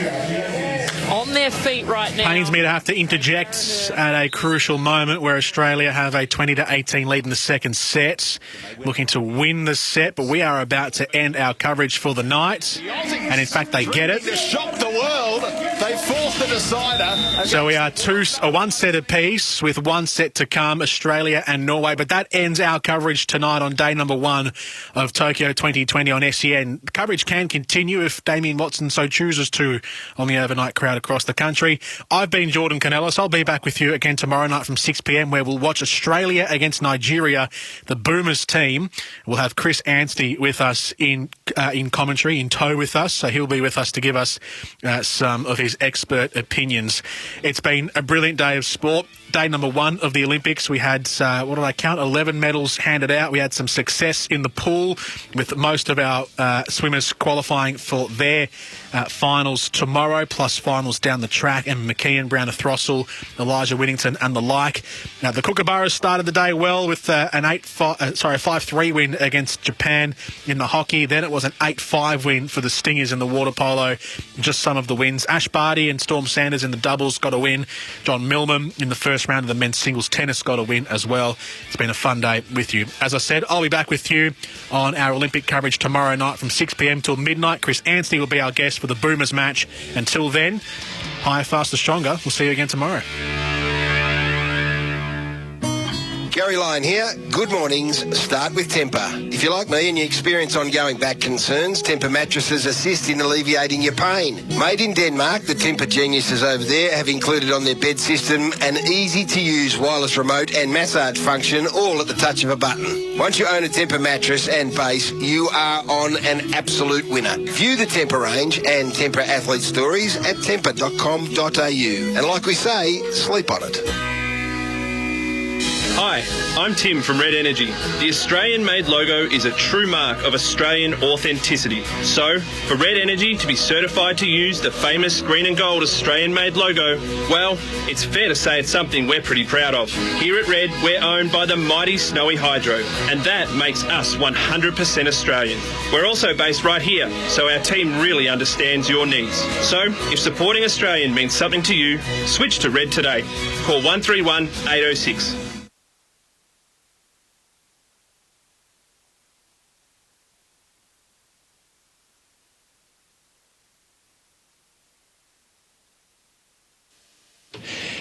on their feet right now. Pains me to have to interject at a crucial moment where Australia have a 20-18 lead in the second set, looking to win the set, but we are about to end our coverage for the night, and in fact they get it. To shock the world, they forced the decider. So we are one set apiece with one set to come, Australia and Norway, but that ends our coverage tonight on day number 1 of Tokyo 2020 on SEN. Coverage can continue if Damien Watson so chooses to on the overnight crowd across the country. I've been Jordan Canellis. I'll be back with you again tomorrow night from 6 p.m, where we'll watch Australia against Nigeria, the Boomers team. We'll have Chris Anstey with us in commentary, in tow with us, so he'll be with us to give us some of his expert opinions. It's been a brilliant day of sport. Day number 1 of the Olympics, we had, 11 medals handed out. We had some success in the pool with most of our swimmers qualifying for their finals tomorrow, plus finals down the track. Emma McKeon, Brianna Throssell, Elijah Whittington and the like. Now, the Kookaburras started the day well with a 5-3 win against Japan in the hockey. Then it was an 8-5 win for the Stingers in the water polo. Just some of the wins. Ash Barty and Storm Sanders in the doubles got a win. John Millman in the first round of the men's singles tennis got a win as well. It's been a fun day with you. As I said, I'll be back with you on our Olympic coverage tomorrow night from 6 p.m. till midnight. Chris Anstey will be our guest for the Boomers match. Until then, higher, faster, stronger. We'll see you again tomorrow. Gary Lyon here. Good mornings. Start with Tempur. If you're like me and you experience ongoing back concerns, Tempur mattresses assist in alleviating your pain. Made in Denmark, the Tempur geniuses over there have included on their bed system an easy-to-use wireless remote and massage function, all at the touch of a button. Once you own a Tempur mattress and base, you are on an absolute winner. View the Tempur range and Tempur athlete stories at tempur.com.au. And like we say, sleep on it. Hi, I'm Tim from Red Energy. The Australian-made logo is a true mark of Australian authenticity. So, for Red Energy to be certified to use the famous green and gold Australian-made logo, well, it's fair to say it's something we're pretty proud of. Here at Red, we're owned by the mighty Snowy Hydro, and that makes us 100% Australian. We're also based right here, so our team really understands your needs. So, if supporting Australian means something to you, switch to Red today. Call 131 806.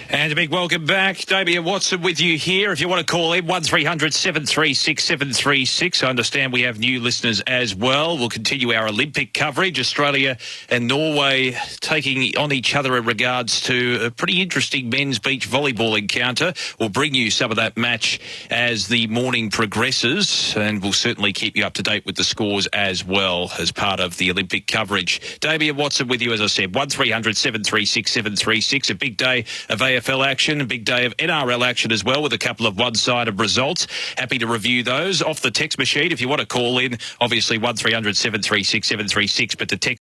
And a big welcome back. Damien Watson with you here. If you want to call in, 1300 736 736. I understand we have new listeners as well. We'll continue our Olympic coverage. Australia and Norway taking on each other in regards to a pretty interesting men's beach volleyball encounter. We'll bring you some of that match as the morning progresses, and we'll certainly keep you up to date with the scores as well as part of the Olympic coverage. Damien Watson with you, as I said, 1300 736 736. A big day of AFL action, a big day of NRL action as well, with a couple of one-sided results. Happy to review those off the text machine. If you want to call in, obviously 1300 736 736, but the text